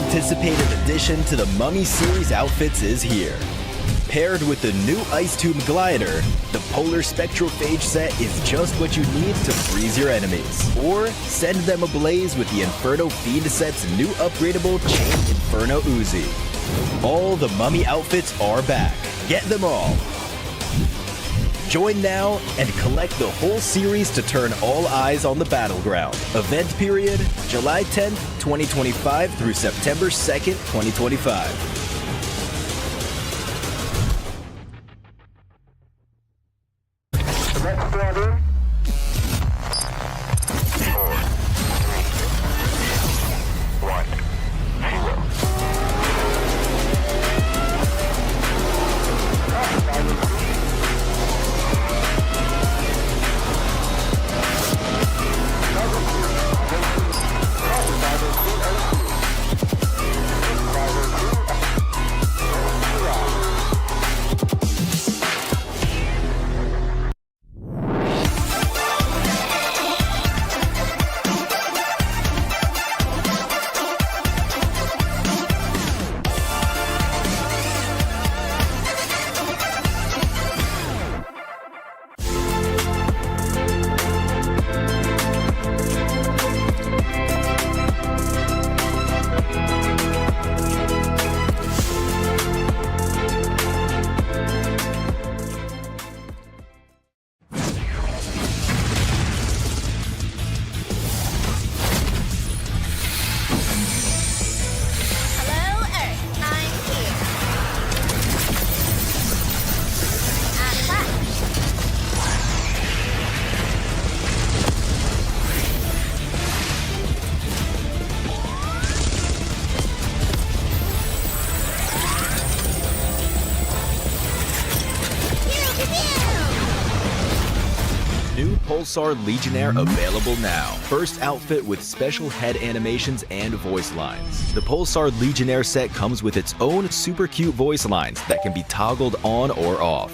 anticipated addition to the Mummy series outfits is here. Paired with the new Ice Tube Glider, the Polar Spectrophage set is just what you need to freeze your enemies. Or send them ablaze with the Inferno Fiend set's new upgradable Chain Inferno Uzi. All the Mummy outfits are back. Get them all. Join now and collect the whole series to turn all eyes on the battleground. Event period, July 10th, 2025 through September 2nd, 2025. Pulsar Legionnaire available now. First outfit with special head animations and voice lines. The Pulsar Legionnaire set comes with its own super cute voice lines that can be toggled on or off.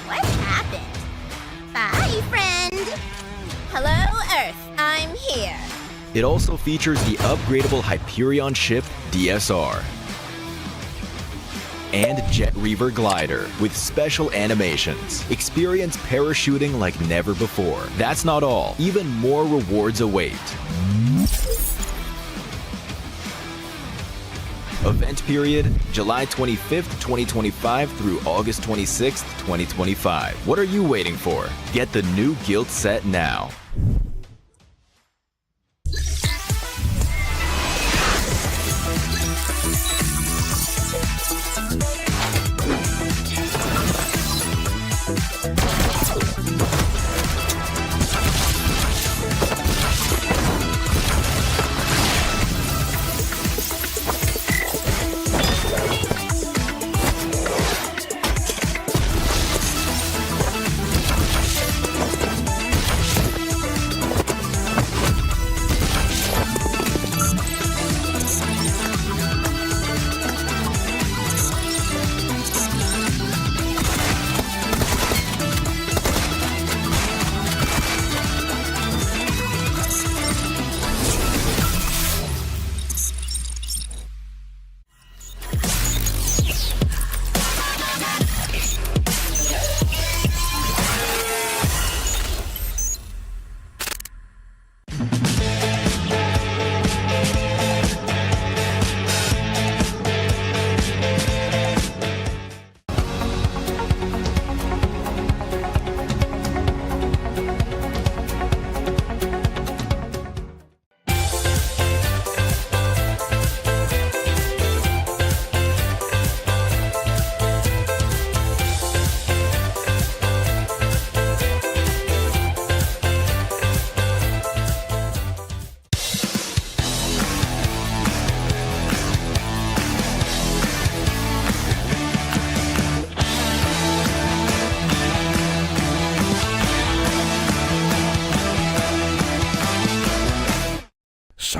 What happened? Bye, friend. Hello, Earth. I'm here. It also features the upgradable Hyperion ship DSR and Jet Reaver glider with special animations. Experience parachuting like never before. That's not all. Even more rewards await. Event period, July 25th, 2025 through August 26th, 2025. What are you waiting for? Get the new Guild set now.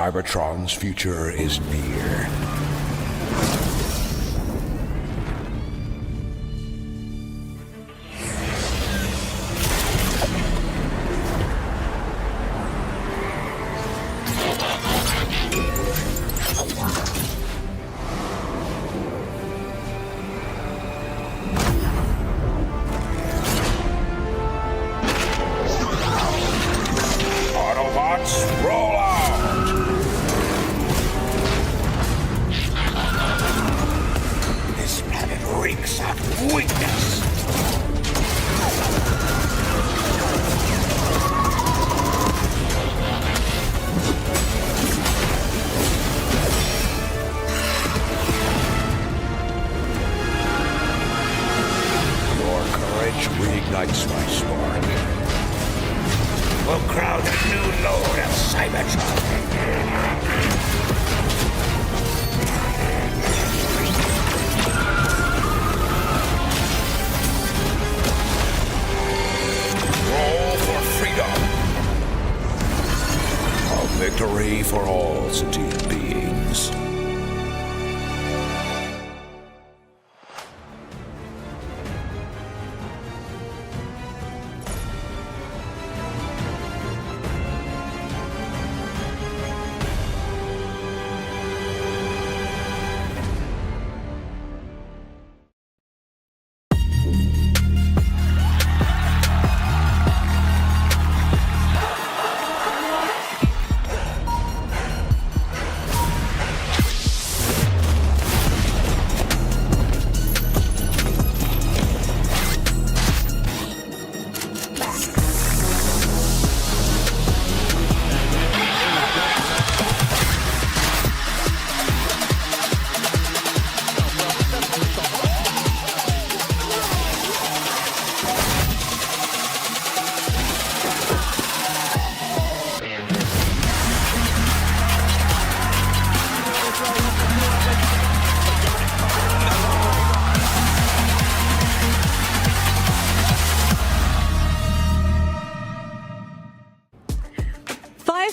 Cybertron's future is near. of weakness. Your courage reignites my spark. We'll crown a new lord of Cybertron. Roll for freedom. A victory for all sentient beings.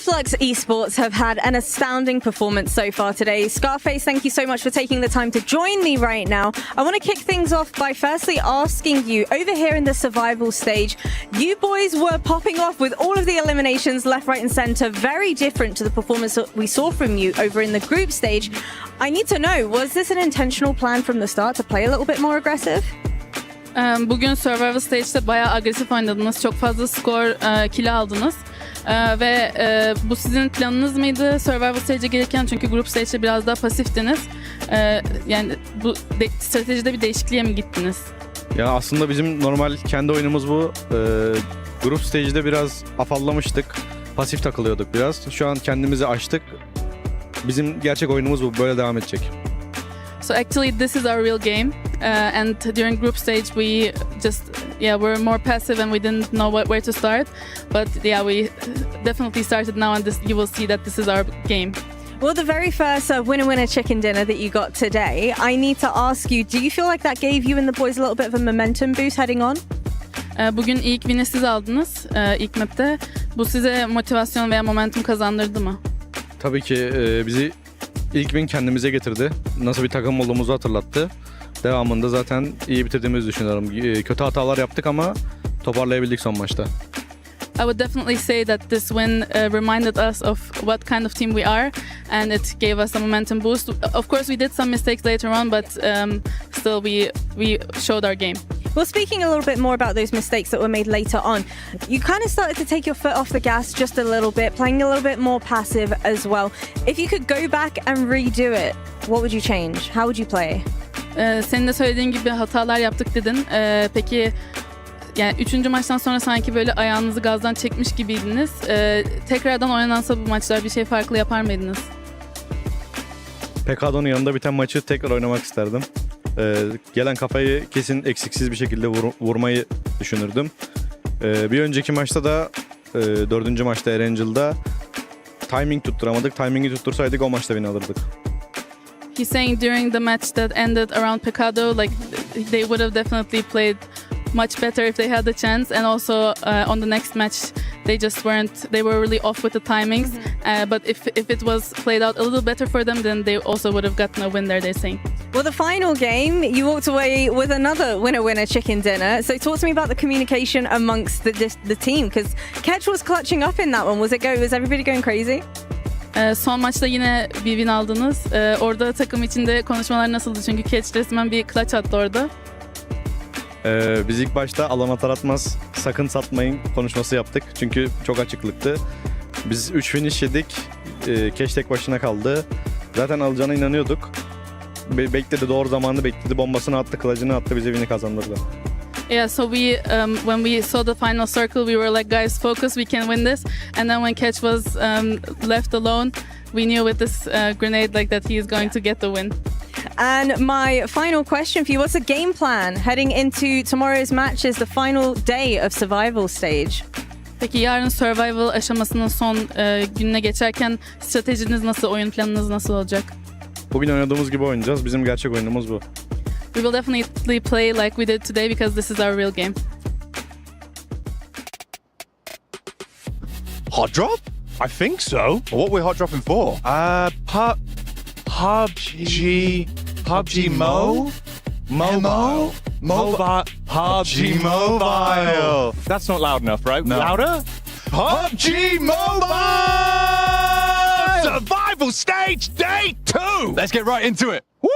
Flux Esports have had an astounding performance so far today. Scarface, thank you so much for taking the time to join me right now. I want to kick things off by firstly asking you, over here in the survival stage, you boys were popping off with all of the eliminations left, right and center, very different to the performance that we saw from you over in the group stage. I need to know, was this an intentional plan from the start to play a little bit more aggressive? Bugün Survival Stage'de bayağı agresif oynadınız. Çok fazla skor, kill aldınız. Ve bu sizin planınız mıydı Survival Stage'e gelirken? Çünkü Group Stage'de biraz daha pasiftiniz. Yani bu stratejide bir değişikliğe mi gittiniz? Ya aslında bizim normal kendi oyunumuz bu. Group Stage'de biraz afallamıştık. Pasif takılıyorduk biraz. Şu an kendimizi açtık. Bizim gerçek oyunumuz bu. Böyle devam edecek. So actually this is our real game. And during group stage we just we're more passive and we didn't know where to start, but we definitely started now, and you will see that this is our game. Well, the very first winner chicken dinner that you got today, I need to ask you, do you feel like that gave you and the boys a little bit of a momentum boost heading on? Bugün ilk win'i siz aldınız ilk map'te. Bu size motivasyon veya momentum kazandırdı mı? Tabii ki bizi ilk win kendimize getirdi. Nasıl bir takım olduğumuzu hatırlattı. Devamında zaten iyi bitirdiğimizi düşünüyorum. Kötü hatalar yaptık ama toparlayabildik son maçta. I would definitely say that this win reminded us of what kind of team we are, and it gave us a momentum boost. Of course, we did some mistakes later on, but still we showed our game. Well, speaking a little bit more about those mistakes that were made later on, you kind of started to take your foot off the gas just a little bit, playing a little bit more passive as well. If you could go back and redo it, what would you change? How would you play? Senin de söylediğin gibi hatalar yaptık dedin. Peki yani 3. maçtan sonra sanki böyle ayağınızı gazdan çekmiş gibiydiniz. Tekrardan oynansa bu maçlar bir şey farklı yapar mıydınız? PK'nın yanında biten maçı tekrar oynamak isterdim. Gelen kafayı kesin eksiksiz bir şekilde vurmayı düşünürdüm. Bir önceki maçta da 4. maçta Erangel'da timing tutturamadık. Timingi tuttursaydık o maçta win alırdık. He's saying during the match that ended around Pecado, like they would have definitely played much better if they had the chance, and also on the next match they were really off with the timings. But if it was played out a little better for them, then they also would have gotten a win there, they're saying. Well, the final game, you walked away with another winner chicken dinner. So talk to me about the communication amongst the team, because Ketch was clutching up in that one. Was everybody going crazy? Son maçta yine bir win aldınız. Orada takım içinde konuşmalar nasıldı? Çünkü Ketch resmen bir clutch attı orada. Biz ilk başta alan atar atmaz sakın satmayın konuşması yaptık. Çünkü çok açıklıktı. Biz 3 finish yedik. Keş tek başına kaldı. Zaten alacağına inanıyorduk. bekledi, doğru zamanı bekledi. Bombasını attı, kılıcını attı, bize win'i kazandırdı. Yeah, so we when we saw the final circle, we were like, guys, focus, we can win this. And then when Catch was left alone, we knew with this grenade like that he is going to get the win. And my final question for you, what's the game plan heading into tomorrow's match is the final day of survival stage? Peki yarın survival aşamasının son gününe geçerken stratejiniz nasıl, oyun planınız nasıl olacak? Bugün oynadığımız gibi oynayacağız. Bizim gerçek oyunumuz bu. We will definitely play like we did today because this is our real game. Hot drop? I think so. What we're hot dropping for? PUBG Mobile. PUBG Mobile. That's not loud enough, right? No. Louder? PUBG Mobile! Survival Stage Day 2! Let's get right into it. Woo!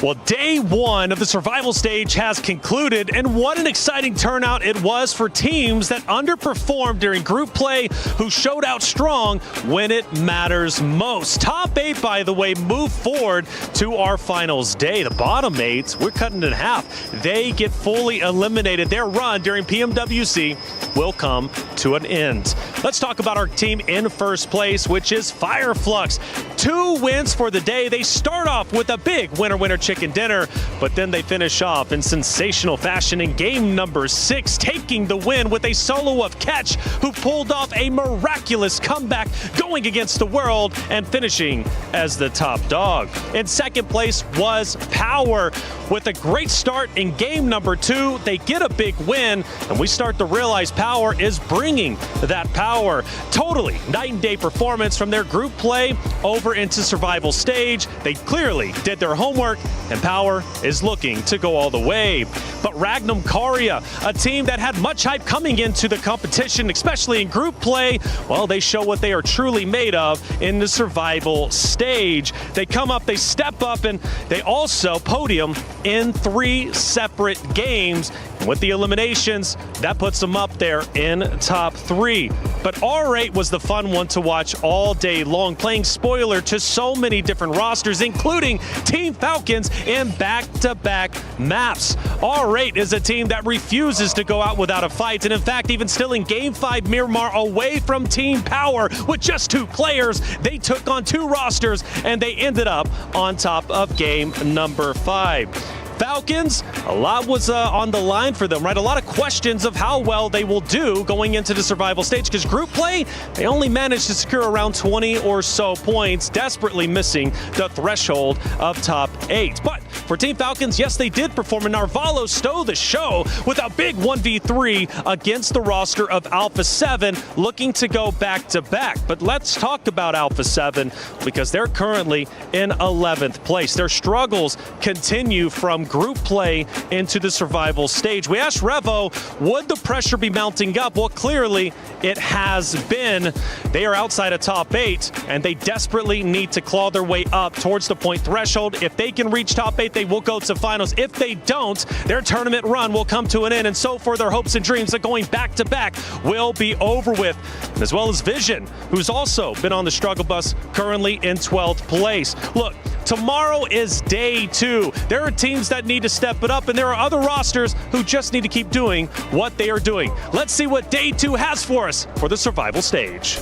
Well, day one of the survival stage has concluded, and what an exciting turnout it was for teams that underperformed during group play who showed out strong when it matters most. Top 8, by the way, move forward to our finals day. The bottom 8, we're cutting it in half. They get fully eliminated. Their run during PMWC will come to an end. Let's talk about our team in first place, which is Fireflux. 2 wins for the day. They start off with a big winner chicken dinner, but then they finish off in sensational fashion in game number 6, taking the win with a solo of Catch, who pulled off a miraculous comeback, going against the world and finishing as the top dog. In second place was Power. With a great start in game number 2, they get a big win, and we start to realize Power is bringing that power. Totally night and day performance from their group play over into survival stage. They clearly did their homework, and Power is looking to go all the way. But Ragnum Karia, a team that had much hype coming into the competition, especially in group play, well, they show what they are truly made of in the survival stage. They come up, they step up, and they also podium in 3 separate games. And with the eliminations, that puts them up there in top 3. But R8 was the fun one to watch all day long, playing spoiler to so many different rosters, including Team Falcons in back-to-back maps. R8 is a team that refuses to go out without a fight, and in fact, even still in Game 5 Miramar away from Team Power with just 2 players, they took on 2 rosters, and they ended up on top of game number 5. Falcons, a lot was on the line for them, right? A lot of questions of how well they will do going into the survival stage, because group play, they only managed to secure around 20 or so points, desperately missing the threshold of top 8. But for Team Falcons, yes, they did perform, and Narvalo stole the show with a big 1v3 against the roster of Alpha 7, looking to go back-to-back. But let's talk about Alpha 7, because they're currently in 11th place. Their struggles continue from group play into the survival stage. We asked Revo, would the pressure be mounting up? Well, clearly it has been. They are outside of top 8, and they desperately need to claw their way up towards the point threshold. If they can reach top 8, they will go to finals. If they don't, their tournament run will come to an end, and so for their hopes and dreams of going back-to-back will be over with. As well as Vision, who's also been on the struggle bus, currently in 12th place. Look, tomorrow is day 2. There are teams that need to step it up, and there are other rosters who just need to keep doing what they are doing. Let's see what day 2 has for us for the survival stage.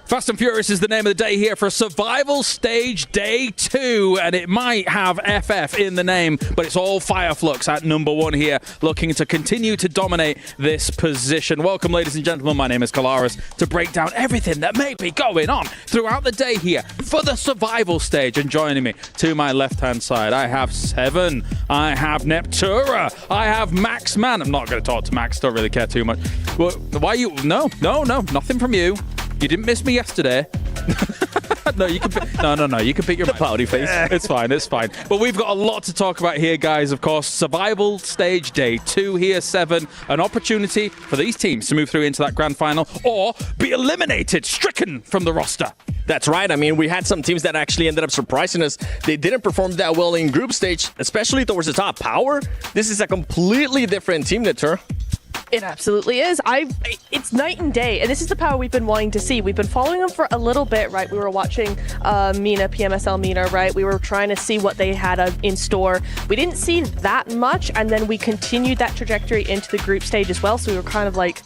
Fast and Furious is the name of the day here for Survival Stage Day 2, and it might have FF in the name, but it's all Fireflux at number 1 here, looking to continue to dominate this position. Welcome, ladies and gentlemen. My name is Kalaris, to break down everything that may be going on throughout the day here for the Survival Stage. And joining me to my left-hand side, I have Seven, I have Neptura, I have Max Man. I'm not going to talk to Max, don't really care too much. Well, why you? No, nothing from you. You didn't miss me yesterday. No, you can pick, no. You can pick your pouty face. It's fine. But we've got a lot to talk about here, guys. Of course, survival stage day 2 here, 7. An opportunity for these teams to move through into that grand final or be eliminated, stricken from the roster. That's right. I mean, we had some teams that actually ended up surprising us. They didn't perform that well in group stage, especially towards the top. Power, this is a completely different team, Natur. It absolutely is. It's night and day, and this is the Power we've been wanting to see. We've been following them for a little bit, right? We were watching MENA, PMSL MENA, right? We were trying to see what they had in store. We didn't see that much, and then we continued that trajectory into the group stage as well, so we were kind of like,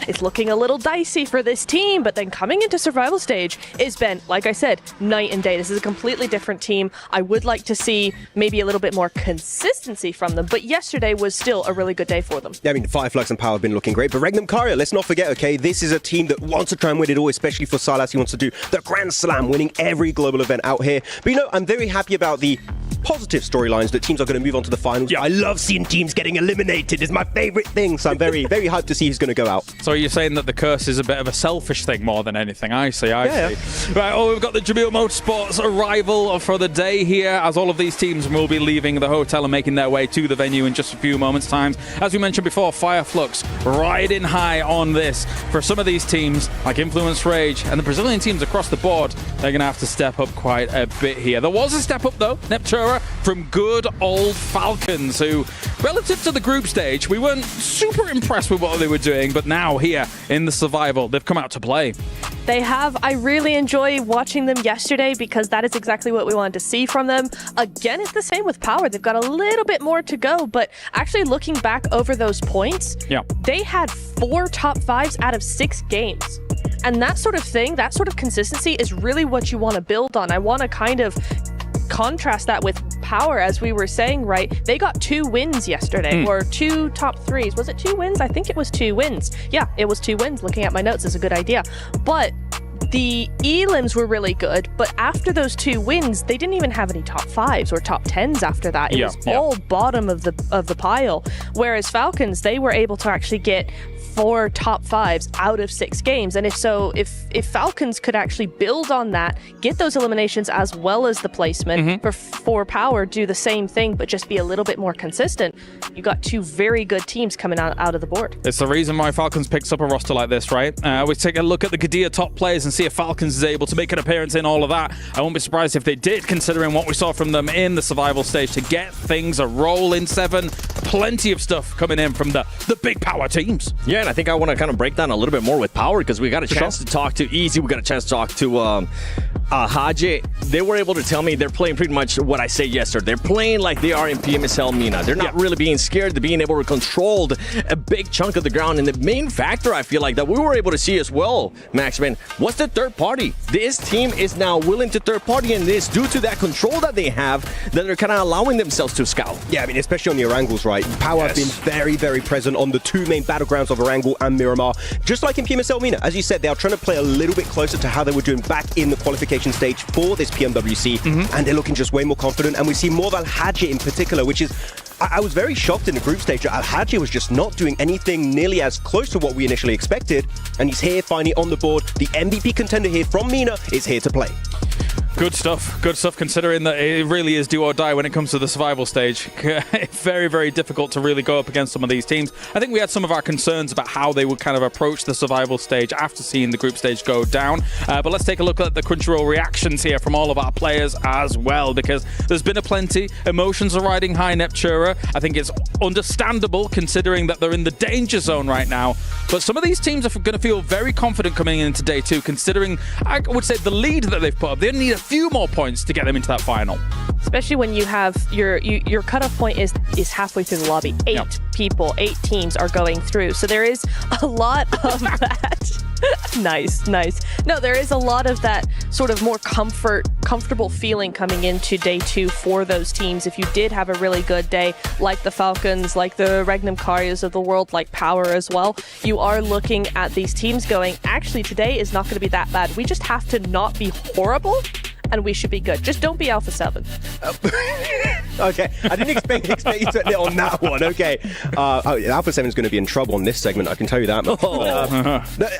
it's looking a little dicey for this team, but then coming into survival stage, it's been, like I said, night and day. This is a completely different team. I would like to see maybe a little bit more consistency from them, but yesterday was still a really good day for them. Yeah, I mean, Fireflux and Power have been looking great, but Regnum Karya, let's not forget, okay, this is a team that wants to try and win it all, especially for Silas. He wants to do the Grand Slam, winning every global event out here. But you know, I'm very happy about the positive storylines that teams are going to move on to the finals. Yeah. I love seeing teams getting eliminated. It's my favorite thing, so I'm very, very hyped to see who's going to go out. So you're saying that the curse is a bit of a selfish thing more than anything? I see. Right, we've got the Jamil Motorsports arrival for the day here, as all of these teams will be leaving the hotel and making their way to the venue in just a few moments' time. As we mentioned before, Fireflux riding high on this. For some of these teams, like Influence Rage and the Brazilian teams across the board, they're going to have to step up quite a bit here. There was a step up, though. Neptura from good old Falcons, who, relative to the group stage, we weren't super impressed with what they were doing, but now here in the survival, they've come out to play. They have. I really enjoy watching them yesterday because that is exactly what we wanted to see from them. Again, it's the same with Power. They've got a little bit more to go, but actually looking back over those points, they had 4 top 5s out of 6 games. And that sort of thing, that sort of consistency is really what you want to build on. I want to kind of contrast that with Power, as we were saying, right? They got 2 wins yesterday, or 2 top 3s. Was it 2 wins? I think it was 2 wins. Yeah, it was 2 wins. Looking at my notes is a good idea. But the elims were really good, but after those 2 wins, they didn't even have any top 5s or top 10s after that. It was all bottom of the pile. Whereas Falcons, they were able to actually get 4 top 5s out of 6 games. And if Falcons could actually build on that, get those eliminations as well as the placement, for Power, do the same thing, but just be a little bit more consistent, you got 2 very good teams coming out of the board. It's the reason why Falcons picks up a roster like this, right? We take a look at the Gadia top players and see if Falcons is able to make an appearance in all of that. I won't be surprised if they did, considering what we saw from them in the survival stage to get things a roll in 7. Plenty of stuff coming in from the big Power teams. Yeah, and I think I want to kind of break down a little bit more with Power, because we got a chance to talk to Easy, we got a chance to talk to Haji. They were able to tell me they're playing pretty much what I said yesterday. They're playing like they are in PMSL MENA. They're not really being scared. They're being able to control a big chunk of the ground. And the main factor, I feel like, that we were able to see as well, Maxman, was the third party. This team is now willing to third party, and this due to that control that they have, that they're kind of allowing themselves to scout. Yeah, I mean, especially on the Orangles, right? Power have been very, very present on the 2 main battlegrounds of Orangle and Miramar. Just like in PMSL MENA, as you said, they are trying to play a little bit closer to how they were doing back in the qualification stage for this PMWC, and they're looking just way more confident. And we see more of Al-Hadji in particular, which is, I was very shocked in the group stage. Al-Hadji was just not doing anything nearly as close to what we initially expected, and he's here finally on the board. The MVP contender here from MENA is here to play. Good stuff, considering that it really is do or die when it comes to the survival stage. Very, very difficult to really go up against some of these teams. I think we had some of our concerns about how they would kind of approach the survival stage after seeing the group stage go down. But let's take a look at the Crunchyroll reactions here from all of our players as well, because there's been a plenty. Emotions are riding high, Neptura. I think it's understandable considering that they're in the danger zone right now. But some of these teams are going to feel very confident coming into day 2, considering, I would say, the lead that they've put up. They need a few more points to get them into that final. Especially when you have your cutoff point is halfway through the lobby. 8 people, 8 teams are going through. So there is a lot of that. Nice. No, there is a lot of that sort of more comfortable feeling coming into day 2 for those teams. If you did have a really good day, like the Falcons, like the Regnum Karyas of the world, like Power as well, you are looking at these teams going, actually, today is not going to be that bad. We just have to not be horrible, and we should be good. Just don't be Alpha 7. Okay, I didn't expect you to hit on that one. Okay, Alpha 7 is going to be in trouble on this segment. I can tell you that much.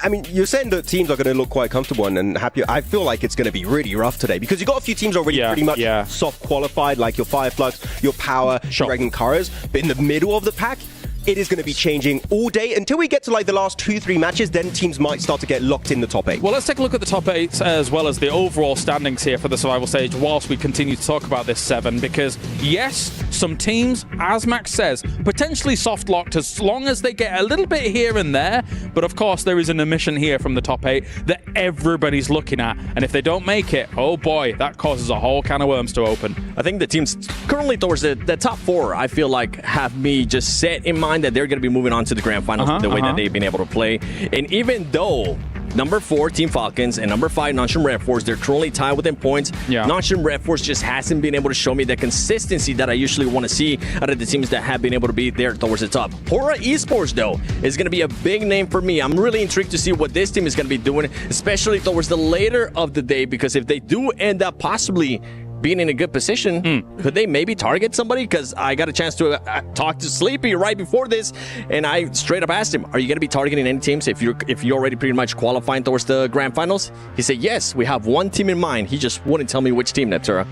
I mean, you're saying that teams are going to look quite comfortable and happy. I feel like it's going to be really rough today because you've got a few teams already pretty much soft qualified, like your Fireflux, your Power, Dragon Karas. But in the middle of the pack, it is going to be changing all day until we get to like the last 2-3 matches. Then teams might start to get locked in the top 8. Well, let's take a look at the top 8 as well as the overall standings here for the survival stage whilst we continue to talk about this 7, because yes, some teams, as Max says, potentially soft locked as long as they get a little bit here and there, but of course there is an omission here from the top 8 that everybody's looking at, and if they don't make it, oh boy, that causes a whole can of worms to open. I think the teams currently towards the top 4, I feel like have me just set in mind that they're going to be moving on to the grand finals the way that they've been able to play. And even though number 4, Team Falcons, and number 5, Non-Stream Red Force, they're currently tied within points. Non-Stream Red Force just hasn't been able to show me the consistency that I usually want to see out of the teams that have been able to be there towards the top. Hora Esports, though, is going to be a big name for me. I'm really intrigued to see what this team is going to be doing, especially towards the later of the day, because if they do end up possibly being in a good position, could they maybe target somebody? Because I got a chance to talk to Sleepy right before this, and I straight up asked him, are you going to be targeting any teams if you're already pretty much qualifying towards the grand finals? He said, yes, we have one team in mind. He just wouldn't tell me which team, Neptura.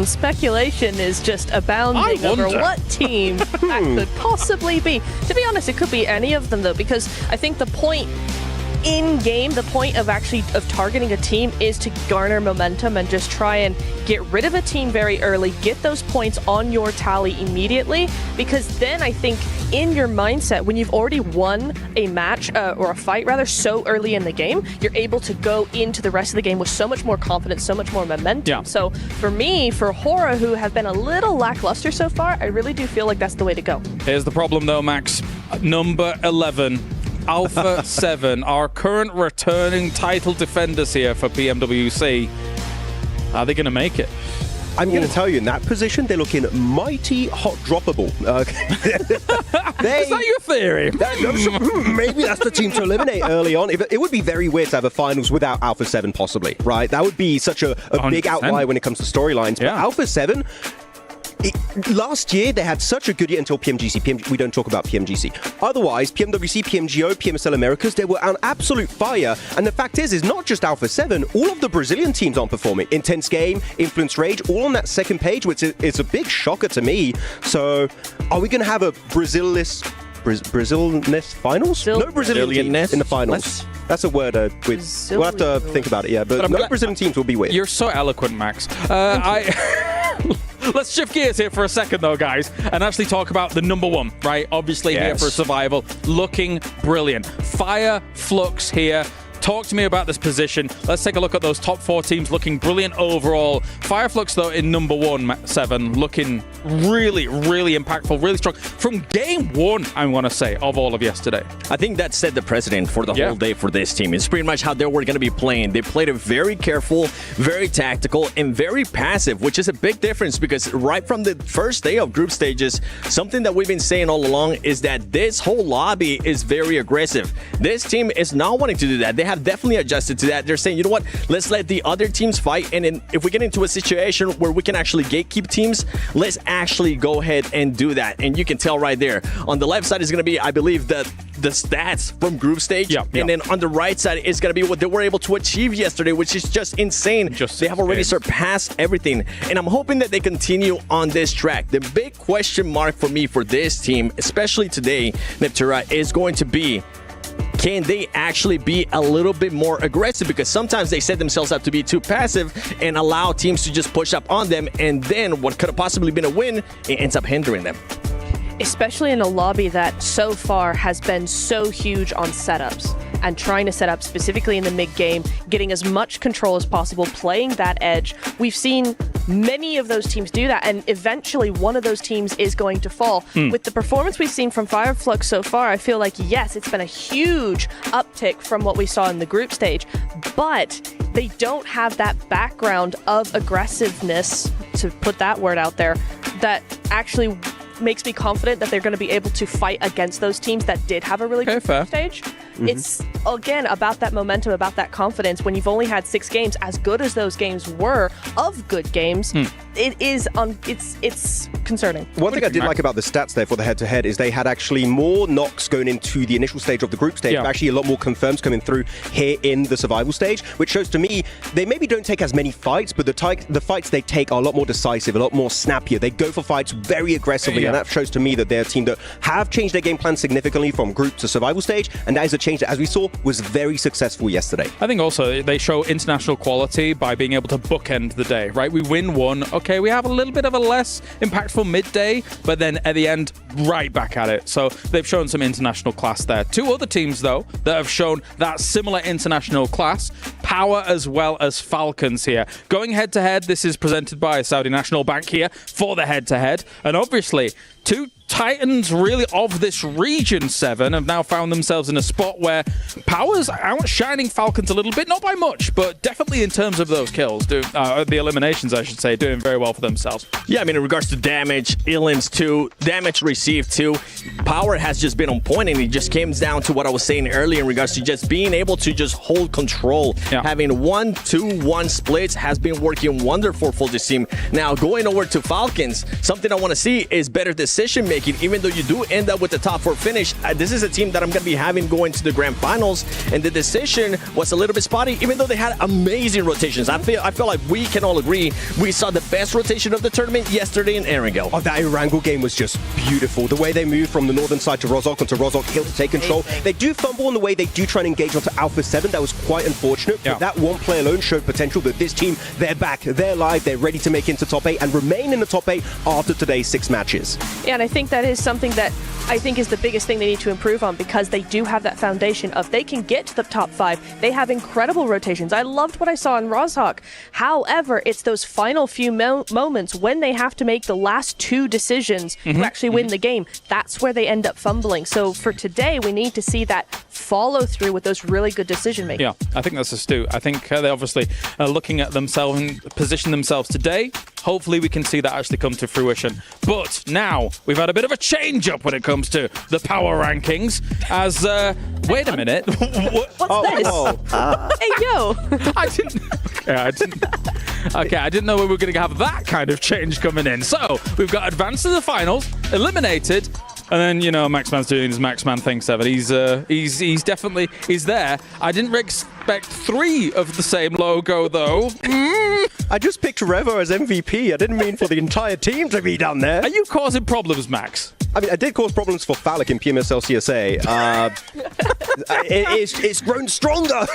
Speculation is just abounding over what team that could possibly be. To be honest, it could be any of them, though, because I think the point in game, the point of targeting a team is to garner momentum and just try and get rid of a team very early, get those points on your tally immediately, because then I think in your mindset, when you've already won a match or a fight rather so early in the game, you're able to go into the rest of the game with so much more confidence, so much more momentum. So for me, for Hora, who have been a little lackluster so far, I really do feel like that's the way to go. Here's the problem though, Max. Number 11. Alpha 7, our current returning title defenders here for PMWC. Are they going to make it? I'm going to tell you, in that position, they're looking mighty hot droppable. Is that your theory? Maybe that's the team to eliminate early on. It would be very weird to have a finals without Alpha 7, possibly, right? That would be such a big outlier when it comes to storylines. But Alpha 7... last year, they had such a good year until PMGC. We don't talk about PMGC. Otherwise, PMWC, PMGO, PMSL Americas, they were on absolute fire. And the fact is not just Alpha 7, all of the Brazilian teams aren't performing. Intense Game, Influence Rage, all on that second page, which is a big shocker to me. So, are we going to have a Brazil-ness finals? No Brazilian teams in the finals. That's a word we'll have to think about it, but no Brazilian teams will be weird. You're so eloquent, Max. Let's shift gears here for a second, though, guys, and actually talk about the number 1, right? Obviously here for survival, looking brilliant. Fire Flux here. Talk to me about this position. Let's take a look at those top 4 teams looking brilliant overall. Fireflux, though, in number 1, 7, looking really, really impactful, really strong. From game 1, I want to say, of all of yesterday. I think that set the precedent for the whole day for this team. It's pretty much how they were going to be playing. They played it very careful, very tactical, and very passive, which is a big difference because right from the first day of group stages, something that we've been saying all along is that this whole lobby is very aggressive. This team is not wanting to do that. They have definitely adjusted to that. They're saying, you know what, let's let the other teams fight, and then if we get into a situation where we can actually gatekeep teams, let's actually go ahead and do that. And you can tell right there on the left side is going to be, I believe, the stats from group stage, and then on the right side is going to be what they were able to achieve yesterday, which is just insane. They have already surpassed everything, and I'm hoping that they continue on this track. The big question mark for me for this team, especially today, Neptura, is going to be, can they actually be a little bit more aggressive? Because sometimes they set themselves up to be too passive and allow teams to just push up on them, and then what could have possibly been a win, it ends up hindering them. Especially in a lobby that so far has been so huge on setups and trying to set up specifically in the mid-game, getting as much control as possible, playing that edge. We've seen many of those teams do that, and eventually one of those teams is going to fall. With the performance we've seen from Fireflux so far, I feel like, yes, it's been a huge uptick from what we saw in the group stage, but they don't have that background of aggressiveness, to put that word out there, that actually makes me confident that they're going to be able to fight against those teams that did have a really good stage. It's, again, about that momentum, about that confidence. When you've only had 6 games, as good as those games were, of good games, it's concerning. One thing I did like about the stats there for the head-to-head is they had actually more knocks going into the initial stage of the group stage, but actually a lot more confirms coming through here in the survival stage, which shows to me they maybe don't take as many fights, but the fights they take are a lot more decisive, a lot more snappier. They go for fights very aggressively, and that shows to me that they're a team that have changed their game plan significantly from group to survival stage, and that is a change that, as we saw, was very successful yesterday. I think also they show international quality by being able to bookend the day, right? We win one, okay, we have a little bit of a less impactful midday, but then at the end, right back at it. So they've shown some international class there. Two other teams, though, that have shown that similar international class, Power as well as Falcons here. Going head-to-head, this is presented by Saudi National Bank here for the head-to-head. And obviously, two Titans really of this region, 7, have now found themselves in a spot where Power's outshining Falcons a little bit, not by much, but definitely in terms of those kills, the eliminations, I should say, doing very well for themselves. Yeah, I mean, in regards to damage, elims too, damage received too, Power has just been on point, and it just comes down to what I was saying earlier in regards to just being able to just hold control. Having 1-2-1 splits has been working wonderful for this team. Now, going over to Falcons, something I want to see is better decision making. Even though you do end up with the top 4 finish, this is a team that I'm going to be having going to the grand finals, and the decision was a little bit spotty, even though they had amazing rotations. I feel like we can all agree we saw the best rotation of the tournament yesterday in Erangel. Oh, that Erangel game was just beautiful. The way they moved from the northern side to Rozhok onto Rozhok Hill to take control. They do fumble in the way they do try and engage onto Alpha 7. That was quite unfortunate, but that one play alone showed potential that this team, they're back, they're live, they're ready to make into top 8 and remain in the top 8 after today's 6 matches. Yeah, and I think that is something that I think is the biggest thing they need to improve on, because they do have that foundation of they can get to the top 5. They have incredible rotations. I loved what I saw in Rozhok. However, it's those final few moments when they have to make the last 2 decisions to actually win the game. That's where they end up fumbling. So for today, we need to see that follow through with those really good decision making. Yeah, I think that's astute. I think they obviously are looking at themselves and position themselves today. Hopefully we can see that actually come to fruition. But now we've had a bit of a change up when it comes to the power rankings. As wait a minute, what's this? Hey yo! I didn't know we were going to have that kind of change coming in. So we've got advanced to the finals, eliminated. And then, you know, Maxman's doing his Maxman thing, 7. He's definitely there. I didn't expect 3 of the same logo, though. I just picked Revo as MVP. I didn't mean for the entire team to be down there. Are you causing problems, Max? I mean, I did cause problems for Phallic in PMSL CSA. It's grown stronger.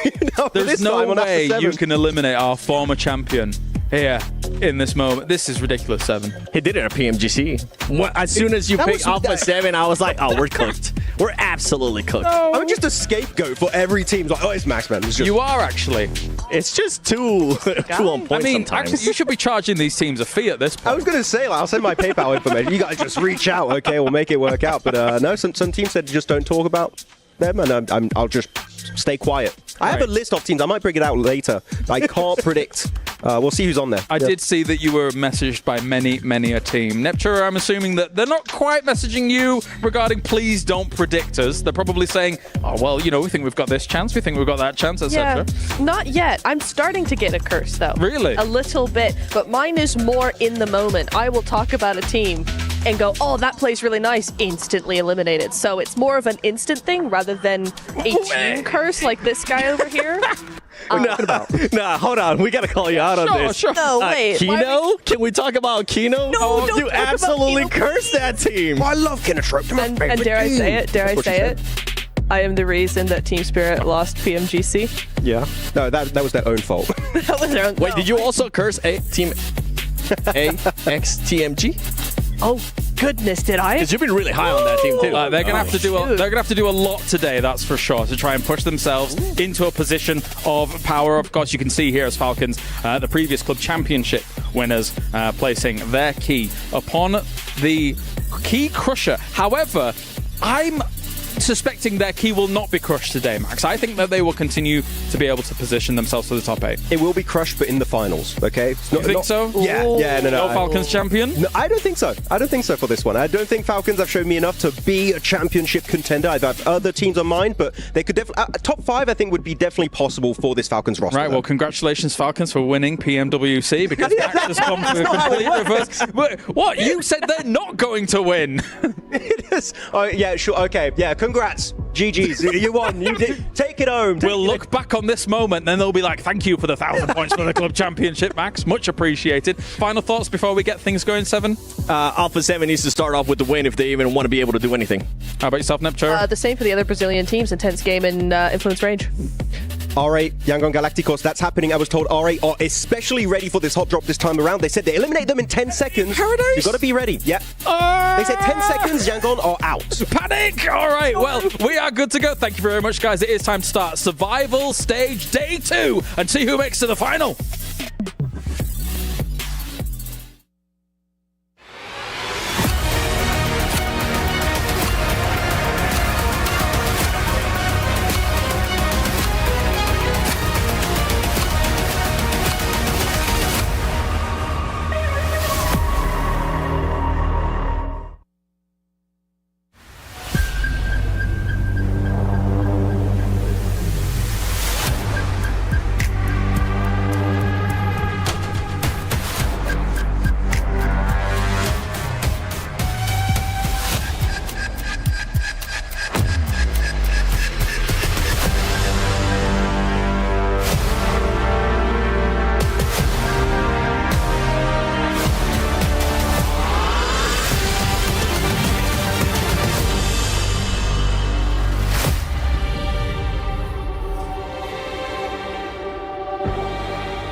There's no way you can eliminate our former champion here in this moment. This is ridiculous, 7. He did it at PMGC. As soon as you pick Alpha 7, I was like, oh, we're cooked. We're absolutely cooked. No. I'm just a scapegoat for every team. Like, oh, it's Maxman. It's just... You are actually. It's just too on point. I mean, sometimes. actually, you should be charging these teams a fee at this point. I was going to say, like, I'll send my PayPal information. You guys just reach out, okay? We'll make it work out. But no, some teams said just don't talk about them, and I'll just stay quiet. I have a list of teams. I might bring it out later. I can't predict. We'll see who's on there. I did see that you were messaged by many a team. Nepture, I'm assuming that they're not quite messaging you regarding please don't predict us. They're probably saying, oh, well, you know, we think we've got this chance, we think we've got that chance, etc. Yeah, not yet. I'm starting to get a curse, though. Really? A little bit, but mine is more in the moment. I will talk about a team and go, oh, that plays really nice, instantly eliminated. So it's more of an instant thing rather than a team curse like this guy over here. Nah, hold on. We got to call you out on this. Sure. No, wait. Kino? Can we talk about Kino? No, don't you absolutely cursed that team. Oh, I love Kinotrope. And dare I say it? Dare I say it? I am the reason that Team Spirit lost PMGC. Yeah. No, that was their own fault. That was their own. Wait, did you also curse Team AXTMG? Oh goodness, did I? Because you've been really high on that team too. They're gonna have to do they're gonna have to do a lot today, that's for sure, to try and push themselves into a position of power. Of course, you can see here as Falcons, the previous club championship winners, placing their key upon the key crusher. However, I'm suspecting their key will not be crushed today, Max. I think that they will continue to be able to position themselves to the top 8. It will be crushed, but in the finals, okay? It's not, You think so? Yeah, no. No Falcons champion? No, I don't think so. I don't think so for this one. I don't think Falcons have shown me enough to be a championship contender. I've had other teams on mind, but they could definitely... top 5, I think, would be definitely possible for this Falcons roster. Right, well, congratulations, Falcons, for winning PMWC, because Max has come to a complete reverse. What? You said they're not going to win. It is. Oh, yeah, sure. Okay, yeah, congrats. GG's. You won. You did. Take it home. We'll look back on this moment, then they'll be like, thank you for the 1,000 points for the club championship, Max. Much appreciated. Final thoughts before we get things going, Seven? Alpha 7 needs to start off with the win if they even want to be able to do anything. How about yourself, Neptune? The same for the other Brazilian teams. Intense game in influence range. R8, Yangon Galacticos, that's happening. I was told R8 are especially ready for this hot drop this time around. They said they eliminate them in 10 seconds. Paradise? You've got to be ready. Yeah. They said 10 seconds, Yangon are out. Panic! All right, well, we are good to go. Thank you very much, guys. It is time to start Survival Stage Day 2 and see who makes it to the final.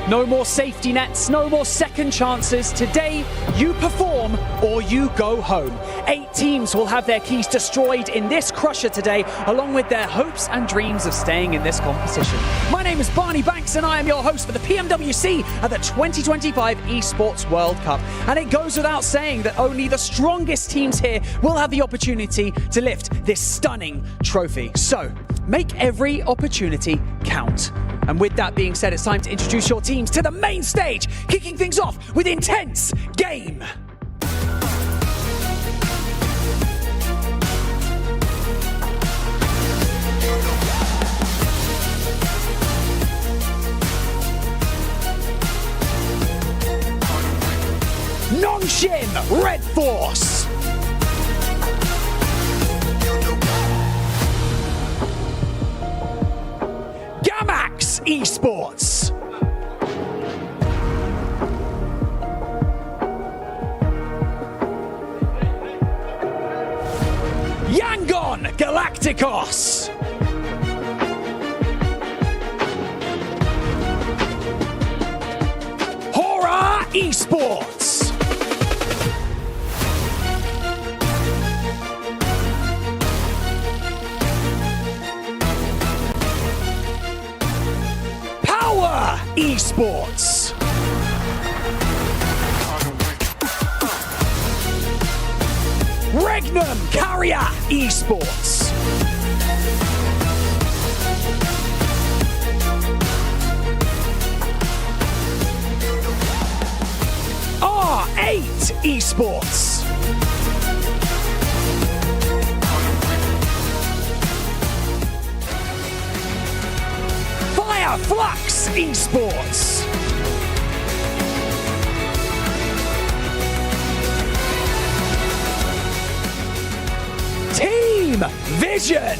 No more safety nets, no more second chances. Today, you perform or you go home. 8 teams will have their keys destroyed in this crusher today, along with their hopes and dreams of staying in this competition. My name is Barney Banks, and I am your host for the PMWC at the 2025 Esports World Cup. And it goes without saying that only the strongest teams here will have the opportunity to lift this stunning trophy. So, make every opportunity count. And with that being said, it's time to introduce your teams to the main stage, kicking things off with Intense Game. Nongshim Red Force. Gamax Esports. Yangon Galacticos. Horror Esports. Power Esports. Regnum Carrier Esports. R8 Esports. Fireflux Esports. Team Vision.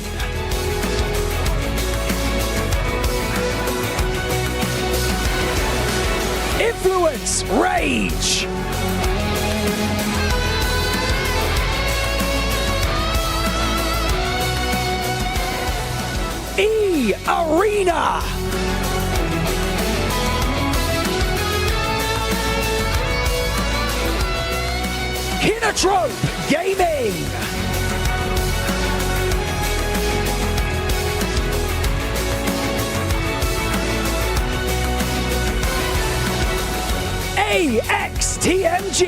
Influence Rage. E-Arena. Kinotrope Gaming. AXTMG.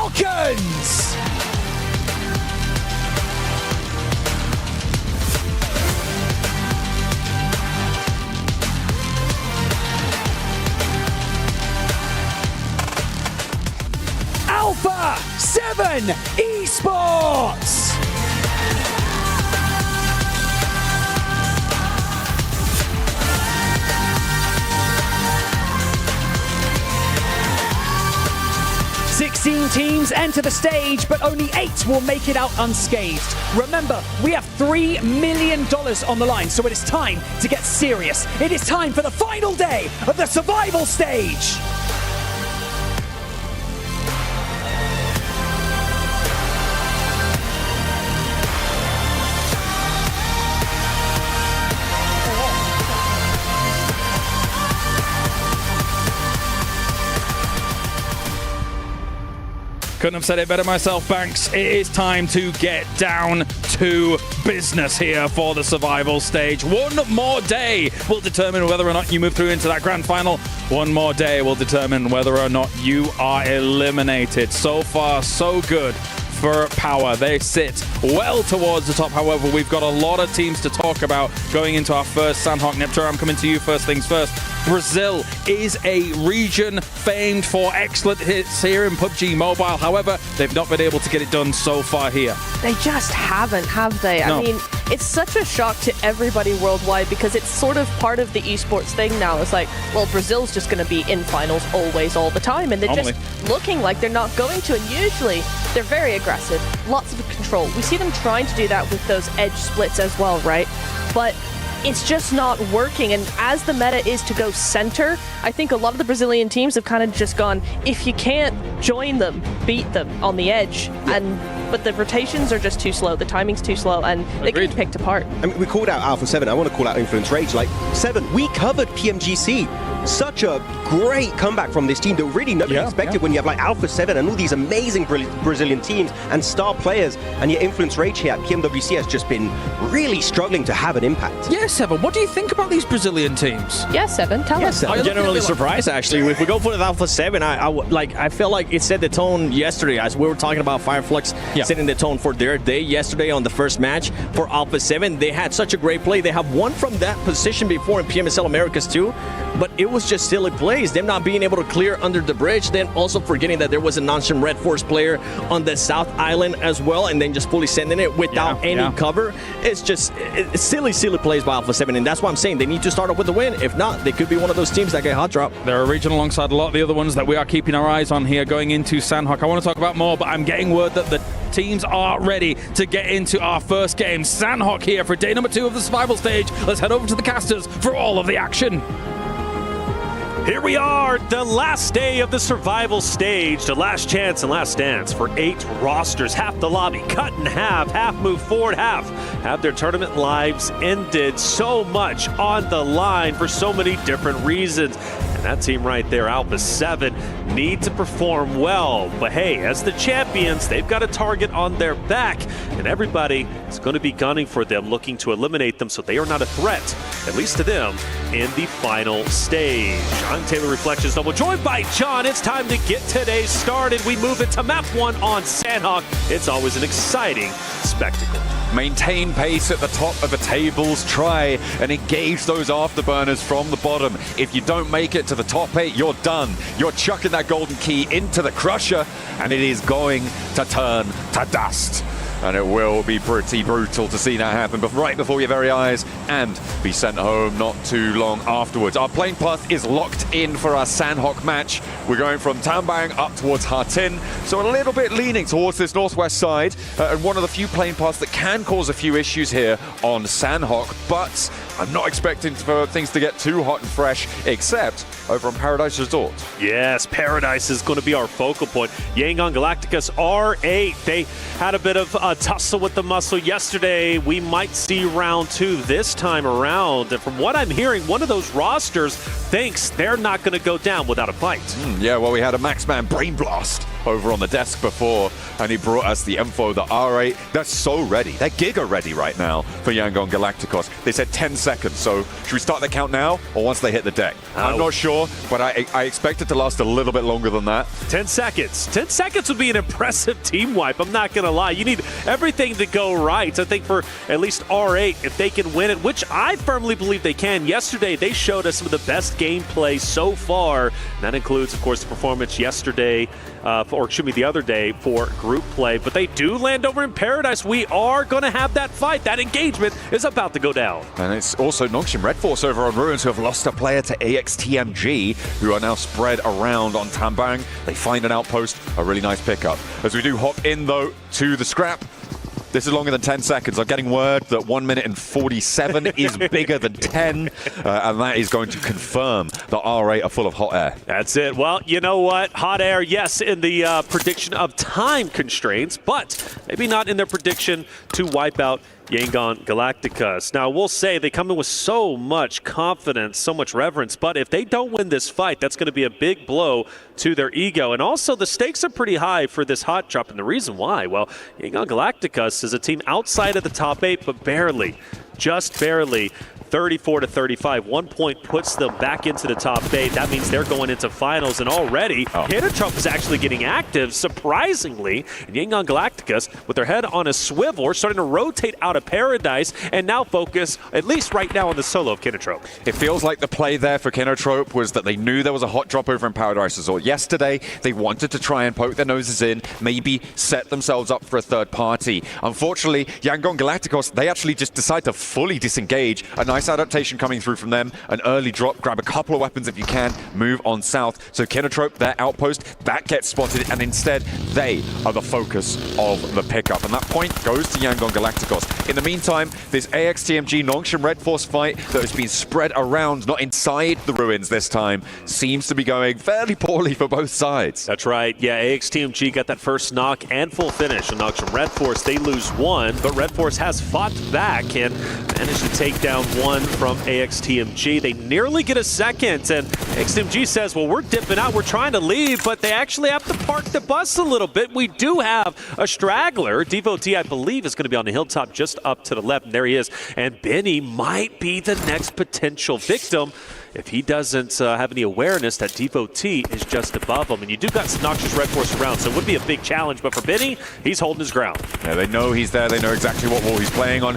Falcons! Alpha 7 Esports! Teams enter the stage, but only 8 will make it out unscathed. Remember, we have $3 million on the line, so it is time to get serious. It is time for the final day of the survival stage. Couldn't have said it better myself, Banks. It is time to get down to business here for the survival stage. One more day will determine whether or not you move through into that grand final. One more day will determine whether or not you are eliminated. So far, so good for Power. They sit well towards the top. However, we've got a lot of teams to talk about going into our first Sandhawk. Neptune, I'm coming to you first things first. Brazil is a region famed for excellent hits here in PUBG Mobile. However, they've not been able to get it done so far here. They just haven't, have they? No. I mean, it's such a shock to everybody worldwide because it's sort of part of the esports thing now. It's like, well, Brazil's just going to be in finals always, all the time, and they're just looking like they're not going to. And usually, they're very aggressive, lots of control. We see them trying to do that with those edge splits as well, right? But it's just not working, and as the meta is to go center, I think a lot of the Brazilian teams have kind of just gone, if you can't join them, beat them on the edge, but the rotations are just too slow, the timing's too slow, and they get picked apart. I mean, we called out Alpha 7, I want to call out Influence Rage. Like, 7, we covered PMGC. Such a great comeback from this team that really nobody expected when you have like Alpha 7 and all these amazing Brazilian teams and star players, and your Influence Rage here at PMWC has just been really struggling to have an impact. Yeah, 7, what do you think about these Brazilian teams? Yeah, 7, tell us. I'm generally surprised, actually. If we go for the Alpha 7, I feel like it set the tone yesterday. As we were talking about Fireflux setting the tone for their day yesterday on the first match for Alpha 7. They had such a great play. They have won from that position before in PMSL Americas too, but it was just silly plays. Them not being able to clear under the bridge, then also forgetting that there was a non-stream Red Force player on the South Island as well, and then just fully sending it without any cover. It's just silly plays by Alpha 7, and that's why I'm saying they need to start off with a win. If not, they could be one of those teams that get hot drop. They're a region alongside a lot of the other ones that we are keeping our eyes on here going into Sandhawk. I want to talk about more, but I'm getting word that the teams are ready to get into our first game. Sandhawk here for day number 2 of the survival stage. Let's head over to the casters for all of the action. Here we are, the last day of the survival stage, the last chance and last dance for 8 rosters. Half the lobby cut in half move forward, half have their tournament lives ended. So much on the line for so many different reasons. And that team right there, Alpha 7, need to perform well. But hey, as the champions, they've got a target on their back, and everybody is going to be gunning for them, looking to eliminate them so they are not a threat, at least to them, in the final stage. I'm Taylor Reflections Double, joined by John. It's time to get today started. We move into map 1 on Sandhawk. It's always an exciting spectacle. Maintain pace at the top of the tables, try and engage those afterburners from the bottom. If you don't make it to the top 8, you're done. You're chucking that golden key into the crusher, and it is going to turn to dust. And it will be pretty brutal to see that happen right before your very eyes and be sent home not too long afterwards. Our plane path is locked in for our Sandhawk match. We're going from Tambang up towards Hatin, so a little bit leaning towards this northwest side, and one of the few plane paths that can cause a few issues here on Sandhawk, but I'm not expecting for things to get too hot and fresh, except over on Paradise Resort. Yes, Paradise is going to be our focal point. Yangon Galacticus R8, they had a bit of a tussle with the muscle yesterday. We might see round 2 this time around. And from what I'm hearing, one of those rosters thinks they're not going to go down without a fight. Yeah, well, we had a Maxman Brain Blast over on the desk before, and he brought us the info, the R8. They're so ready. They're giga ready right now for Yangon Galacticos. They said 10 seconds, so should we start the count now or once they hit the deck? I'm not sure, but I expect it to last a little bit longer than that. 10 seconds. 10 seconds would be an impressive team wipe. I'm not going to lie. You need everything to go right. I think for at least R8, if they can win it, which I firmly believe they can. Yesterday, they showed us some of the best gameplay so far. And that includes, of course, the performance yesterday, the other day for group play. But they do land over in Paradise. We are going to have that fight. That engagement is about to go down. And it's also Nongshim Red Force over on Ruins who have lost a player to AXTMG, who are now spread around on Tambang. They find an outpost, a really nice pickup. As we do hop in, though, to the scrap. This is longer than 10 seconds. I'm getting word that 1 minute and 47 is bigger than 10, and that is going to confirm the R8 are full of hot air. That's it. Well, you know what? Hot air, yes, in the prediction of time constraints, but maybe not in their prediction to wipe out Yangon Galacticos. Now, we'll say they come in with so much confidence, so much reverence, but if they don't win this fight, that's going to be a big blow to their ego. And also, the stakes are pretty high for this hot drop, and the reason why, well, Yangon Galacticos is a team outside of the top 8, but barely, just barely. 34-35. 1 point puts them back into the top 8. That means they're going into finals, and already Hintertrup is actually getting active, surprisingly. And Yangon Galacticos, with their head on a swivel, are starting to rotate out of Paradise and now focus, at least right now, on the solo of Hintertrup. It feels like the play there for Hintertrup was that they knew there was a hot drop over in Paradise Resort. Yesterday, they wanted to try and poke their noses in, maybe set themselves up for a third party. Unfortunately, Yangon Galacticos, they actually just decide to fully disengage. A nice adaptation coming through from them. An early drop, grab a couple of weapons if you can, move on south. So Hintertrup, their outpost, that gets spotted, and instead they are the focus of the pickup. And that point goes to Yangon Galacticos. In the meantime, this AXTMG Nongshim Red Force fight that has been spread around, not inside the ruins this time, seems to be going fairly poorly for both sides. That's right. Yeah, AXTMG got that first knock and full finish on Nongshim Red Force. They lose one, but Red Force has fought back and managed to take down one from AXTMG. They nearly get a second, and AXTMG says, well, we're dipping out, we're trying to leave, but they actually have to park the bus a little bit. We do have a straggler. Devotee, I believe, is going to be on the hilltop just up to the left, and there he is. And Benny might be the next potential victim if he doesn't have any awareness that Devotee is just above him. And you do got some Noxious Red Force around, so it would be a big challenge. But for Benny, he's holding his ground. Yeah, they know he's there. They know exactly what wall he's playing on.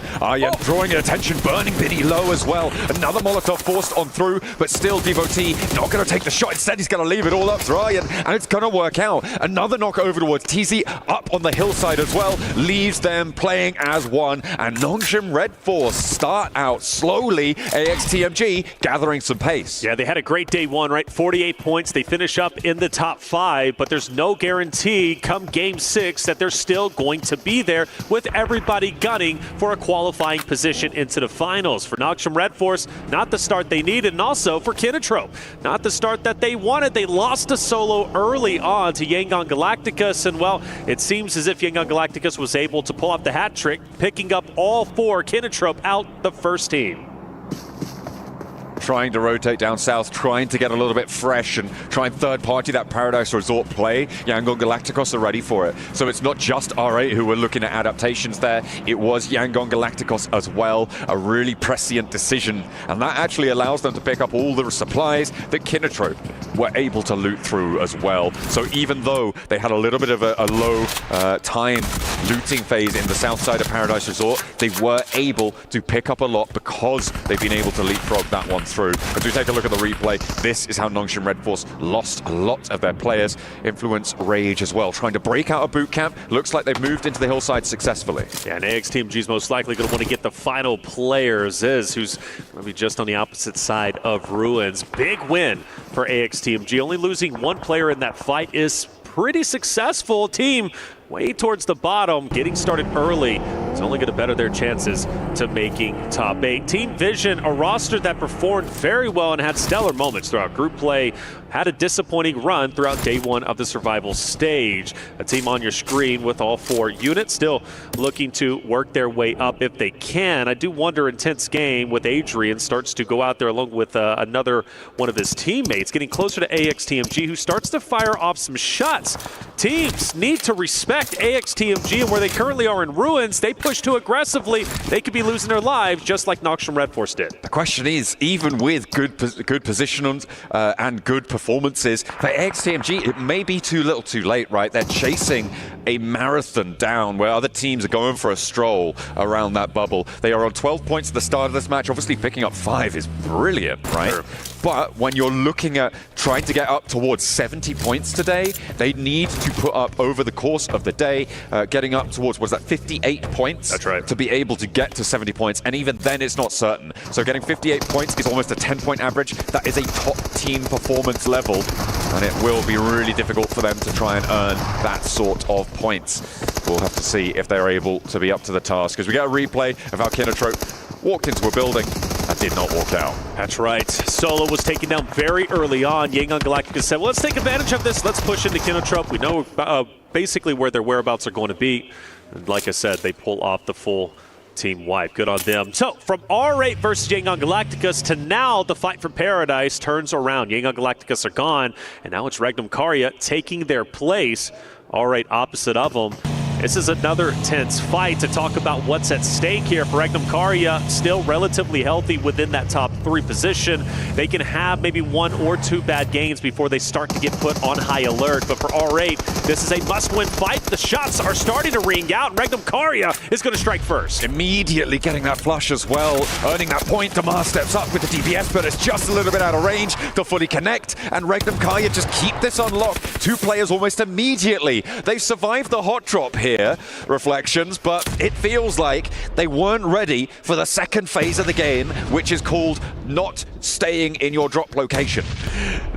Drawing attention, burning Benny low as well. Another Molotov forced on through, but still Devotee not going to take the shot. Instead, he's going to leave it all up to Ryan, and it's going to work out. Another knock over towards TZ, up on the hillside as well. Leaves them playing as one, and Nongshim Red Force start out slowly. AXTMG gathering some pace. Yeah, they had a great day one, right? 48 points. They finish up in the top 5, but there's no guarantee come game 6 that they're still going to be there with everybody gunning for a qualifying position into the finals. For Nongshim Red Force, not the start they needed, and also for Hintertrup, not the start that they wanted. They lost a solo early on to Yangon Galacticos, and well, it seems as if Yangon Galacticos was able to pull off the hat trick, picking up all 4 Hintertrup out the first team. Trying to rotate down south, trying to get a little bit fresh and try and third party that Paradise Resort play. Yangon Galacticos are ready for it. So it's not just R8 who were looking at adaptations there. It was Yangon Galacticos as well. A really prescient decision. And that actually allows them to pick up all the supplies that Hintertrup were able to loot through as well. So even though they had a little bit of a low time looting phase in the south side of Paradise Resort, they were able to pick up a lot because they've been able to leapfrog that one through. As we take a look at the replay, this is how Nongshim Red Force lost a lot of their players. Influence, Rage as well, trying to break out of boot camp. Looks like they've moved into the hillside successfully. Yeah, and AXTMG is most likely going to want to get the final player, Ziz, who's going to be just on the opposite side of Ruins. Big win for AXTMG. Only losing 1 player in that fight is pretty successful. Team way towards the bottom, getting started early it's only going to better their chances to making top 8. Team Vision, a roster that performed very well and had stellar moments throughout group play, had a disappointing run throughout day 1 of the survival stage. A team on your screen with all 4 units, still looking to work their way up if they can. I do wonder, intense game with Adrian starts to go out there along with another one of his teammates, getting closer to AXTMG, who starts to fire off some shots. Teams need to respect AXTMG, and where they currently are in ruins, they push too aggressively, they could be losing their lives just like Nox from Red Force did. The question is, even with good positions and good performances, for AXTMG, it may be too little too late, right? They're chasing a marathon down where other teams are going for a stroll around that bubble. They are on 12 points at the start of this match. Obviously, picking up 5 is brilliant, right? Sure. But when you're looking at trying to get up towards 70 points today, they need to put up over the course of the day, getting up towards, was that 58 points? That's right. To be able to get to 70 points, and even then it's not certain. So getting 58 points is almost a 10-point average. That is a top team performance level, and it will be really difficult for them to try and earn that sort of points. We'll have to see if they're able to be up to the task, because we get a replay of how Kinotrope walked into a building and did not walk out. That's right. Solo was taken down very early on. Yangon Galactica said, well, let's take advantage of this. Let's push into Kinotrope. We know basically where their whereabouts are going to be. And like I said, they pull off the full team wipe. Good on them. So from R8 versus Yangon Galacticus to now the fight for paradise turns around. Yangon Galacticus are gone, and now it's Regnum Karya taking their place. R8 opposite of them. This is another tense fight to talk about what's at stake here for Regnum Karya, still relatively healthy within that top 3 position. They can have maybe 1 or 2 bad games before they start to get put on high alert. But for R8, this is a must-win fight. The shots are starting to ring out, and Regnum Karya is going to strike first. Immediately getting that flush as well, earning that point. Damar steps up with the DPS, but it's just a little bit out of range to fully connect, and Regnum Karya just keep this unlocked. 2 players almost immediately. They've survived the hot drop here. Reflections, but it feels like they weren't ready for the second phase of the game, which is called not staying in your drop location.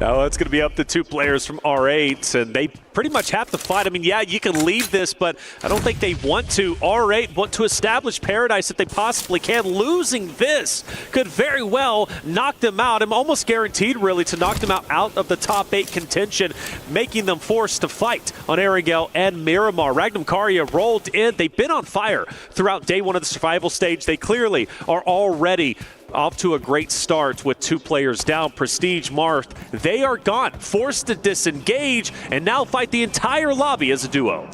Now it's going to be up to 2 players from R8, and they pretty much have to fight. I mean, yeah, you can leave this, but I don't think they want to. R8 want to establish paradise if they possibly can. Losing this could very well knock them out. I'm almost guaranteed, really, to knock them out of the top 8 contention, making them forced to fight on Arigel and Miramar. Regnum Karya rolled in. They've been on fire throughout day 1 of the survival stage. They clearly are already off to a great start with 2 players down. Prestige, Marth, they are gone, forced to disengage, and now fight the entire lobby as a duo.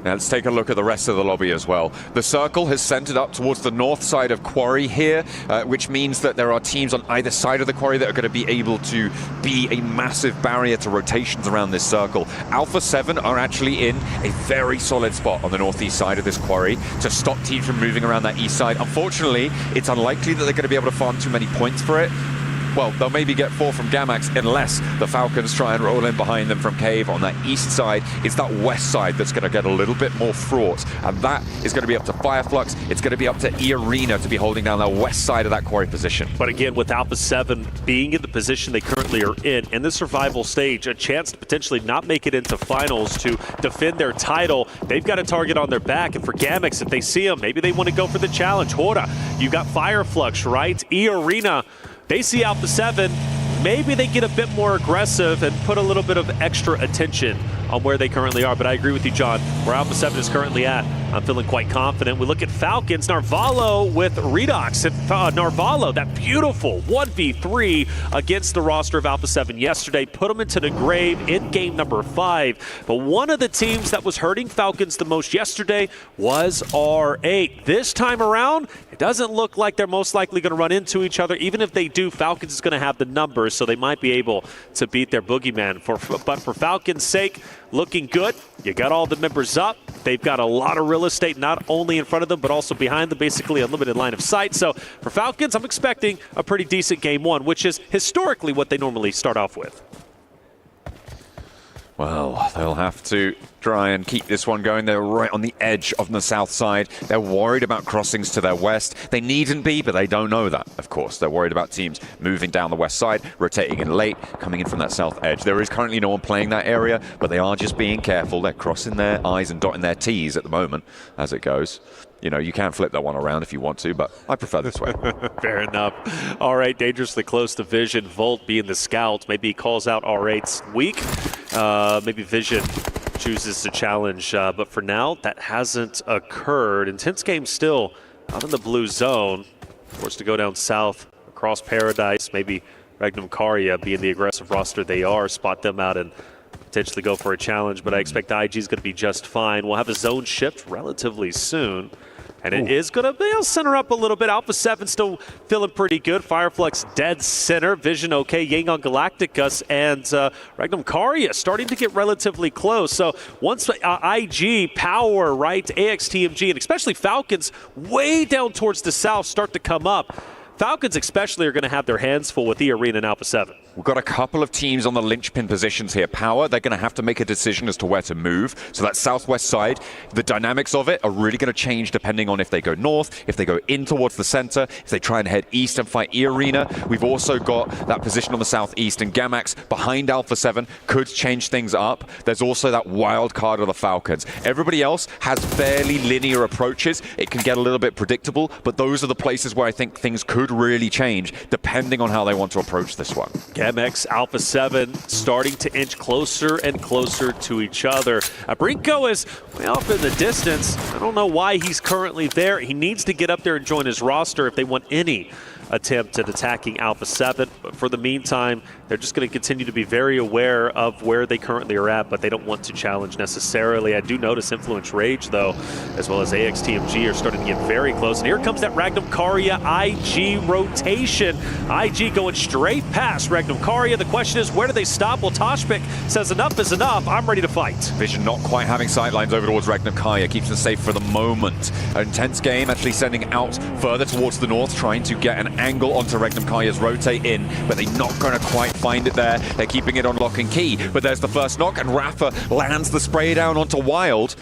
Now let's take a look at the rest of the lobby as well. The circle has centered up towards the north side of Quarry here, which means that there are teams on either side of the Quarry that are going to be able to be a massive barrier to rotations around this circle. Alpha 7 are actually in a very solid spot on the northeast side of this Quarry to stop teams from moving around that east side. Unfortunately, it's unlikely that they're going to be able to farm too many points for it. Well, they'll maybe get 4 from Gamax unless the Falcons try and roll in behind them from Cave on that east side. It's that west side that's going to get a little bit more fraught, and that is going to be up to Fireflux. It's going to be up to E-Arena to be holding down that west side of that Quarry position. But again, with Alpha 7 being in the position they currently are in the survival stage, a chance to potentially not make it into finals to defend their title, they've got a target on their back. And for Gamax, if they see him, maybe they want to go for the challenge. Hora, you got Fireflux, right? E-Arena, they see Alpha 7, maybe they get a bit more aggressive and put a little bit of extra attention on where they currently are. But I agree with you, John, where Alpha 7 is currently at, I'm feeling quite confident. We look at Falcons, Narvalo with Redox. And Narvalo, that beautiful 1v3 against the roster of Alpha 7 yesterday, put them into the grave in game number 5. But one of the teams that was hurting Falcons the most yesterday was R8. This time around, it doesn't look like they're most likely going to run into each other. Even if they do, Falcons is going to have the numbers, so they might be able to beat their boogeyman. But for Falcons' sake, looking good. You got all the members up. They've got a lot of real estate, not only in front of them, but also behind them, basically unlimited line of sight. So for Falcons, I'm expecting a pretty decent game 1, which is historically what they normally start off with. Well, they'll have to try and keep this one going. They're right on the edge of the south side. They're worried about crossings to their west. They needn't be, but they don't know that, of course. They're worried about teams moving down the west side, rotating in late, coming in from that south edge. There is currently no one playing that area, but they are just being careful. They're crossing their I's and dotting their T's at the moment as it goes. You know, you can flip that one around if you want to, but I prefer this way. Fair enough. All right, dangerously close to Vision. Volt being the scout. Maybe he calls out R8's weak. Maybe Vision chooses to challenge, but for now, that hasn't occurred. Intense game still out in the blue zone. Forced to go down south across Paradise. Maybe Regnum Karya, being the aggressive roster they are, spot them out and potentially go for a challenge, but I expect IG is going to be just fine. We'll have a zone shift relatively soon. And it is going to center up a little bit. Alpha 7 still feeling pretty good. Fireflux dead center. Vision okay. Yangon Galacticus and Regnum Karya starting to get relatively close. So once IG, Power, right, AXTMG, and especially Falcons way down towards the south start to come up, Falcons especially are going to have their hands full with the Arena and Alpha 7. We've got a couple of teams on the linchpin positions here. Power, they're going to have to make a decision as to where to move. So that southwest side, the dynamics of it are really going to change depending on if they go north, if they go in towards the center, if they try and head east and fight E-Arena. We've also got that position on the southeast, and Gamax behind Alpha 7 could change things up. There's also that wild card of the Falcons. Everybody else has fairly linear approaches. It can get a little bit predictable, but those are the places where I think things could really change depending on how they want to approach this one. MX Alpha 7 starting to inch closer and closer to each other. Brinko is way off in the distance. I don't know why he's currently there. He needs to get up there and join his roster if they want any attempt at attacking Alpha 7. But for the meantime, they're just going to continue to be very aware of where they currently are at, but they don't want to challenge necessarily. I do notice Influence Rage, though, as well as AXTMG are starting to get very close. And here comes that Regnum Karya IG rotation. IG going straight past Regnum Karya. The question is, where do they stop? Well, Toshpik says enough is enough. I'm ready to fight. Vision not quite having sightlines over towards Regnum Karya. Keeps them safe for the moment. An intense game, actually sending out further towards the north, trying to get an angle onto Regnum Karya's rotate in, but they're not going to quite find it there. They're keeping it on lock and key, but there's the first knock, and Rafa lands the spray down onto Wild.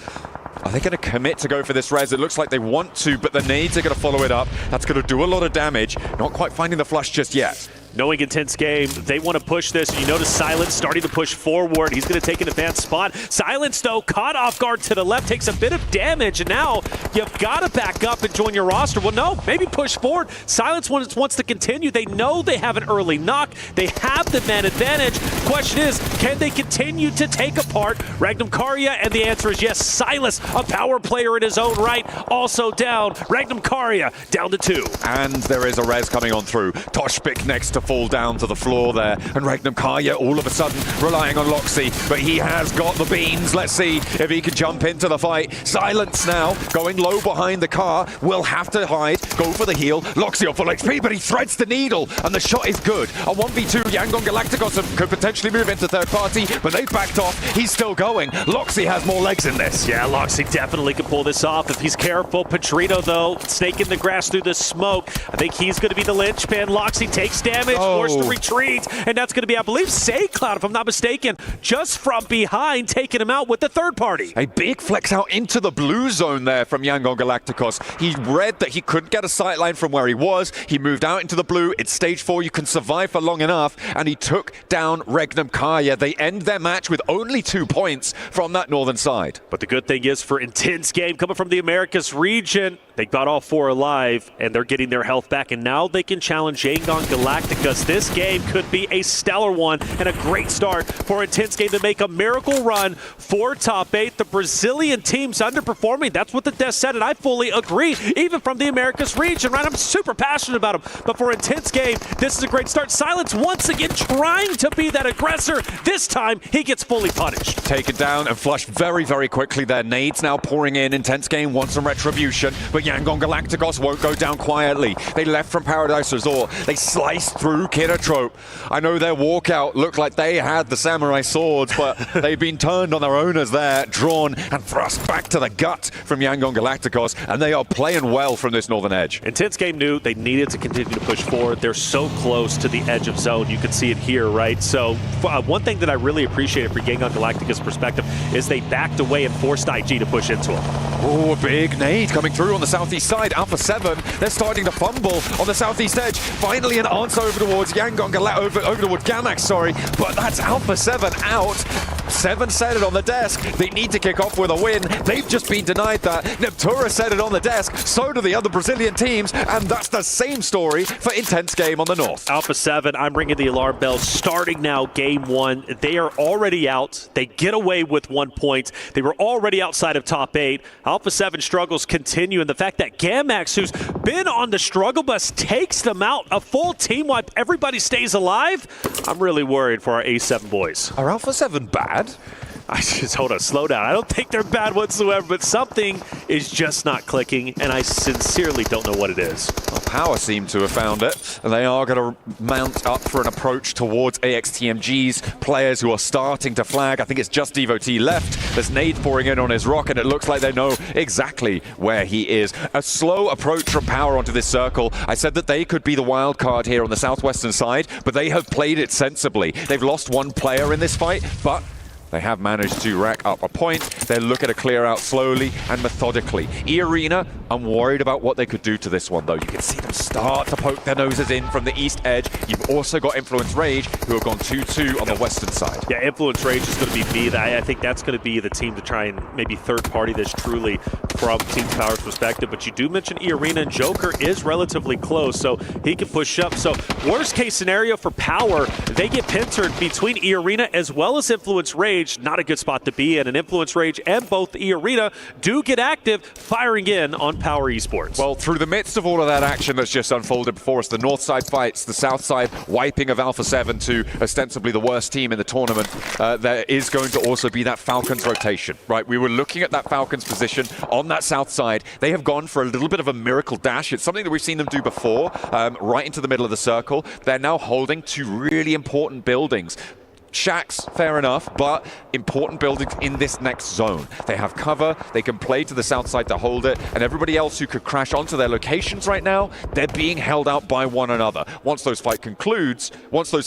Are they going to commit to go for this res? It looks like they want to, but the nades are going to follow it up. That's going to do a lot of damage. Not quite finding the flush just yet. Knowing Intense game, they want to push this. You notice Silence starting to push forward. He's going to take an advanced spot. Silence, though, caught off guard to the left, takes a bit of damage, and now you've got to back up and join your roster. Well, no, maybe push forward. Silence wants to continue. They know they have an early knock. They have the man advantage. Question is, can they continue to take apart Regnum Karya? And the answer is yes. Silas, a power player in his own right, also down. Regnum Karya down to 2. And there is a res coming on through. Toshpik next to fall down to the floor there, and Regnum Karya all of a sudden relying on Loxy, but he has got the beans. Let's see if he can jump into the fight. Silence now, going low behind the car, will have to hide, go for the heal. Loxy on full HP, but he threads the needle, and the shot is good. A 1v2, Yangon Galacticos could potentially move into third party, but they've backed off. He's still going. Loxy has more legs in this. Yeah, Loxy definitely can pull this off if he's careful. Petrino, though, snake in the grass through the smoke. I think he's going to be the linchpin. Loxy takes damage, forced to retreat, and that's going to be, I believe, Saycloud, if I'm not mistaken, just from behind, taking him out with the third party. A big flex out into the blue zone there from Yangon Galacticos. He read that he couldn't get a sightline from where he was. He moved out into the blue. It's stage 4. You can survive for long enough, and he took down Regnum Karya. They end their match with only 2 points from that northern side. But the good thing is, for Intense game coming from the Americas region, they got all 4 alive, and they're getting their health back, and now they can challenge Yangon Galacticos. This game could be a stellar one and a great start for Intense game to make a miracle run for top 8. The Brazilian team's underperforming. That's what the desk said, and I fully agree, even from the Americas region, right? I'm super passionate about them. But for Intense game, this is a great start. Silence once again trying to be that aggressor. This time, he gets fully punished. Taken down and flushed very, very quickly there. Nades now pouring in. Intense game wants some retribution, but Yangon Galacticos won't go down quietly. They left from Paradise Resort. They sliced through true killer trope. I know their walkout looked like they had the samurai swords, but they've been turned on their owners there, drawn and thrust back to the gut from Yangon Galacticos, and they are playing well from this northern edge. Intense Game knew they needed to continue to push forward. They're so close to the edge of zone. You can see it here, right? So one thing that I really appreciated for Yangon Galacticos' perspective is they backed away and forced IG to push into him. Oh, a big nade coming through on the southeast side. Alpha 7, they're starting to fumble on the southeast edge. Finally an answer over towards Yangon over towards Gamax, sorry. But that's Alpha 7 out. 7 said it on the desk. They need to kick off with a win. They've just been denied that. Neptura said it on the desk. So do the other Brazilian teams. And that's the same story for Intense Game on the north. Alpha 7, I'm ringing the alarm bell. Starting now, game 1. They are already out. They get away with 1 point. They were already outside of top 8. Alpha 7 struggles continue. And the fact that Gamax, who's been on the struggle bus, takes them out. A full team wipe. Everybody stays alive. I'm really worried for our A7 boys. Are Alpha 7 bad? Hold on, slow down. I don't think they're bad whatsoever, but something is just not clicking, and I sincerely don't know what it is. Well, Power seem to have found it, and they are going to mount up for an approach towards AXTMG's players who are starting to flag. I think it's just Devotee left. There's nade pouring in on his rock, and it looks like they know exactly where he is. A slow approach from Power onto this circle. I said that they could be the wild card here on the southwestern side, but they have played it sensibly. They've lost 1 player in this fight, but they have managed to rack up a point. They're looking to clear out slowly and methodically. E-Arena, I'm worried about what they could do to this one, though. You can see them start to poke their noses in from the east edge. You've also got Influence Rage, who have gone 2-2 on the western side. Yeah, Influence Rage is going to be me. I think that's going to be the team to try and maybe third party this truly from Team Power's perspective. But you do mention E-Arena, and Joker is relatively close, so he can push up. So worst case scenario for Power, they get pintered between E-Arena as well as Influence Rage. Not a good spot to be in. And Influence Rage and both E-Arena do get active, firing in on Power Esports. Well, through the midst of all of that action that's just unfolded before us, the north side fights, the south side wiping of Alpha 7 to ostensibly the worst team in the tournament, there is going to also be that Falcons rotation, right? We were looking at that Falcons position on that south side. They have gone for a little bit of a miracle dash. It's something that we've seen them do before, right into the middle of the circle. They're now holding 2 really important buildings. Shacks, fair enough, but important buildings in this next zone. They have cover, they can play to the south side to hold it, and everybody else who could crash onto their locations right now, they're being held out by one another. Once those fights conclude, Falcons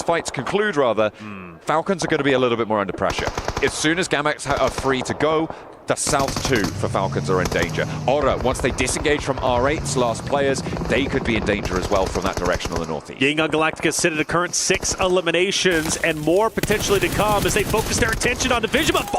are going to be a little bit more under pressure. As soon as Gamax are free to go, the South 2 for Falcons are in danger. Aura, once they disengage from R8's last players, they could be in danger as well from that direction on the northeast. Yangon Galacticos sit at a current 6 eliminations and more potentially to come as they focus their attention on Division. But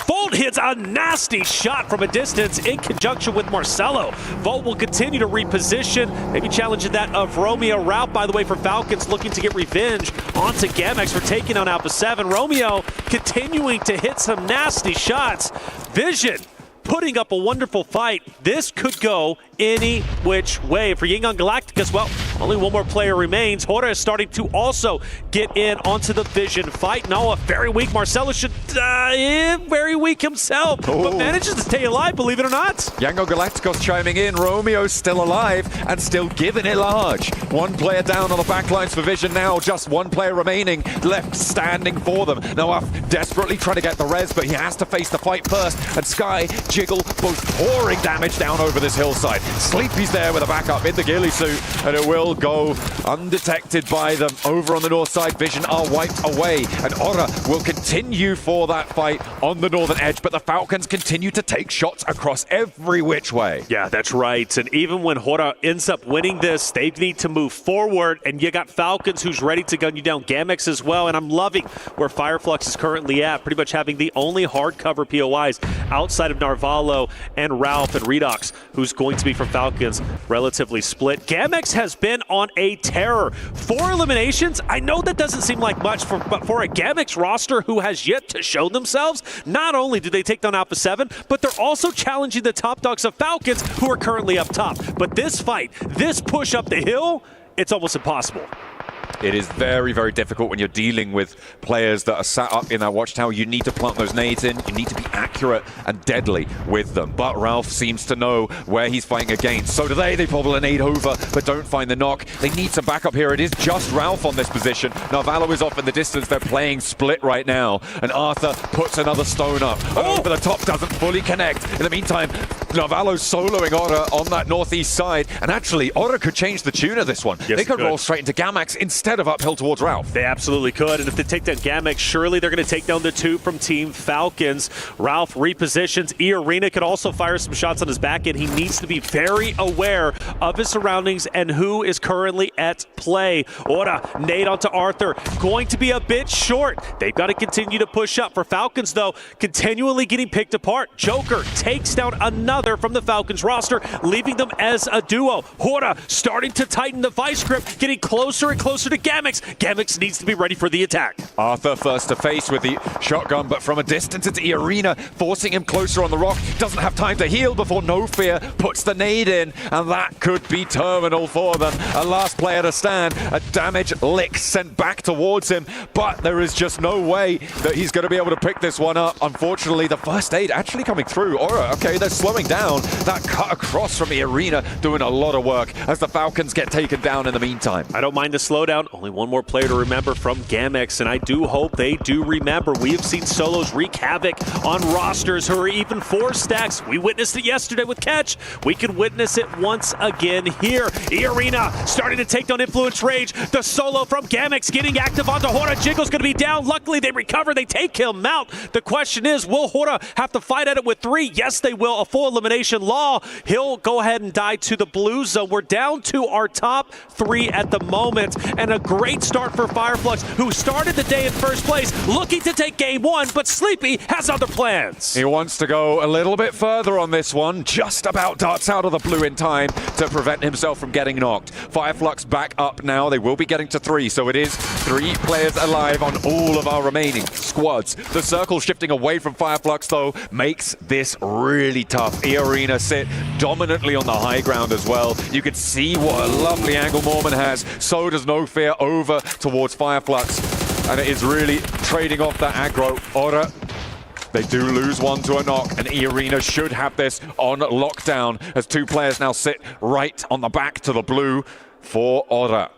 Volt hits a nasty shot from a distance in conjunction with Marcelo. Volt will continue to reposition, maybe challenging that of Romeo. Route, by the way, for Falcons looking to get revenge onto Gamax for taking on Alpha 7. Romeo continuing to hit some nasty shots. Vision putting up a wonderful fight. This could go any which way. For Yangon Galacticos, well, only 1 more player remains. Hora is starting to also get in onto the Vision fight. Noah, very weak. Marcelo should very weak himself, but manages to stay alive, believe it or not. Yangon Galacticos chiming in. Romeo's still alive and still giving it large. 1 player down on the backlines for Vision now. Just 1 player remaining left standing for them. Noah desperately trying to get the res, but he has to face the fight first. And Sky, Jiggle, both pouring damage down over this hillside. Sleepy's there with a backup in the ghillie suit, and it will go undetected by them. Over on the north side, Vision are wiped away, and Aura will continue for that fight on the northern edge, but the Falcons continue to take shots across every which way. Yeah, that's right. And even when Hora ends up winning this, they need to move forward, and you got Falcons who's ready to gun you down. Gamax as well, and I'm loving where Fireflux is currently at, pretty much having the only hardcover POIs outside of Narvalo and Ralph and Redox, who's going to be from Falcons, relatively split. Gamax has been on a terror. 4 eliminations, I know that doesn't seem like much, but for a Gamax roster who has yet to show themselves, not only do they take down Alpha 7, but they're also challenging the top dogs of Falcons, who are currently up top. But this fight, this push up the hill, it's almost impossible. It is very, very difficult when you're dealing with players that are sat up in that watchtower. You need to plant those nades in. You need to be accurate and deadly with them. But Ralph seems to know where he's fighting against. So do they. They probably nade over, but don't find the knock. They need some backup here. It is just Ralph on this position. Narvalo is off in the distance. They're playing split right now. And Arthur puts another stone up. Over the top, doesn't fully connect. In the meantime, Narvalo's soloing Otter on that northeast side. And actually, Otter could change the tune of this one. Yes, they could roll straight into Gamax instead of uphill towards Ralph. They absolutely could. And if they take down Gamax, surely they're going to take down the 2 from Team Falcons. Ralph repositions. E-Arena could also fire some shots on his back end. He needs to be very aware of his surroundings and who is currently at play. Ora, nade onto Arthur. Going to be a bit short. They've got to continue to push up. For Falcons, though, continually getting picked apart. Joker takes down another from the Falcons roster, leaving them as a duo. Ora starting to tighten the vice grip, getting closer and closer to Gamax. Gamax needs to be ready for the attack. Arthur first to face with the shotgun, but from a distance it's E-Arena, forcing him closer on the rock. Doesn't have time to heal before No Fear puts the nade in, and that could be terminal for them. A last player to stand, a damage lick sent back towards him, but there is just no way that he's going to be able to pick this one up. Unfortunately, the first aid actually coming through. Aura, okay, they're slowing down. That cut across from E-Arena doing a lot of work as the Falcons get taken down in the meantime. I don't mind the slowdown. Only one more player to remember from Gamax, and I do hope they do remember. We have seen solos wreak havoc on rosters who are even 4 stacks. We witnessed it yesterday with Catch. We can witness it once again here. E-Arena starting to take down Influence Rage. The solo from Gamax getting active onto Hora. Jiggle's going to be down. Luckily, they recover. They take him out. The question is, will Hora have to fight at it with 3? Yes, they will. A full elimination law. He'll go ahead and die to the blue zone. We're down to our top 3 at the moment, and a great start for Fireflux, who started the day in first place, looking to take game 1, but Sleepy has other plans. He wants to go a little bit further on this one, just about darts out of the blue in time to prevent himself from getting knocked. Fireflux back up now. They will be getting to 3, so it is 3 players alive on all of our remaining squads. The circle shifting away from Fireflux, though, makes this really tough. E-Arena sit dominantly on the high ground as well. You can see what a lovely angle Mormon has. So does No Fear over towards Fireflux, and it is really trading off that aggro. Aura, they do lose one to a knock, and E-Arena should have this on lockdown as 2 players now sit right on the back to the blue for Aura.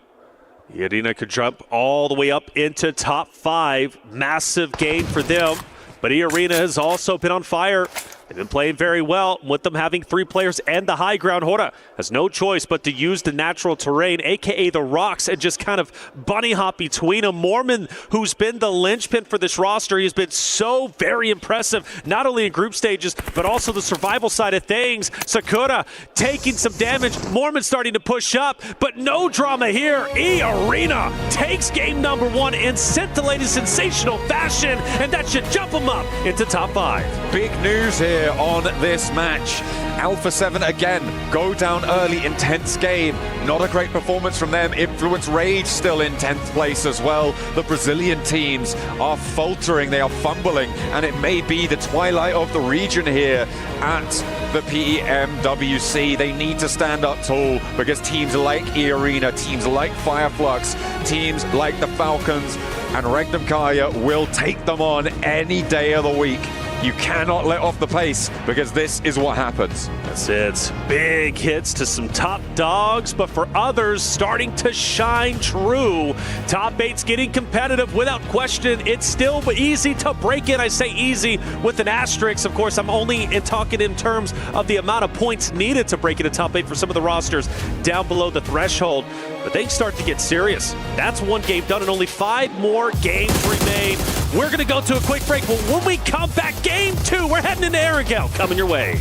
E-Arena could jump all the way up into top 5. Massive gain for them, but E-Arena has also been on fire. They've been playing very well. With them having 3 players and the high ground, Hora has no choice but to use the natural terrain, aka the rocks, and just kind of bunny hop between them. Mormon, who's been the linchpin for this roster, he has been so very impressive, not only in group stages, but also the survival side of things. Sakura taking some damage. Mormon starting to push up, but no drama here. E-Arena takes game number 1 in scintillating sensational fashion, and that should jump them up into top 5. Big news here on this match. Alpha 7 again go down early, intense game. Not a great performance from them. Influence Rage still in 10th place as well. The Brazilian teams are faltering, they are fumbling, and it may be the twilight of the region here at the PMWC. They need to stand up tall because teams like E-Arena, teams like Fireflux, teams like the Falcons and Regnum Kaya will take them on any day of the week. You cannot let off the pace because this is what happens. That's it. Big hits to some top dogs, but for others starting to shine true. Top 8's getting competitive without question. It's still easy to break in. I say easy with an asterisk. Of course, I'm only talking in terms of the amount of points needed to break into top 8 for some of the rosters down below the threshold. But they start to get serious. That's 1 game done and only 5 more games remain. We're going to go to a quick break, but when we come back, game 2, we're heading into Arrogel. Coming your way.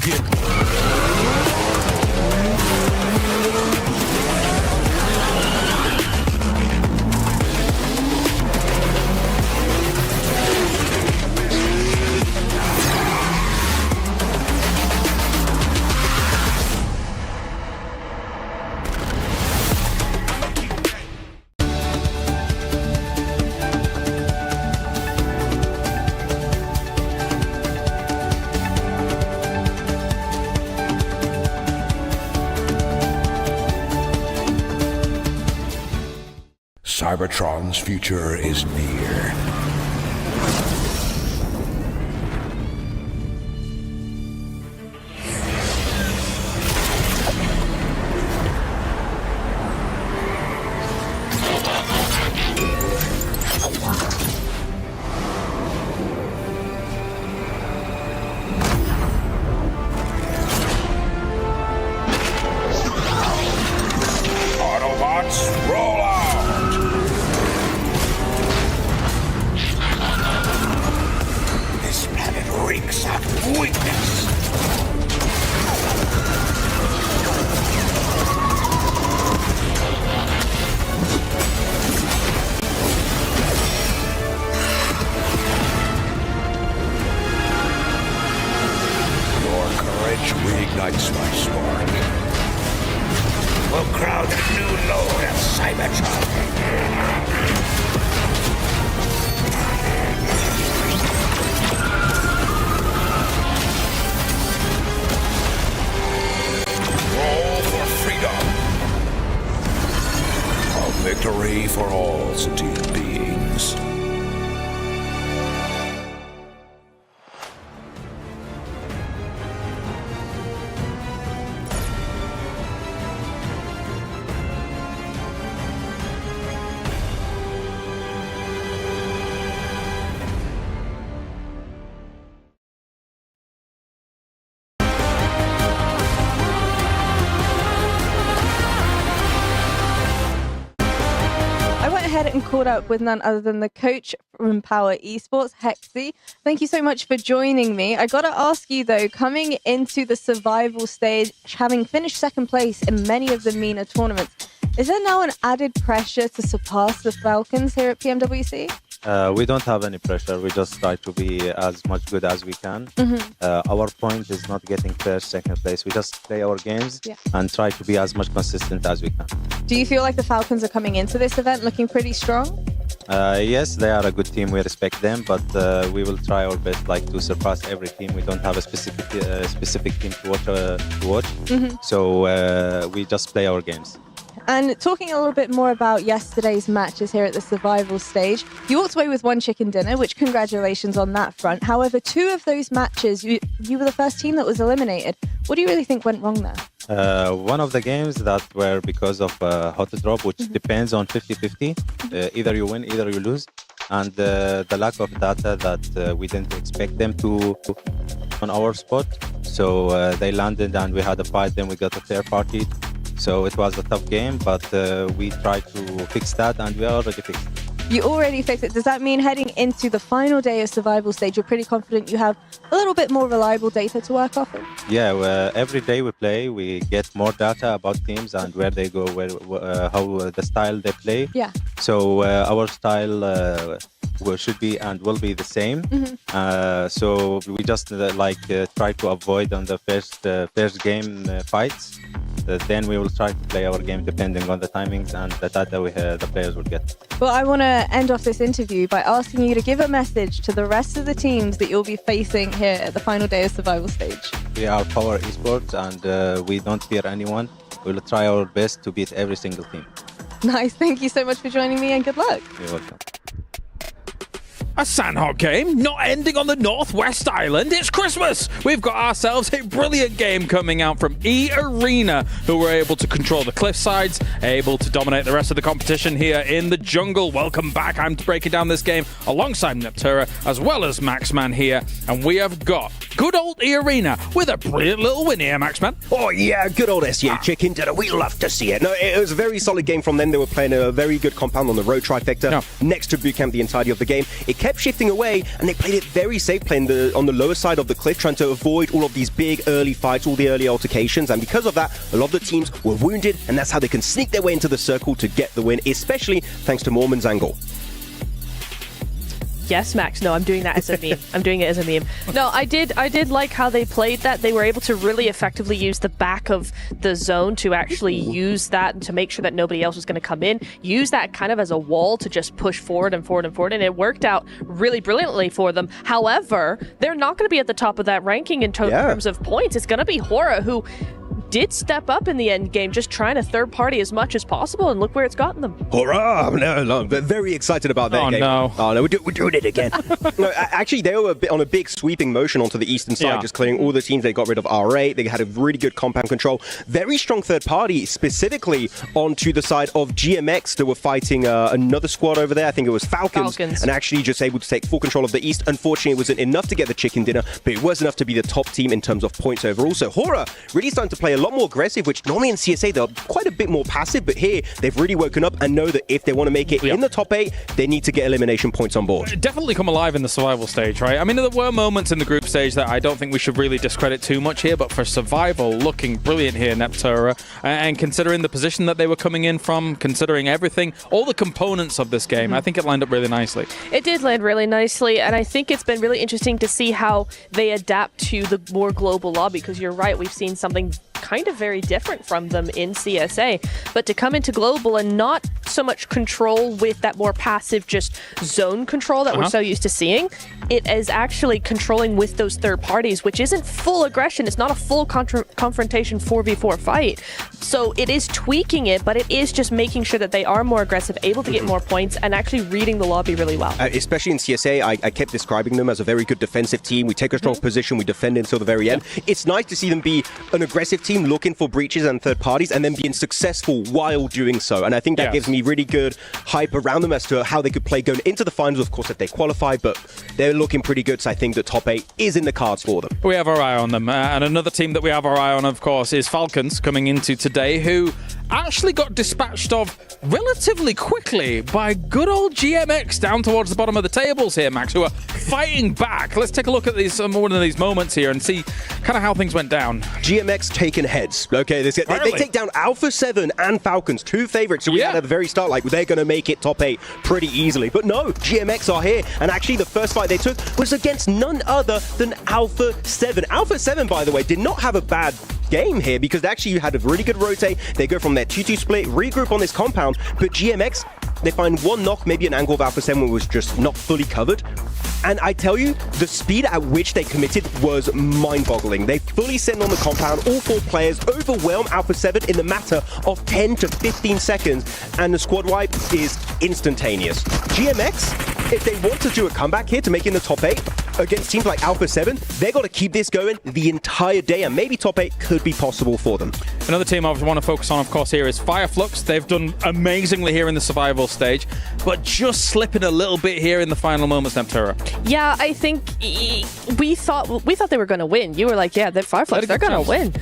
begin. Cybertron's future is near. Autobots, roll out! This planet reeks of weakness. Your courage reignites my spark. We'll crowd a new load of Cybertron. Roll for freedom. A victory for all sentient beings. And caught up with none other than the coach from Power Esports, Hexy. Thank you so much for joining me. I got to ask you though, coming into the survival stage, having finished second place in many of the MENA tournaments, is there now an added pressure to surpass the Falcons here at PMWC? We don't have any pressure. We just try to be as much good as we can. Our point is not getting first, second place. We just play our games and try to be as much consistent as we can. Do you feel like the Falcons are coming into this event looking pretty strong? Yes, they are a good team. We respect them, but we will try our best, to surpass every team. We don't have a specific team to watch. So we just play our games. And talking a little bit more about yesterday's matches here at the survival stage, you walked away with one chicken dinner, which congratulations on that front. However, two of those matches, you were the first team that was eliminated. What do you really think went wrong there? One of the games that were because of hot drop, which depends on 50-50. Either you win, either you lose. And the lack of data that we didn't expect them to on our spot. So they landed and we had a fight, then we got a fair party. So it was a tough game, but we tried to fix that and we already fixed it. You already fixed it. Does that mean heading into the final day of survival stage, you're pretty confident you have a little bit more reliable data to work off of? Yeah, every day we play, we get more data about teams and where they go, how the style they play. Yeah. So our style should be and will be the same. So we just try to avoid on the first game fights. Then we will try to play our game depending on the timings and the data the players will get. Well, I want to end off this interview by asking you to give a message to the rest of the teams that you'll be facing here at the final day of survival stage. We are Power Esports and we don't fear anyone. We'll try our best to beat every single team. Nice. Thank you so much for joining me and good luck. You're welcome. A Sandhog game, not ending on the Northwest Island. It's Christmas. We've got ourselves a brilliant game coming out from E-Arena, who were able to control the cliff sides, able to dominate the rest of the competition here in the jungle. Welcome back. I'm breaking down this game alongside Neptura, as well as Maxman here. And we have got good old E-Arena with a brilliant little win here, Maxman. Oh, yeah, good old SEA chicken dinner. We love to see it. No, it was a very solid game from them. They were playing a very good compound on the road trifecta next to bootcamp the entirety of the game. It kept shifting away, and they played it very safe, playing on the lower side of the cliff, trying to avoid all of these big early fights, all the early altercations, and because of that, a lot of the teams were wounded, and that's how they can sneak their way into the circle to get the win, especially thanks to Mormon's angle. Yes, Max. No, I'm doing that as a meme. I'm doing it as a meme. No, I did like how they played that. They were able to really effectively use the back of the zone to actually use that to make sure that nobody else was going to come in. Use that kind of as a wall to just push forward and forward and forward, and it worked out really brilliantly for them. However, they're not going to be at the top of that ranking in terms of points. It's going to be Hora, who did step up in the end game, just trying to third party as much as possible, and look where it's gotten them. Hurrah! No, very excited about that game. Oh no, we're doing it again. No, actually, they were on a big sweeping motion onto the eastern side, just clearing all the teams. They got rid of R8. They had a really good compound control. Very strong third party, specifically onto the side of GMX that were fighting another squad over there. I think it was Falcons, and actually just able to take full control of the east. Unfortunately, it wasn't enough to get the chicken dinner, but it was enough to be the top team in terms of points overall. So Hora really starting to play a lot more aggressive, which normally in CSA they're quite a bit more passive, but here they've really woken up and know that if they want to make it in the top 8, they need to get elimination points on board. Definitely come alive in the survival stage, right? I mean, there were moments in the group stage that I don't think we should really discredit too much here, but for survival, looking brilliant here, Neptura, and considering the position that they were coming in from, considering everything, all the components of this game, I think it lined up really nicely. It did land really nicely, and I think it's been really interesting to see how they adapt to the more global lobby, because you're right, we've seen something kind of very different from them in CSA, but to come into global and not so much control with that more passive just zone control that we're so used to seeing, it is actually controlling with those third parties, which isn't full aggression. It's not a full confrontation 4v4 fight, so it is tweaking it, but it is just making sure that they are more aggressive, able to get more points, and actually reading the lobby really well. Especially in CSA, I kept describing them as a very good defensive team. We take a strong position, we defend until the very end. It's nice to see them be an aggressive team looking for breaches and third parties and then being successful while doing so, and I think that gives me really good hype around them as to how they could play going into the finals, of course, if they qualify, but they're looking pretty good, so I think the top 8 is in the cards for them. We have our eye on them, and another team that we have our eye on, of course, is Falcons coming into today, who actually got dispatched of relatively quickly by good old GMX down towards the bottom of the tables here, Max, who are fighting back. Let's take a look at these one of these moments here and see kind of how things went down. GMX taking heads. Okay, they take down Alpha 7 and Falcons, 2 favorites. So we had at the very start, like, they're going to make it top 8 pretty easily. But no, GMX are here. And actually, the first fight they took was against none other than Alpha 7. Alpha 7, by the way, did not have a bad game here because they actually had a really good rotate. They go from their 2-2 split, regroup on this compound, but GMX, they find one knock, maybe an angle of Alpha 7 was just not fully covered. And I tell you, the speed at which they committed was mind-boggling. They fully send on the compound, all 4 players overwhelm Alpha 7 in the matter of 10 to 15 seconds, and the squad wipe is instantaneous. GMX, if they want to do a comeback here to make it in the top 8 against teams like Alpha 7, they've got to keep this going the entire day, and maybe top 8 could be possible for them. Another team I want to focus on, of course, here is Fireflux. They've done amazingly here in the survival stage, but just slipping a little bit here in the final moments, Neptura. Yeah, I think we thought they were going to win. You were like, yeah, they're Fireflux, they're going to win.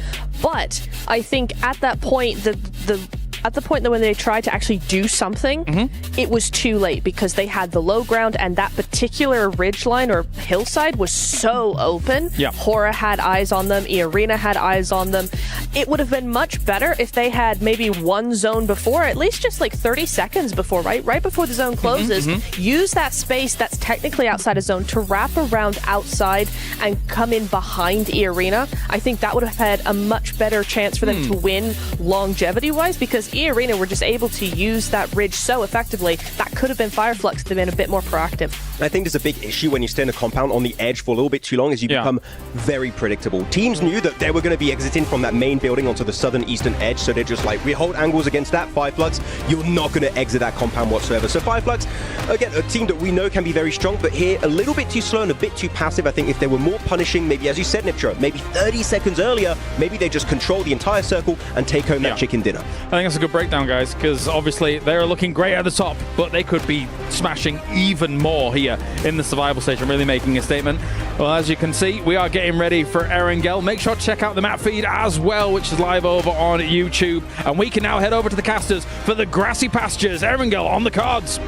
But I think at that point, at the point that when they tried to actually do something, it was too late because they had the low ground and that particular ridgeline or hillside was so open. Hora had eyes on them, E-Arena had eyes on them. It would have been much better if they had maybe one zone before, at least just like 30 seconds before, right before the zone closes, use that space that's technically outside a zone to wrap around outside and come in behind E-Arena. I think that would have had a much better chance for them to win longevity-wise because E-Arena were just able to use that ridge so effectively. That could have been Fireflux to have been a bit more proactive. I think there's a big issue when you stay in a compound on the edge for a little bit too long as you become very predictable. Teams knew that they were going to be exiting from that main building onto the southern eastern edge, so they're just like, we hold angles against that, Fireflux, you're not going to exit that compound whatsoever. So Fireflux, again, a team that we know can be very strong, but here a little bit too slow and a bit too passive. I think if they were more punishing, maybe as you said, Niptra, maybe 30 seconds earlier, maybe they just control the entire circle and take home that chicken dinner. I think that's a good breakdown, guys, because obviously they're looking great at the top, but they could be smashing even more here in the survival stage and really making a statement. Well, as you can see, we are getting ready for Erangel. Make sure to check out the map feed as well, which is live over on YouTube. And we can now head over to the casters for the grassy pastures. Erangel on the cards.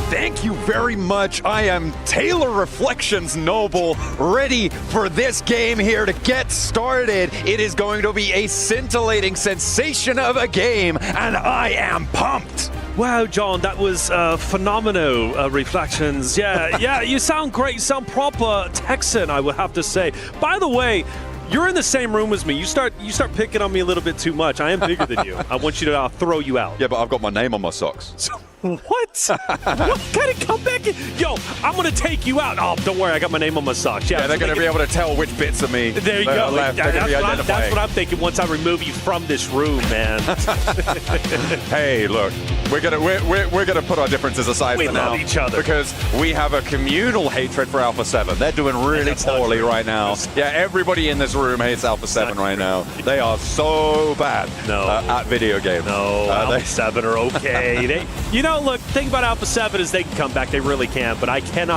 Thank you very much. I am Taylor Reflections Noble, ready for this game here to get started. It is going to be a scintillating sensation of a game, and I am pumped. Wow, John, that was phenomenal reflections. Yeah, you sound great. You sound proper Texan, I would have to say. By the way, you're in the same room as me. You start picking on me a little bit too much. I am bigger than you. I want you to throw you out. Yeah, but I've got my name on my socks. What? What kind of comeback? Yo, I'm going to take you out. Oh, don't worry. I got my name on my socks. Yeah, they're going to be able to tell which bits of me there you go. That's what I'm thinking once I remove you from this room, man. Hey, look, we're gonna put our differences aside We for now. love each other. Because we have a communal hatred for Alpha 7. They're doing really poorly right now. Yeah, everybody in this room hates Alpha 7 right now. They are so bad at video games. No, Alpha 7 are okay. Look, the thing about Alpha 7 is they can come back. They really can. But I can't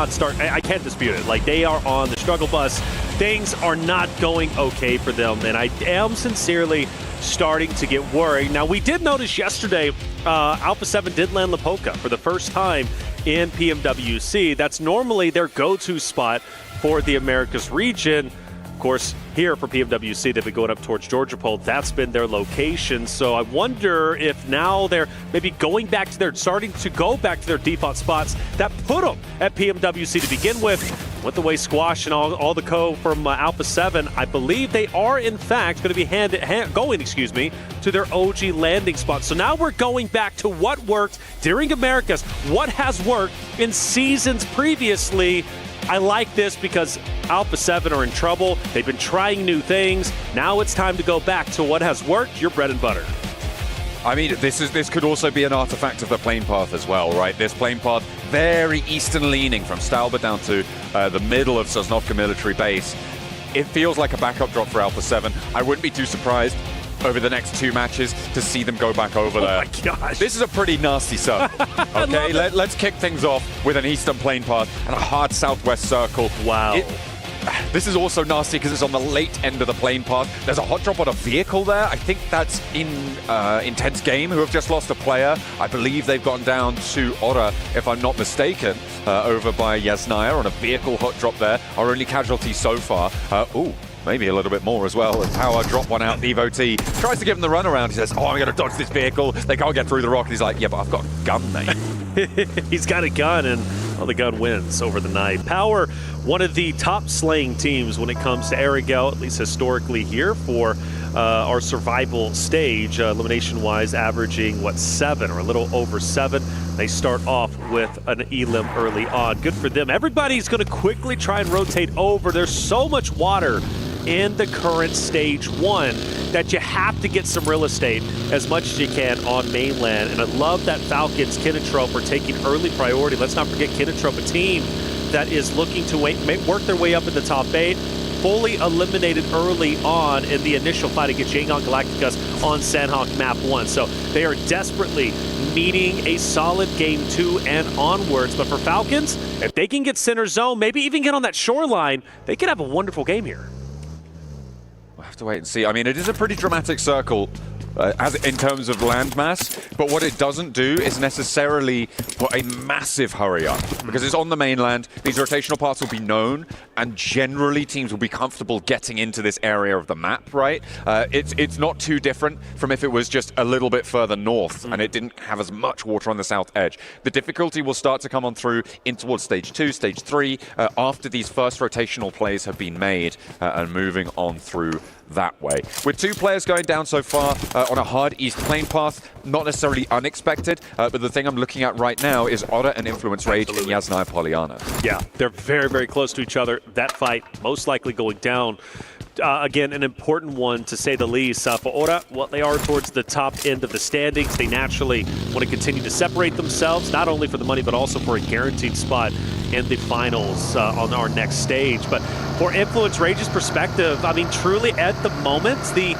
dispute it. Like, they are on the struggle bus. Things are not going okay for them. And I am sincerely starting to get worried. Now, we did notice yesterday Alpha 7 did land Lipoka for the first time in PMWC. That's normally their go-to spot for the Americas region. Of course, here for PMWC, they've been going up towards Georgia Pole. That's been their location. So I wonder if now they're maybe starting to go back to their default spots that put them at PMWC to begin with. With the way Squash and all the co from Alpha 7, I believe they are in fact going to be going to their OG landing spot. So now we're going back to what worked during Americas, what has worked in seasons previously. I like this because Alpha 7 are in trouble. They've been trying new things. Now it's time to go back to what has worked, your bread and butter. I mean, this could also be an artifact of the plane path as well, right? This plane path, very eastern leaning from Stalba down to the middle of Sosnovka military base. It feels like a backup drop for Alpha 7. I wouldn't be too surprised over the next 2 matches to see them go back over there. Oh my gosh. This is a pretty nasty circle. Okay, let's kick things off with an eastern plane path and a hard southwest circle. Wow. This is also nasty because it's on the late end of the plane path. There's a hot drop on a vehicle there. I think that's in Intense Game, who have just lost a player. I believe they've gone down to Ora, if I'm not mistaken, over by Yasnaya on a vehicle hot drop there. Our only casualty so far. Maybe a little bit more as well. As Power drop one out, Evo-T tries to give him the runaround. He says, I'm going to dodge this vehicle. They can't get through the rock. And he's like, yeah, but I've got a gun, mate. He's got a gun, and the gun wins over the night. Power, one of the top slaying teams when it comes to Arigel, at least historically here for our survival stage, elimination-wise, averaging, 7 or a little over 7. They start off with an elim early on. Good for them. Everybody's going to quickly try and rotate over. There's so much water in the current stage 1 that you have to get some real estate as much as you can on mainland. And I love that Falcons Kinotrope are taking early priority. Let's not forget Kinotrope, a team that is looking to work their way up in the top 8. Fully eliminated early on in the initial fight against Yangon Galacticus on Sandhawk Map 1. So they are desperately needing a solid game 2 and onwards. But for Falcons, if they can get center zone, maybe even get on that shoreline, they could have a wonderful game here. We'll have to wait and see. I mean, it is a pretty dramatic circle as in terms of landmass, but what it doesn't do is necessarily put a massive hurry up, because it's on the mainland. These rotational paths will be known, and generally teams will be comfortable getting into this area of the map, right? It's not too different from if it was just a little bit further north and it didn't have as much water on the south edge. The difficulty will start to come on through in towards stage 2, stage 3, after these first rotational plays have been made and moving on through that way. With 2 players going down so far on a hard east plane path, not necessarily unexpected, but the thing I'm looking at right now is Otta and Influence Rage and Yasnaya Polyana. Yeah, they're very, very close to each other. That fight most likely going down. Again, an important one to say the least. For Ora, they are towards the top end of the standings. They naturally want to continue to separate themselves, not only for the money, but also for a guaranteed spot in the finals on our next stage. But for Influence Rage's perspective, I mean, truly at the moment, the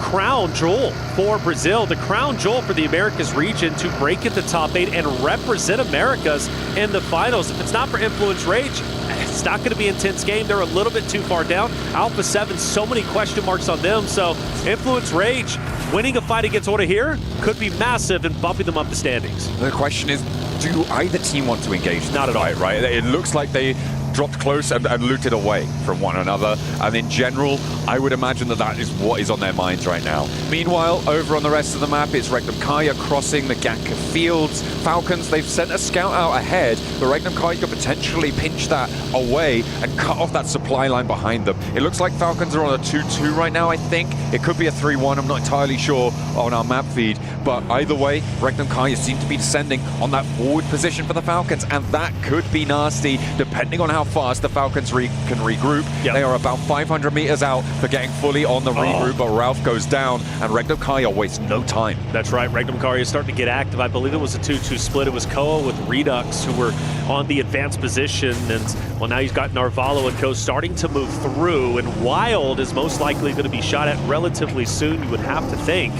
crown jewel for Brazil, the crown jewel for the Americas region to break into top 8 and represent Americas in the finals. If it's not for Influence Rage, it's not going to be an intense game. They're a little bit too far down. Alpha 7, so many question marks on them. So Influence Rage, winning a fight against Orta here could be massive and bumping them up the standings. The question is, do either team want to engage? Not at all. Right? It looks like they dropped close and looted away from one another. And in general, I would imagine that is what is on their minds right now. Meanwhile, over on the rest of the map, it's Regnum Kaya crossing the Ganka fields. Falcons, they've sent a scout out ahead, but Regnum Kaya could potentially pinch that away and cut off that supply line behind them. It looks like Falcons are on a 2-2 right now, I think. It could be a 3-1, I'm not entirely sure on our map feed, but either way, Regnum Kaya seem to be descending on that forward position for the Falcons, and that could be nasty, depending on how fast the Falcons can regroup. Yep. They are about 500 meters out for getting fully on the regroup, but Ralph goes down, and Regnum Kaya wastes no time. That's right, Regnum Kaya is starting to get active. I believe it was a 2-2 split. It was Koa with Redux who were on the advanced position, and well, now he's got Narvalo and Co starting to move through, and Wild is most likely going to be shot at relatively soon, you would have to think.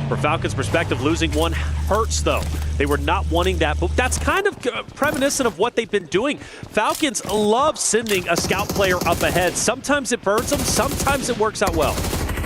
From Falcons' perspective, losing one hurts, though. They were not wanting that, but that's kind of reminiscent of what they've been doing. Falcons love sending a scout player up ahead. Sometimes it burns them, sometimes it works out well.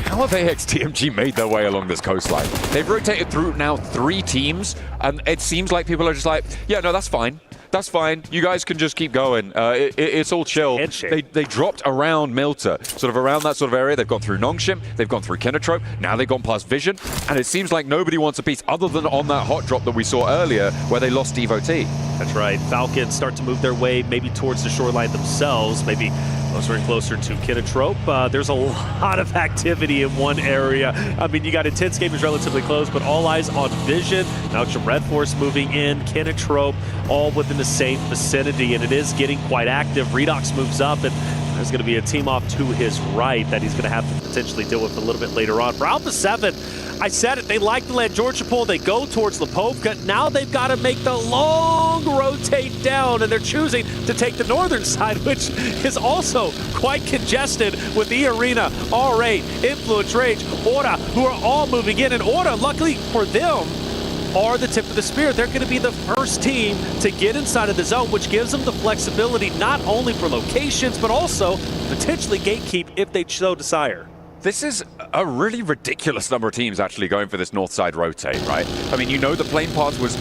How have AXTMG made their way along this coastline? They've rotated through now 3 teams, and it seems like people are just like, yeah, no, that's fine. That's fine. You guys can just keep going. It's all chill. They dropped around Milta, sort of around that sort of area. They've gone through Nongshim. They've gone through Kinotrope. Now they've gone past Vision. And it seems like nobody wants a piece other than on that hot drop that we saw earlier where they lost Evo T. That's right. Falcons start to move their way maybe towards the shoreline themselves, maybe closer and closer to Kinotrope. There's a lot of activity in one area. I mean, you got Intense Game is relatively close, but all eyes on Vision. Now some Red Force moving in, Kinotrope, all within the same vicinity, and it is getting quite active. Redux moves up, and there's going to be a team off to his right that he's going to have to potentially deal with a little bit later on. For Alpha 7, I said it, they like to land Georgia Pool, they go towards Lipovka. Now they've got to make the long rotate down, and they're choosing to take the northern side, which is also quite congested with the arena, R8, Influence Rage, Orta, who are all moving in, and Orta, luckily for them, are the tip of the spear. They're going to be the first team to get inside of the zone, which gives them the flexibility not only for locations, but also potentially gatekeep if they so desire. This is a really ridiculous number of teams actually going for this north side rotate, right? I mean, you know the plane path was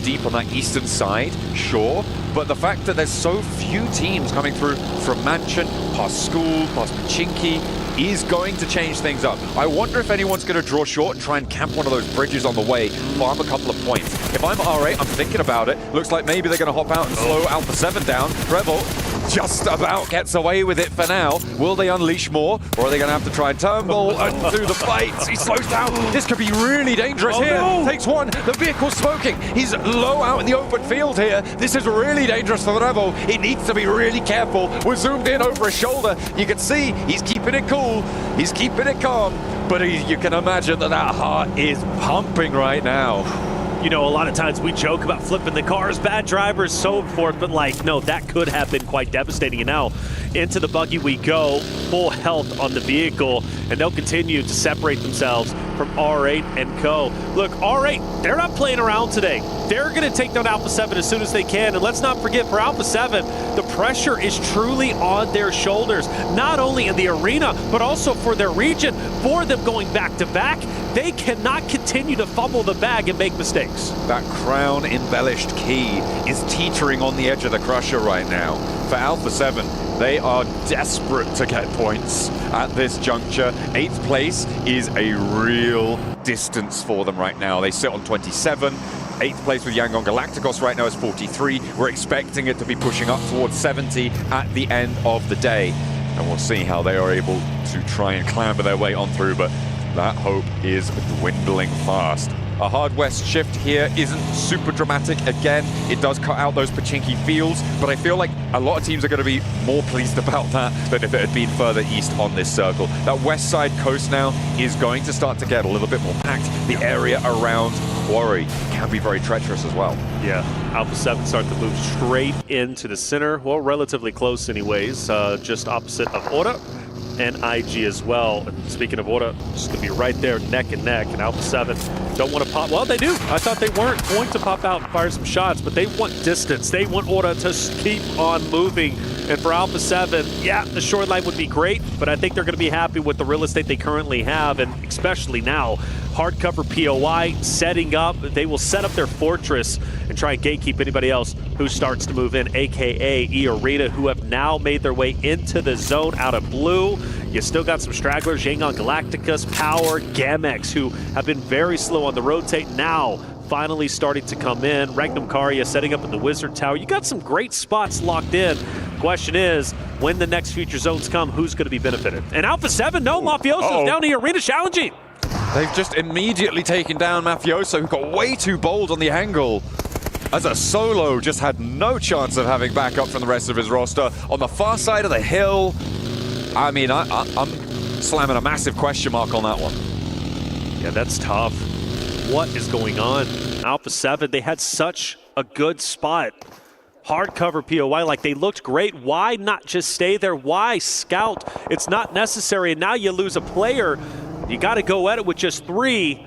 deep on that eastern side, sure, but the fact that there's so few teams coming through from Mansion, past School, past Pachinki, is going to change things up. I wonder if anyone's going to draw short and try and camp one of those bridges on the way, farm a couple of points. If I'm R8, I'm thinking about it. Looks like maybe they're going to hop out and slow Alpha 7 down. Rebel just about gets away with it for now. Will they unleash more, or are they going to have to try and turnbull through the fights? He slows down. This could be really dangerous here. No. Takes one. The vehicle's smoking. He's low out in the open field here. This is really dangerous for the Rebel. He needs to be really careful. We're zoomed in over his shoulder. You can see he's keeping it cool. He's keeping it calm. But you can imagine that heart is pumping right now. You know, a lot of times we joke about flipping the cars, bad drivers, so forth, but like, no, that could have been quite devastating. And now into the buggy we go, full health on the vehicle, and they'll continue to separate themselves from R8 and Co. Look, R8, they're not playing around today. They're going to take down Alpha 7 as soon as they can. And let's not forget, for Alpha 7, the pressure is truly on their shoulders, not only in the arena, but also for their region. For them going back to back, they cannot continue to fumble the bag and make mistakes. That crown embellished key is teetering on the edge of the crusher right now. For Alpha 7, they are desperate to get points at this juncture. 8th place is a real distance for them right now. They sit on 27. 8th place with Yangon Galacticos right now is 43. We're expecting it to be pushing up towards 70 at the end of the day. And we'll see how they are able to try and clamber their way on through, but that hope is dwindling fast. A hard west shift here isn't super dramatic. Again, it does cut out those Pachinki fields, but I feel like a lot of teams are going to be more pleased about that than if it had been further east on this circle. That west side coast now is going to start to get a little bit more packed. The area around Quarry can be very treacherous as well. Yeah, Alpha 7 start to move straight into the center. Well, relatively close anyways, just opposite of Orta. and IG as well. And speaking of Aura, just going to be right there neck and neck. And Alpha 7 don't want to pop. Well, they do. I thought they weren't going to pop out and fire some shots, but they want distance. They want Aura to keep on moving. And for Alpha 7, yeah, the short line would be great, but I think they're going to be happy with the real estate they currently have, and especially now, hardcover POI setting up. They will set up their fortress and try and gatekeep anybody else who starts to move in, aka E-Arena, who have now made their way into the zone out of blue. You still got some stragglers, Yangon Galacticus, Power, Gamex, who have been very slow on the rotate, now finally starting to come in. Regnum Karya setting up in the Wizard Tower. You got some great spots locked in. Question is, when the next future zones come, who's going to be benefited? And Alpha 7, no, Mafioso's down here, Arena challenging. They've just immediately taken down Mafioso, who got way too bold on the angle. As a solo, just had no chance of having backup from the rest of his roster. On the far side of the hill, I mean, I'm slamming a massive question mark on that one. Yeah, that's tough. What is going on? Alpha 7, they had such a good spot. Hardcover POI, like they looked great. Why not just stay there? Why scout? It's not necessary, and now you lose a player. You got to go at it with just 3.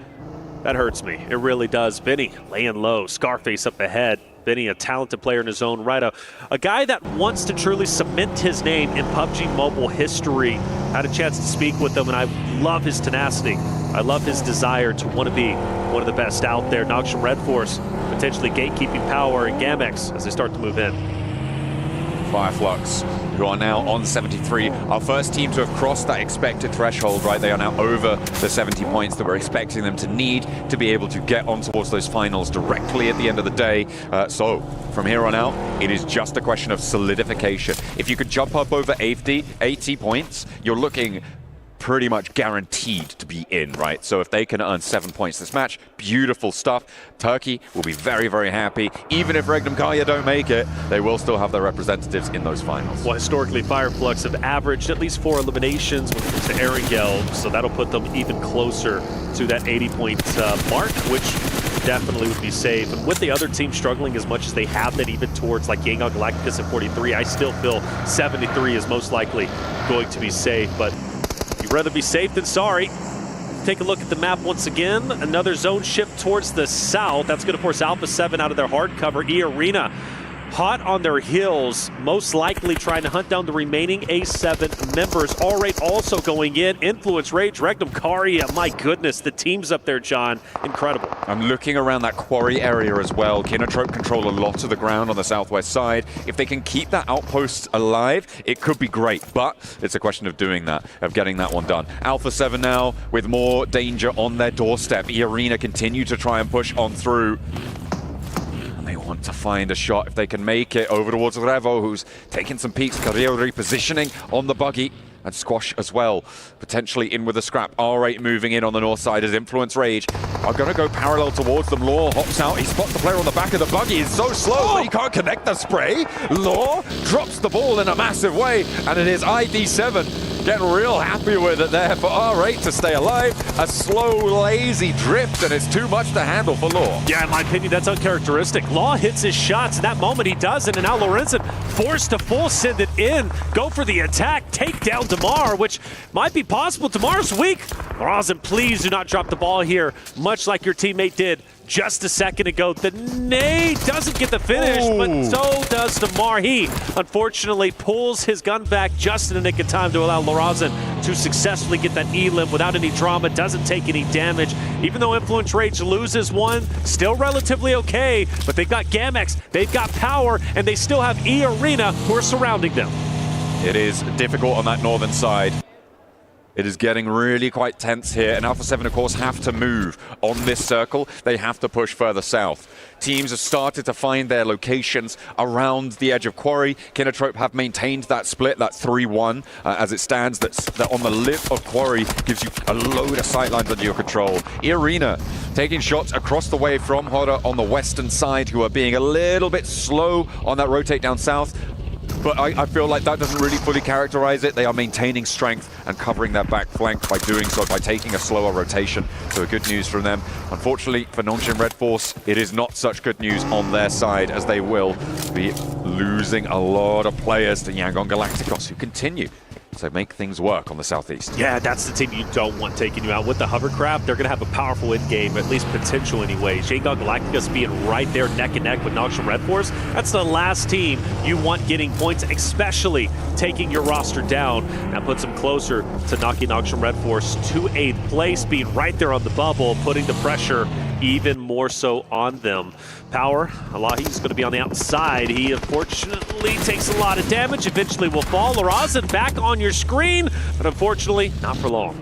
That hurts me. It really does. Benny laying low. Scarface up ahead. Benny, a talented player in his own right. A guy that wants to truly cement his name in PUBG Mobile history. Had a chance to speak with him, and I love his tenacity. I love his desire to want to be one of the best out there. Noxium Red Force, potentially gatekeeping Power, and Gamex as they start to move in. Fireflux, who are now on 73. Our first team to have crossed that expected threshold, right? They are now over the 70 points that we're expecting them to need to be able to get on towards those finals directly at the end of the day. So from here on out, it is just a question of solidification. If you could jump up over 80 points, you're looking pretty much guaranteed to be in, right? So if they can earn 7 points this match, beautiful stuff. Turkey will be very, very happy. Even if Regnum Karya don't make it, they will still have their representatives in those finals. Well, historically, Fireflux have averaged at least 4 eliminations when it comes to Erangel, so that'll put them even closer to that 80-point mark, which definitely would be safe. And with the other team struggling as much as they have been, even towards like Yangon Galacticus at 43, I still feel 73 is most likely going to be safe, but you'd rather be safe than sorry. Take a look at the map once again. Another zone shift towards the south. That's going to force Alpha 7 out of their hard cover. E-Arena hot on their heels, most likely trying to hunt down the remaining A7 members. All-Right also going in. Influence Rage, Regnum Karya. My goodness, the team's up there, John. Incredible. I'm looking around that quarry area as well. Kinotrope control a lot of the ground on the southwest side. If they can keep that outpost alive, it could be great, but it's a question of doing that, of getting that one done. Alpha 7 now with more danger on their doorstep. E-Arena continue to try and push on through. They want to find a shot if they can make it over towards Revo, who's taking some peeks. Carrillo repositioning on the buggy. And Squash as well, potentially in with a scrap. R8 moving in on the north side as Influence Rage are going to go parallel towards them. Law hops out. He spots the player on the back of the buggy. He's so slow that he can't connect the spray. Law drops the ball in a massive way, and it is ID7 getting real happy with it there for R8 to stay alive. A slow, lazy drift, and it's too much to handle for Law. Yeah, in my opinion, that's uncharacteristic. Law hits his shots. In that moment, he doesn't, and now Lorenzen forced to full send it in. Go for the attack. Take down Damar, which might be possible. Damar's weak. Lorenzen, please do not drop the ball here, much like your teammate did just a second ago. The nade doesn't get the finish, but so does Damar. He, unfortunately, pulls his gun back just in the nick of time to allow Lorenzen to successfully get that E-limb without any drama, doesn't take any damage. Even though Influence Rage loses one, still relatively okay, but they've got Gamex, they've got Power, and they still have E-Arena who are surrounding them. It is difficult on that northern side. It is getting really quite tense here, and Alpha 7, of course, have to move on this circle. They have to push further south. Teams have started to find their locations around the edge of Quarry. Kinotrope have maintained that split, that 3-1, as it stands. That on the lip of Quarry gives you a load of sightlines under your control. E-Arena taking shots across the way from Horror on the western side, who are being a little bit slow on that rotate down south. But I feel like that doesn't really fully characterize it. They are maintaining strength and covering their back flank by doing so, by taking a slower rotation. So good news from them. Unfortunately for Nongshim Red Force, it is not such good news on their side, as they will be losing a lot of players to Yangon Galacticos, who continue So make things work on the southeast. Yeah, that's the team you don't want taking you out. With the hovercraft, they're going to have a powerful in-game, at least potential anyway. Shanghai Galacticus being right there neck and neck with Noxian Red Force. That's the last team you want getting points, especially taking your roster down. That puts them closer to knocking Noxian Red Force to 8th place, being right there on the bubble, putting the pressure even more so on them. Power, Alahi's going to be on the outside. He unfortunately takes a lot of damage, eventually will fall. Larazan back on your screen, but unfortunately not for long.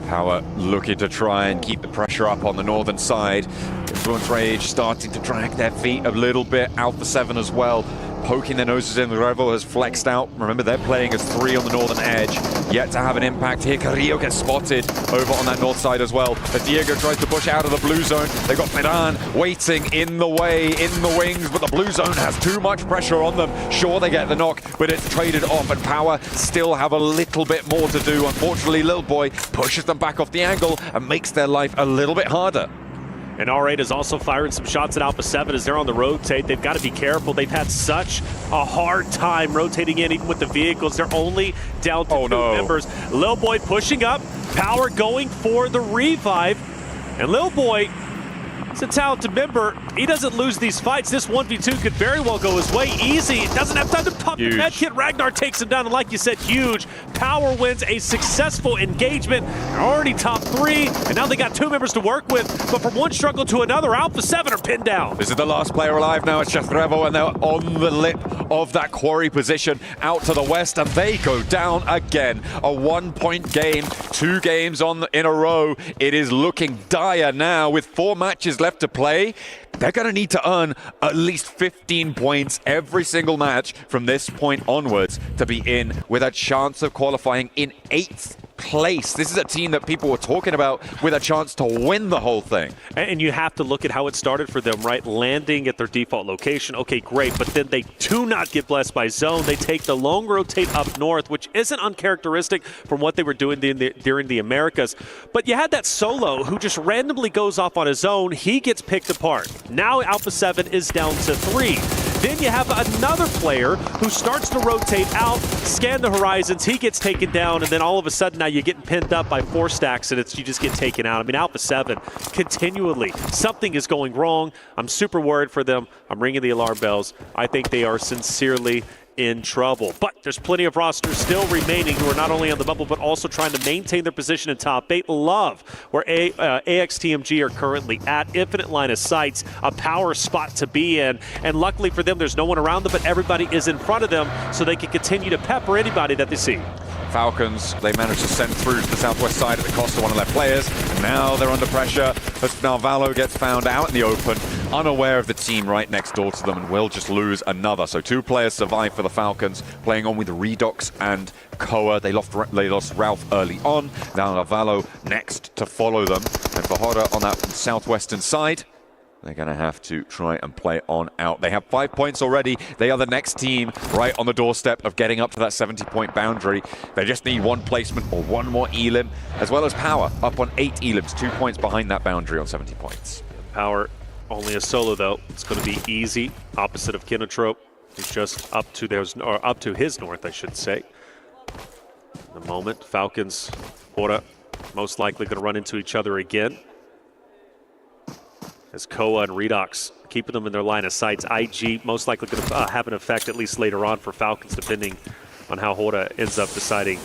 Power looking to try and keep the pressure up on the northern side. Influence Rage starting to drag their feet a little bit. Alpha 7 as well, poking their noses in. The Revel has flexed out. Remember, they're playing as 3 on the northern edge. Yet to have an impact here. Carrillo gets spotted over on that north side as well. But Diego tries to push out of the blue zone. They've got Medan waiting in the way, in the wings, but the blue zone has too much pressure on them. Sure, they get the knock, but it's traded off, and Power still have a little bit more to do. Unfortunately, Lil Boy pushes them back off the angle and makes their life a little bit harder. And R8 is also firing some shots at Alpha 7 as they're on the rotate. They've got to be careful. They've had such a hard time rotating in, even with the vehicles. They're only down to 2 members. Lil Boy pushing up. Power going for the revive. And Lil Boy is a talented member. He doesn't lose these fights. This 1v2 could very well go his way. Easy. Doesn't have time to pop the med kit. Ragnar takes him down. And like you said, huge. Power wins a successful engagement. They're already top 3. And now they got 2 members to work with. But from one struggle to another, Alpha 7 are pinned down. This is the last player alive now. It's just Revo, and they're on the lip of that quarry position out to the west. And they go down again. A 1-point game. 2 games in a row. It is looking dire now with 4 matches left to play. They're going to need to earn at least 15 points every single match from this point onwards to be in with a chance of qualifying in 8th place. This is a team that people were talking about with a chance to win the whole thing. And you have to look at how it started for them, right? Landing at their default location, okay, great, but then they do not get blessed by zone. They take the long rotate up north, which isn't uncharacteristic from what they were doing during the Americas. But you had that solo who just randomly goes off on his own. He gets picked apart. Now Alpha 7 is down to 3. Then you have another player who starts to rotate out, scan the horizons, he gets taken down, and then all of a sudden now you're getting pinned up by 4 stacks and you just get taken out. I mean, Alpha 7, continually, something is going wrong. I'm super worried for them. I'm ringing the alarm bells. I think they are sincerely in trouble. But there's plenty of rosters still remaining who are not only on the bubble but also trying to maintain their position in top 8. Love where AXTMG are currently at. Infinite line of sights, a power spot to be in. And luckily for them, there's no one around them, but everybody is in front of them so they can continue to pepper anybody that they see. Falcons, they managed to send through to the southwest side at the cost of one of their players. And now they're under pressure as Narvalo gets found out in the open, unaware of the team right next door to them, and will just lose another. So 2 players survive for the Falcons, playing on with Redox and Koa. They lost Ralph early on. Now Narvalo next to follow them. And for Hoda on that southwestern side, they're going to have to try and play on out. They have 5 points already. They are the next team right on the doorstep of getting up to that 70-point boundary. They just need 1 placement or 1 more elim, as well as Power up on 8 elims, 2 points behind that boundary on 70 points. Power only a solo though. It's going to be easy. Opposite of Kinotrope, who's just up to his north, I should say. In the moment, Falcons, Hora, most likely going to run into each other again. As Koa and Redox keeping them in their line of sights. IG most likely going to have an effect at least later on for Falcons, depending on how Hora ends up deciding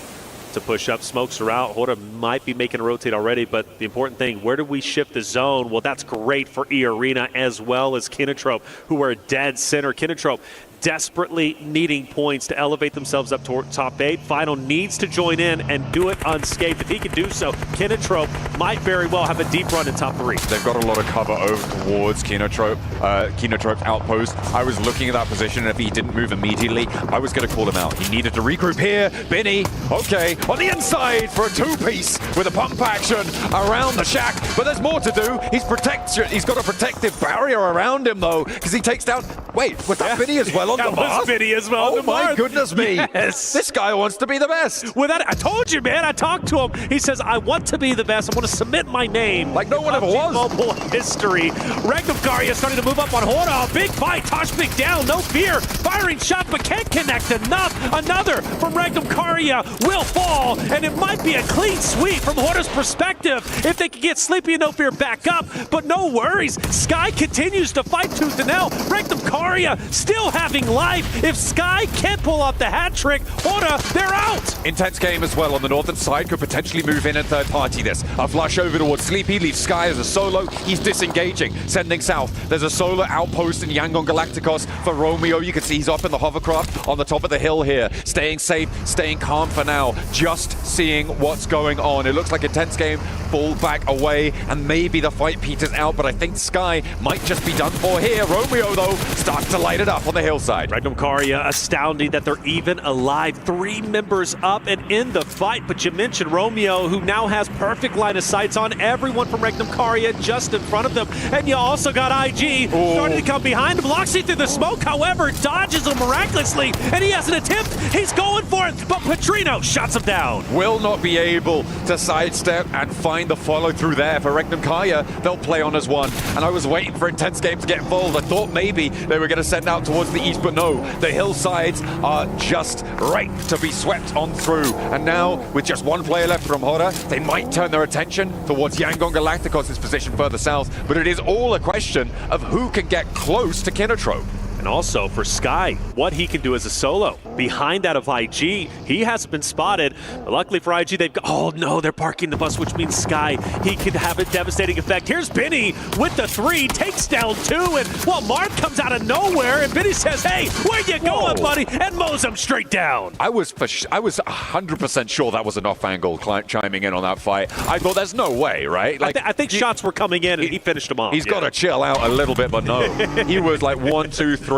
to push up. Smokes are out. Hora might be making a rotate already, but the important thing, where do we shift the zone? Well, that's great for E-Arena as well as Kinotrope, who are dead center. Kinotrope desperately needing points to elevate themselves up toward top 8. Final needs to join in and do it unscathed. If he can do so, Kinotrope might very well have a deep run in top 3. They've got a lot of cover over towards Kinotrope's outpost. I was looking at that position, and if he didn't move immediately, I was going to call him out. He needed to regroup here. Binny, okay, on the inside for a 2-piece with a pump action around the shack, but there's more to do. He's got a protective barrier around him, though, because he takes down... Wait, was that Binny as well? That was Vinny as well. Oh my goodness me. Yes. This guy wants to be the best. I told you, man. I talked to him. He says, I want to be the best. I want to submit my name. Like no one ever was. Mobile history. Ragnar starting to move up on Hora. Big fight. Toshpik down. No fear. firing shot, but can't connect enough. Another from Magnum Karya will fall, and it might be a clean sweep from Horda's perspective if they can get Sleepy and No Fear back up, but no worries. Sky continues to fight tooth and nail. Magnum Karya still having life. If Sky can't pull off the hat trick, Horda, they're out. Intense game as well on the northern side, could potentially move in and third party this. A flush over towards Sleepy, leaves Sky as a solo. He's disengaging, sending south. There's a solar outpost in Yangon Galacticos for Romeo. You can see he's up in the hovercraft on the top of the hill here. Staying safe, staying calm for now. Just seeing what's going on. It looks like Intense game, fall back away, and maybe the fight peters out, but I think Sky might just be done for here. Romeo, though, starts to light it up on the hillside. Magnum Karya, astounding that they're even alive. 3 members up and in the fight, but you mentioned Romeo, who now has perfect line of sights on everyone from Magnum Karya just in front of them. And you also got IG starting to come behind him. Loxy through the smoke, however, dodges him miraculously, and he has an attempt. He's going for it, but Petrino shuts him down. Will not be able to sidestep and find the follow through there for Magnum Karya. They'll play on as one, and I was waiting for Intense game to get involved. I thought maybe they were going to send out towards the east, but no, the hillsides are just right to be swept on through. And now, with just one player left from Horda, they might turn their attention towards Yangon Galacticos' position further south, but it is all a question of who can get close to Kinotrope. And also for Sky, what he can do as a solo. Behind that of IG, he hasn't been spotted. But luckily for IG, they've got, oh no, they're parking the bus, which means Sky, he could have a devastating effect. Here's Benny with the 3, takes down 2, and well, Mark comes out of nowhere, and Benny says, hey, where you going, buddy? And mows him straight down. I was 100% sure that was an off angle chiming in on that fight. I thought there's no way, right? Like, I think shots were coming in, and he finished them off. He's got to chill out a little bit, but no. He was like 1, 2, 3.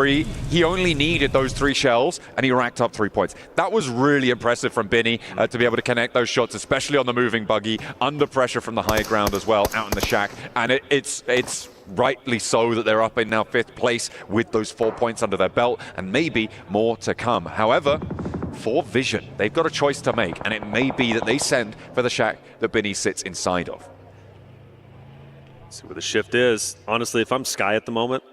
He only needed those 3 shells, and he racked up 3 points. That was really impressive from Binny to be able to connect those shots, especially on the moving buggy, under pressure from the high ground as well, out in the shack. And it's rightly so that they're up in now 5th place with those 4 points under their belt, and maybe more to come. However, for Vision, they've got a choice to make, and it may be that they send for the shack that Binny sits inside of. See where the shift is. Honestly, if I'm Sky at the moment,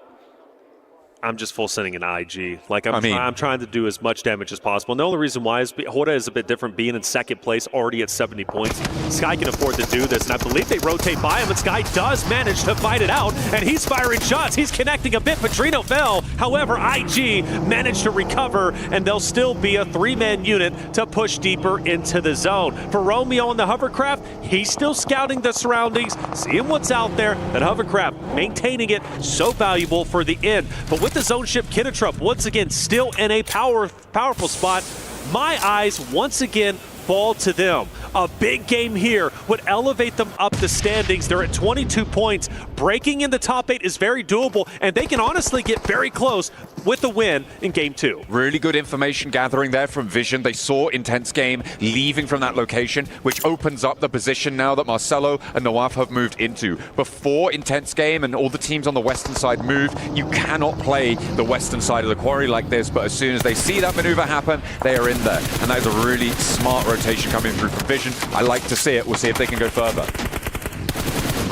I'm just full sending an IG. Like, I'm trying to do as much damage as possible. And the only reason why is Horda is a bit different, being in 2nd place, already at 70 points. Sky can afford to do this, and I believe they rotate by him, and Sky does manage to fight it out, and he's firing shots. He's connecting a bit. Petrino fell. However, IG managed to recover, and they'll still be a 3-man unit to push deeper into the zone. For Romeo on the hovercraft, he's still scouting the surroundings, seeing what's out there. That hovercraft, maintaining it, so valuable for the end. But with the zone ship Kinotrope, once again, still in a powerful spot, my eyes once again fall to them. A big game here would elevate them up the standings. They're at 22 points. Breaking in the top 8 is very doable, and they can honestly get very close with the win in Game 2. Really good information gathering there from Vision. They saw Intense game leaving from that location, which opens up the position now that Marcelo and Nawaf have moved into. Before Intense game and all the teams on the western side move, you cannot play the western side of the quarry like this, but as soon as they see that maneuver happen, they are in there. And that is a really smart rotation coming through from Vision. I like to see it. We'll see if they can go further.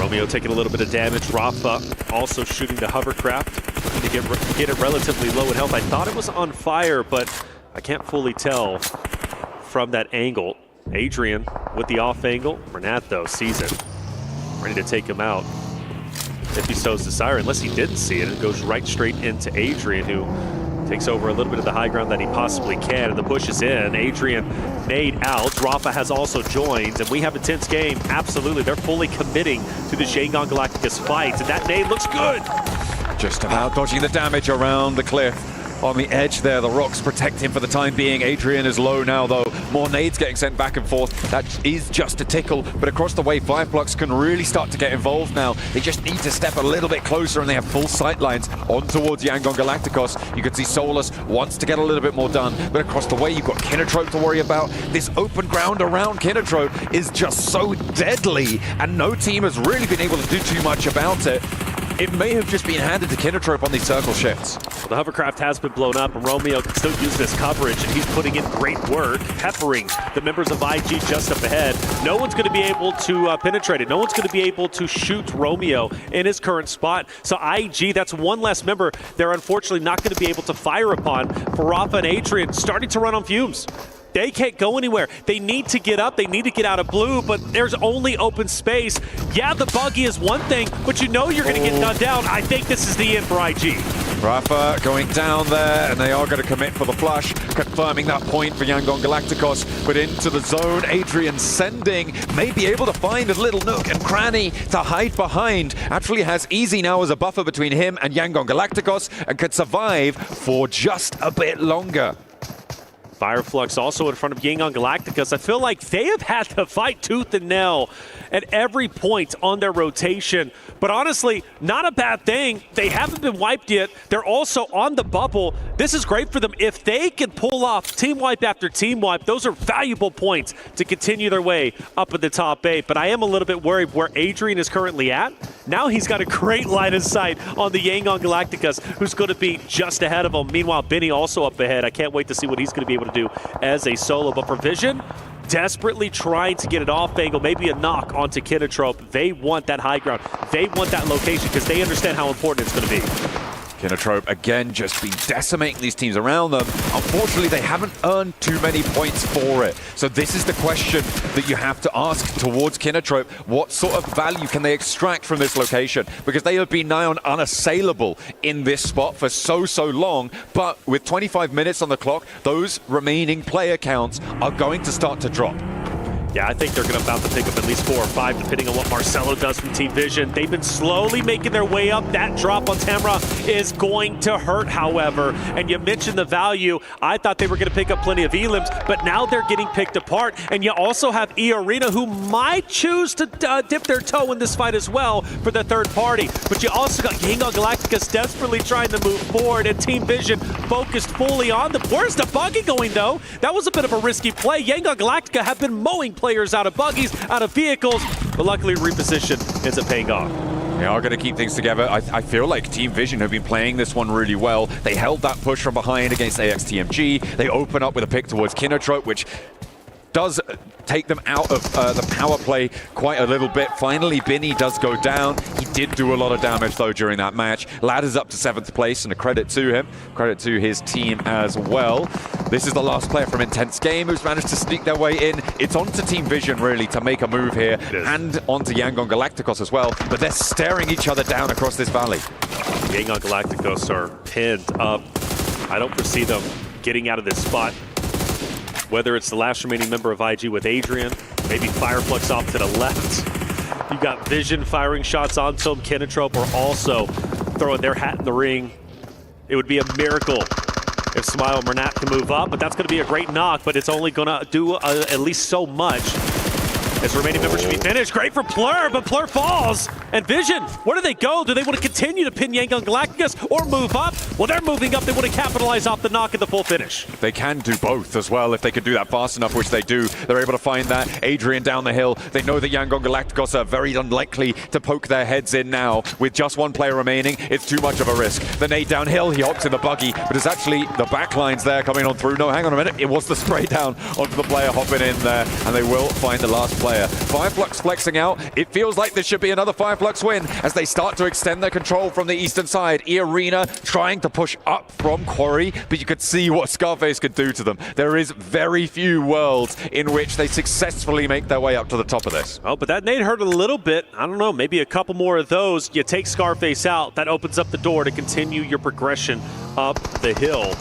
Romeo taking a little bit of damage. Rafa also shooting the hovercraft to get it relatively low in health. I thought it was on fire, but I can't fully tell from that angle. Adrian with the off angle. Renat, though, sees it. Ready to take him out. If he so's desire, unless he didn't see it, it goes right straight into Adrian, who takes over a little bit of the high ground that he possibly can, and the push is in. Adrian made out. Rafa has also joined, and we have a tense game. Absolutely, they're fully committing to the Yangon Galacticos fight, and that nade looks good. Just about dodging the damage around the cliff. On the edge there, the rocks protect him for the time being. Adrian is low now, though. More nades getting sent back and forth. That is just a tickle, but across the way, Fireflux can really start to get involved now. They just need to step a little bit closer, and they have full sight lines on towards Yangon Galacticos. You can see Solus wants to get a little bit more done, but across the way, you've got Kinotrope to worry about. This open ground around Kinotrope is just so deadly, and no team has really been able to do too much about it. It may have just been handed to Kinotrope on these circle shifts. Well, the hovercraft has been blown up, and Romeo can still use this coverage, and he's putting in great work, peppering the members of IG just up ahead. no one's going to be able to penetrate it. No one's going to be able to shoot Romeo in his current spot. So IG, that's one less member they're unfortunately not going to be able to fire upon. For Rafa and Adrian starting to run on fumes. They can't go anywhere. They need to get up. They need to get out of blue, but there's only open space. Yeah, the buggy is one thing, but you know you're going to get gunned down. I think this is the end for IG. Rafa going down there, and they are going to commit for the flush, confirming that point for Yangon Galacticos. But into the zone, Adrian sending, may be able to find a little nook and cranny to hide behind. Actually has Easy now as a buffer between him and Yangon Galacticos, and can survive for just a bit longer. Fireflux also in front of Yangon Galacticos. I feel like they have had to fight tooth and nail at every point on their rotation. But honestly, not a bad thing. They haven't been wiped yet. They're also on the bubble. This is great for them. If they can pull off team wipe after team wipe, those are valuable points to continue their way up in the top 8. But I am a little bit worried where Adrian is currently at. Now he's got a great line of sight on the Yangon Galacticos, who's going to be just ahead of him. Meanwhile, Benny also up ahead. I can't wait to see what he's going to be able to do as a solo. But for Vision, desperately trying to get it off angle, maybe a knock onto Kinotrope. They want that high ground. They want that location because they understand how important it's going to be. Kinotrope again just been decimating these teams around them. Unfortunately, they haven't earned too many points for it. So this is the question that you have to ask towards Kinotrope. What sort of value can they extract from this location? Because they have been nigh on unassailable in this spot for so long. But with 25 minutes on the clock, those remaining player counts are going to start to drop. Yeah, I think they're going to about to pick up at least 4 or 5, depending on what Marcelo does from Team Vision. They've been slowly making their way up. That drop on Tamra is going to hurt, however. And you mentioned the value. I thought they were going to pick up plenty of elims, but now they're getting picked apart. And you also have E-Arena, who might choose to dip their toe in this fight as well for the third party. But you also got Yangon Galacticos desperately trying to move forward, and Team Vision focused fully on them. Where's the buggy going, though? That was a bit of a risky play. Yangon Galactica have been mowing players out of buggies, out of vehicles, but luckily reposition ends up paying off. They are going to keep things together. I feel like Team Vision have been playing this one really well. They held that push from behind against AXTMG. They open up with a pick towards Kinotrope, which does take them out of the power play quite a little bit. Finally, Binny does go down. He did do a lot of damage, though, during that match. Ladder's up to 7th place, and a credit to him. Credit to his team as well. This is the last player from Intense Game who's managed to sneak their way in. It's on to Team Vision, really, to make a move here, and onto Yangon Galacticos as well. But they're staring each other down across this valley. Yangon Galacticos are pinned up. I don't foresee them getting out of this spot. Whether it's the last remaining member of IG with Adrian, maybe Fireflux off to the left. You got Vision firing shots onto him. Kinotrope are also throwing their hat in the ring. It would be a miracle if Smile Mernat can move up, but that's going to be a great knock, but it's only going to do at least so much. As remaining members should be finished. Great for Plur, but Plur falls. And Vision, where do they go? Do they want to continue to pin Yangon Galacticos or move up? Well, they're moving up. They want to capitalize off the knock and the full finish. They can do both as well if they can do that fast enough, which they do. They're able to find that. Adrian down the hill. They know that Yangon Galacticos are very unlikely to poke their heads in now. With just one player remaining, it's too much of a risk. The nade downhill, he hops in the buggy, but it's actually the backlines there coming on through. No, hang on a minute. It was the spray down onto the player hopping in there, and they will find the last player. Fireflux flexing out. It feels like this should be another Fireflux win as they start to extend their control from the eastern side. E-Arena trying to push up from Quarry, but you could see what Scarface could do to them. There is very few worlds in which they successfully make their way up to the top of this. Oh, but that nade hurt a little bit. I don't know, maybe a couple more of those. You take Scarface out, that opens up the door to continue your progression up the hill.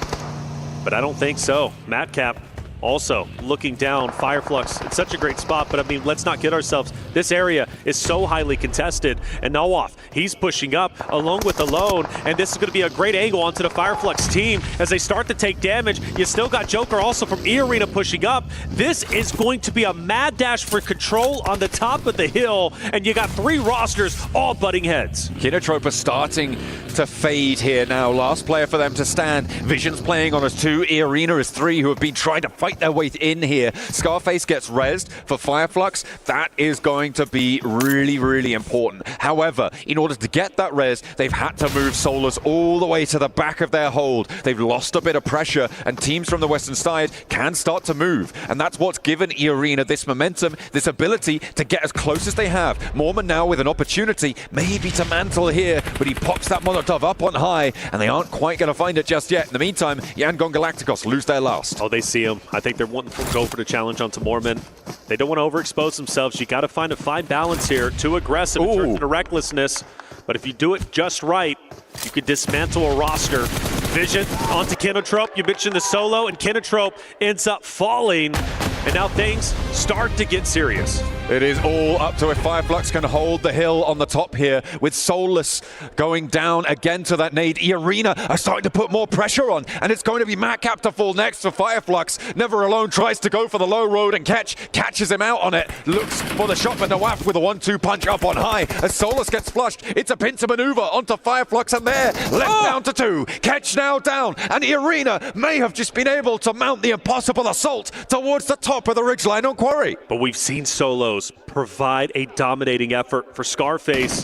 But I don't think so. Madcap also looking down. Fireflux, it's such a great spot, but I mean, let's not kid ourselves. This area is so highly contested, and Nawaf, he's pushing up along with Alone, and this is going to be a great angle onto the Fireflux team as they start to take damage. You still got Joker also from E-Arena pushing up. This is going to be a mad dash for control on the top of the hill, and you got 3 rosters all butting heads. Kinotrope are starting to fade here now. Last player for them to stand. Vision's playing on us 2. E-Arena is 3 who have been trying to fight their way in here. Scarface gets rezzed for Fireflux. That is going to be really, really important. However, in order to get that res, they've had to move Solus all the way to the back of their hold. They've lost a bit of pressure, and teams from the western side can start to move. And that's what's given E-Arena this momentum, this ability to get as close as they have. Mormon now with an opportunity, maybe to mantle here, but he pops that Molotov up on high, and they aren't quite going to find it just yet. In the meantime, Yangon Galacticos lose their last. Oh, they see him. I think they're wanting to go for the challenge onto Mormon. They don't want to overexpose themselves. You got to find a fine balance here. Too aggressive in terms of the recklessness. But if you do it just right, you could dismantle a roster. Vision onto Kinotrope. You mentioned the solo, and Kinotrope ends up falling. And now things start to get serious. It is all up to if Fireflux can hold the hill on the top here, with Solus going down again to that nade. E-Arena are starting to put more pressure on, and it's going to be Madcap to fall next for Fireflux. Never Alone tries to go for the low road and catches him out on it. Looks for the shot, but Nawaf with a 1-2 punch up on high. As Solus gets flushed, it's a pincer maneuver onto Fireflux, and there, left down to 2. Catch now down, and E-Arena may have just been able to mount the impossible assault towards the top of the ridgeline on Quarry. But we've seen Solos provide a dominating effort for Scarface.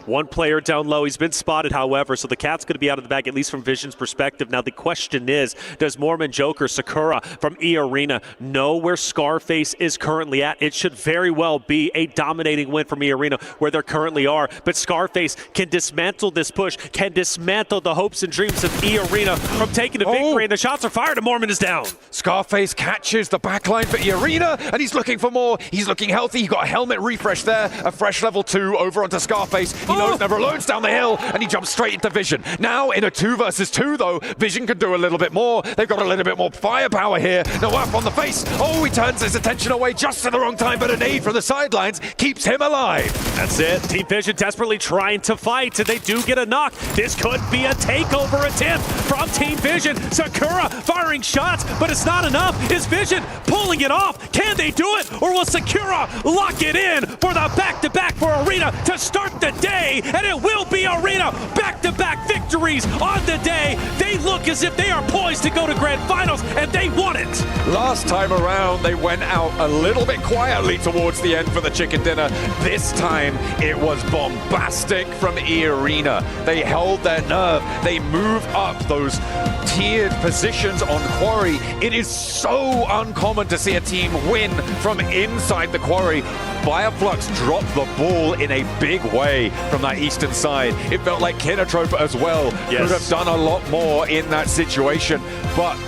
One player down low, he's been spotted, however, so the cat's going to be out of the bag, at least from Vision's perspective. Now the question is, does Mormon Joker Sakura from E-Arena know where Scarface is currently at? It should very well be a dominating win from E-Arena where they currently are, but Scarface can dismantle this push, can dismantle the hopes and dreams of E-Arena from taking the victory, and the shots are fired and Mormon is down. Scarface catches the backline for E-Arena, and he's looking for more. He's looking healthy. He got a helmet refresh there, a fresh level 2 over onto Scarface. He knows Never Alone's down the hill, and he jumps straight into Vision. Now in a 2 versus 2 though, Vision can do a little bit more. They've got a little bit more firepower here. Nawaf on the face. Oh, he turns his attention away just at the wrong time, but a nade from the sidelines keeps him alive. That's it. Team Vision desperately trying to fight, and they do get a knock. This could be a takeover attempt from Team Vision. Sakura firing shots, but it's not enough. Is Vision pulling it off? Can they do it? Or will Sakura lock it in for the back-to-back for Arena to start the day? And it will be Arena back-to-back victories on the day. They look as if they are poised to go to Grand Finals, and they won it. Last time around, they went out a little bit quietly towards the end for the chicken dinner. This time, it was bombastic from E-Arena. They held their nerve. They moved up those tiered positions on Quarry. It is so uncommon to see a team win from inside the Quarry. Fireflux dropped the ball in a big way from that eastern side. It felt like Kinotrope as well could have done a lot more in that situation, but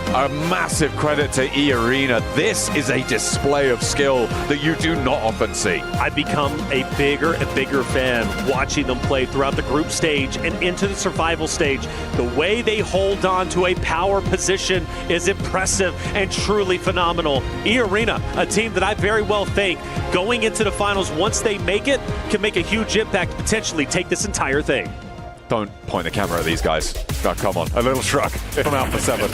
a massive credit to E-Arena. This is a display of skill that you do not often see. I've become a bigger and bigger fan watching them play throughout the group stage and into the survival stage. The way they hold on to a power position is impressive and truly phenomenal. E-Arena, a team that I very well think going into the finals, once they make it, can make a huge impact, potentially take this entire thing. Don't point the camera at these guys. Oh, come on. A little shrug from Alpha 7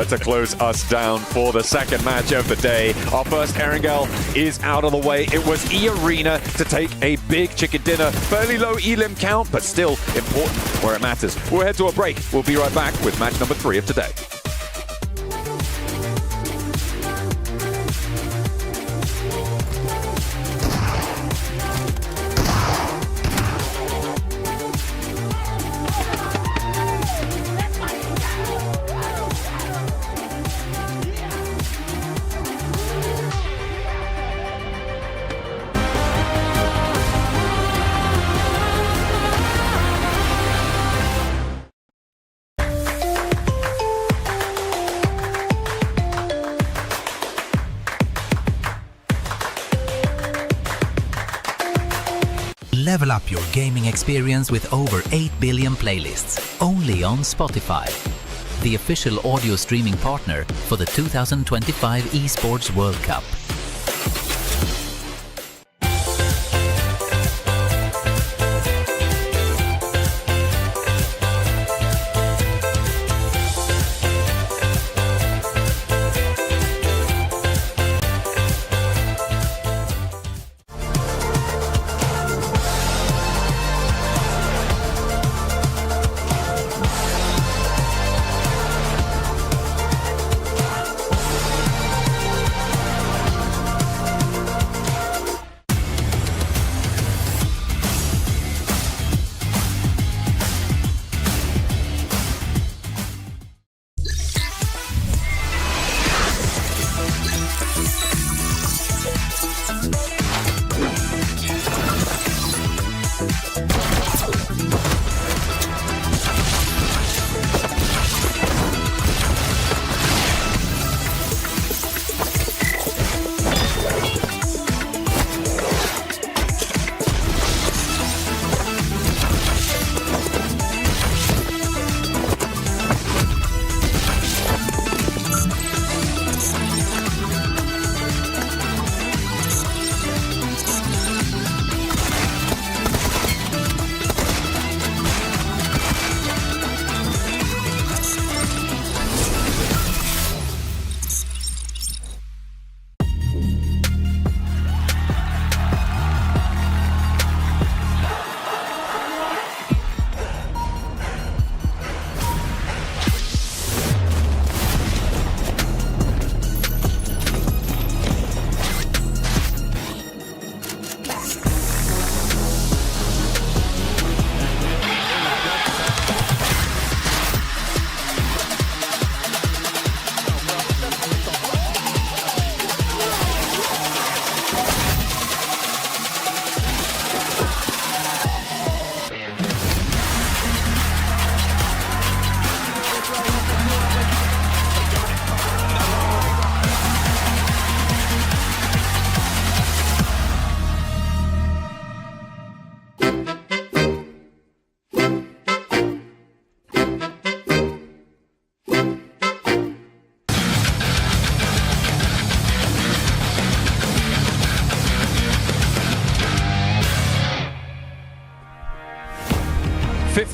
to close us down for the second match of the day. Our first Erangel is out of the way. It was E-Arena to take a big chicken dinner. Fairly low elim count, but still important where it matters. We'll head to a break. We'll be right back with match number 3 of today. Level up your gaming experience with over 8 billion playlists, only on Spotify, the official audio streaming partner for the 2025 Esports World Cup.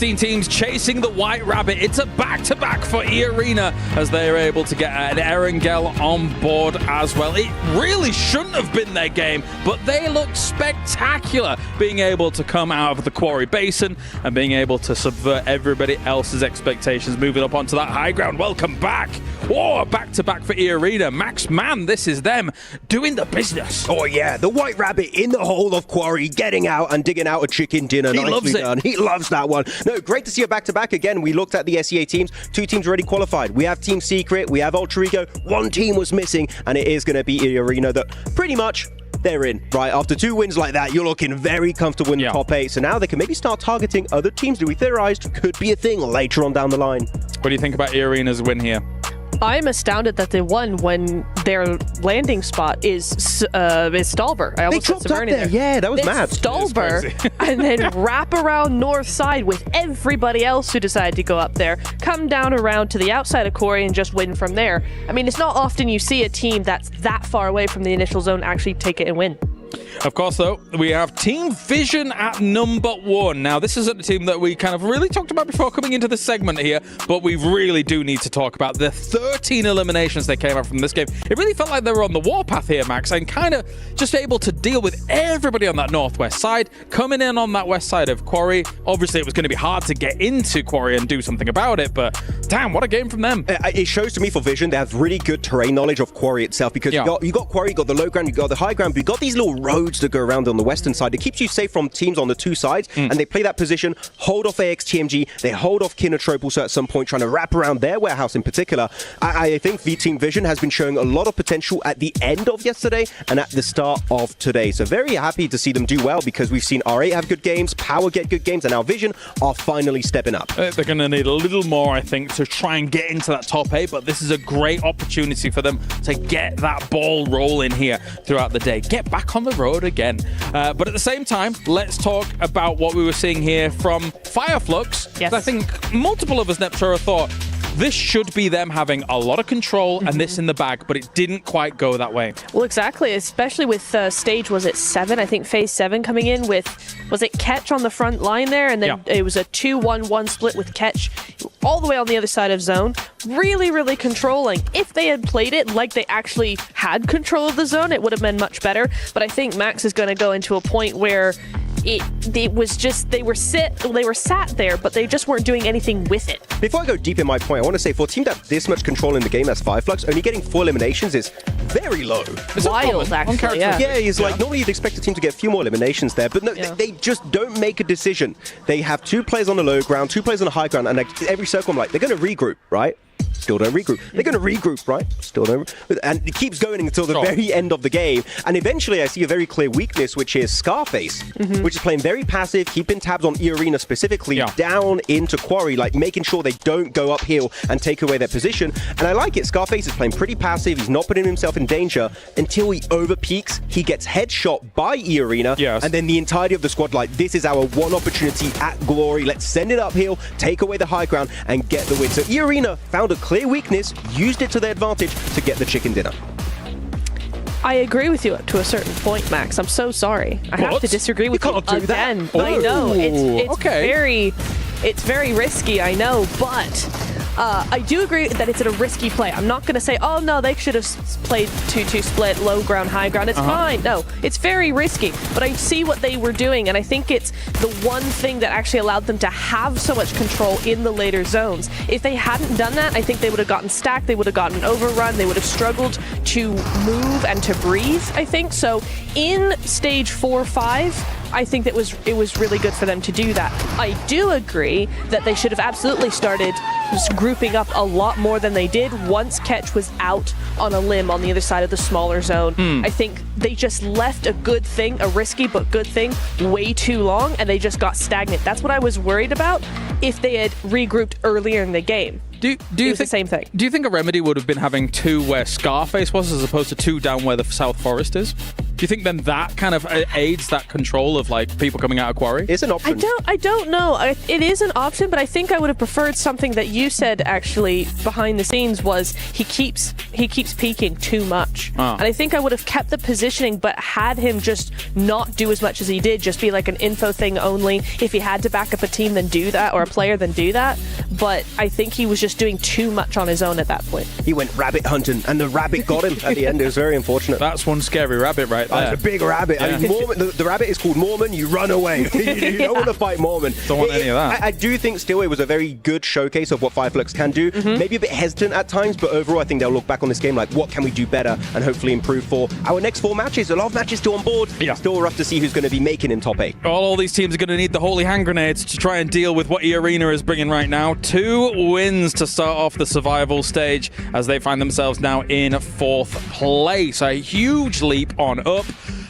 16 teams chasing the White Rabbit. It's a back-to-back for E-Arena as they are able to get an Erangel on board as well. It really shouldn't have been their game, but they looked spectacular being able to come out of the Quarry Basin and being able to subvert everybody else's expectations, moving up onto that high ground. Welcome back. Oh, back-to-back for E-Arena. Max, man, this is them doing the business. Oh, yeah, the White Rabbit in the hole of Quarry, getting out and digging out a chicken dinner. He loves it. Done. He loves that one. No, great to see a back-to-back again. We looked at the SEA teams. 2 teams already qualified. We have Team Secret, we have Ultra Ego. 1 team was missing, and it is going to be E-Arena that pretty much they're in, right? After 2 wins like that, you're looking very comfortable in the top 8. So now they can maybe start targeting other teams that we theorized could be a thing later on down the line. What do you think about E-Arena's win here? I'm astounded that they won when their landing spot is Stalber. I almost said Severny there. Yeah, that was mad. Stalber, and then wrap around north side with everybody else who decided to go up there, come down around to the outside of Quarry and just win from there. I mean, it's not often you see a team that's that far away from the initial zone actually take it and win. Of course, though, we have Team Vision at number 1. Now, this isn't a team that we kind of really talked about before coming into this segment here, but we really do need to talk about the 13 eliminations they came out from this game. It really felt like they were on the warpath here, Max, and kind of just able to deal with everybody on that northwest side, coming in on that west side of Quarry. Obviously, it was going to be hard to get into Quarry and do something about it, but damn, what a game from them. It shows to me for Vision, they have really good terrain knowledge of Quarry itself, because you got Quarry, you got the low ground, you got the high ground, but you got these little roads that go around on the western side. It keeps you safe from teams on the 2 sides, and they play that position, hold off AXTMG, they hold off Kinotrope also at some point, trying to wrap around their warehouse in particular. I think Team Vision has been showing a lot of potential at the end of yesterday and at the start of today. So very happy to see them do well, because we've seen R8 have good games, Power get good games, and now Vision are finally stepping up. They're going to need a little more, I think, to try and get into that top 8, but this is a great opportunity for them to get that ball rolling here throughout the day. Get back on the road again. But at the same time, let's talk about what we were seeing here from Fireflux. Yes. I think multiple of us, Neptura, thought this should be them having a lot of control and this in the bag, but it didn't quite go that way. Well, exactly, especially with stage, was it 7? I think phase 7 coming in with, was it Ketch on the front line there? And then it was a 2-1-1 split with Ketch all the way on the other side of zone. Really, really controlling. If they had played it like they actually had control of the zone, it would have been much better. But I think Max is going to go into a point where it was just, they were sat there, but they just weren't doing anything with it. Before I go deep in my point, I want to say for a team that has this much control in the game as Fireflux, only getting 4 eliminations is very low. It's wild, actually. Yeah, it's like normally you'd expect a team to get a few more eliminations there, but no, they just don't make a decision. They have 2 players on the low ground, 2 players on the high ground, and every circle I'm like, they're going to regroup, right? Still don't regroup. They're going to regroup, right? Still don't. And it keeps going until the very end of the game. And eventually I see a very clear weakness, which is Scarface, which is playing very passive, keeping tabs on E-Arena specifically, down into Quarry, like making sure they don't go uphill and take away their position. And I like it. Scarface is playing pretty passive. He's not putting himself in danger until he overpeaks. He gets headshot by E-Arena. And then the entirety of the squad, like, this is our one opportunity at glory. Let's send it uphill, take away the high ground, and get the win. So E-Arena found a clear weakness, used it to their advantage to get the chicken dinner. I agree with you to a certain point, Max. I'm so sorry. I have to disagree with you again. I know. It's very risky, I know, but I do agree that it's a risky play. I'm not going to say, oh no, they should have played 2-2 split, low ground, high ground. It's fine. No, it's very risky, but I see what they were doing, and I think it's the one thing that actually allowed them to have so much control in the later zones. If they hadn't done that, I think they would have gotten stacked, they would have gotten overrun, they would have struggled to move and to breathe, I think. So in stage 4-5, I think that it was really good for them to do that. I do agree that they should have absolutely started grouping up a lot more than they did once Ketch was out on a limb on the other side of the smaller zone. I think they just left a good thing, a risky but good thing, way too long, and they just got stagnant. That's what I was worried about if they had regrouped earlier in the game. Do you think the same thing? Do you think a remedy would have been having 2 where Scarface was as opposed to 2 down where the South Forest is? Do you think then that kind of aids that control of like people coming out of quarry? It's an option. I don't know. It is an option, but I think I would have preferred something that you said actually behind the scenes was he keeps peeking too much. And I think I would have kept the positioning but had him just not do as much as he did, just be like an info thing only. If he had to back up a team, then do that, or a player, then do that. But I think he was just doing too much on his own at that point. He went rabbit hunting and the rabbit got him at the end. It was very unfortunate. That's one scary rabbit right there. It's a big rabbit. Yeah. I mean, Mormon, the rabbit is called Mormon. You run away. You don't want to fight Mormon. Don't want any of that. I do think still it was a very good showcase of what Fireflux can do. Maybe a bit hesitant at times, but overall I think they'll look back on this game like, what can we do better and hopefully improve for our next 4 matches. A lot of matches still on board. Yeah. Still rough to see who's going to be making in top 8. All these teams are going to need the holy hand grenades to try and deal with what E-Arena is bringing right now. 2 wins to start off the survival stage as they find themselves now in 4th place. A huge leap on up.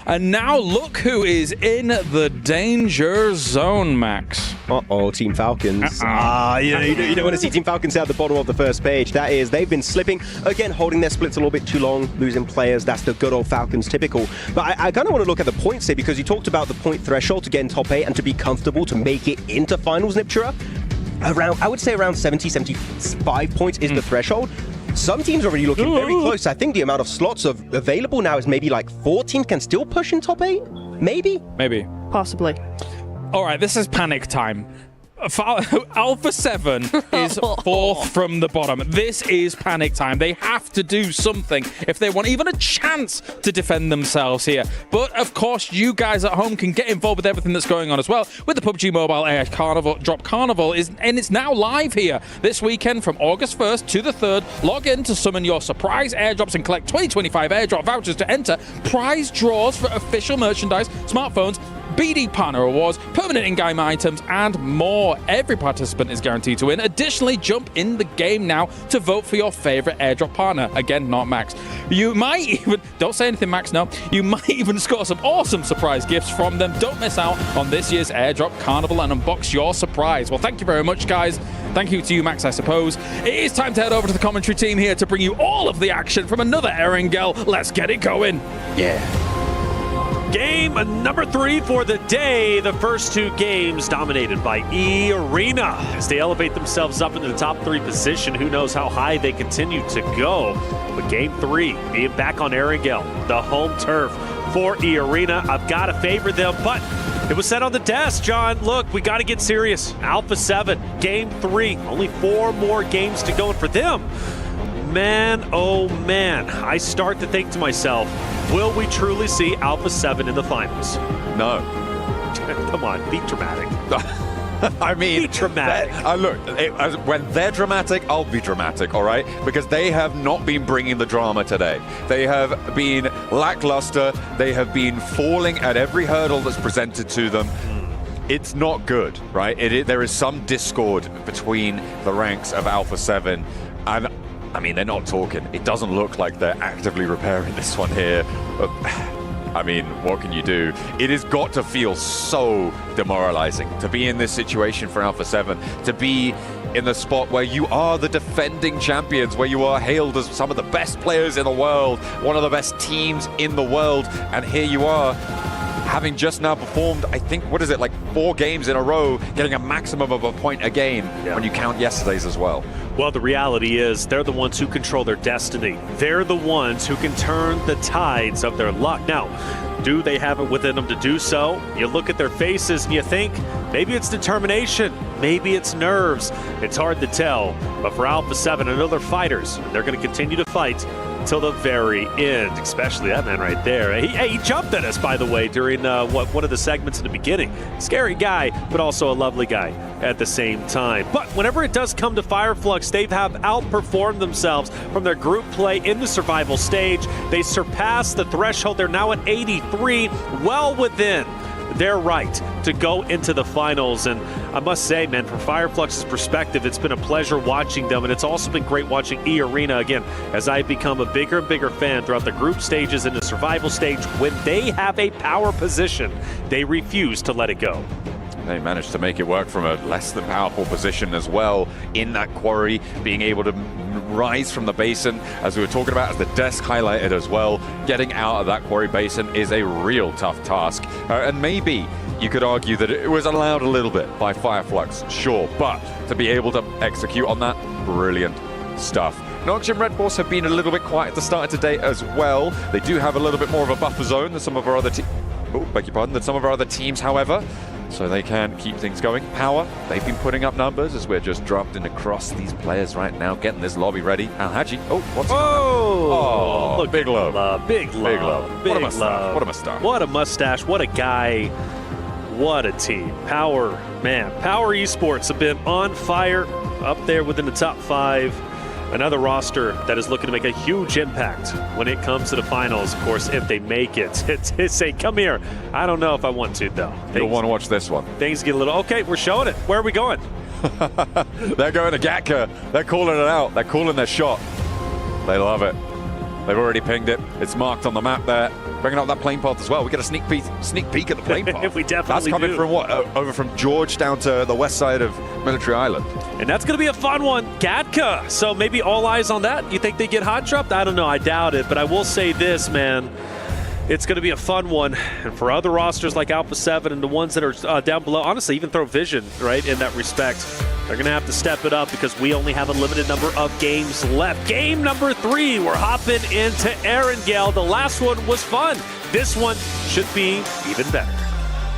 And now look who is in the danger zone, Max. Uh-oh, Team Falcons. You don't want to see Team Falcons at the bottom of the first page. That is, they've been slipping. Again, holding their splits a little bit too long, losing players. That's the good old Falcons typical. But I kind of want to look at the points here because you talked about the point threshold to get in top 8 and to be comfortable to make it into finals, Niptura. I would say around 70, 75 points is the threshold. Some teams are already looking very close. I think the amount of slots available now is maybe like 4 teams can still push in top 8? Maybe? Maybe. Possibly. All right, this is panic time. Alpha 7 is 4th from the bottom. This is panic time. They have to do something if they want even a chance to defend themselves here. But of course, you guys at home can get involved with everything that's going on as well with the PUBG Mobile Air Carnival. Drop Carnival and it's now live here this weekend from August 1st to the 3rd. Log in to summon your surprise airdrops and collect 2025 airdrop vouchers to enter prize draws for official merchandise, smartphones, BD Partner Awards, permanent in-game items, and more. Every participant is guaranteed to win. Additionally, jump in the game now to vote for your favorite airdrop partner. Again, not Max. You might even, don't say anything, Max, no. You might even score some awesome surprise gifts from them. Don't miss out on this year's airdrop carnival and unbox your surprise. Well, thank you very much, guys. Thank you to you, Max, I suppose. It is time to head over to the commentary team here to bring you all of the action from another Erangel. Let's get it going. Yeah. Game number 3 for the day. The first 2 games dominated by E-Arena as they elevate themselves up into the top 3 position. Who knows how high they continue to go. But game 3 being back on Erangel, the home turf for E-Arena. I've got to favor them, but it was said on the desk, John, look, we got to get serious. Alpha 7, game 3, only 4 more games to go for them. Man, oh man, I start to think to myself, will we truly see Alpha 7 in the finals? No. Come on, be dramatic. I mean, be dramatic. Look, when they're dramatic, I'll be dramatic, all right? Because they have not been bringing the drama today. They have been lackluster. They have been falling at every hurdle that's presented to them. It's not good, right? There is some discord between the ranks of Alpha 7, and I mean, they're not talking. It doesn't look like they're actively repairing this one here. But, I mean, what can you do? It has got to feel so demoralizing to be in this situation for Alpha 7, to be in the spot where you are the defending champions, where you are hailed as some of the best players in the world, one of the best teams in the world, and here you are, having just now performed, I think, what is it, like 4 games in a row, getting a maximum of a point a game when you count yesterday's as well. Well, the reality is they're the ones who control their destiny. They're the ones who can turn the tides of their luck. Now, do they have it within them to do so? You look at their faces and you think, maybe it's determination, maybe it's nerves. It's hard to tell. But for Alpha 7 and other fighters, they're going to continue to fight until the very end, especially that man right there. He jumped at us, by the way, during one of the segments in the beginning. Scary guy, but also a lovely guy at the same time. But whenever it does come to Fireflux, they have outperformed themselves from their group play in the survival stage. They surpassed the threshold. They're now at 83, well within their right to go into the finals. And I must say, man, from Fireflux's perspective, it's been a pleasure watching them, and it's also been great watching E-Arena again as I become a bigger and bigger fan throughout the group stages and the survival stage. When they have a power position, they refuse to let it go. They managed to make it work from a less than powerful position as well in that quarry, being able to rise from the basin, as we were talking about, as the desk highlighted as well. Getting out of that quarry basin is a real tough task. And maybe you could argue that it was allowed a little bit by Fireflux, sure, but to be able to execute on that, brilliant stuff. Nox and Red Force have been a little bit quiet at the start of today as well. They do have a little bit more of a buffer zone than some of our other teams, however, so they can keep things going. Power, they've been putting up numbers as we're just drafting across these players right now, getting this lobby ready. Alhaji, what's look, big love. Big love. What a mustache. What a mustache. What a mustache. What a guy. What a team. Power, man. Power Esports have been on fire, up there within the top 5. Another roster that is looking to make a huge impact when it comes to the finals, of course, if they make it. It's a, come here. I don't know if I want to, though. You'll want to watch this one. Things get a little, okay, we're showing it. Where are we going? They're going to Gatka. They're calling it out. They're calling their shot. They love it. They've already pinged it. It's marked on the map there. Bringing up that plane path as well. We get a sneak peek at the plane path. We definitely That's coming from what? Over from George down to the west side of Military Island. And that's going to be a fun one. Gatka. So maybe all eyes on that. You think they get hot dropped? I don't know. I doubt it. But I will say this, man. It's going to be a fun one. And for other rosters like Alpha 7 and the ones that are down below, honestly, even throw Vision, right, in that respect, they're going to have to step it up because we only have a limited number of games left. Game number 3, we're hopping into Erangel. The last one was fun. This one should be even better.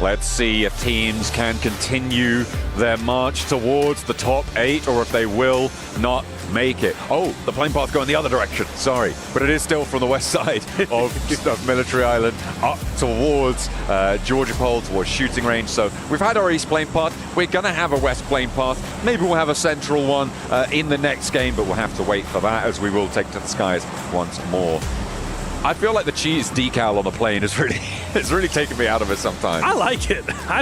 Let's see if teams can continue their march towards the top 8 or if they will not make it. Oh, the plane path going the other direction. Sorry, but it is still from the west side of Military Island up towards Georgia Pole, towards shooting range. So we've had our east plane path. We're going to have a west plane path. Maybe we'll have a central one in the next game, but we'll have to wait for that as we will take to the skies once more. I feel like the cheese decal on the plane is really taking me out of it sometimes. I like it. I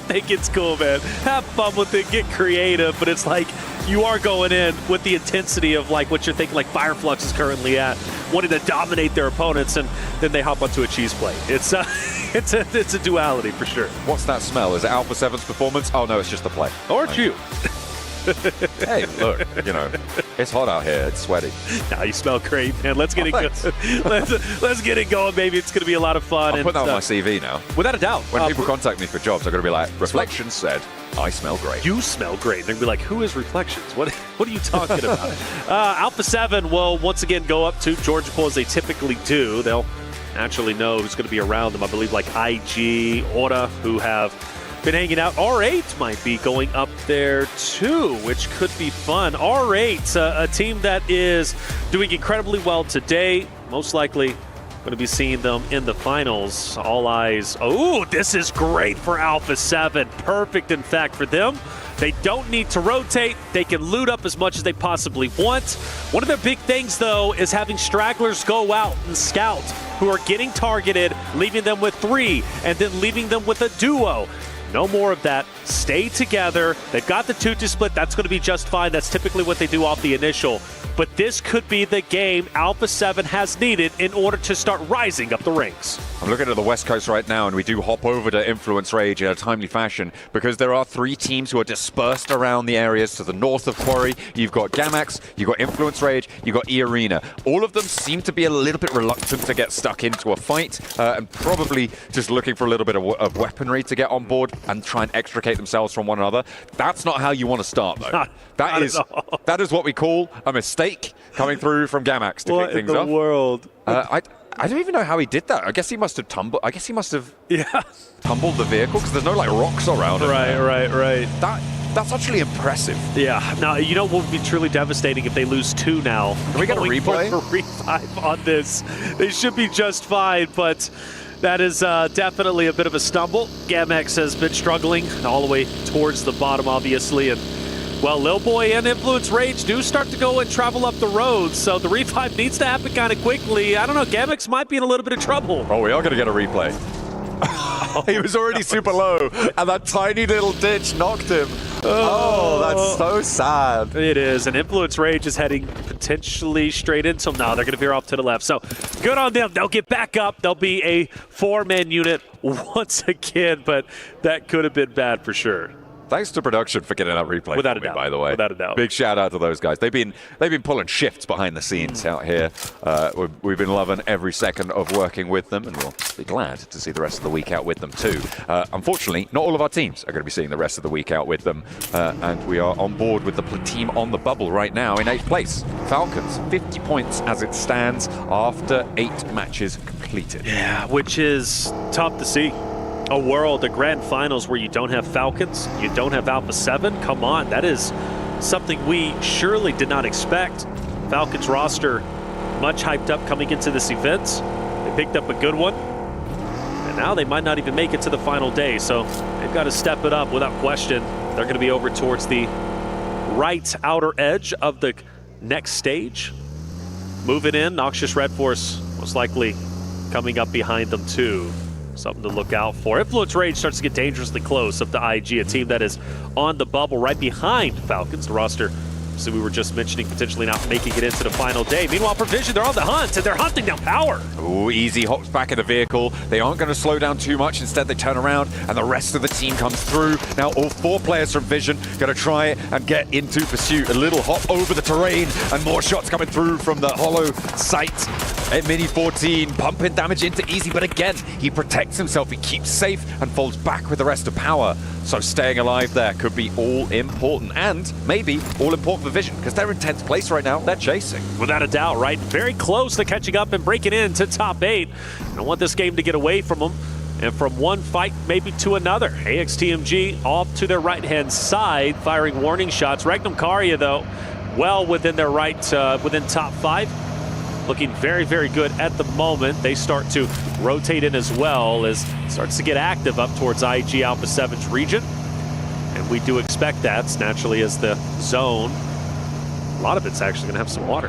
think it's cool, man. Have fun with it, get creative, but it's like you are going in with the intensity of like what you're thinking like Fireflux is currently at, wanting to dominate their opponents, and then they hop onto a cheese plate. It's a duality for sure. What's that smell? Is it Alpha 7's performance? Oh no, it's just the play. Or it's you. Hey, look, it's hot out here. It's sweaty. Now you smell great, man. Let's get it going. Let's get it going, baby. It's going to be a lot of fun. I'll put that on my CV now. Without a doubt. When people contact me for jobs, I'm going to be like, Reflections said, I smell great. You smell great. They're going to be like, who is Reflections? What are you talking about? Alpha 7 will once again go up to Georgia Pole as they typically do. They'll naturally know who's going to be around them. I believe like IG, Ora, who have been hanging out. R8 might be going up there too, which could be fun. R8, a team that is doing incredibly well today. Most likely going to be seeing them in the finals. All eyes. Oh, this is great for Alpha 7. Perfect, in fact, for them. They don't need to rotate. They can loot up as much as they possibly want. One of their big things, though, is having stragglers go out and scout who are getting targeted, leaving them with 3, and then leaving them with a duo. No more of that. Stay together. They've got the 2-2 split. That's going to be just fine. That's typically what they do off the initial. But this could be the game Alpha 7 has needed in order to start rising up the ranks. I'm looking at the West Coast right now, and we do hop over to Influence Rage in a timely fashion because there are 3 teams who are dispersed around the areas to the north of Quarry. You've got Gamax, you've got Influence Rage, you've got E-Arena. All of them seem to be a little bit reluctant to get stuck into a fight and probably just looking for a little bit of weaponry to get on board and try and extricate themselves from one another. That's not how you want to start, though. That is what we call a mistake coming through from Gamax to kick things off. What in the world? I don't even know how he did that. I guess he must have tumbled. I guess he must have tumbled the vehicle because there's no like rocks around it. Right. That's actually impressive. Yeah. Now, you know what would be truly devastating if they lose 2 now. Can we get a replay? For revive on this. They should be just fine, but that is definitely a bit of a stumble. Gamex has been struggling all the way towards the bottom, obviously, and well, Lil Boy and Influence Rage do start to go and travel up the road, so the revive needs to happen kind of quickly. I don't know, Gamex might be in a little bit of trouble. Oh, we are going to get a replay. He was already super low, and that tiny little ditch knocked him. Oh, that's so sad. It is, and Influence Rage is heading potentially straight into him. Now they're going to veer off to the left, so good on them. They'll get back up. They'll be a 4-man unit once again, but that could have been bad for sure. Thanks to production for getting that replay. Without for a me, doubt. by the way. Without a doubt. Big shout out to those guys. They've been pulling shifts behind the scenes out here. We've been loving every second of working with them, and we'll be glad to see the rest of the week out with them too. Unfortunately, not all of our teams are going to be seeing the rest of the week out with them, and we are on board with the team on the bubble right now in 8th place. Falcons, 50 points as it stands after 8 matches completed. Yeah, which is tough to see. A world, a grand finals where you don't have Falcons, you don't have Alpha 7. Come on, that is something we surely did not expect. Falcons roster much hyped up coming into this event. They picked up a good one, and now they might not even make it to the final day, so they've got to step it up without question. They're going to be over towards the right outer edge of the next stage. Moving in, Noxious Red Force most likely coming up behind them too. Something to look out for. Influence Rage starts to get dangerously close up to IG, a team that is on the bubble right behind Falcons. The roster, so we were just mentioning, potentially not making it into the final day. Meanwhile, Provision, they're on the hunt, and they're hunting down Power. Ooh, Easy hops back in the vehicle. They aren't going to slow down too much. Instead, they turn around, and the rest of the team comes through. Now, all 4 players from Vision going to try and get into pursuit. A little hop over the terrain, and more shots coming through from the hollow sight. At Mini 14, pumping damage into Easy, but again, he protects himself. He keeps safe and falls back with the rest of Power. So staying alive there could be all important, and maybe all important for Vision, because they're in 10th place right now. They're chasing. Without a doubt, right? Very close to catching up and breaking into top 8. I want this game to get away from them, and from one fight maybe to another. AXTMG off to their right-hand side, firing warning shots. Regnum Karya, though, well within their right, within top 5. Looking very, very good at the moment. They start to rotate in as well as it starts to get active up towards IG Alpha 7's region. And we do expect that, naturally, as the zone, a lot of it's actually going to have some water,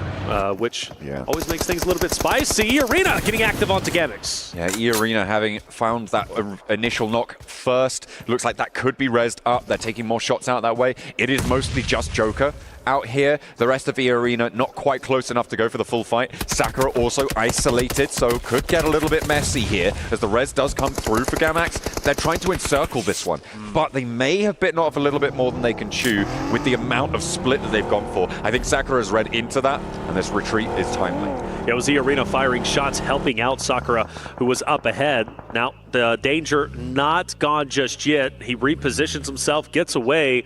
which always makes things a little bit spicy. Arena getting active onto Gamix. Yeah, Arena having found that initial knock first. Looks like that could be rezzed up. They're taking more shots out that way. It is mostly just Joker out here. The rest of the Arena not quite close enough to go for the full fight. Sakura also isolated, so could get a little bit messy here as the res does come through for Gamax. They're trying to encircle this one, but they may have bitten off a little bit more than they can chew with the amount of split that they've gone for. I think Sakura's read into that, and this retreat is timely. It was the Arena firing shots, helping out Sakura, who was up ahead. Now, the danger not gone just yet. He repositions himself, gets away.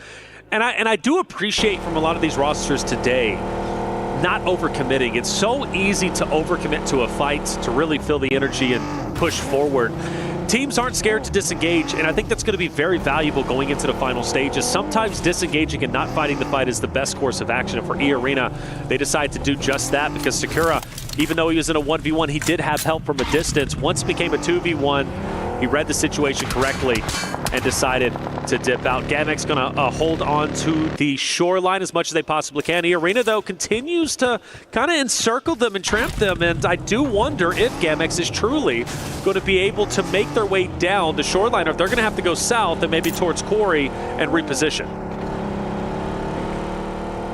And I do appreciate from a lot of these rosters today not overcommitting. It's so easy to overcommit to a fight, to really feel the energy and push forward. Teams aren't scared to disengage, and I think that's going to be very valuable going into the final stages. Sometimes disengaging and not fighting the fight is the best course of action. And for E-Arena, they decide to do just that because Sakura, even though he was in a 1v1, he did have help from a distance. Once it became a 2v1, he read the situation correctly and decided to dip out. Gamix going to hold on to the shoreline as much as they possibly can. E-Arena, though, continues to kind of encircle them and tramp them, and I do wonder if Gamix is truly going to be able to make their way down the shoreline, or if they're going to have to go south and maybe towards Quarry and reposition.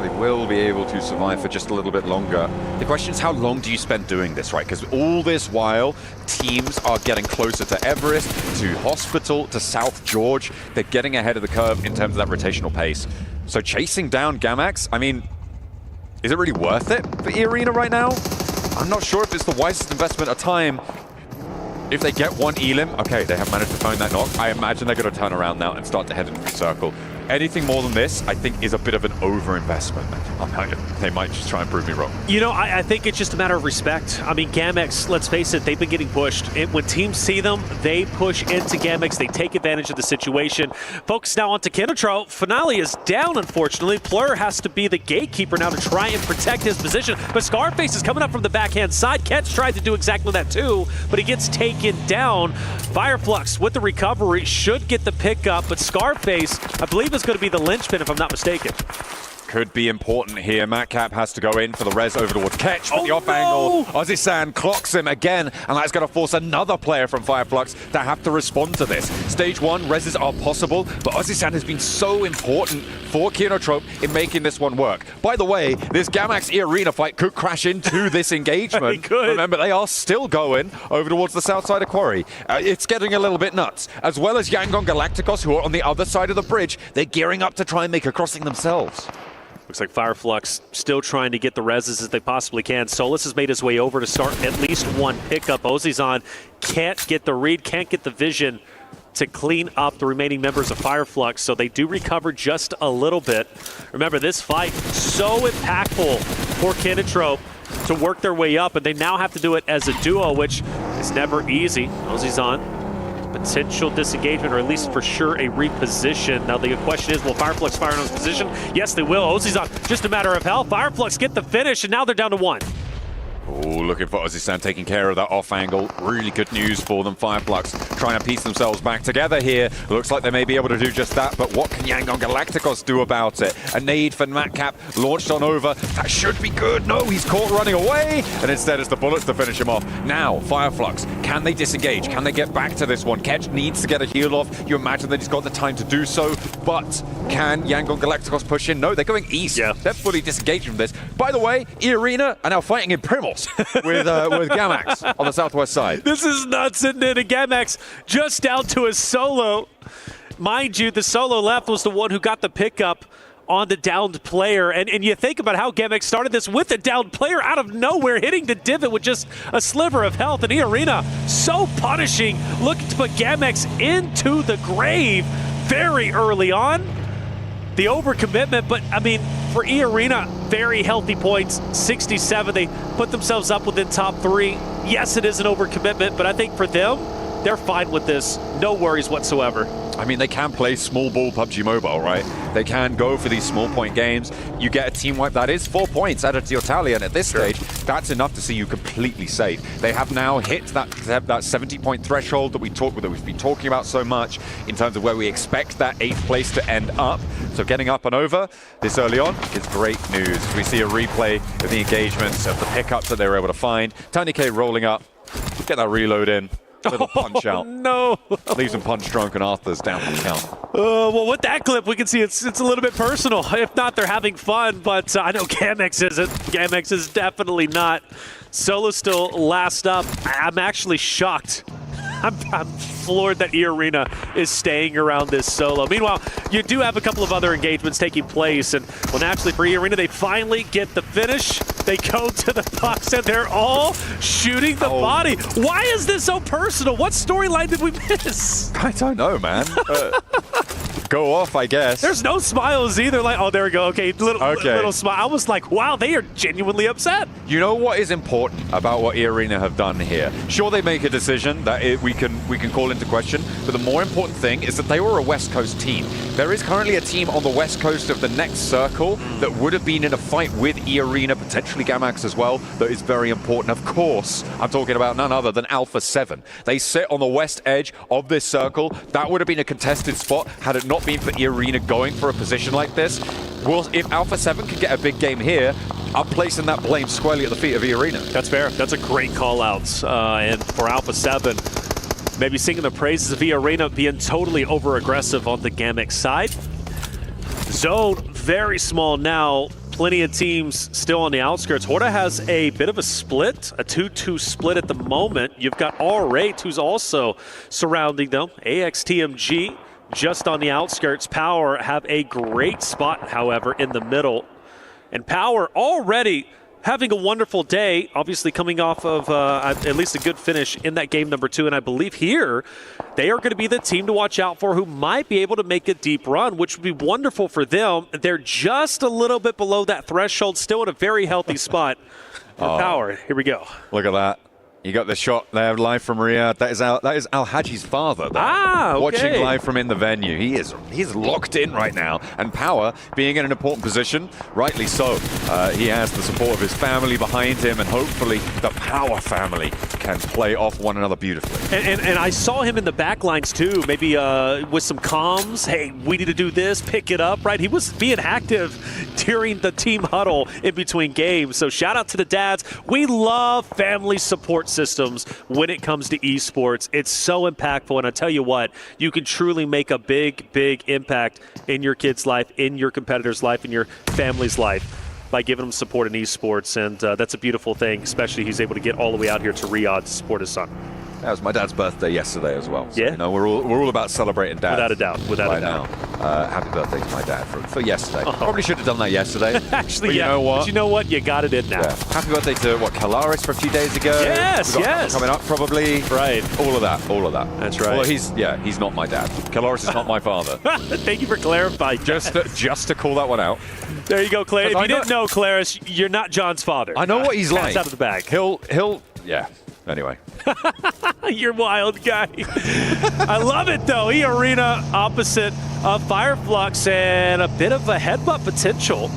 They will be able to survive for just a little bit longer. The question is, how long do you spend doing this, right? Because all this while, teams are getting closer to Everest, to Hospital, to South George. They're getting ahead of the curve in terms of that rotational pace. So chasing down Gamax, I mean, is it really worth it for E-Arena right now? I'm not sure if it's the wisest investment of time. If they get one Elim, okay, they have managed to find that knock. I imagine they're going to turn around now and start to head into the circle. Anything more than this, I think, is a bit of an over-investment. They might just try and prove me wrong. You know, I think it's just a matter of respect. I mean, Gamix, let's face it, they've been getting pushed. When teams see them, they push into Gamix. They take advantage of the situation. Focus now onto Kinetro. Finale is down, unfortunately. Plur has to be the gatekeeper now to try and protect his position. But Scarface is coming up from the backhand side. Ketch tried to do exactly that too, but he gets taken down. Fireflux with the recovery should get the pickup, but Scarface, I believe, is going to be the linchpin, if I'm not mistaken. could be important here. Matcap has to go in for the res over towards Ketch, but the off angle, Ozzy-san clocks him again, and that's going to force another player from Fireflux to have to respond to this. Stage 1, reses are possible, but Ozzy-san has been so important for Kinotrope in making this one work. By the way, this Gamax E-Arena fight could crash into this engagement. Remember, they are still going over towards the south side of Quarry. It's getting a little bit nuts. As well as Yangon Galacticos, who are on the other side of the bridge, they're gearing up to try and make a crossing themselves. Looks like Fireflux still trying to get the reses as they possibly can. Solus has made his way over to start at least one pickup. Ozzy-san can't get the read, can't get the vision to clean up the remaining members of Fireflux, so they do recover just a little bit. Remember, this fight so impactful for Kinotrope to work their way up, and they now have to do it as a duo, which is never easy. Ozzy-san, potential disengagement, or at least for sure a reposition. Now the question is, will Fireflux fire on his position? Yes, they will. Ozzy-san, just a matter of health. Fireflux get the finish, and now they're down to 1. Oh, looking for Ozzy-san taking care of that off angle. Really good news for them. Fireflux trying to piece themselves back together here. Looks like they may be able to do just that, but what can Yangon Galacticos do about it? A nade for Matcap launched on over. That should be good. No, he's caught running away, and instead it's the bullets to finish him off. Now, Fireflux, can they disengage? Can they get back to this one? Ketch needs to get a heal off. You imagine that he's got the time to do so, but can Yangon Galacticos push in? No, they're going east. Yeah. They're fully disengaged from this. By the way, E-Arena are now fighting in Primos with Gamax on the southwest side. This is nuts, isn't it? And Gamax just down to a solo. Mind you, the solo left was the one who got the pickup on the downed player. And you think about how Gamax started this with a downed player out of nowhere, hitting the divot with just a sliver of health. And E-Arena so punishing, looking to put Gamax into the grave very early on. The overcommitment, but I mean, for E-Arena, very healthy points, 67. They put themselves up within top 3. Yes, it is an overcommitment, but I think for them, they're fine with this. No worries whatsoever. I mean, they can play small ball PUBG Mobile, right? They can go for these small point games. You get a team wipe that is 4 points added to your tally, and at this stage, that's enough to see you completely safe. They have now hit that 70-point threshold that we've been talking about so much in terms of where we expect that 8th place to end up. So getting up and over this early on is great news. We see a replay of the engagements, of the pickups that they were able to find. Tiny K rolling up, get that reload in. Little punch out. No. Leaves him punch drunk, and Arthur's down for the count. Well, with that clip, we can see it's a little bit personal. If not, they're having fun, but I know Gamax isn't. Gamax is definitely not. Solo still last up. I'm actually shocked. I'm floored that E-Arena is staying around this solo. Meanwhile, you do have a couple of other engagements taking place, and well, naturally for E-Arena, they finally get the finish. They go to the box, and they're all shooting the body. Why is this so personal? What storyline did we miss? I don't know, man. Go off, I guess. There's no smiles either. Like, oh, there we go. Okay, little smile. I was like, wow, they are genuinely upset. You know what is important about what E-Arena have done here? Sure, they make a decision that we can call into question, but the more important thing is that they were a West Coast team. There is currently a team on the West Coast of the next circle that would have been in a fight with E-Arena, potentially Gamax as well, that is very important. Of course, I'm talking about none other than Alpha 7. They sit on the west edge of this circle. That would have been a contested spot had it not been for E-Arena going for a position like this. Well, if Alpha 7 can get a big game here, I'm placing that blame squarely at the feet of E-Arena. That's fair. That's a great call-out. And for Alpha 7, maybe singing the praises of E-Arena being totally over-aggressive on the Gamax side. Zone, very small now. Plenty of teams still on the outskirts. Horta has a bit of a split, a 2-2 split at the moment. You've got R8, who's also surrounding them. AXTMG just on the outskirts. Power have a great spot, however, in the middle. And Power already having a wonderful day, obviously coming off of at least a good finish in that game number 2. And I believe here they are going to be the team to watch out for who might be able to make a deep run, which would be wonderful for them. They're just a little bit below that threshold, still in a very healthy spot for Power. Here we go. Look at that. You got the shot there live from Riyadh. That is Al Haji's father there. Okay. Watching live from in the venue. He is locked in right now. And Power being in an important position, rightly so. He has the support of his family behind him, and hopefully the Power family can play off one another beautifully. And I saw him in the backlines too, maybe with some comms. Hey, we need to do this, pick it up, right? He was being active during the team huddle in between games. So shout out to the dads. We love family support systems when it comes to esports. It's so impactful, and I tell you what, you can truly make a big, big impact in your kid's life, in your competitor's life, in your family's life by giving them support in esports, and that's a beautiful thing, especially he's able to get all the way out here to Riyadh to support his son. That was my dad's birthday yesterday as well. So, yeah, you know, we're all about celebrating dad. Without a doubt. Without a doubt. Happy birthday to my dad for yesterday. Probably should have done that yesterday. Actually, but yeah. You know what? But you know what? You got it in now. Yeah. Happy birthday to Kalaris for a few days ago. Yes, We've got yes. coming up probably. Right. All of that. That's right. Well, he's not my dad. Kalaris is not my father. Thank you for clarifying. Just to call that one out. There you go, Claire. If you didn't know, Claris, you're not John's father. I know what he's like. Out of the bag. He'll yeah. Anyway. You're wild guy. I love it, though. E-Arena opposite of Fireflux and a bit of a headbutt potential.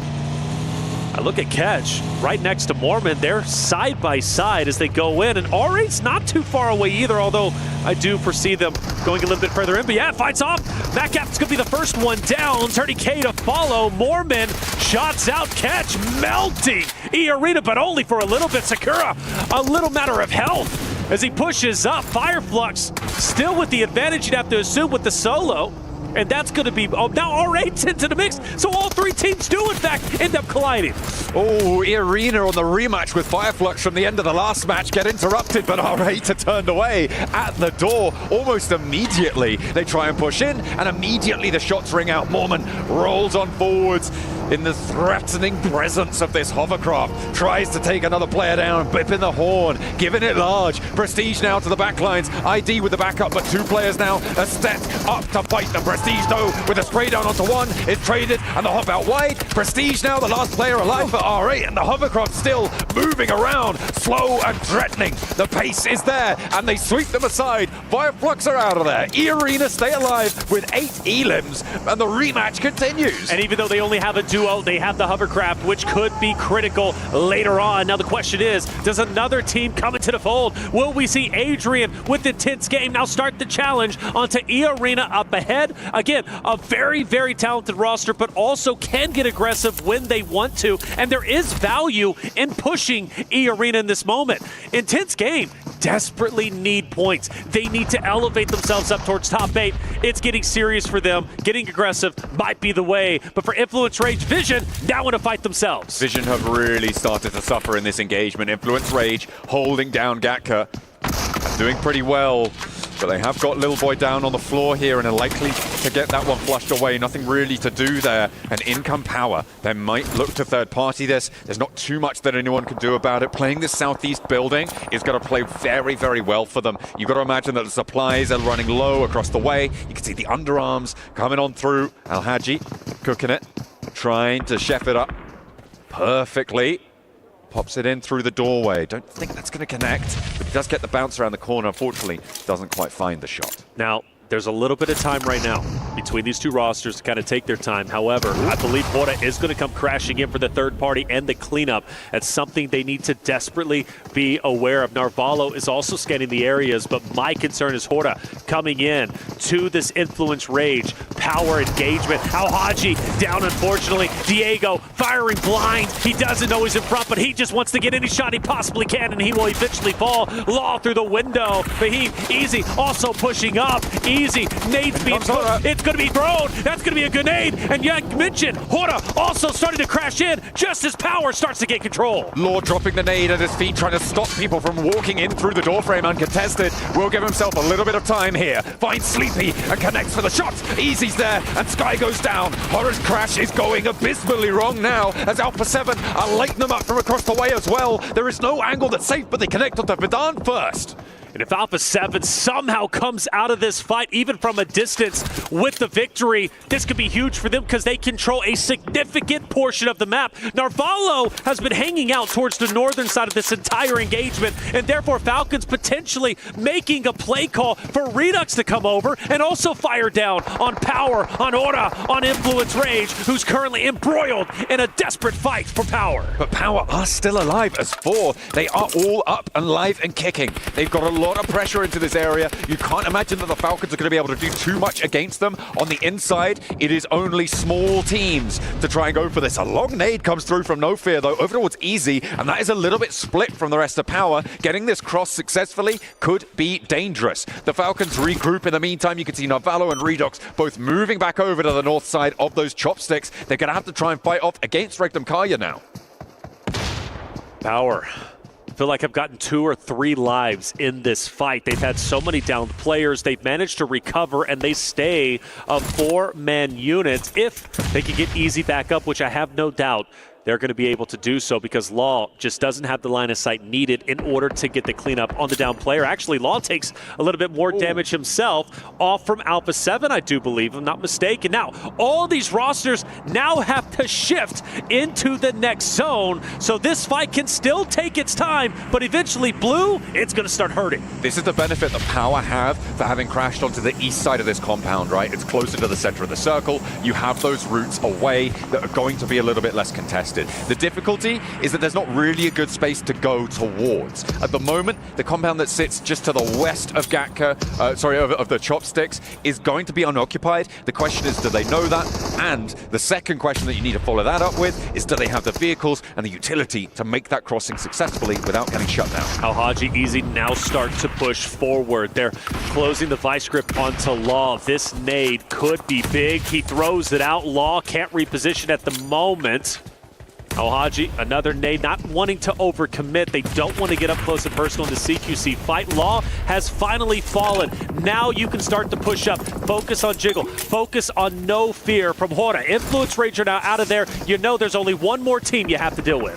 I look at Catch right next to Mormon. They're side by side as they go in. And R8's not too far away either, although I do foresee them going a little bit further in. But yeah, fights off. Macap's going to be the first one down. 30K to follow. Mormon shots out. Catch melting E-Arena, but only for a little bit. Sakura, a little matter of health as he pushes up. Fireflux still with the advantage, you'd have to assume, with the solo. And that's going to be, now R8's into the mix, so all three teams do, in fact, end up colliding. Oh, E-Arena on the rematch with Fireflux from the end of the last match get interrupted, but R8 are turned away at the door almost immediately. They try and push in, and immediately the shots ring out. Mormon rolls on forwards in the threatening presence of this hovercraft. Tries to take another player down, bipping the horn, giving it large. Prestige now to the backlines. ID with the backup, but two players now are stepped up to fight them. Prestige, though, with a spray down onto one, is traded, and the hop out wide. Prestige now, the last player alive for R8, and the hovercraft still moving around, slow and threatening. The pace is there, and they sweep them aside. Fireflux are out of there. E-Arena stay alive with 8 elims, and the rematch continues. And even though they only have a duo, they have the hovercraft, which could be critical later on. Now the question is, does another team come into the fold? Will we see Adrian with Intense Game now start the challenge onto E-Arena up ahead? Again, a very, very talented roster, but also can get aggressive when they want to. And there is value in pushing E-Arena in this moment. Intense Game desperately need points. They need to elevate themselves up towards top 8. It's getting serious for them. Getting aggressive might be the way. But for Influence Rage, Vision now want to fight themselves. Vision have really started to suffer in this engagement. Influence Rage holding down Gatka. Doing pretty well. But they have got Little Boy down on the floor here and are likely to get that one flushed away. Nothing really to do there. And in come Power. They might look to third party this. There's not too much that anyone can do about it. Playing this southeast building is going to play very, very well for them. You've got to imagine that the supplies are running low across the way. You can see the underarms coming on through. Al Haji cooking it. Trying to chef it up perfectly. Pops it in through the doorway. Don't think that's going to connect, but he does get the bounce around the corner. Unfortunately, doesn't quite find the shot. Now, there's a little bit of time right now between these two rosters to kind of take their time. However, I believe Hora is going to come crashing in for the third party and the cleanup. That's something they need to desperately be aware of. Narvalo is also scanning the areas, but my concern is Hora coming in to this Influence Rage. Power engagement. Al Haji down, unfortunately. Diego firing blind. He doesn't know he's in front, but he just wants to get any shot he possibly can, and he will eventually fall. Law through the window. Fahim, easy, also pushing up. Easy. Nade's being thrown. It's going to be thrown. That's going to be a grenade. And you mentioned Hora also starting to crash in just as Power starts to get control. Law dropping the nade at his feet, trying to stop people from walking in through the doorframe uncontested. Will give himself a little bit of time here. Finds Sleepy and connects for the shots. Easy's there, and Sky goes down. Hora's crash is going abysmally wrong now, as Alpha 7 are lighting them up from across the way as well. There is no angle that's safe, but they connect onto Vidan first. And if Alpha 7 somehow comes out of this fight, even from a distance, with the victory, this could be huge for them because they control a significant portion of the map. Narvalo has been hanging out towards the northern side of this entire engagement, and therefore Falcons potentially making a play call for Redux to come over and also fire down on Power, on Aura, on Influence Rage, who's currently embroiled in a desperate fight for Power. But Power are still alive as 4. They are all up and live and kicking. They've got a lot of pressure into this area. You can't imagine that the Falcons are going to be able to do too much against them. On the inside, it is only small teams to try and go for this. A long nade comes through from No Fear, though, over towards Easy, and that is a little bit split from the rest of Power. Getting this cross successfully could be dangerous. The Falcons regroup. In the meantime, you can see Narvalo and Redox both moving back over to the north side of those chopsticks. They're going to have to try and fight off against Rectum Kaya now. Power. I feel like I've gotten 2 or 3 lives in this fight. They've had so many downed players. They've managed to recover, and they stay a 4-man unit. If they can get Easy back up, which I have no doubt they're going to be able to do so, because Law just doesn't have the line of sight needed in order to get the cleanup on the down player. Actually, Law takes a little bit more damage himself off from Alpha 7, I do believe, if I'm not mistaken. Now, all these rosters now have to shift into the next zone, so this fight can still take its time, but eventually, Blue, it's going to start hurting. This is the benefit that Power have for having crashed onto the east side of this compound, right? It's closer to the center of the circle. You have those routes away that are going to be a little bit less contested. The difficulty is that there's not really a good space to go towards. At the moment, the compound that sits just to the west of Gatka, of the Chopsticks, is going to be unoccupied. The question is, do they know that? And the second question that you need to follow that up with is, do they have the vehicles and the utility to make that crossing successfully without getting shut down? Alhaji Easy now start to push forward. They're closing the vice grip onto Law. This nade could be big. He throws it out. Law can't reposition at the moment. Alhaji, another nade, not wanting to overcommit. They don't want to get up close and personal in the CQC fight. Law has finally fallen. Now you can start to push up. Focus on Jiggle. Focus on No Fear from Hora. Influence Ranger now out of there. You know there's only one more team you have to deal with.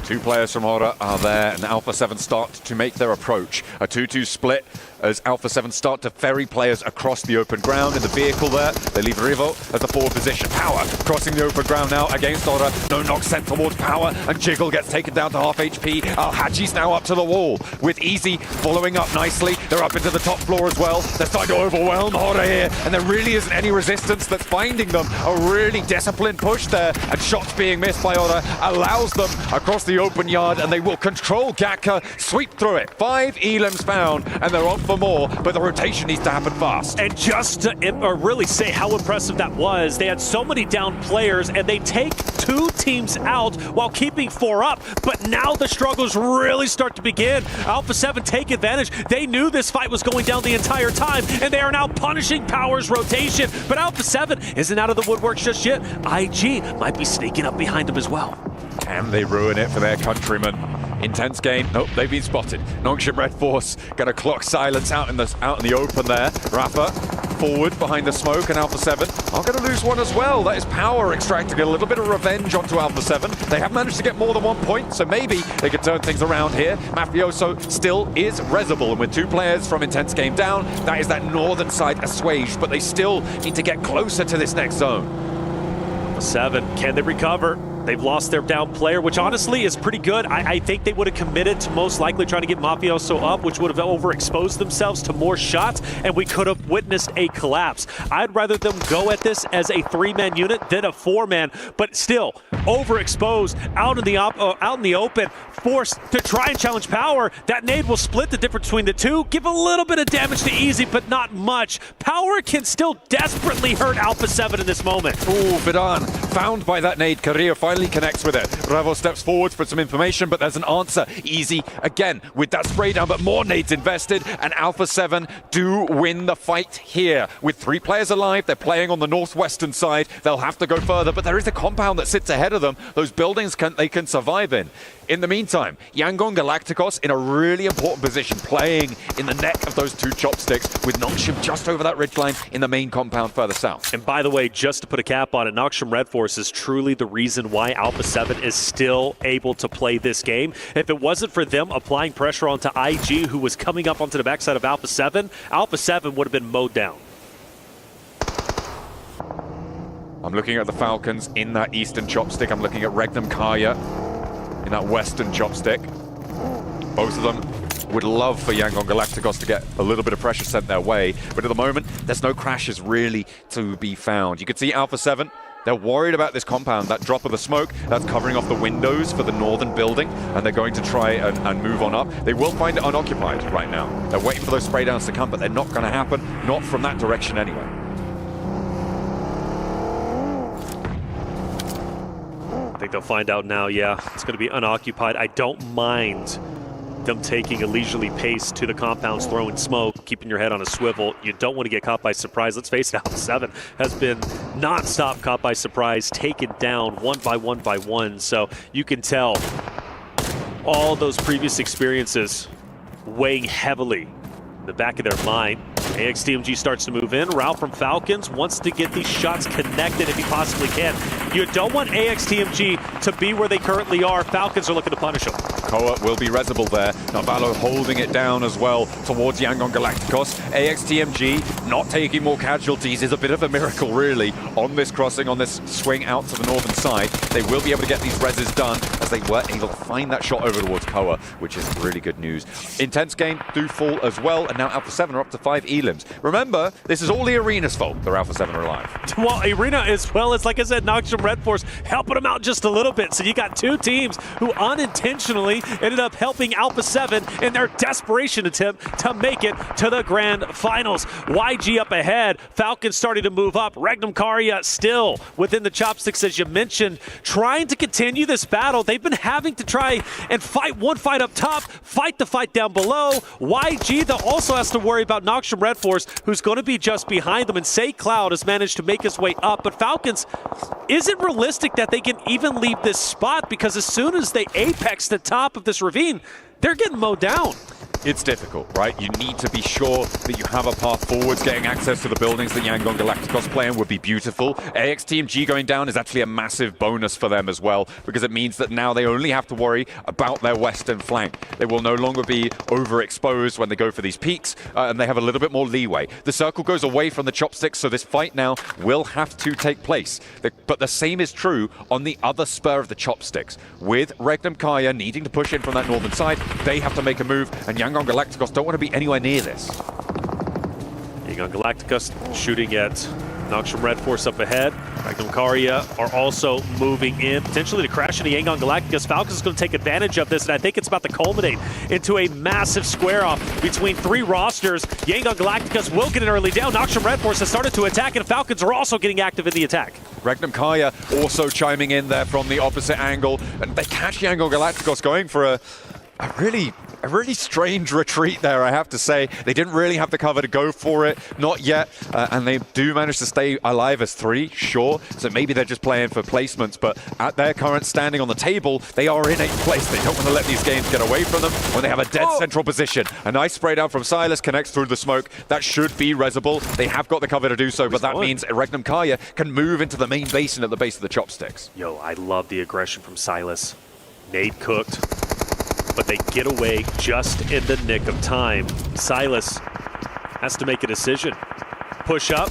2 players from Hora are there, and Alpha 7 start to make their approach. A 2-2 split as Alpha 7 start to ferry players across the open ground in the vehicle there. They leave Rivo at the forward position. Power crossing the open ground now against Hora. No knock sent towards Power, and Jiggle gets taken down to half HP. Alhaji's now up to the wall with Easy following up nicely. They're up into the top floor as well. They're starting to overwhelm Hora here, and there really isn't any resistance that's finding them. A really disciplined push there, and shots being missed by Hora allows them across the open yard, and they will control Gatka, sweep through it. 5 elims found, and they're on for more, but the rotation needs to happen fast. And just to really say how impressive that was, they had so many down players, and they take 2 teams out while keeping 4 up, but now the struggles really start to begin. Alpha 7 take advantage. They knew this fight was going down the entire time, and they are now punishing Power's rotation, but Alpha 7 isn't out of the woodworks just yet. IG might be sneaking up behind them as well. Can they ruin it for their countrymen? Intense game. Nope, they've been spotted. Nongshim Red Force going to clock silence out in the open there. Rafa forward behind the smoke, and Alpha 7 are going to lose one as well. That is Power extracting a little bit of revenge onto Alpha 7. They have managed to get more than 1 point, so maybe they could turn things around here. Mafioso still is resible, and with 2 players from Intense Game down, that is that northern side assuaged, but they still need to get closer to this next zone. Alpha 7, can they recover? They've lost their down player, which honestly is pretty good. I think they would have committed to most likely trying to get Mafioso up, which would have overexposed themselves to more shots, and we could have witnessed a collapse. I'd rather them go at this as a 3-man unit than a 4-man, but still overexposed out in the open, forced to try and challenge Power. That nade will split the difference between the 2, give a little bit of damage to Easy, but not much. Power can still desperately hurt Alpha 7 in this moment. Ooh, Vidan found by that nade. Career finally connects with it. Revo steps forward for some information, but there's an answer. Easy again with that spray down, but more nades invested, and Alpha 7 do win the fight here. With 3 players alive, they're playing on the northwestern side. They'll have to go further, but there is a compound that sits ahead of them. Those buildings they can survive in. In the meantime, Yangon Galacticos in a really important position, playing in the neck of those 2 chopsticks, with Nongshim just over that ridgeline in the main compound further south. And by the way, just to put a cap on it, Nongshim Red Force is truly the reason why why Alpha 7 is still able to play this game. If it wasn't for them applying pressure onto IG, who was coming up onto the backside of Alpha 7 would have been mowed down. I'm looking at the Falcons in that eastern chopstick. I'm looking at Regnum Kaya in that western chopstick. Both of them would love for Yangon Galacticos to get a little bit of pressure sent their way, but at the moment, there's no crashes really to be found. You can see Alpha 7, they're worried about this compound, that drop of the smoke that's covering off the windows for the northern building, and they're going to try and move on up. They will find it unoccupied right now. They're waiting for those spray downs to come, but they're not going to happen, not from that direction anyway. I think they'll find out now, yeah, it's going to be unoccupied. I don't mind them taking a leisurely pace to the compounds, throwing smoke, keeping your head on a swivel. You don't want to get caught by surprise. Let's face it, Alpha 7 has been non-stop caught by surprise, taken down one by one. So you can tell all those previous experiences weighing heavily in the back of their mind. AXTMG starts to move in. Ralph from Falcons wants to get these shots connected if he possibly can. You don't want AXTMG to be where they currently are. Falcons are looking to punish them. Koa will be resible there. Navalo holding it down as well towards Yangon Galacticos. AXTMG not taking more casualties is a bit of a miracle, really, on this crossing, on this swing out to the northern side. They will be able to get these reses done as they were able to find that shot over towards Koa, which is really good news. Intense gain do fall as well, and now Alpha 7 are up to 5 elims. Remember, this is all the Arena's fault. Their Alpha 7 are alive. Well, Arena as well as, like I said, Noxium Red Force helping them out just a little bit. So you got two teams who unintentionally ended up helping Alpha 7 in their desperation attempt to make it to the grand finals. YG up ahead. Falcons starting to move up. Regnum Karya still within the chopsticks, as you mentioned, trying to continue this battle. They've been having to try and fight one fight up top, fight the fight down below. YG, though, also has to worry about Noxium Red Force, who's going to be just behind them. And Say Cloud has managed to make his way up. But Falcons, is it realistic that they can even leave this spot? Because as soon as they apex the top of this ravine, they're getting mowed down. It's difficult, right? You need to be sure that you have a path forwards. Getting access to the buildings that Yangon Galacticos play in would be beautiful. AXTMG going down is actually a massive bonus for them as well, because it means that now they only have to worry about their western flank. They will no longer be overexposed when they go for these peaks, and they have a little bit more leeway. The circle goes away from the chopsticks, so this fight now will have to take place. But the same is true on the other spur of the chopsticks. With Regnum Kaya needing to push in from that northern side, they have to make a move, and Yangon Galacticos don't want to be anywhere near this. Yangon Galacticos shooting at Noxium Red Force up ahead. Regnum Karya are also moving in, potentially to crash into Yangon Galacticos. Falcons is going to take advantage of this, and I think it's about to culminate into a massive square-off between three rosters. Yangon Galacticos will get an early down. Noxium Red Force has started to attack, and Falcons are also getting active in the attack. Regnum Kaya also chiming in there from the opposite angle, and they catch Yangon Galacticos going for a really strange retreat there, I have to say. They didn't really have the cover to go for it, not yet, and they do manage to stay alive as 3, sure, so maybe they're just playing for placements, but at their current standing on the table, they are in 8th place. They don't want to let these games get away from them when they have a dead central position. A nice spray down from Silas connects through the smoke. That should be resible. They have got the cover to do so, but that means Regnum Kaya can move into the main basin at the base of the chopsticks. Yo, I love the aggression from Silas. Nade cooked, but they get away just in the nick of time. Silas has to make a decision. Push up,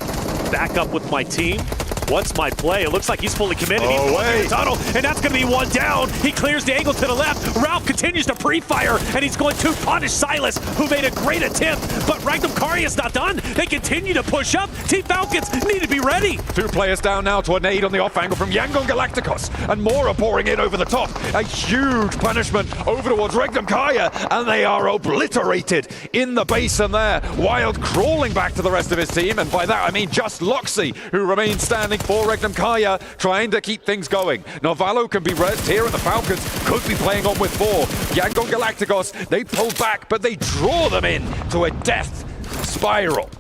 back up with my team. What's my play? It looks like he's fully committed. He's going through the tunnel, and that's going to be one down. He clears the angle to the left. Ralph continues to pre-fire, and he's going to punish Silas, who made a great attempt. But Regnum Karya is not done. They continue to push up. Team Falcons need to be ready. 2 players down now to a nade on the off angle from Yangon Galacticos, and more are pouring in over the top. A huge punishment over towards Regnum Kaya, and they are obliterated in the basin there. Wild crawling back to the rest of his team, and by that I mean just Loxy, who remains standing for Regnum Kaya, trying to keep things going. Novalo can be rezzed here, and the Falcons could be playing on with 4. Yangon Galacticos, they pull back, but they draw them in to a death spiral.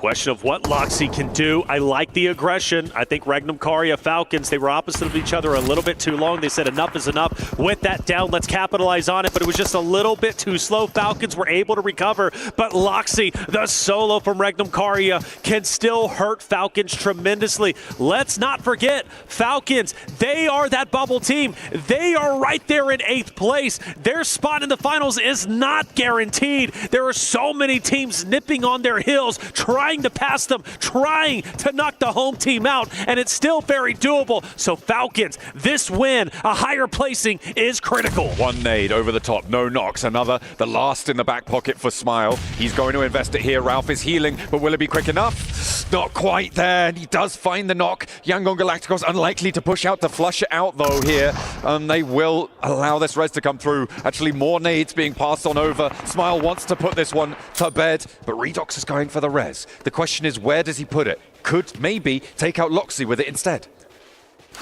Question of what Loxy can do. I like the aggression. I think Regnum Karia Falcons, they were opposite of each other a little bit too long. They said enough is enough. With that down, let's capitalize on it, but it was just a little bit too slow. Falcons were able to recover, but Loxy, the solo from Regnum Karia, can still hurt Falcons tremendously. Let's not forget, Falcons, they are that bubble team. They are right there in 8th place. Their spot in the finals is not guaranteed. There are so many teams nipping on their heels, trying to pass them, trying to knock the home team out, and it's still very doable. So Falcons, this win, a higher placing is critical. One nade over the top, no knocks. Another, the last in the back pocket for Smile. He's going to invest it here. Ralph is healing, but will it be quick enough? Not quite there, and he does find the knock. Yangon Galacticos unlikely to push out to flush it out though here. They will allow this res to come through. Actually, more nades being passed on over. Smile wants to put this one to bed, but Redox is going for the res. The question is, where does he put it? Could maybe take out Loxy with it instead.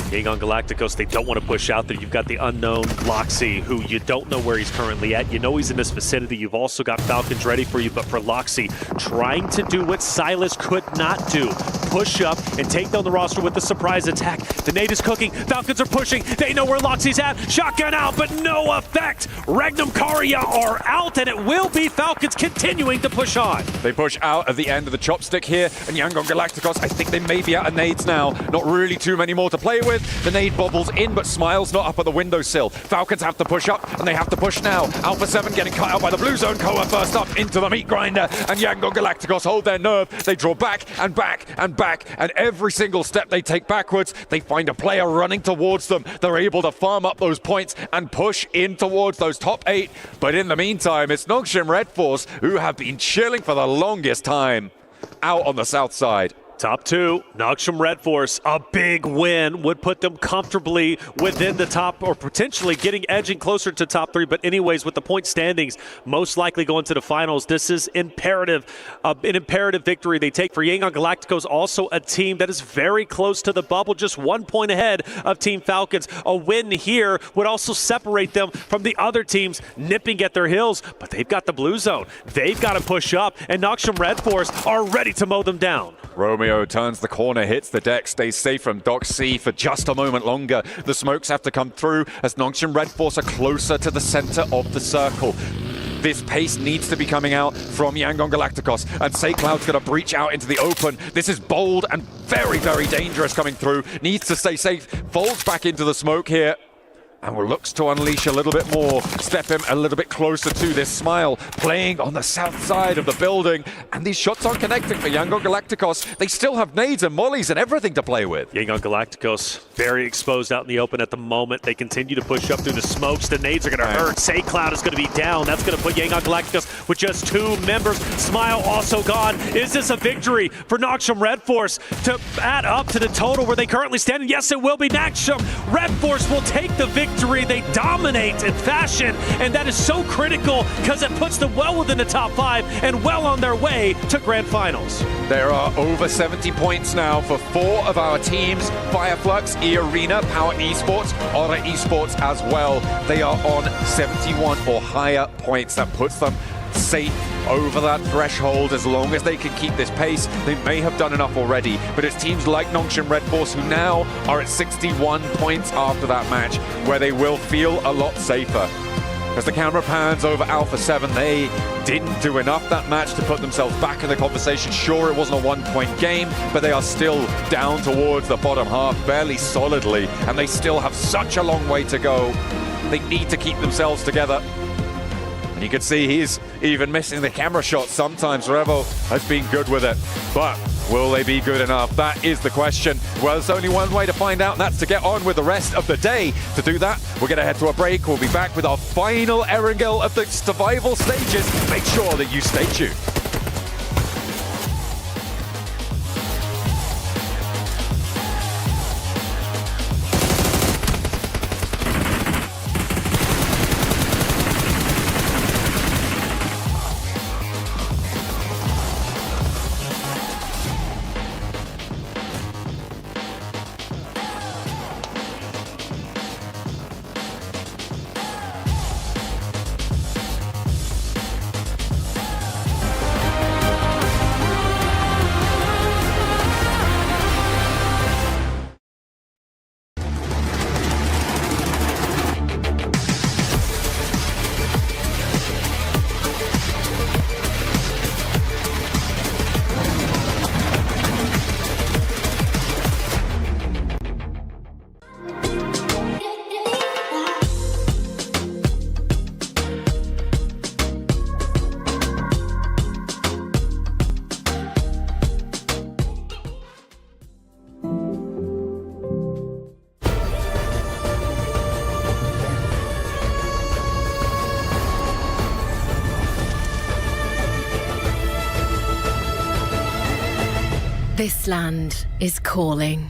Yangon Galacticos, they don't want to push out there. You've got the unknown Loxy, who you don't know where he's currently at. You know he's in this vicinity. You've also got Falcons ready for you, but for Loxy, trying to do what Silas could not do. Push up and take down the roster with the surprise attack. The nade is cooking. Falcons are pushing. They know where Loxy's at. Shotgun out, but no effect. Regnum Karia are out, and it will be Falcons continuing to push on. They push out at the end of the chopstick here, and Yangon Galacticos, I think they may be out of nades now. Not really too many more to play with. The nade bobbles in, but Smile's not up at the windowsill. Falcons have to push up, and they have to push now. Alpha 7 getting cut out by the blue zone. Koa first up into the meat grinder, and Yangon Galacticos hold their nerve. They draw back and back and back, and every single step they take backwards, they find a player running towards them. They're able to farm up those points and push in towards those top 8. But in the meantime, it's Nongshim Red Force who have been chilling for the longest time out on the south side. Top 2, Nongshim Red Force, a big win would put them comfortably within the top, or potentially edging closer to top 3. But anyways, with the point standings, most likely going to the finals, this is imperative, an imperative victory they take. For Yangon Galacticos, also a team that is very close to the bubble, just 1 point ahead of Team Falcons. A win here would also separate them from the other teams nipping at their heels, but they've got the blue zone. They've got to push up, and Nongshim Red Force are ready to mow them down. Romeo turns the corner, hits the deck, stays safe from Doc C for just a moment longer. The smokes have to come through as Nongshim Red Force are closer to the center of the circle. This pace needs to be coming out from Yangon Galacticos, and SayCloud's going to breach out into the open. This is bold and very, very dangerous coming through. Needs to stay safe. Falls back into the smoke here, and looks to unleash a little bit more, step him a little bit closer to this Smile, playing on the south side of the building, and these shots aren't connecting for Yangon Galacticos. They still have nades and mollies and everything to play with. Yangon Galacticos very exposed out in the open at the moment. They continue to push up through the smokes. The nades are going to hurt. SayCloud is going to be down. That's going to put Yangon Galacticos with just 2 members. Smile also gone. Is this a victory for Nongshim Red Force to add up to the total where they currently stand? Yes, it will be. Nongshim Red Force will take the victory. They dominate in fashion, and that is so critical because it puts them well within the top 5 and well on their way to grand finals. There are over 70 points now for 4 of our teams: Fireflux, E-Arena, Power Esports, Aura Esports as well. They are on 71 or higher points. That puts them safe over that threshold. As long as they can keep this pace, they may have done enough already, but it's teams like Nongshim Red Force who now are at 61 points after that match, where they will feel a lot safer. As the camera pans over Alpha 7, they didn't do enough that match to put themselves back in the conversation. Sure, it wasn't a 1-point game, but they are still down towards the bottom half, barely solidly, and they still have such a long way to go. They need to keep themselves together. You can see he's even missing the camera shots sometimes. Revo has been good with it, but will they be good enough? That is the question. Well, there's only one way to find out, and that's to get on with the rest of the day. To do that, we're going to head to a break. We'll be back with our final Erangel of the survival stages. Make sure that you stay tuned. This land is calling.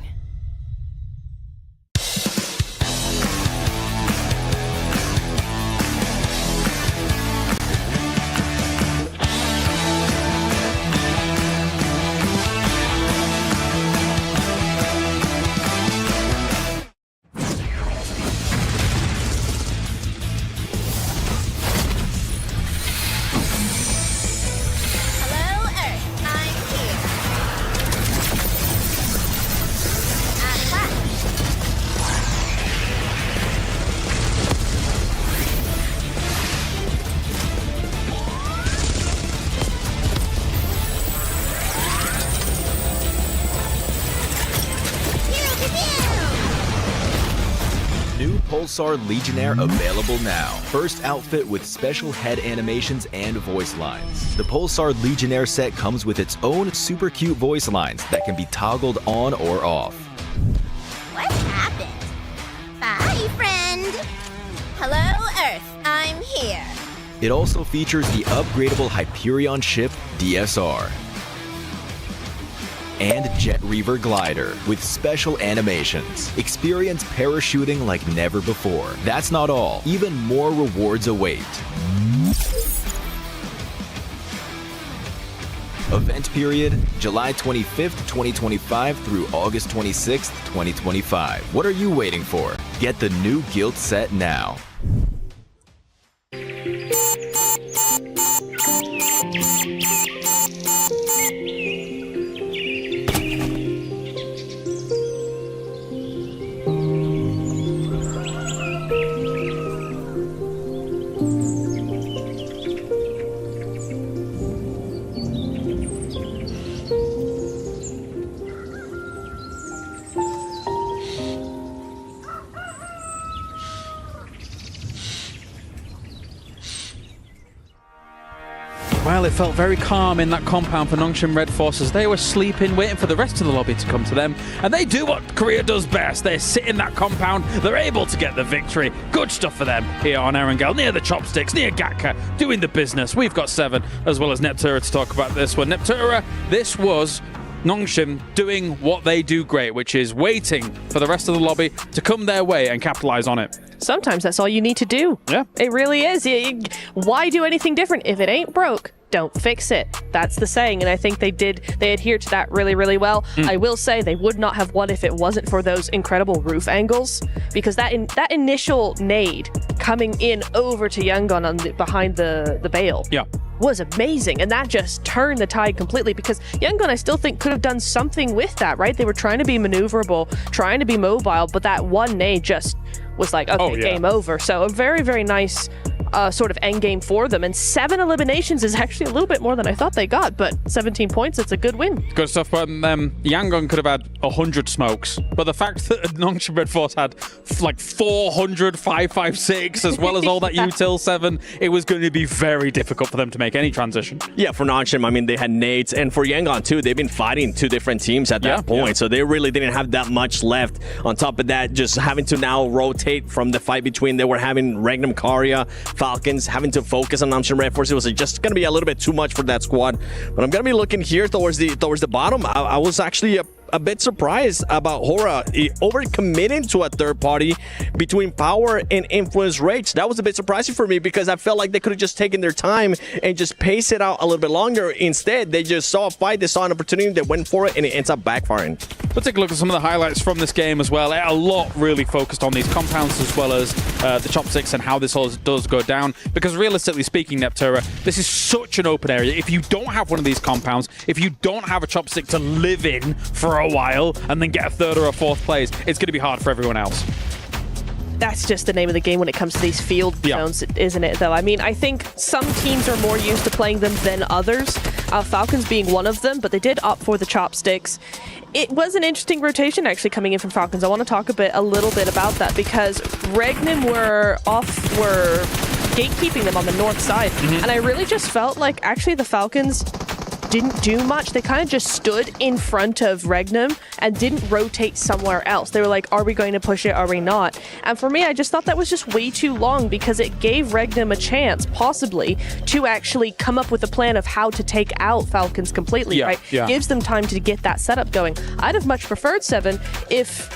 New Pulsar Legionnaire available now. First outfit with special head animations and voice lines. The Pulsar Legionnaire set comes with its own super cute voice lines that can be toggled on or off. What happened? Bye, friend. Hello, Earth. I'm here. It also features the upgradable Hyperion ship DSR and Jet Reaver glider with special animations. Experience parachuting like never before. That's not all. Even more rewards await. Event period, July 25th, 2025 through August 26th, 2025. What are you waiting for? Get the new Guild set now. Well, it felt very calm in that compound for Nongshim Red Forces. They were sleeping, waiting for the rest of the lobby to come to them. And they do what Korea does best. They sit in that compound. They're able to get the victory. Good stuff for them here on Erangel, near the chopsticks, near Gatka, doing the business. We've got 7, as well as Neptura to talk about this one. Neptura, this was Nongshim doing what they do great, which is waiting for the rest of the lobby to come their way and capitalize on it. Sometimes that's all you need to do. Yeah. It really is. Why do anything different? If it ain't broke, don't fix it. That's the saying, and I think they adhered to that really, really well. I will say they would not have won if it wasn't for those incredible roof angles, because that initial nade coming in over to Yangon behind the Bale was amazing, and that just turned the tide completely, because Yangon, I still think, could have done something with that, right? They were trying to be maneuverable, trying to be mobile, but that one nade just was like, okay, game over. So a very, very nice sort of end game for them, and 7 eliminations is actually a little bit more than I thought they got, but 17 points, it's a good win. Good stuff, but Yangon could have had 100 smokes, but the fact that Nongshim Red Force had like 400 556 as well as all that util 7, it was going to be very difficult for them to make any transition. Yeah, for Nongshim, I mean, they had nades, and for Yangon too, they've been fighting 2 different teams at that point, so they really didn't have that much left. On top of that, just having to now rotate from the fight between, they were having Regnum Karya, Falcons, having to focus on Nongshim Red Force. It was just going to be a little bit too much for that squad. But I'm going to be looking here towards the bottom. I was actually a bit surprised about Hora overcommitting to a third party between Power and Influence Rage. That was a bit surprising for me, because I felt like they could have just taken their time and just paced it out a little bit longer. Instead, they just saw a fight, they saw an opportunity, they went for it, and it ends up backfiring. Let's take a look at some of the highlights from this game as well. A lot really focused on these compounds, as well as the chopsticks and how this all does go down, because realistically speaking, Neptura, this is such an open area. If you don't have one of these compounds, if you don't have a chopstick to live in for a while and then get a 3rd or a 4th place, it's going to be hard for everyone else. That's just the name of the game when it comes to these field zones, isn't it, though? I mean, I think some teams are more used to playing them than others, Falcons being one of them, but they did opt for the chopsticks. It was an interesting rotation actually coming in from Falcons. I want to talk a little bit about that, because Regnum were gatekeeping them on the north side, and I really just felt like actually the Falcons didn't do much. They kind of just stood in front of Regnum and didn't rotate somewhere else. They were like, are we going to push it? Are we not? And for me, I just thought that was just way too long because it gave Regnum a chance, possibly, to actually come up with a plan of how to take out Falcons completely, right? Yeah. Gives them time to get that setup going. I'd have much preferred, Seven, if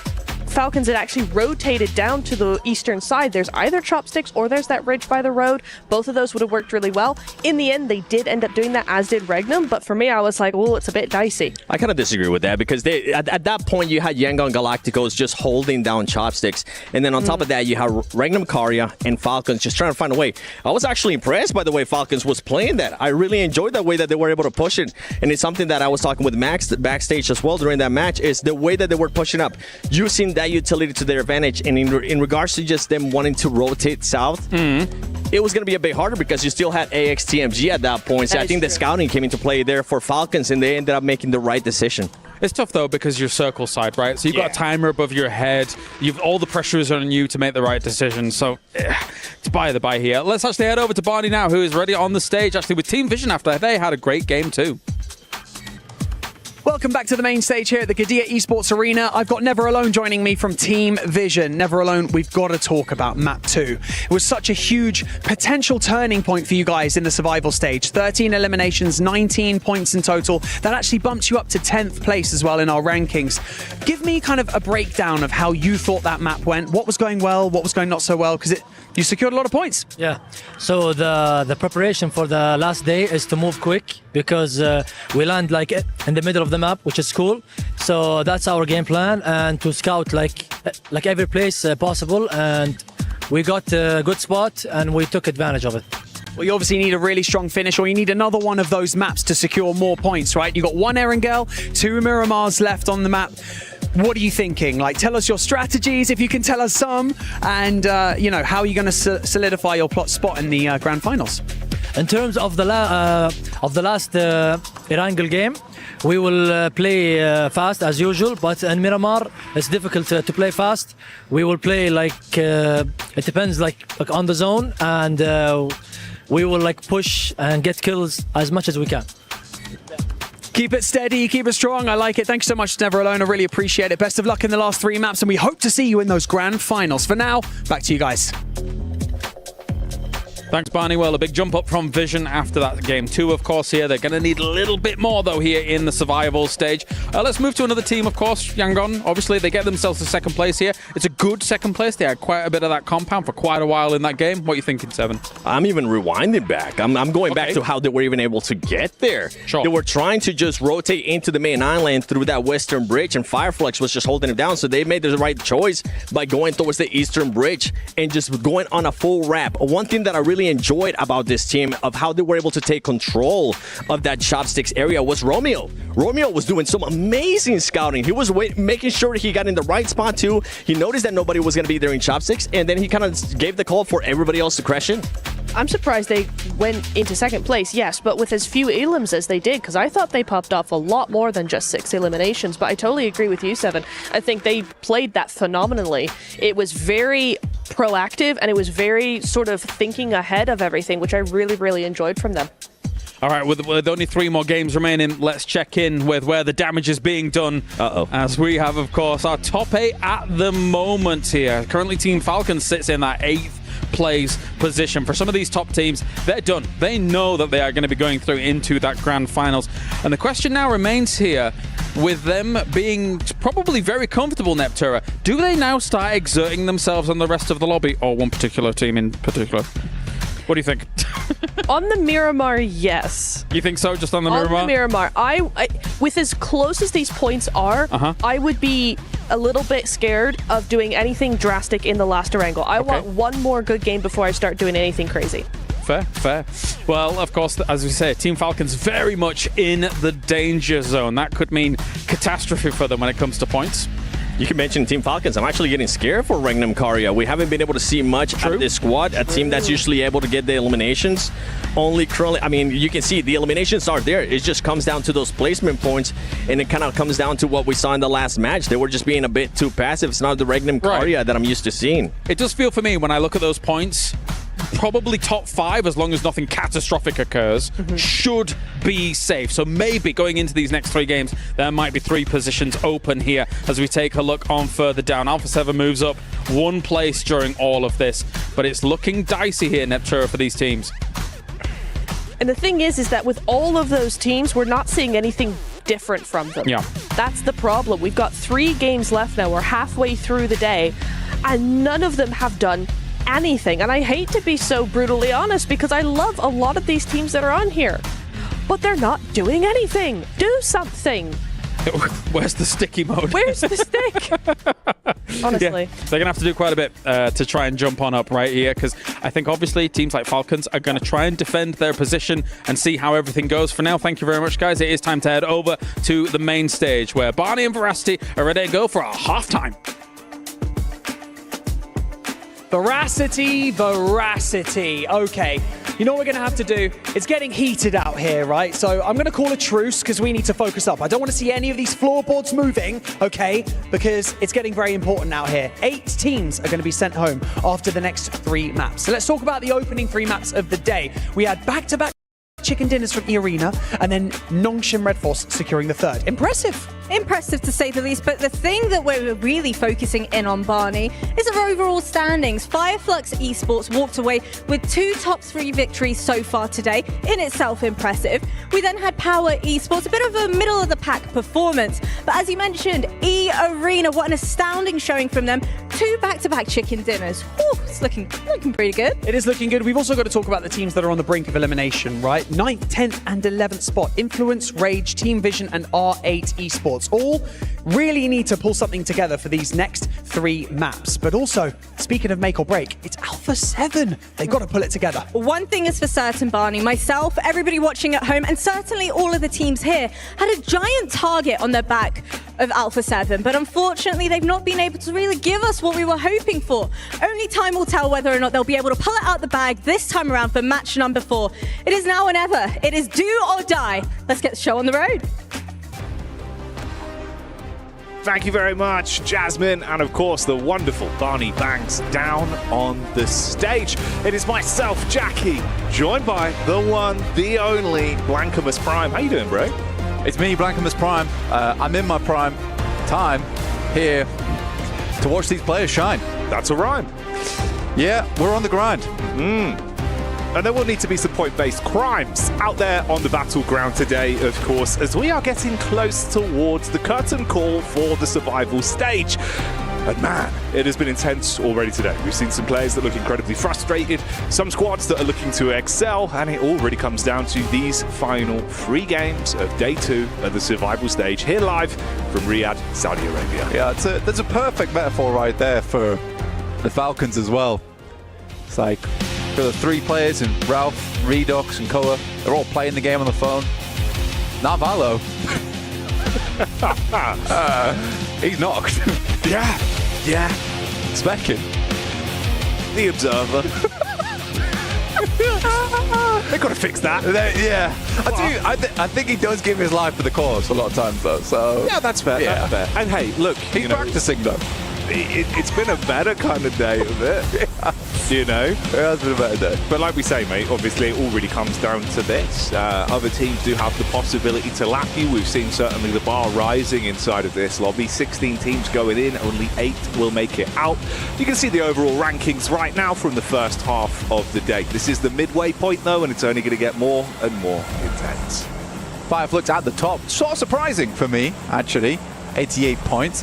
Falcons had actually rotated down to the eastern side. There's either chopsticks or there's that ridge by the road. Both of those would have worked really well. In the end, they did end up doing that, as did Regnum, but for me, I was like, oh, it's a bit dicey. I kind of disagree with that because they at that point you had Yangon Galacticos just holding down chopsticks, and then on top of that you have Regnum Karya and Falcons just trying to find a way. I was actually impressed by the way Falcons was playing that. I really enjoyed that way that they were able to push it, and it's something that I was talking with Max backstage as well during that match, is the way that they were pushing up, using that utility to their advantage. And in regards to just them wanting to rotate south, it was going to be a bit harder because you still had AXTMG at that point. So I think the scouting came into play there for Falcons, and they ended up making the right decision. It's tough though because you're circle side, right? So you've got a timer above your head. You've all the pressure is on you to make the right decision. So it's by the by here. Let's actually head over to Barney now, who is ready on the stage actually with Team Vision after they had a great game too. Welcome back to the main stage here at the Gadia Esports Arena. I've got Never Alone joining me from Team Vision. Never Alone, we've got to talk about Map 2. It was such a huge potential turning point for you guys in the survival stage. 13 eliminations, 19 points in total. That actually bumped you up to 10th place as well in our rankings. Give me kind of a breakdown of how you thought that map went. What was going well, what was going not so well? Because you secured a lot of points. Yeah, so the preparation for the last day is to move quick because we land like in the middle of the map, which is cool. So that's our game plan, and to scout like every place possible, and we got a good spot and we took advantage of it. Well, you obviously need a really strong finish, or you need another one of those maps to secure more points, right? You got one Erangel, 2 Miramars left on the map. What are you thinking? Like, tell us your strategies, if you can tell us some, and you know, how are you going to solidify your spot in the grand finals? In terms of the last Erangel game, we will play fast as usual, but in Miramar it's difficult to play fast. We will play like it depends like on the zone, and we will like push and get kills as much as we can. Keep it steady, keep it strong. I like it. Thank you so much, Never Alone. I really appreciate it. Best of luck in the last 3 maps, and we hope to see you in those grand finals. For now, back to you guys. Thanks, Barney. Well, a big jump up from Vision after that game 2, of course, here. They're going to need a little bit more, though, here in the survival stage. Let's move to another team, of course, Yangon. Obviously, they get themselves to second place here. It's a good second place. They had quite a bit of that compound for quite a while in that game. What are you thinking, Seven? I'm even rewinding back. I'm going back to how they were even able to get there. Sure. They were trying to just rotate into the main island through that western bridge, and Fireflux was just holding it down. So they made the right choice by going towards the eastern bridge and just going on a full wrap. One thing that I really enjoyed about this team of how they were able to take control of that chopsticks area was Romeo. Romeo was doing some amazing scouting. He was making sure he got in the right spot too. He noticed that nobody was going to be there in chopsticks, and then he kind of gave the call for everybody else to crash in. I'm surprised they went into second place, yes, but with as few elims as they did, because I thought they popped off a lot more than just 6 eliminations, but I totally agree with you, Seven. I think they played that phenomenally. It was very proactive, and it was very sort of thinking ahead of everything, which I really, really enjoyed from them. All right, with only 3 more games remaining, let's check in with where the damage is being done. As we have, of course, our top 8 at the moment here. Currently, Team Falcons sits in that 8th place position. For some of these top teams, they're done. They know that they are going to be going through into that grand finals. And the question now remains here, with them being probably very comfortable, Neptura, do they now start exerting themselves on the rest of the lobby, or one particular team in particular? What do you think? On the Miramar, yes. You think so, just on the Miramar? On the Miramar. I with as close as these points are, I would be a little bit scared of doing anything drastic in the last Erangel. I want one more good game before I start doing anything crazy. Fair. Well, of course, as we say, Team Falcons very much in the danger zone. That could mean catastrophe for them when it comes to points. You can mention Team Falcons. I'm actually getting scared for Regnum Karya. We haven't been able to see much of this squad, a team that's usually able to get the eliminations. Only currently, I mean, you can see the eliminations are there. It just comes down to those placement points, and it kind of comes down to what we saw in the last match. They were just being a bit too passive. It's not the Regnum Karya that I'm used to seeing. It does feel for me when I look at those points, probably top 5 as long as nothing catastrophic occurs, should be safe. So maybe going into these next 3 games, there might be 3 positions open here as we take a look on further down. Alpha 7 moves up 1 place during all of this, but it's looking dicey here, Neptura, for these teams. And the thing is that with all of those teams, we're not seeing anything different from them. Yeah. That's the problem. We've got 3 games left now. We're halfway through the day, and none of them have done anything. And I hate to be so brutally honest because I love a lot of these teams that are on here, but they're not doing anything. Do something. Where's the sticky mode? Where's the stick? Honestly. Yeah, they're going to have to do quite a bit to try and jump on up right here, because I think obviously teams like Falcons are going to try and defend their position and see how everything goes. For now, thank you very much, guys. It is time to head over to the main stage where Barney and Veracity are ready to go for a halftime. Veracity. Okay. You know what we're going to have to do? It's getting heated out here, right? So I'm going to call a truce because we need to focus up. I don't want to see any of these floorboards moving, okay? Because it's getting very important out here. 8 teams are going to be sent home after the next 3 maps. So let's talk about the opening 3 maps of the day. We had back-to-back chicken dinners from E-Arena and then Nongshim Red Force securing the 3rd. Impressive. Impressive to say the least, but the thing that we're really focusing in on, Barney, is our overall standings. Fireflux Esports walked away with 2 top 3 victories so far today, in itself impressive. We then had Power Esports, a bit of a middle-of-the-pack performance, but as you mentioned, E-Arena, what an astounding showing from them. 2 back-to-back chicken dinners. Whew, it's looking pretty good. It is looking good. We've also got to talk about the teams that are on the brink of elimination, right? 9th, 10th, and 11th spot. Influence, Rage, Team Vision, and R8 Esports. All really need to pull something together for these next 3 maps. But also, speaking of make or break, it's Alpha 7. They've got to pull it together. One thing is for certain, Barney, myself, everybody watching at home, and certainly all of the teams here, had a giant target on their back of Alpha 7, but unfortunately they've not been able to really give us what we were hoping for. Only time will tell whether or not they'll be able to pull it out the bag this time around for match number 4. It is now or never. It is do or die. Let's get the show on the road. Thank you very much, Jasmine, and of course the wonderful Barney Banks down on the stage. It is myself, Jackie, joined by the one, the only Blancamus Prime. How you doing, bro? It's me, Blancamus Prime. I'm in my prime time here to watch these players shine. That's a rhyme. Yeah, we're on the grind. And there will need to be some point-based crimes out there on the battleground today, of course, as we are getting close towards the curtain call for the survival stage. And man, it has been intense already today. We've seen some players that look incredibly frustrated, some squads that are looking to excel, and it all really comes down to these final 3 games of day 2 of the survival stage, here live from Riyadh, Saudi Arabia. Yeah, there's a perfect metaphor right there for the Falcons as well. It's like, for the 3 players, and Ralph, Redux, and Koa, they're all playing the game on the phone. Not Valo. He's knocked. Yeah. Specking. The Observer. They've got to fix that. Yeah. I think he does give his life for the cause a lot of times, though. So yeah, that's fair. Yeah. That's fair. And hey, look, he's practicing, though. It's been a better kind of day of it, you know? It has been a better day. But like we say, mate, obviously it all really comes down to this. Other teams do have the possibility to lap you. We've seen certainly the bar rising inside of this lobby. 16 teams going in, only 8 will make it out. You can see the overall rankings right now from the first half of the day. This is the midway point, though, and it's only going to get more and more intense. Fireflux at the top. Sort of surprising for me, actually. 88 points,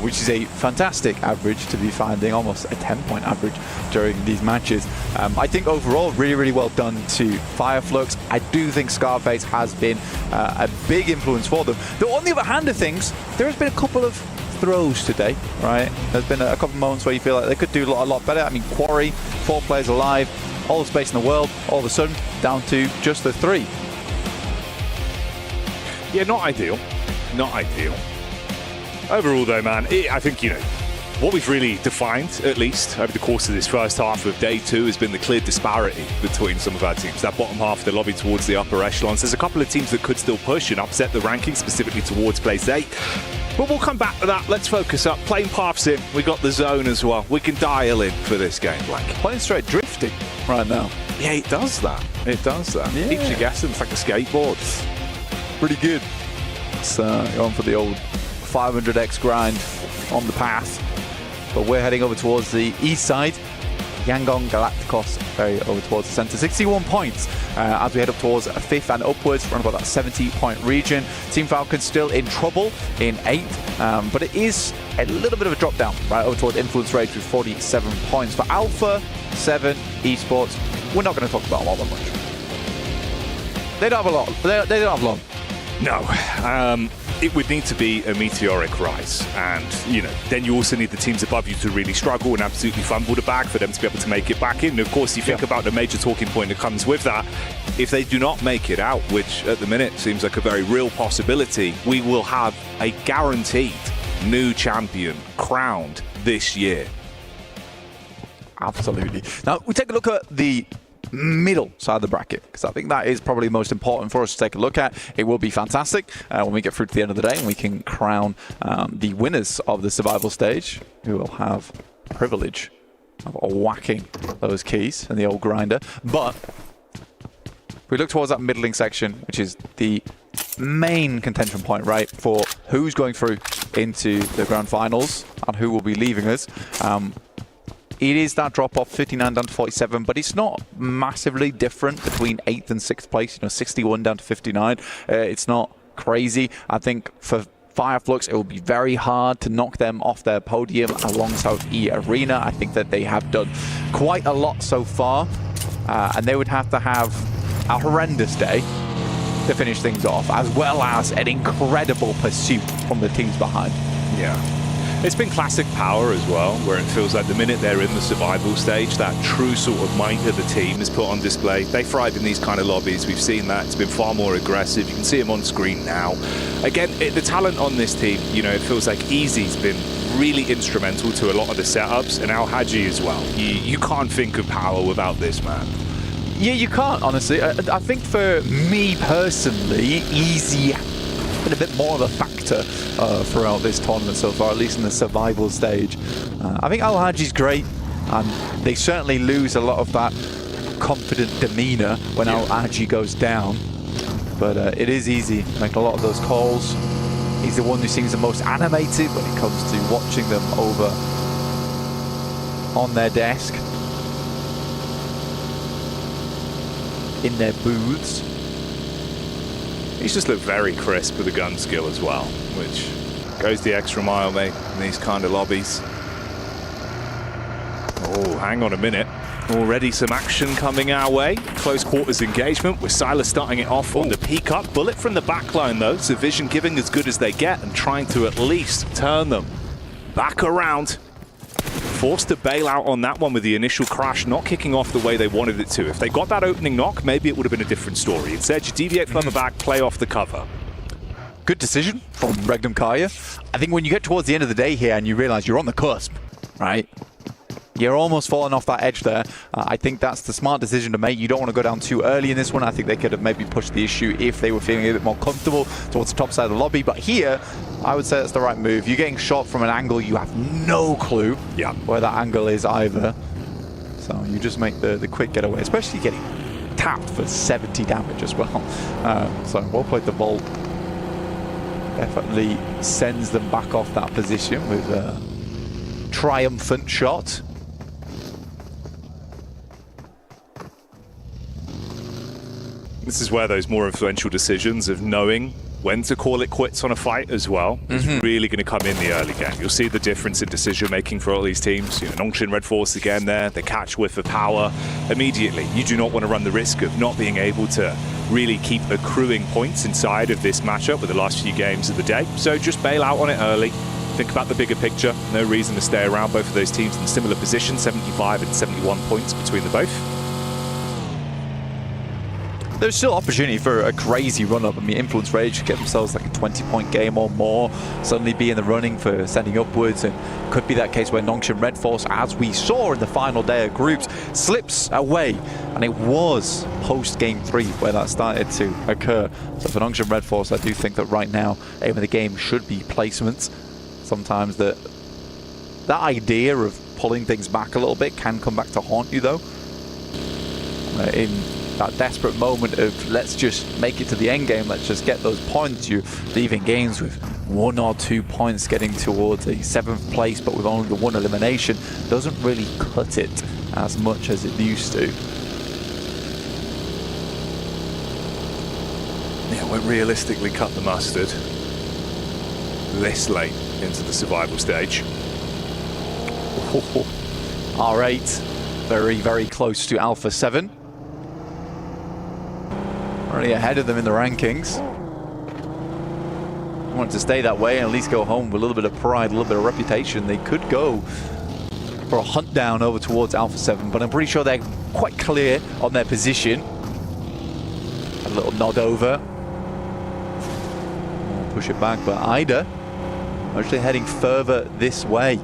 which is a fantastic average to be finding, almost a 10-point average during these matches. I think overall, really well done to Fireflux. I do think Scarface has been a big influence for them. Though on the other hand of things, there has been a couple of throws today, right? There's been a couple of moments where you feel like they could do a lot better. I mean, Quarry, 4 players alive, all the space in the world, all of a sudden down to just the 3. Yeah, not ideal. Not ideal. Overall, though, man, I think, you know, what we've really defined, at least over the course of this first half of day 2, has been the clear disparity between some of our teams. That bottom half of the lobby towards the upper echelons. There's a couple of teams that could still push and upset the rankings, specifically towards place 8. But we'll come back to that. Let's focus up. Playing PUBGM, we got the zone as well. We can dial in for this game, Blank. Playing straight drifting right now. Yeah, it does that. It does that. Yeah. Keeps you guessing. It's like a skateboard. Pretty good. It's going for the old 500x grind on the path. But we're heading over towards the east side. Yangon Galacticos very over towards the center. 61 points as we head up towards 5th and upwards from about that 70-point region. Team Falcon still in trouble in 8th, but it is a little bit of a drop down right over towards Influence Rage with 47 points. For Alpha 7 Esports, we're not going to talk about them all that much. They don't have a lot. They don't have long. No. It would need to be a meteoric rise, and then you also need the teams above you to really struggle and absolutely fumble the bag for them to be able to make it back in. And of course, you think about the major talking point that comes with that. If they do not make it out, which at the minute seems like a very real possibility, we will have a guaranteed new champion crowned this year. Absolutely. Now we take a look at the middle side of the bracket, because I think that is probably most important for us to take a look at. It will be fantastic when we get through to the end of the day and we can crown the winners of the survival stage, who will have the privilege of whacking those keys and the old grinder. But if we look towards that middling section, which is the main contention point, right, for who's going through into the grand finals and who will be leaving us. It is that drop-off, 59 down to 47, but it's not massively different between 8th and 6th place. 61 down to 59. It's not crazy. I think for Fireflux, it will be very hard to knock them off their podium alongside E Arena. I think that they have done quite a lot so far, and they would have to have a horrendous day to finish things off, as well as an incredible pursuit from the teams behind. Yeah. It's been classic Power as well, where it feels like the minute they're in the survival stage, that true sort of might of the team is put on display. They thrive in these kind of lobbies. We've seen that. It's been far more aggressive. You can see them on screen now. Again, the talent on this team, it feels like Easy's been really instrumental to a lot of the setups, and Al Haji as well. You can't think of Power without this man. Yeah, you can't, honestly. I think for me personally, Easy been a bit more of a factor throughout this tournament so far, at least in the survival stage. I think Al Haji's great, and they certainly lose a lot of that confident demeanor when Al Haji goes down. But it is Easy making a lot of those calls. He's the one who seems the most animated when it comes to watching them over on their desk, in their booths. He's just looked very crisp with the gun skill as well, which goes the extra mile, mate, in these kind of lobbies. Oh, hang on a minute. Already some action coming our way. Close quarters engagement with Silas starting it off on the peak up. Bullet from the back line, though. So Vision giving as good as they get and trying to at least turn them back around. Forced to bail out on that one with the initial crash, not kicking off the way they wanted it to. If they got that opening knock, maybe it would have been a different story. Instead, you deviate from the back, play off the cover. Good decision from Regnum Kaya. I think when you get towards the end of the day here and you realize you're on the cusp, right? You're almost falling off that edge there. I think that's the smart decision to make. You don't want to go down too early in this one. I think they could have maybe pushed the issue if they were feeling a bit more comfortable towards the top side of the lobby. But here, I would say that's the right move. You're getting shot from an angle you have no clue where that angle is either. So you just make the quick getaway, especially getting tapped for 70 damage as well. So well played, the Vault. Definitely sends them back off that position with a triumphant shot. This is where those more influential decisions of knowing when to call it quits on a fight as well is really going to come in the early game. You'll see the difference in decision making for all these teams. Nongshim Red Force again there, the catch whiff of Power immediately. You do not want to run the risk of not being able to really keep accruing points inside of this matchup with the last few games of the day. So just bail out on it early. Think about the bigger picture. No reason to stay around. Both of those teams in similar positions, 75 and 71 points between the both. there's still opportunity for a crazy run-up. I mean, Influence Rage could get themselves like a 20-point game or more, suddenly be in the running for sending upwards, and could be that case where Nongshim Red Force, as we saw in the final day of groups, slips away. And it was post-game 3 where that started to occur. So for Nongshim Red Force, I do think that right now, aim of the game should be placements. Sometimes that idea of pulling things back a little bit can come back to haunt you, though. In that desperate moment of let's just make it to the end game, let's just get those points, you're leaving games with 1 or 2 points getting towards a 7th place, but with only the 1 elimination, doesn't really cut it as much as it used to. Yeah, won't realistically cut the mustard this late into the survival stage. R8, very, very close to Alpha 7. Already ahead of them in the rankings. Want to stay that way and at least go home with a little bit of pride, a little bit of reputation. They could go for a hunt down over towards Alpha 7, but I'm pretty sure they're quite clear on their position. A little nod over. Push it back, but Ida actually heading further this way.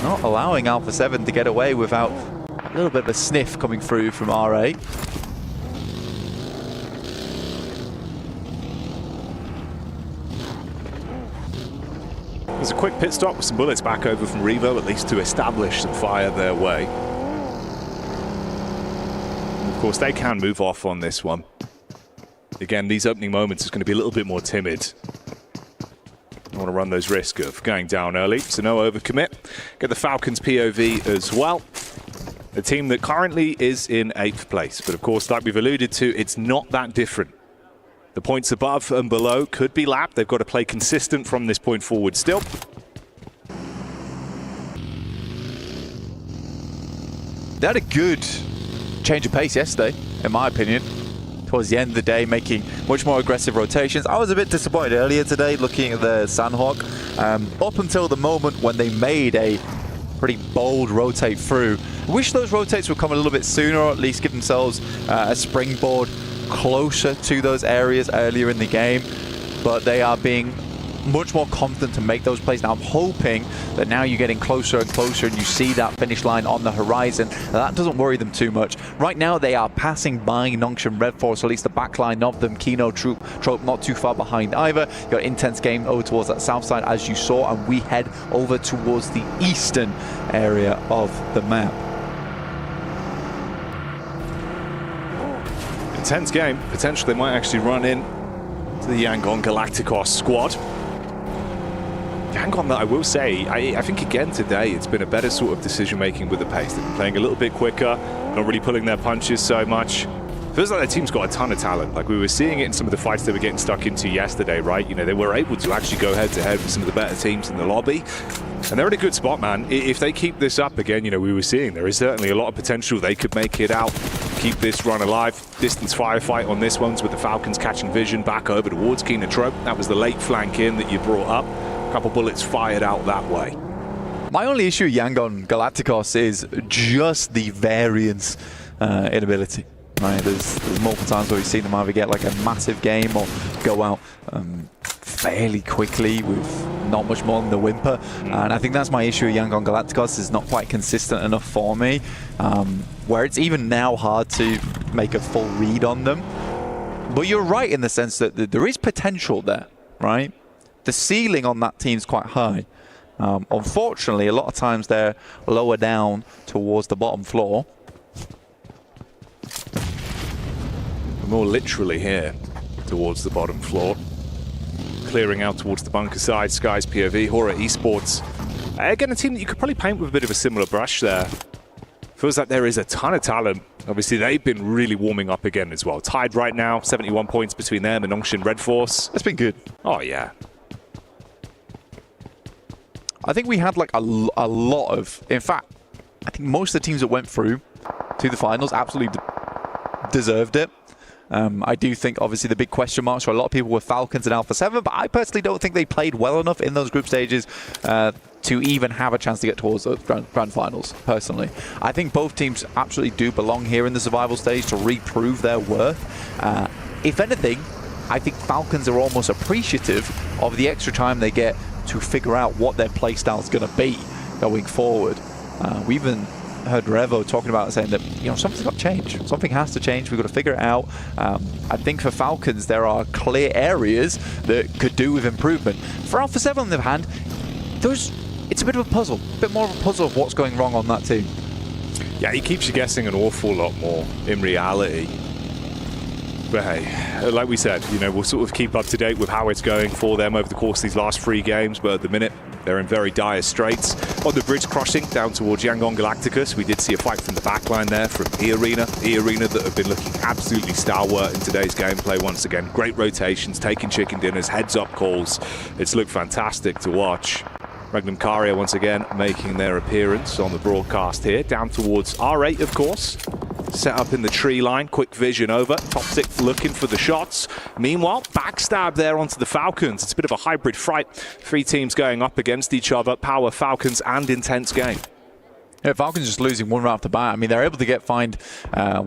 Not allowing Alpha 7 to get away without a little bit of a sniff coming through from R8. There's a quick pit stop with some bullets back over from Revo, at least to establish some fire their way. And of course, they can move off on this one. Again, these opening moments is going to be a little bit more timid. Don't want to run those risks of going down early, so no overcommit. Get the Falcons POV as well. A team that currently is in 8th place, but of course, like we've alluded to, it's not that different. The points above and below could be lapped. They've got to play consistent from this point forward still. They had a good change of pace yesterday, in my opinion. Towards the end of the day, making much more aggressive rotations. I was a bit disappointed earlier today looking at the Sandhawk. Up until the moment when they made a pretty bold rotate through. I wish those rotates would come a little bit sooner, or at least give themselves a springboard closer to those areas earlier in the game, but they are being much more confident to make those plays. Now I'm hoping that now you're getting closer and closer and you see that finish line on the horizon. That doesn't worry them too much. Right now they are passing by Nongshim Red Force, at least the back line of them. Kino Troop not too far behind either. You got intense game over towards that south side as you saw, and we head over towards the eastern area of the map. Intense game. Potentially they might actually run in to the Yangon Galacticos squad. Yangon, that I will say, I think again today it's been a better sort of decision making with the pace. They've been playing a little bit quicker, not really pulling their punches so much. Feels like their team's got a ton of talent. Like we were seeing it in some of the fights they were getting stuck into yesterday, right? You know, they were able to actually go head to head with some of the better teams in the lobby. And they're in a good spot, man. If they keep this up again, you know, we were seeing there is certainly a lot of potential. They could make it out, keep this run alive. Distance firefight on this one's with the Falcons catching vision back over towards Kina Trope. That was the late flank in that you brought up. A couple bullets fired out that way. My only issue with Yangon Galacticos is just the variance in ability. Right, there's multiple times where we've seen them either get like a massive game or go out fairly quickly with not much more than the whimper. And I think that's my issue with Yangon Galacticos, is not quite consistent enough for me, where it's even now hard to make a full read on them. But you're right in the sense that there is potential there, right? The ceiling on that team's quite high. Unfortunately, a lot of times they're lower down towards the bottom floor. More literally here towards the bottom floor. Clearing out towards the bunker side, Sky's POV, Horror Esports. Again, a team that you could probably paint with a bit of a similar brush there. Feels like there is a ton of talent. Obviously, they've been really warming up again as well. Tied right now, 71 points between them and Nongshim Red Force. That's been good. Oh, yeah. I think we had like a lot of, in fact, I think most of the teams that went through to the finals absolutely deserved it. I do think, obviously, the big question marks for a lot of people were Falcons and Alpha 7, but I personally don't think they played well enough in those group stages to even have a chance to get towards the grand finals, personally. I think both teams absolutely do belong here in the survival stage to reprove their worth. If anything, I think Falcons are almost appreciative of the extra time they get to figure out what their playstyle is going to be going forward. We even heard Revo talking about it, saying that, you know, something's got to change. Something has to change. We've got to figure it out. I think for Falcons, there are clear areas that could do with improvement. For Alpha 7, on the other hand, it's a bit of a puzzle. A bit more of a puzzle of what's going wrong on that team. Yeah, he keeps you guessing an awful lot more in reality. But hey, like we said, you know, we'll sort of keep up to date with how it's going for them over the course of these last 3 games, but at the minute, they're in very dire straits. On the bridge crossing down towards Yangon Galacticus, we did see a fight from the backline there from E-Arena that have been looking absolutely stalwart in today's gameplay once again. Great rotations, taking chicken dinners, heads-up calls. It's looked fantastic to watch. Magnum Caria once again making their appearance on the broadcast here, down towards R8, of course. Set up in the tree line, quick vision over. Toxic looking for the shots. Meanwhile, backstab there onto the Falcons. It's a bit of a hybrid fight. 3 teams going up against each other. Power Falcons and intense game. Yeah, Falcons just losing one right off the bat. I mean, they're able to find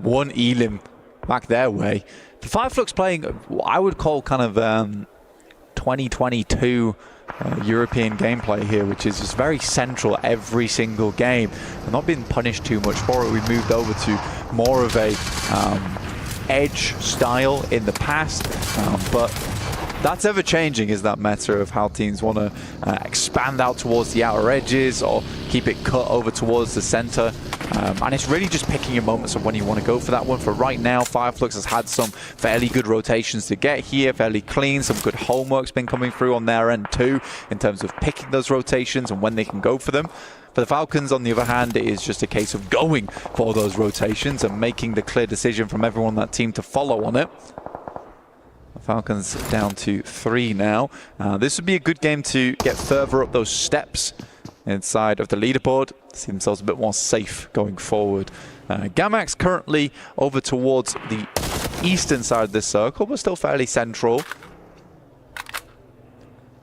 one Elim back their way. The Fireflux playing, I would call kind of 2022 European gameplay here, which is just very central every single game. We're not being punished too much for it. We moved over to more of a edge style in the past, but that's ever changing, is that meta of how teams want to expand out towards the outer edges or keep it cut over towards the center. And it's really just picking your moments of when you want to go for that one. For right now, Fireflux has had some fairly good rotations to get here, fairly clean. Some good homework's been coming through on their end too, in terms of picking those rotations and when they can go for them. For the Falcons, on the other hand, it is just a case of going for those rotations and making the clear decision from everyone on that team to follow on it. Falcons down to 3 now. This would be a good game to get further up those steps inside of the leaderboard. See themselves a bit more safe going forward. Gamax currently over towards the eastern side of this circle, but still fairly central.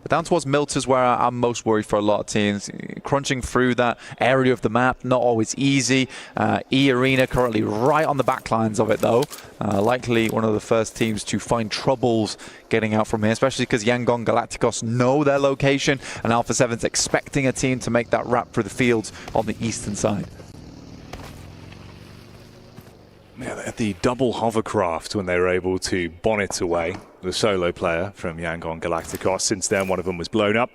But down towards Milt is where I'm most worried for a lot of teams. Crunching through that area of the map, not always easy. E-Arena currently right on the back lines of it though. Likely one of the first teams to find troubles getting out from here, especially because Yangon Galacticos know their location, and Alpha 7's expecting a team to make that wrap through the fields on the eastern side. Yeah, they had the double hovercraft when they were able to bonnet away the solo player from Yangon Galacticos. Since then, one of them was blown up.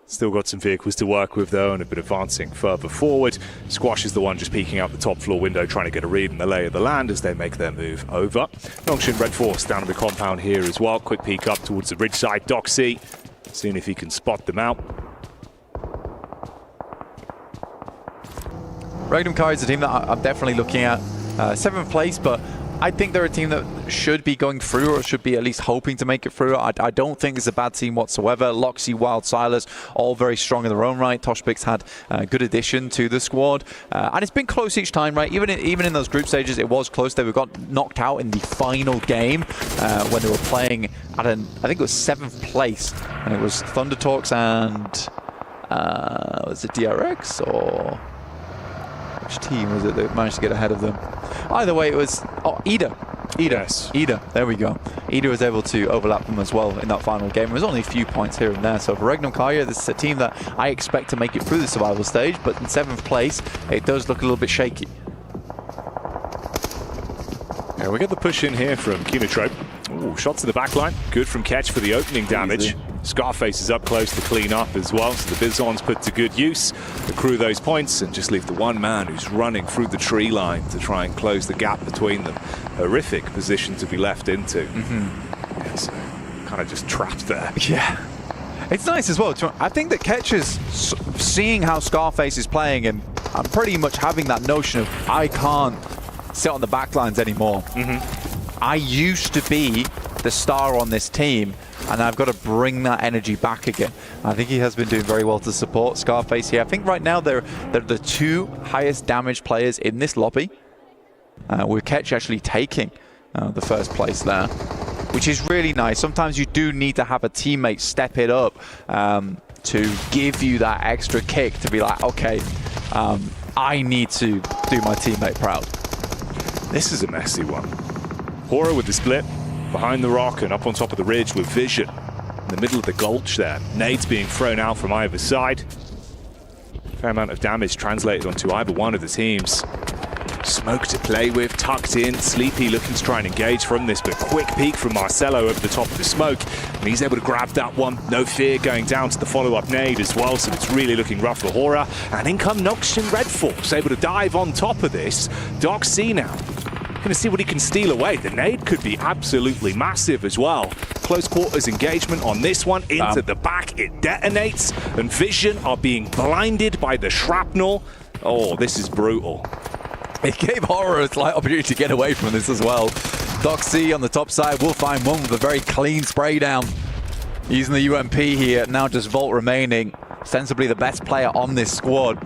Still got some vehicles to work with, though, and have been advancing further forward. Squash is the one just peeking out the top floor window, trying to get a read in the lay of the land as they make their move over. Nongshin Red Force down in the compound here as well. Quick peek up towards the ridge side. Doxy, seeing if he can spot them out. Regnum Kai is a team that I'm definitely looking at. 7th place, but I think they're a team that should be going through, or should be at least hoping to make it through. I don't think it's a bad team whatsoever. Loxy, Wild, Silas, all very strong in their own right. Toshpik's had a good addition to the squad. And it's been close each time, right? Even in those group stages, it was close. They got knocked out in the final game when they were playing at I think it was 7th place. And it was Thunder Talks and was it DRX or... which team was it that managed to get ahead of them? Either way, it was EDA. Yes. EDA, there we go. EDA was able to overlap them as well in that final game. It was only a few points here and there. So for Regnum Kaya, this is a team that I expect to make it through the survival stage, but in 7th place, it does look a little bit shaky. Yeah, we get the push in here from Kinotrope. Ooh, shots to the back line. Good from Ketch for the opening damage. Scarface is up close to clean up as well, so the Bizon's put to good use. Accrue those points and just leave the one man who's running through the tree line to try and close the gap between them. Horrific position to be left into. Yeah, so kind of just trapped there. Yeah. It's nice as well. I think that Ketch is seeing how Scarface is playing and I'm pretty much having that notion of I can't sit on the back lines anymore. I used to be the star on this team, and I've got to bring that energy back again. I think he has been doing very well to support Scarface here. I think right now they're the 2 highest damage players in this lobby, with Ketch actually taking the 1st place there, which is really nice. Sometimes you do need to have a teammate step it up to give you that extra kick to be like, okay, I need to do my teammate proud. This is a messy one. Hora with the split, behind the rock and up on top of the ridge with Vision. In the middle of the gulch there. Nades being thrown out from either side. Fair amount of damage translated onto either one of the teams. Smoke to play with, tucked in. Sleepy looking to try and engage from this, but quick peek from Marcelo over the top of the smoke. And he's able to grab that one. No fear going down to the follow-up nade as well, so it's really looking rough for Hora. And in come Noxian Red Force, able to dive on top of this. Doc C now. Going to see what he can steal away. The nade could be absolutely massive as well. Close quarters engagement on this one. Into the back, it detonates. And Vision are being blinded by the shrapnel. Oh, this is brutal. It gave Hora a slight opportunity to get away from this as well. Doc C on the top side will find one with a very clean spray down. Using the UMP here, now just Volt remaining. Sensibly the best player on this squad.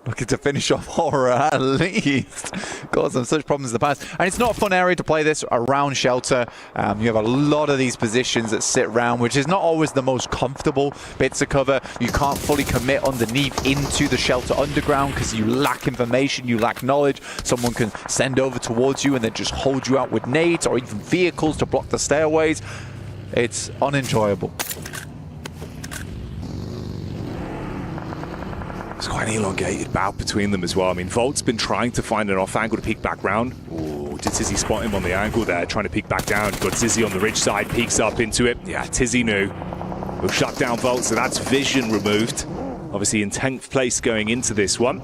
Looking to finish off Hora at least. Caused them such problems in the past. And it's not a fun area to play this around shelter. You have a lot of these positions that sit around, which is not always the most comfortable bits of cover. You can't fully commit underneath into the shelter underground because you lack information, you lack knowledge. Someone can send over towards you and then just hold you out with nades or even vehicles to block the stairways. It's unenjoyable. It's quite an elongated bout between them as well. I mean, Volt's been trying to find an off angle to peek back round. Ooh, did Tizzy spot him on the angle there, trying to peek back down? Got Tizzy on the ridge side, peeks up into it. Yeah, Tizzy knew. We'll shut down Volt, so that's Vision removed. Obviously in 10th place going into this one.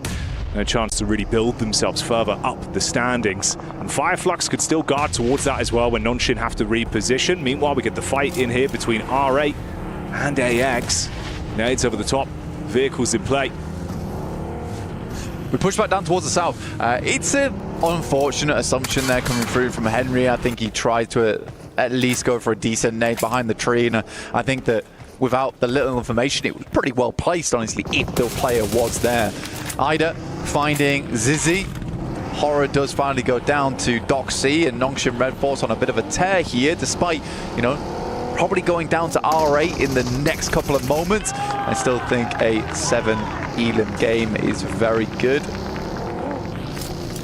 No chance to really build themselves further up the standings. And Fireflux could still guard towards that as well when Nonshin have to reposition. Meanwhile, we get the fight in here between R8 and AX. Nades over the top, vehicles in play. We push back down towards the south. It's an unfortunate assumption there coming through from Henry. I think he tried to at least go for a decent nade behind the tree. And I think that without the little information, it was pretty well placed, honestly, if the player was there. Ida finding Zizzy. Hora does finally go down to Doc C, and Nongshin Red Force on a bit of a tear here, despite, you know, probably going down to R8 in the next couple of moments. I still think a 7 Elim game is very good.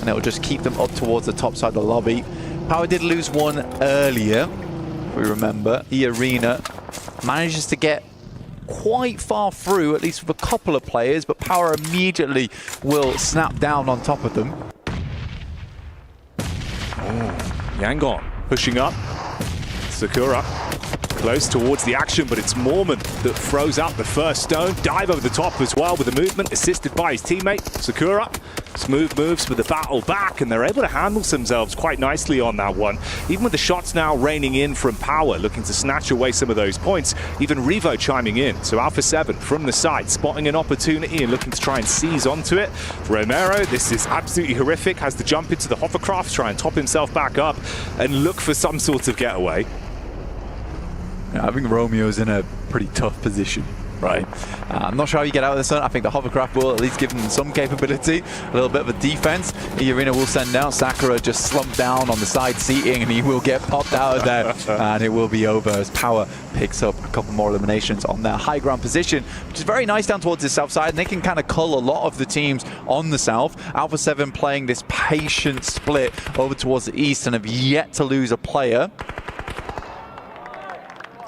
And it will just keep them up towards the top side of the lobby. Power did lose one earlier, if we remember. E-Arena manages to get quite far through, at least with a couple of players, but Power immediately will snap down on top of them. Oh, Yangon pushing up. Sakura close towards the action, but it's Mormon that throws out the first stone. Dive over the top as well with the movement, assisted by his teammate, Sakura. Smooth moves with the battle back, and they're able to handle themselves quite nicely on that one. Even with the shots now raining in from Power, looking to snatch away some of those points. Even Revo chiming in. So Alpha 7 from the side, spotting an opportunity and looking to try and seize onto it. Romero, this is absolutely horrific, has to jump into the hovercraft, try and top himself back up, and look for some sort of getaway. Yeah, I think Romeo's in a pretty tough position. Right. I'm not sure how you get out of this one. I think the hovercraft will at least give them some capability, a little bit of a defense. E-Arena will send down. Sakura just slumped down on the side seating, and he will get popped out of there, and it will be over as Power picks up a couple more eliminations on their high ground position, which is very nice down towards the south side, and they can kind of cull a lot of the teams on the south. Alpha 7 playing this patient split over towards the east and have yet to lose a player.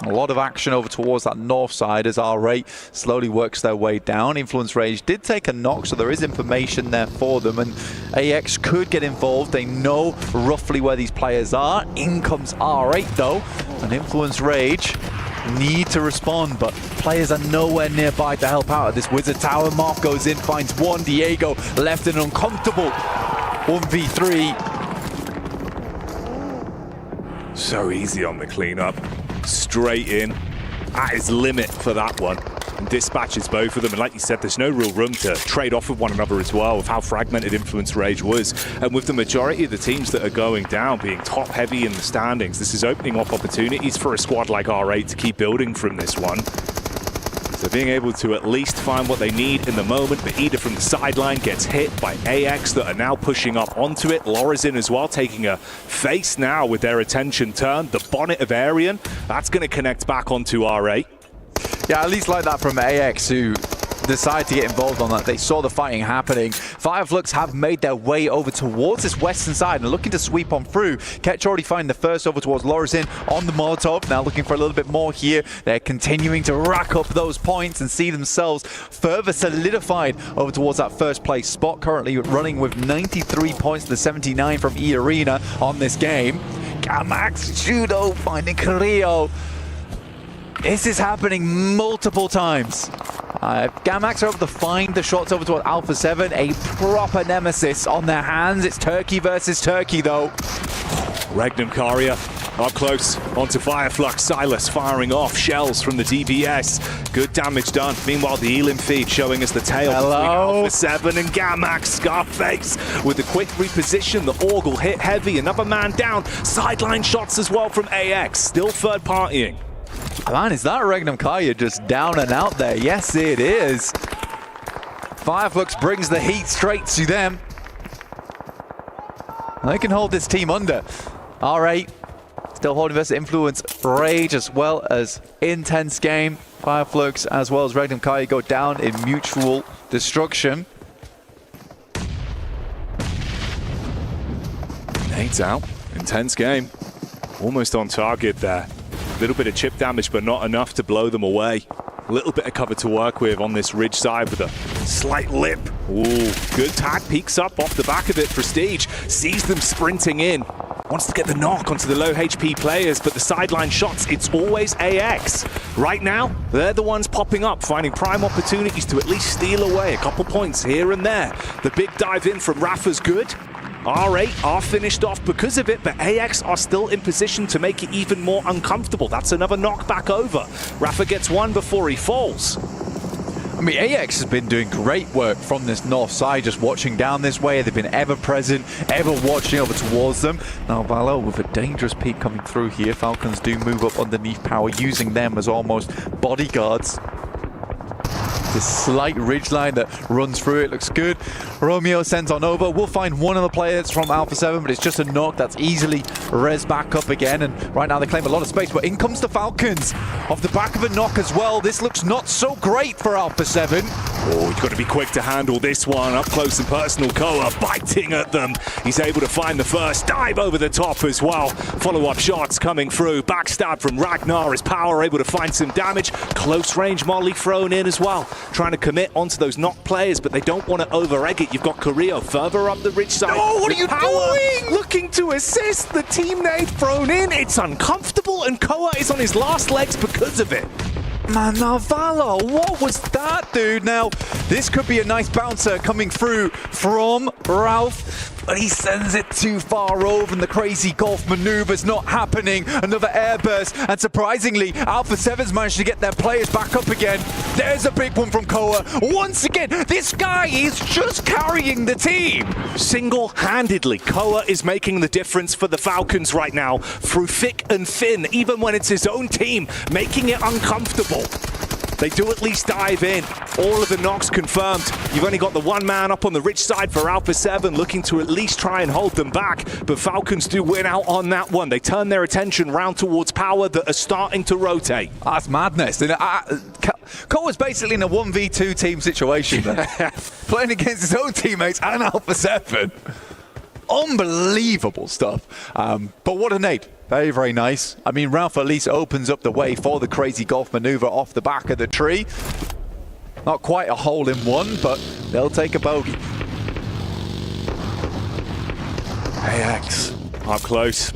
A lot of action over towards that north side as R8 slowly works their way down. Influence Rage did take a knock, so there is information there for them, and AX could get involved. They know roughly where these players are. In comes R8 though, and Influence Rage need to respond, but players are nowhere nearby to help out at this Wizard Tower. Mark goes in, finds one. Diego left in an uncomfortable 1v3. So easy on the cleanup. Straight in at his limit for that one, and dispatches both of them. And like you said, there's no real room to trade off with one another as well, with how fragmented Influence Rage was, and with the majority of the teams that are going down being top heavy in the standings. This is opening up opportunities for a squad like R8 to keep building from this one. So being able to at least find what they need in the moment, but Ida from the sideline gets hit by AX that are now pushing up onto it. Laura's in as well, taking a face now with their attention turned. The bonnet of Arian, that's going to connect back onto R8. Yeah, at least like that from AX, who decided to get involved on that. They saw the fighting happening. Fireflux have made their way over towards this western side and looking to sweep on through. Ketch already finding the first over towards Lorizin on the Molotov. Now looking for a little bit more here. They're continuing to rack up those points and see themselves further solidified over towards that first place spot. Currently running with 93 points to the 79 from E Arena on this game. Gamax Judo finding Carrillo. This is happening multiple times. Gamax are able to find the shots over toward Alpha 7. A proper nemesis on their hands. It's Turkey versus Turkey, though. Regnum Karia up close onto Fireflux. Silas firing off shells from the DBS. Good damage done. Meanwhile, the Elim feed showing us the tail between Alpha 7 and Gamax. Scarface with a quick reposition. The Org will hit heavy. Another man down. Sideline shots as well from AX. Still third partying. Man, is that Regnum Kaya just down and out there? Yes, it is. Fireflux brings the heat straight to them. They can hold this team under. R8 still holding this influence. Rage as well as intense game. Fireflux as well as Regnum Kaya go down in mutual destruction. Nade's out. Intense game. Almost on target there. Little bit of chip damage, but not enough to blow them away. A little bit of cover to work with on this ridge side with a slight lip. Ooh, good tag, peeks up off the back of it. Prestige sees them sprinting in. Wants to get the knock onto the low HP players, but the sideline shots, it's always AX. Right now, they're the ones popping up, finding prime opportunities to at least steal away a couple points here and there. The big dive in from Rafa's good. R8 are finished off because of it, but AX are still in position to make it even more uncomfortable. That's another knockback over. Rafa gets one before he falls. I mean, AX has been doing great work from this north side, just watching down this way. They've been ever present, ever watching over towards them. Now Valo with a dangerous peek coming through here. Falcons do move up underneath Power, using them as almost bodyguards. This slight ridgeline that runs through it looks good. Romeo sends on over. We'll find one of the players from Alpha 7, but it's just a knock that's easily res back up again. And right now they claim a lot of space, but in comes the Falcons. Off the back of a knock as well. This looks not so great for Alpha 7. Oh, you've got to be quick to handle this one. Up close and personal, Koa biting at them. He's able to find the first dive over the top as well. Follow-up shots coming through. Backstab from Ragnar as Power able to find some damage. Close range molly thrown in as well. Trying to commit onto those knock players, but they don't want to over-egg it. You've got Carrillo further up the ridge side. No, what are you doing? Looking to assist. The team nade thrown in. It's uncomfortable, and Koa is on his last legs because of it. Man, Narvalo, what was that, dude? Now, this could be a nice bouncer coming through from Ralph, but he sends it too far over and the crazy golf maneuver's not happening. Another airburst, and surprisingly, Alpha 7's managed to get their players back up again. There's a big one from Koa. Once again, this guy is just carrying the team. Single-handedly, Koa is making the difference for the Falcons right now, through thick and thin, even when it's his own team, making it uncomfortable. They do at least dive in. All of the knocks confirmed. You've only got the one man up on the ridge side for Alpha 7 looking to at least try and hold them back. But Falcons do win out on that one. They turn their attention round towards Power that are starting to rotate. That's madness. Koa's basically in a 1v2 team situation there. Playing against his own teammates and Alpha 7. Unbelievable stuff. But what a nade. Very, very nice. I mean, Ralph at least opens up the way for the crazy golf maneuver off the back of the tree. Not quite a hole-in-one, but they'll take a bogey. AX up close.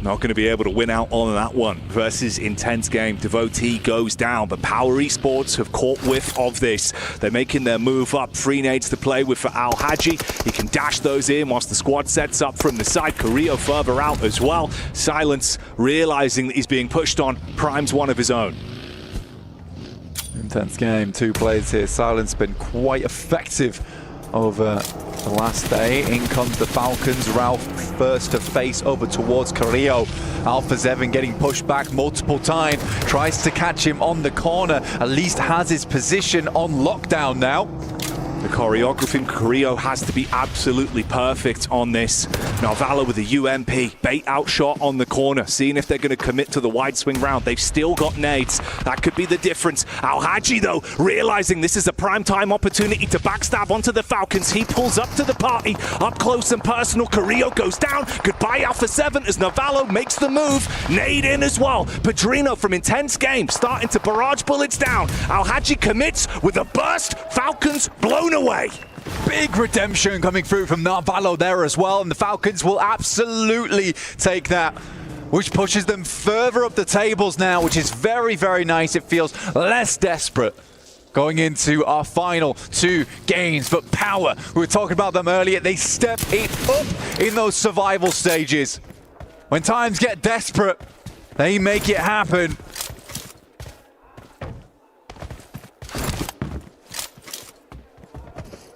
Not going to be able to win out on that one. Versus intense game. Devotee goes down, but Power Esports have caught whiff of this. They're making their move up. 3 nades to play with for Al Haji. He can dash those in whilst the squad sets up from the side. Carrillo further out as well. Silence, realizing that he's being pushed on, primes one of his own. Intense game. 2 players here. Silence been quite effective over the last day. In comes the Falcons. Ralph first to face over towards Carrillo. Alpha 7 getting pushed back multiple times. Tries to catch him on the corner. At least has his position on lockdown now. The choreography in Carrillo has to be absolutely perfect on this. Narvalo with a UMP, bait out shot on the corner, seeing if they're going to commit to the wide swing round. They've still got nades. That could be the difference. Al-Haji, though, realizing this is a prime time opportunity to backstab onto the Falcons. He pulls up to the party, up close and personal. Carrillo goes down. Goodbye, Alpha 7, as Narvalo makes the move. Nade in as well. Pedrino from Intense Game starting to barrage bullets down. Al-Haji commits with a burst. Falcons blown away. Big redemption coming through from Narvalo there as well, and the Falcons will absolutely take that, which pushes them further up the tables now, which is very, very nice. It feels less desperate going into our final 2 games. But Power, we were talking about them earlier, they step it up in those survival stages. When times get desperate, they make it happen.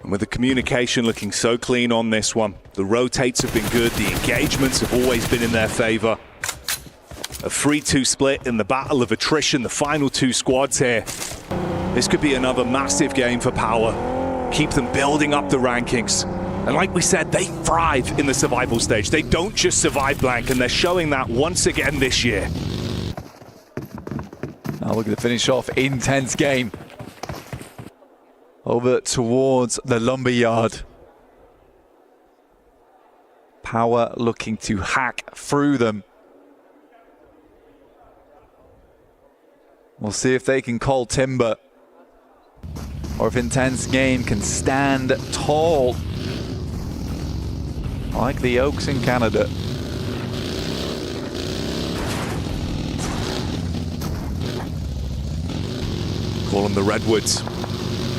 And with the communication looking so clean on this one, the rotates have been good, the engagements have always been in their favor. A 3-2 split in the battle of attrition, the final 2 squads here. This could be another massive game for Power. Keep them building up the rankings. And like we said, they thrive in the survival stage. They don't just survive blank, and they're showing that once again this year. Now look at the finish off. Intense Game. Over towards the lumberyard. Power looking to hack through them. We'll see if they can call timber, or if Intense Game can stand tall like the Oaks in Canada. Call them the Redwoods.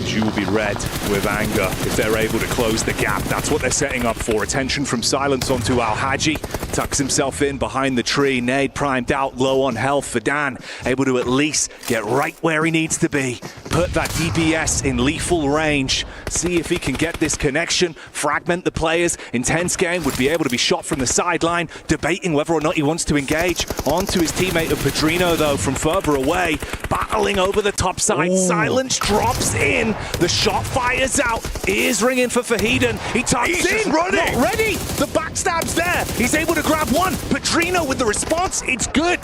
You will be red with anger if they're able to close the gap. That's what they're setting up for. Attention from Silence onto Al-Haji. Tucks himself in behind the tree. Nade primed out, low on health for Dan. Able to at least get right where he needs to be. Put that DPS in lethal range. See if he can get this connection. Fragment the players. Intense Game would be able to be shot from the sideline, debating whether or not he wants to engage. Onto his teammate of Pedrino, though, from further away. Battling over the top side. Ooh. Silence drops in. The shot fires out. Ears ringing for Fahiden. He tucks in. He's running. Not ready. The backstab's there. He's able to grab one. Pedrino with the response. It's good.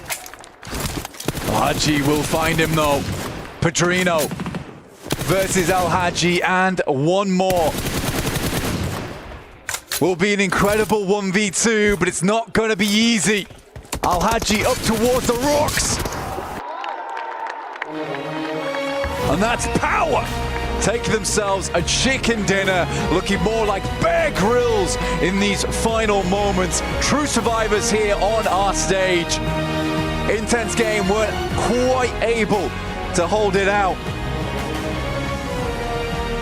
Al-Haji will find him though. Pedrino versus Al-Haji, and one more. Will be an incredible 1v2, but it's not going to be easy. Al-Haji up towards the rocks. And that's Power. Take themselves a chicken dinner, looking more like Bear Grylls in these final moments. True survivors here on our stage. Intense Game weren't quite able to hold it out.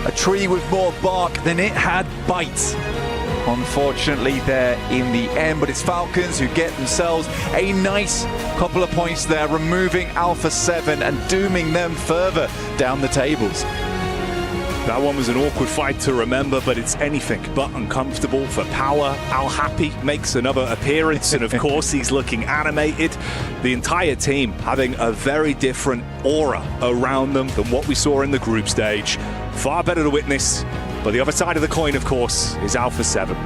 A tree with more bark than it had bites. Unfortunately there in the end, but it's Falcons who get themselves a nice couple of points there, removing Alpha 7 and dooming them further down the tables. That one was an awkward fight to remember, but it's anything but uncomfortable for Power. Al-Happy makes another appearance, and of course he's looking animated. The entire team having a very different aura around them than what we saw in the group stage. Far better to witness, but the other side of the coin, of course, is Alpha 7.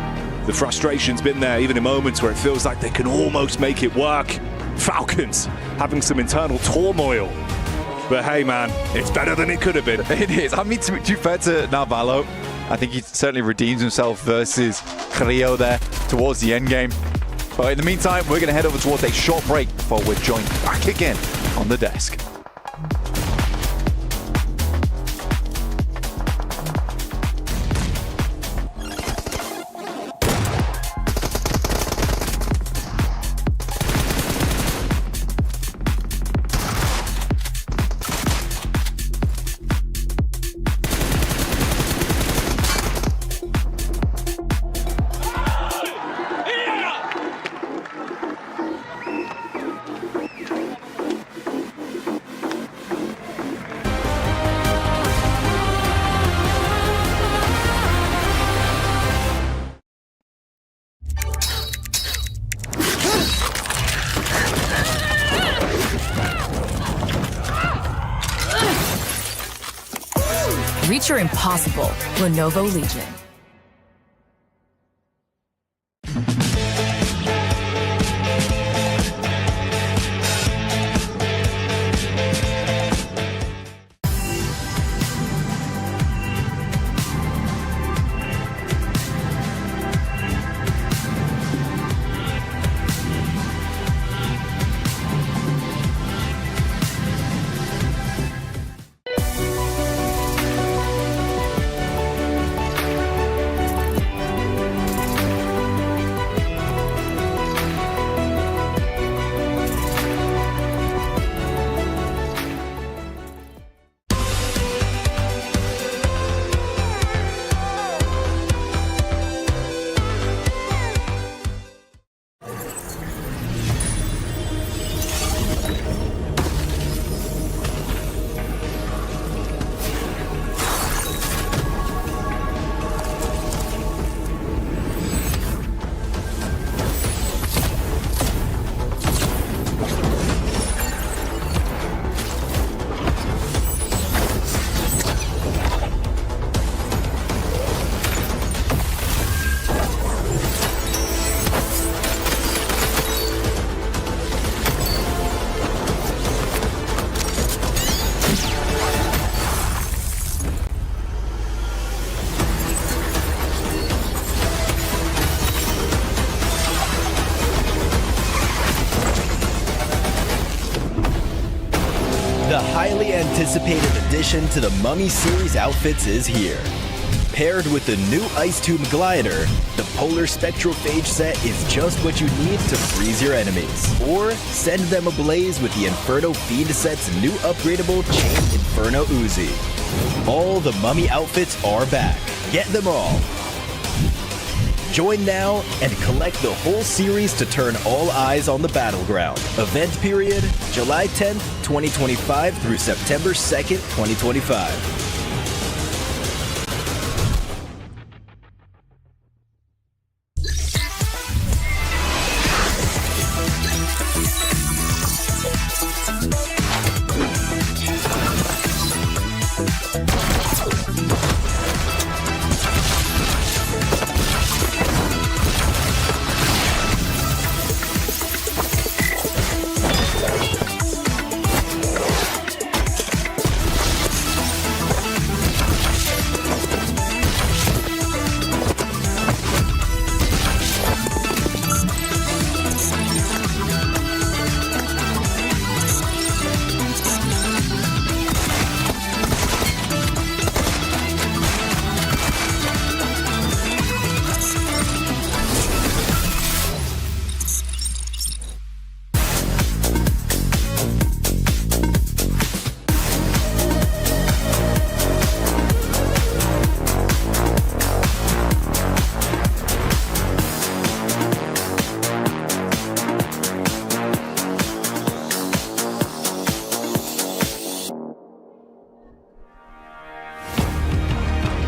The frustration's been there, even in moments where it feels like they can almost make it work. Falcons having some internal turmoil. But hey, man, it's better than it could have been. It is. I mean, to be fair to Narvalo, I think he certainly redeems himself versus Carrillo there towards the end game. But in the meantime, we're going to head over towards a short break before we're joined back again on the desk. future impossible. Lenovo Legion. The highly anticipated addition to the Mummy series outfits is here. Paired with the new Ice Tomb Glider, the Polar Spectrophage set is just what you need to freeze your enemies. Or send them ablaze with the Inferno Fiend set's new upgradable Chain Inferno Uzi. All the Mummy outfits are back. Get them all. Join now and collect the whole series to turn all eyes on the battleground. Event period, July 10th, 2025 through September 2nd, 2025.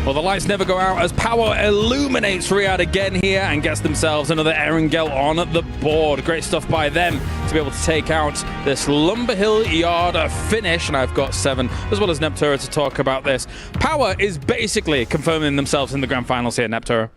Well, the lights never go out as Power illuminates Riyadh again here and gets themselves another Erangel on the board. Great stuff by them to be able to take out this Lumberhill Yard finish. And I've got 7, as well as Neptura, to talk about this. Power is basically confirming themselves in the grand finals here, Neptura.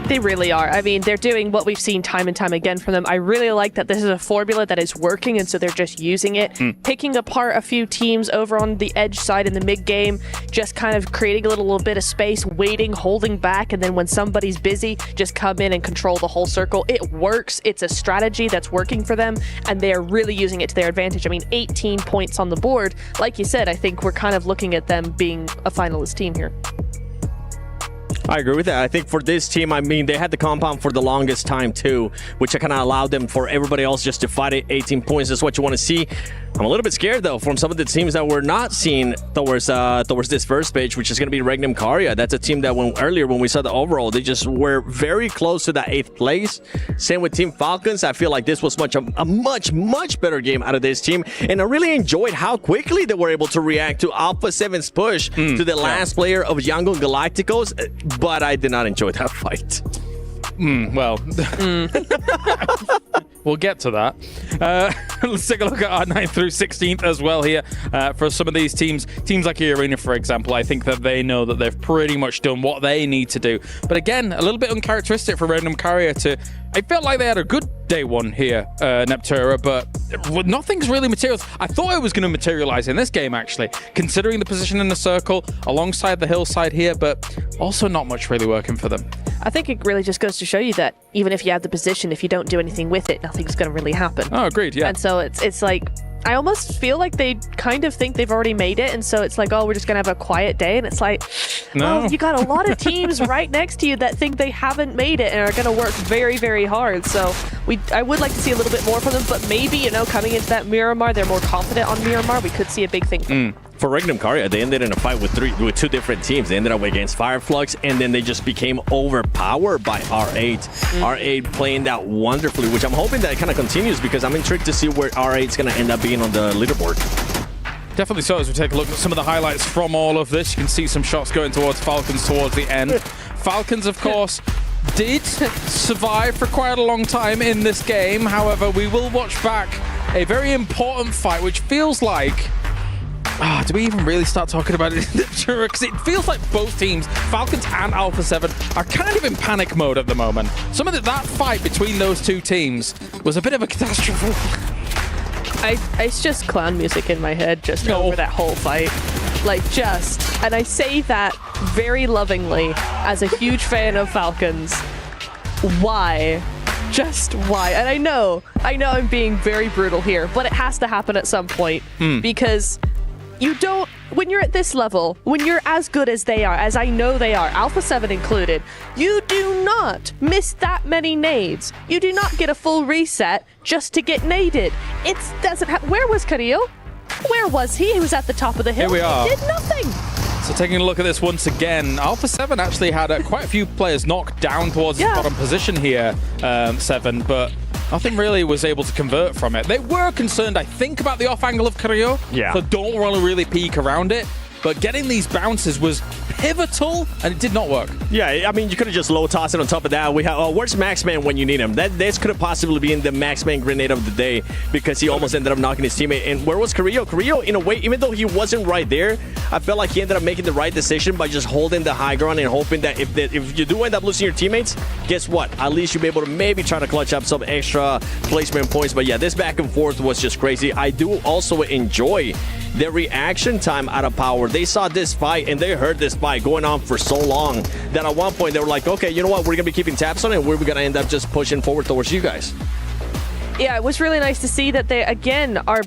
They really are. I mean, they're doing what we've seen time and time again from them. I really like that this is a formula that is working, and so they're just using it. Picking apart a few teams over on the edge side in the mid-game, just kind of creating a little bit of space, waiting, holding back, and then when somebody's busy, just come in and control the whole circle. It works. It's a strategy that's working for them, and they're really using it to their advantage. I mean, 18 points on the board. Like you said, I think we're kind of looking at them being a finalist team here. I agree with that. I think for this team, I mean, they had the compound for the longest time too, which kind of allowed them for everybody else just to fight it. 18 points is what you want to see. I'm a little bit scared though from some of the teams that we're not seeing towards this first page, which is going to be Regnum Karya. That's a team that earlier when we saw the overall, they just were very close to that 8th place. Same with Team Falcons. I feel like this was a much better game out of this team, and I really enjoyed how quickly they were able to react to Alpha 7's push to the last player of Jungle Galacticos, but I did not enjoy that fight. Well, we'll get to that. Let's take a look at our 9th through 16th as well here for some of these teams. Teams like Arena, for example, I think that they know that they've pretty much done what they need to do. But again, a little bit uncharacteristic for Random Carrier to... I felt like they had a good day one here, Neptura, but nothing's really materialized. I thought it was going to materialize in this game, actually, considering the position in the circle alongside the hillside here, but also not much really working for them. I think it really just goes to show you that even if you have the position, if you don't do anything with it, nothing's going to really happen. Oh, agreed, yeah. And so it's like, I almost feel like they kind of think they've already made it, and so it's like, oh, we're just going to have a quiet day, and it's like, no. well, you got a lot of teams right next to you that think they haven't made it and are going to work very, very hard. So I would like to see a little bit more from them, but maybe, you know, coming into that Miramar, they're more confident on Miramar. We could see a big thing from them. For Regnum Karya, they ended in a fight with two different teams. They ended up against Fireflux, and then they just became overpowered by R8. R8 playing that wonderfully, which I'm hoping that it kind of continues because I'm intrigued to see where R8 is going to end up being on the leaderboard. Definitely so. As we take a look at some of the highlights from all of this, you can see some shots going towards Falcons towards the end. Falcons, of course, did survive for quite a long time in this game. However, we will watch back a very important fight, which feels like... do we even really start talking about it? Because it feels like both teams, Falcons and Alpha 7, are kind of in panic mode at the moment. Some of that fight between those two teams was a bit of a catastrophe. It's just clown music in my head just over that whole fight. Like, and I say that very lovingly as a huge fan of Falcons. Why? Just why? And I know I'm being very brutal here, but it has to happen at some point because you don't, when you're at this level, when you're as good as they are, as I know they are, Alpha 7 included, you do not miss that many nades. You do not get a full reset just to get naded. It doesn't where was Carrillo? Where was he? He was at the top of the hill. Here we are. He did nothing. So taking a look at this once again, Alpha 7 actually had quite a few players knocked down towards the bottom position here, 7, but nothing really was able to convert from it. They were concerned, I think, about the off angle of Carrillo, so don't want to really peek around it. But getting these bounces was pivotal, and it did not work. Yeah, I mean, you could have just low tossed it on top of that. We have, where's Maxman when you need him? This could have possibly been the Maxman grenade of the day because he almost ended up knocking his teammate. And where was Carrillo? Carrillo, in a way, even though he wasn't right there, I felt like he ended up making the right decision by just holding the high ground and hoping that if you do end up losing your teammates, guess what? At least you'll be able to maybe try to clutch up some extra placement points. But yeah, this back and forth was just crazy. I do also enjoy the reaction time out of Power. They saw this fight and they heard this fight going on for so long that at one point they were like, okay, you know what, we're gonna be keeping tabs on it and we're gonna end up just pushing forward towards you guys. Yeah, it was really nice to see that they again are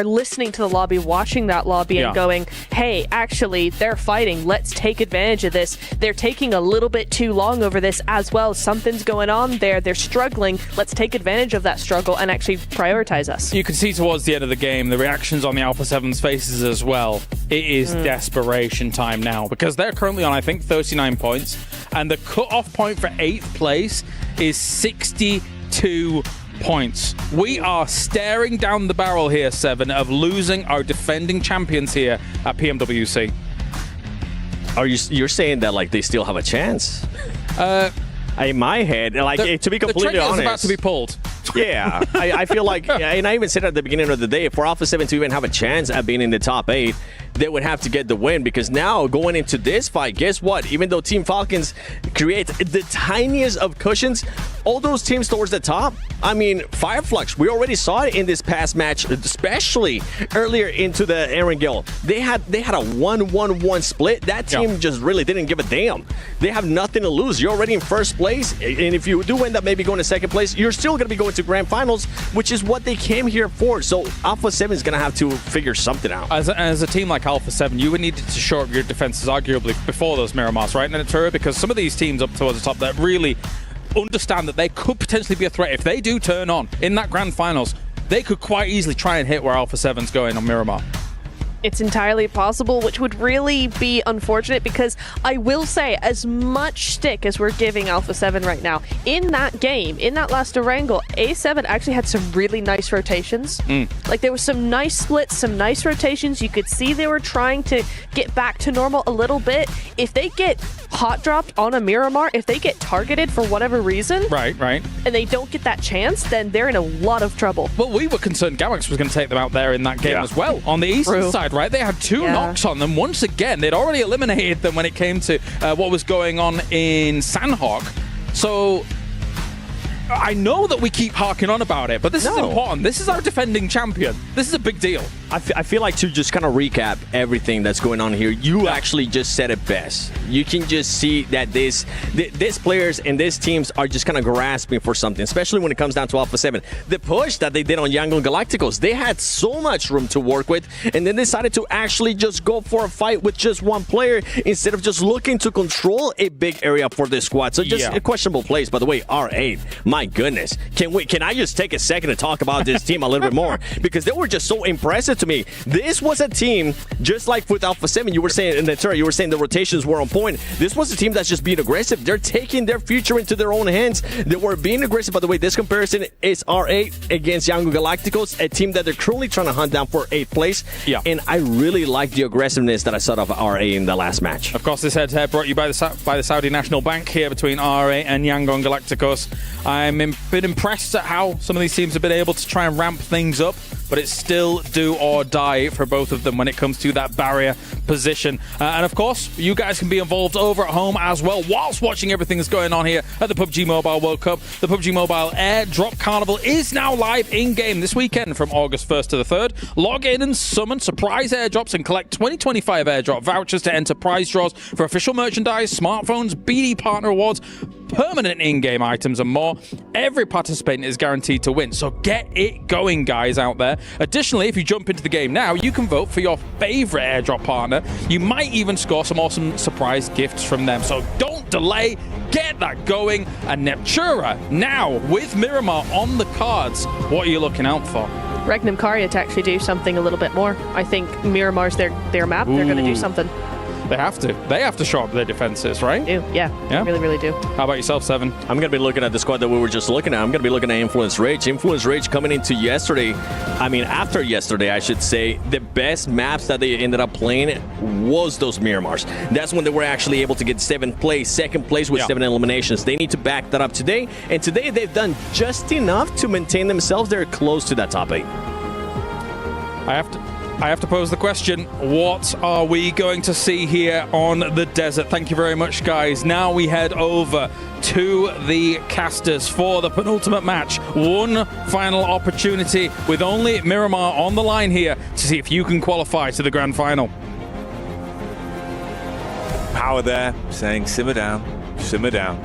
listening to the lobby, watching that lobby and going, hey, actually they're fighting, let's take advantage of this. They're taking a little bit too long over this as well. Something's going on there. They're struggling. Let's take advantage of that struggle and actually prioritize us. You can see towards the end of the game the reactions on the Alpha 7's faces as well. It is desperation time now because they're currently on, I think, 39 points and the cut-off point for 8th place is 62 points. We are staring down the barrel here, 7, of losing our defending champions here at PMWC. You're saying that like they still have a chance? In my head, like to be completely honest, the trigger is about to be pulled. Yeah, I feel like, and I even said at the beginning of the day, for Alpha 7 to even have a chance at being in the top 8, they would have to get the win because now going into this fight, guess what? Even though Team Falcons create the tiniest of cushions, all those teams towards the top, I mean, Fireflux, we already saw it in this past match, especially earlier into the Erangel. They had a 1-1-1 split. That team just really didn't give a damn. They have nothing to lose. You're already in first place, and if you do end up maybe going to second place, you're still going to be going to grand finals, which is what they came here for. So Alpha 7 is going to have to figure something out. As a team like Alpha 7, you would need to shore up your defenses arguably before those Miramars, right, Natura? Because some of these teams up towards the top that really understand that they could potentially be a threat. If they do turn on in that grand finals, they could quite easily try and hit where Alpha 7's going on Miramar. It's entirely possible, which would really be unfortunate because I will say, as much stick as we're giving Alpha 7 right now, in that game, in that last Erangel, A7 actually had some really nice rotations. Like there was some nice splits, some nice rotations. You could see they were trying to get back to normal a little bit. If they get hot dropped on a Miramar, if they get targeted for whatever reason, right, and they don't get that chance, then they're in a lot of trouble. Well, we were concerned Gamax was going to take them out there in that game as well. On the eastern side, right? They had 2 knocks on them. Once again, they'd already eliminated them when it came to what was going on in Sandhawk. So I know that we keep harking on about it, but this is important. This is our defending champion. This is a big deal. I feel like to just kind of recap everything that's going on here, you actually just said it best. You can just see that these players and these teams are just kind of grasping for something, especially when it comes down to Alpha 7. The push that they did on Yangon Galacticos, they had so much room to work with, and then decided to actually just go for a fight with just one player instead of just looking to control a big area for this squad. So just a questionable place. By the way, R8, my goodness. Can I just take a second to talk about this team a little bit more? Because they were just so impressive to me. This was a team, just like with Alpha 7, you were saying in the turret, you were saying the rotations were on point. This was a team that's just being aggressive. They're taking their future into their own hands. They were being aggressive. By the way, this comparison is R8 against Yangon Galacticos, a team that they're currently trying to hunt down for 8th place. Yeah. And I really like the aggressiveness that I saw of RA in the last match. Of course, this head-to-head brought you by the Saudi National Bank here between RA and Yangon Galacticos. I'm been impressed at how some of these teams have been able to try and ramp things up, but it's still do or die for both of them when it comes to that barrier position. And of course, you guys can be involved over at home as well whilst watching everything that's going on here at the PUBG Mobile World Cup. The PUBG Mobile Airdrop Carnival is now live in-game this weekend from August 1st to the 3rd. Log in and summon surprise airdrops and collect 2025 airdrop vouchers to enter prize draws for official merchandise, smartphones, BD partner awards, permanent in-game items and more. Every participant is guaranteed to win, so get it going, guys, out there. Additionally, if you jump into the game now, you can vote for your favorite airdrop partner. You might even score some awesome surprise gifts from them, so don't delay, get that going. And Neptura now with Miramar on the cards. What are you looking out for? Regnum Karya to actually do something a little bit more. I think Miramar's their map. They're going to do something. They have to. They have to show up their defenses, right? They do. Yeah. They really, really do. How about yourself, Seven? I'm going to be looking at the squad that we were just looking at. I'm going to be looking at Influence Rage. Influence Rage coming into yesterday. I mean, after yesterday, I should say, the best maps that they ended up playing was those Miramars. That's when they were actually able to get 7th place, 2nd place with 7 eliminations. They need to back that up today. And today, they've done just enough to maintain themselves. They're close to that top 8. I have to pose the question, what are we going to see here on the desert? Thank you very much, guys. Now we head over to the casters for the penultimate match. One final opportunity with only Miramar on the line here to see if you can qualify to the grand final. Power there, saying simmer down, simmer down.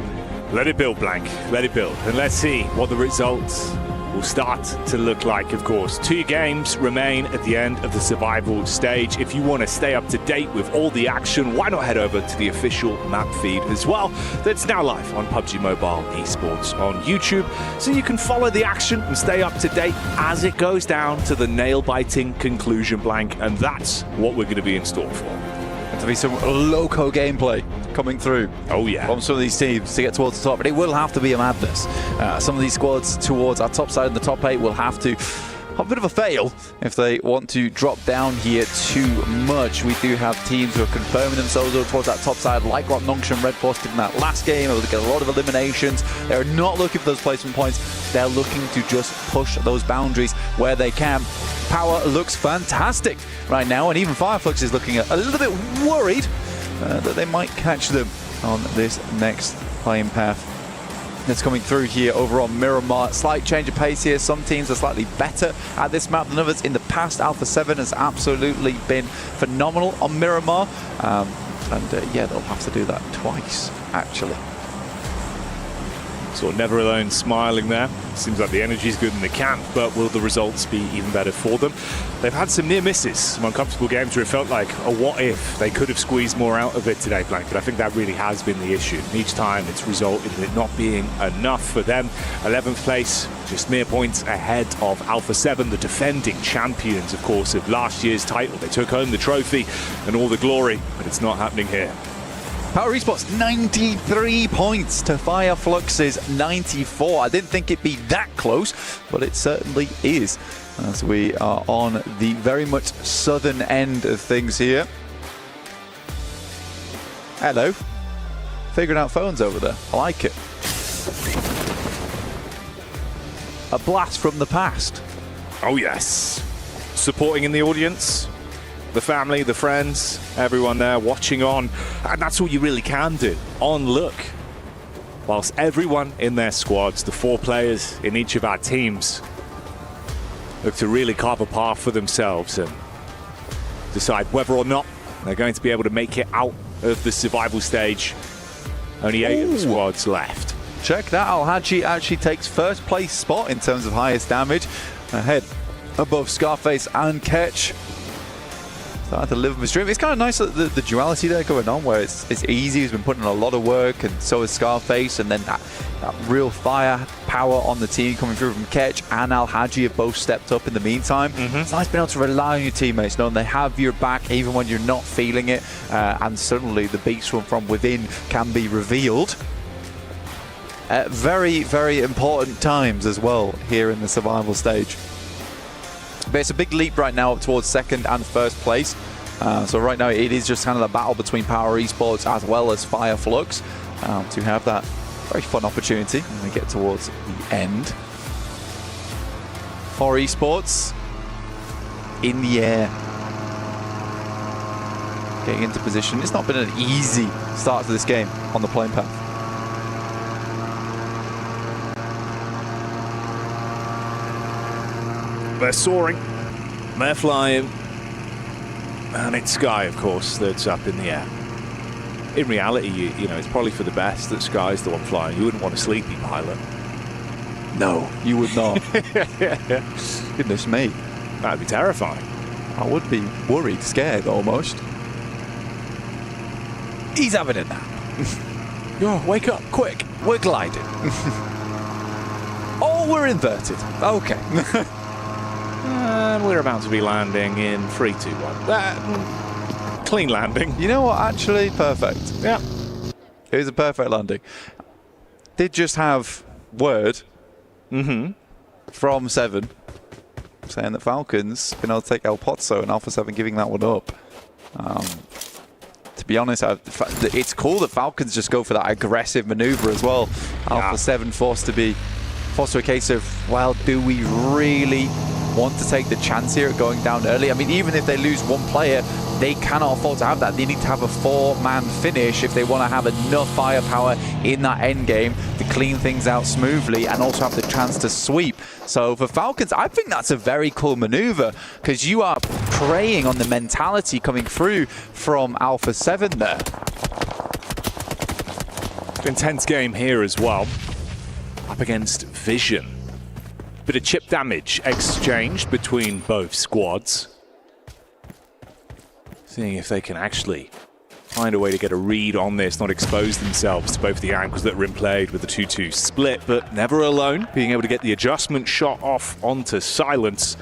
Let it build, Blank, let it build. And let's see what the results will start to look like, of course. 2 games remain at the end of the survival stage. If you want to stay up to date with all the action, why not head over to the official map feed as well? That's now live on PUBG Mobile Esports on YouTube, so you can follow the action and stay up to date as it goes down to the nail-biting conclusion, Blank, and that's what we're going to be in store for. To be some loco gameplay coming through. Oh yeah, from some of these teams to get towards the top, but it will have to be a madness. Some of these squads towards our top side in the top 8 will have to have a bit of a fail if they want to drop down here too much. We do have teams who are confirming themselves towards that top side, like what Nongshim Red Force did in that last game, able to get a lot of eliminations. They're not looking for those placement points. They're looking to just push those boundaries where they can. Power looks fantastic right now, and even Fireflux is looking a little bit worried that they might catch them on this next playing path that's coming through here over on Miramar. Slight change of pace here. Some teams are slightly better at this map than others. In the past, Alpha 7 has absolutely been phenomenal on Miramar. Yeah, they'll have to do that twice, actually. Sort of Never Alone smiling there. Seems like the energy's good in the camp, but will the results be even better for them? They've had some near misses, some uncomfortable games where it felt like a what if. They could have squeezed more out of it today, Blank, but I think that really has been the issue. And each time it's resulted in it not being enough for them. 11th place, just mere points ahead of Alpha 7, the defending champions, of course, of last year's title. They took home the trophy and all the glory, but it's not happening here. Power Esports 93 points to Fireflux's 94. I didn't think it'd be that close, but it certainly is, as we are on the very much southern end of things here. Hello. Figuring out phones over there. I like it. A blast from the past. Oh yes. Supporting in the audience. The family, the friends, everyone there watching on. And that's all you really can do. On look. Whilst everyone in their squads, the 4 players in each of our teams, look to really carve a path for themselves and decide whether or not they're going to be able to make it out of the survival stage. Only 8 of the squads left. Check that. Al-Haji actually takes first place spot in terms of highest damage. Ahead above Scarface and Ketch. Starting to live with his dream. It's kind of nice that the duality there going on, where it's easy. He's been putting in a lot of work, and so is Scarface, and then that real firepower on the team coming through from Ketch and Al-Haji have both stepped up in the meantime. It's nice being able to rely on your teammates, knowing they have your back even when you're not feeling it, and suddenly the beast from within can be revealed at very, very important times as well here in the survival stage. But it's a big leap right now up towards second and first place. So right now it is just kind of the battle between Power Esports as well as Fireflux to have that very fun opportunity when we get towards the end. For Esports, in the air. Getting into position. It's not been an easy start to this game on the playing path. They're soaring, they're flying, and it's Sky, of course, that's up in the air. In reality, you know, it's probably for the best that Sky's the one flying. You wouldn't want a sleepy pilot. No, you would not. Goodness me. That'd be terrifying. I would be worried, scared almost. He's having a nap. Oh, wake up, quick. We're gliding. Oh, we're inverted. Okay. And we're about to be landing in 3, 2, 1. Clean landing. You know what? Actually, perfect. Yeah. It was a perfect landing. Did just have word from 7 saying that Falcons been able to take El Pozo and Alpha 7 giving that one up. To be honest, it's cool that Falcons just go for that aggressive maneuver as well. Yeah. Alpha 7 forced to a case of, well, do we really want to take the chance here at going down early? I mean, even if they lose one player, they cannot afford to have that. They need to have a 4-man finish if they want to have enough firepower in that end game to clean things out smoothly and also have the chance to sweep. So for Falcons, I think that's a very cool maneuver, because you are preying on the mentality coming through from Alpha 7 there. Intense game here as well. Up against Vision. Bit of chip damage exchanged between both squads. Seeing if they can actually find a way to get a read on this, not expose themselves to both the angles that were in play with the 2-2 split, but never alone, being able to get the adjustment shot off onto Silence.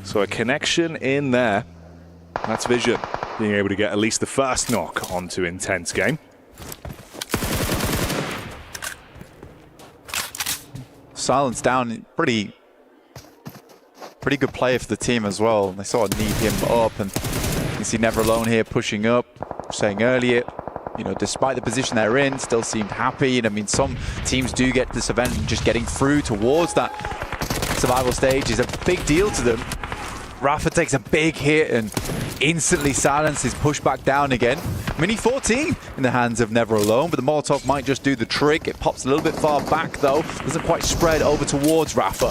So a connection in there. That's Vision being able to get at least the first knock onto Intense game. Silence down, pretty good player for the team as well. They sort of need him up, and you can see Never Alone here pushing up, saying earlier, you know, despite the position they're in, still seemed happy. And I mean, some teams do get this event, and just getting through towards that survival stage is a big deal to them. Rafa takes a big hit and instantly Silence is pushed back down again. Mini 14 in the hands of Never Alone, but the Molotov might just do the trick. It pops a little bit far back though, doesn't quite spread over towards Rafa.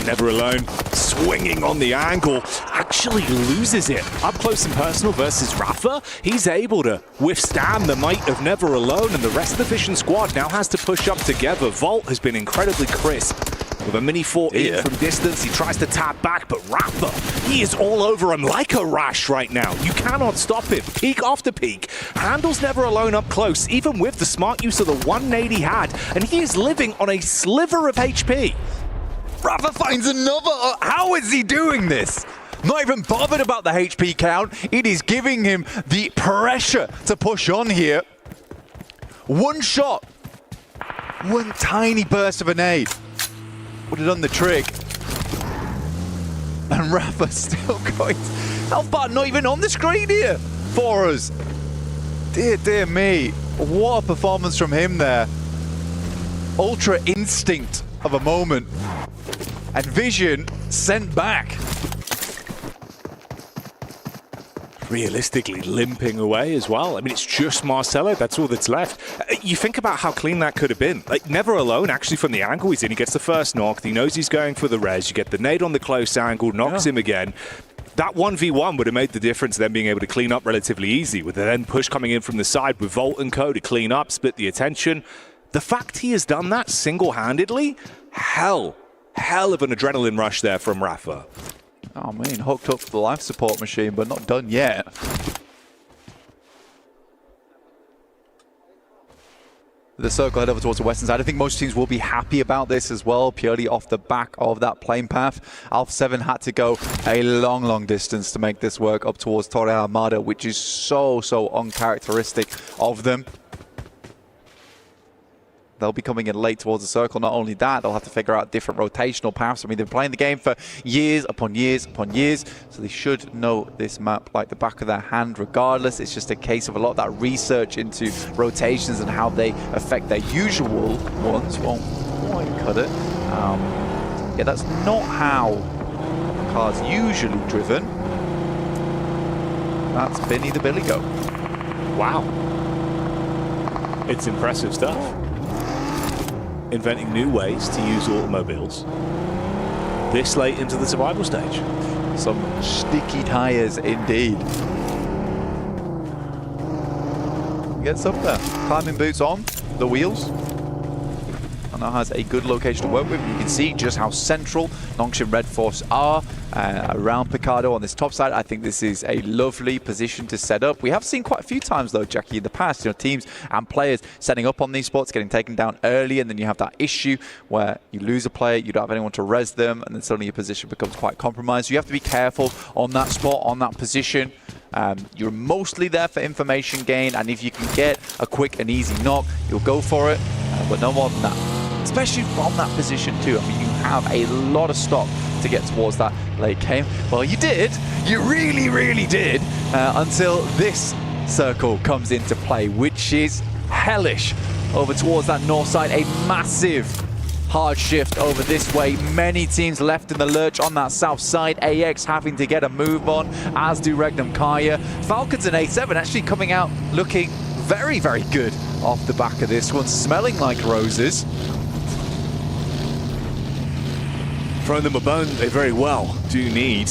Never Alone, swinging on the angle, actually loses it. Up close and personal versus Rafa, he's able to withstand the might of Never Alone, and the rest of the Vision squad now has to push up together. Volt has been incredibly crisp. With a mini 14 from distance, he tries to tap back, but Rafa, he is all over him like a rash right now. You cannot stop him. Peak after peak. Handles Never Alone up close, even with the smart use of the 180 he had, and he is living on a sliver of HP. Rafa finds another. How is he doing this? Not even bothered about the HP count. It is giving him the pressure to push on here. One shot. One tiny burst of a nade would have done the trick. And Rafa still going. Health bar not even on the screen here for us. Dear, dear me. What a performance from him there. Ultra instinct of a moment. And Vision sent back. Realistically limping away as well. I mean, it's just Marcelo, that's all that's left. You think about how clean that could have been. Like, Never Alone, actually, from the angle he's in, he gets the first knock, he knows he's going for the res, you get the nade on the close angle, knocks him again. That 1v1 would have made the difference, them being able to clean up relatively easy, with the then push coming in from the side with Volt and Co to clean up, split the attention. The fact he has done that single-handedly, hell of an adrenaline rush there from Rafa. Oh, man, hooked up to the life support machine, but not done yet. The circle head over towards the western side. I think most teams will be happy about this as well, purely off the back of that plane path. Alpha 7 had to go a long distance to make this work up towards Torre Armada, which is so uncharacteristic of them. They'll be coming in late towards the circle. Not only that, they'll have to figure out different rotational paths. I mean, they've been playing the game for years upon years, so they should know this map like the back of their hand regardless. It's just a case of a lot of that research into rotations and how they affect their usual ones. Won't quite cut it. Yeah, that's not how the car's usually driven. That's Benny the Billy Goat. Wow. It's impressive stuff. Inventing new ways to use automobiles this late into the survival stage. Some sticky tires indeed. Gets up there. Climbing boots on, the wheels. And now has a good location to work with. You can see just how central Nongshim Red Force are around Picado on this top side. I think this is a lovely position to set up. We have seen quite a few times though, Jackie, in the past, teams and players setting up on these spots, getting taken down early, and then you have that issue where you lose a player, you don't have anyone to res them, and then suddenly your position becomes quite compromised. So you have to be careful on that spot, on that position. You're mostly there for information gain, and if you can get a quick and easy knock, you'll go for it, but no more than that. Especially from that position too. I mean, you have a lot of stock to get towards that late game. Well, you did. You really did until this circle comes into play, which is hellish. Over towards that north side, a massive hard shift over this way. Many teams left in the lurch on that south side. AX having to get a move on, as do Regnum Kaya. Falcons and A7 actually coming out looking very good off the back of this one, smelling like roses. Throwing them a bone, they very well do need.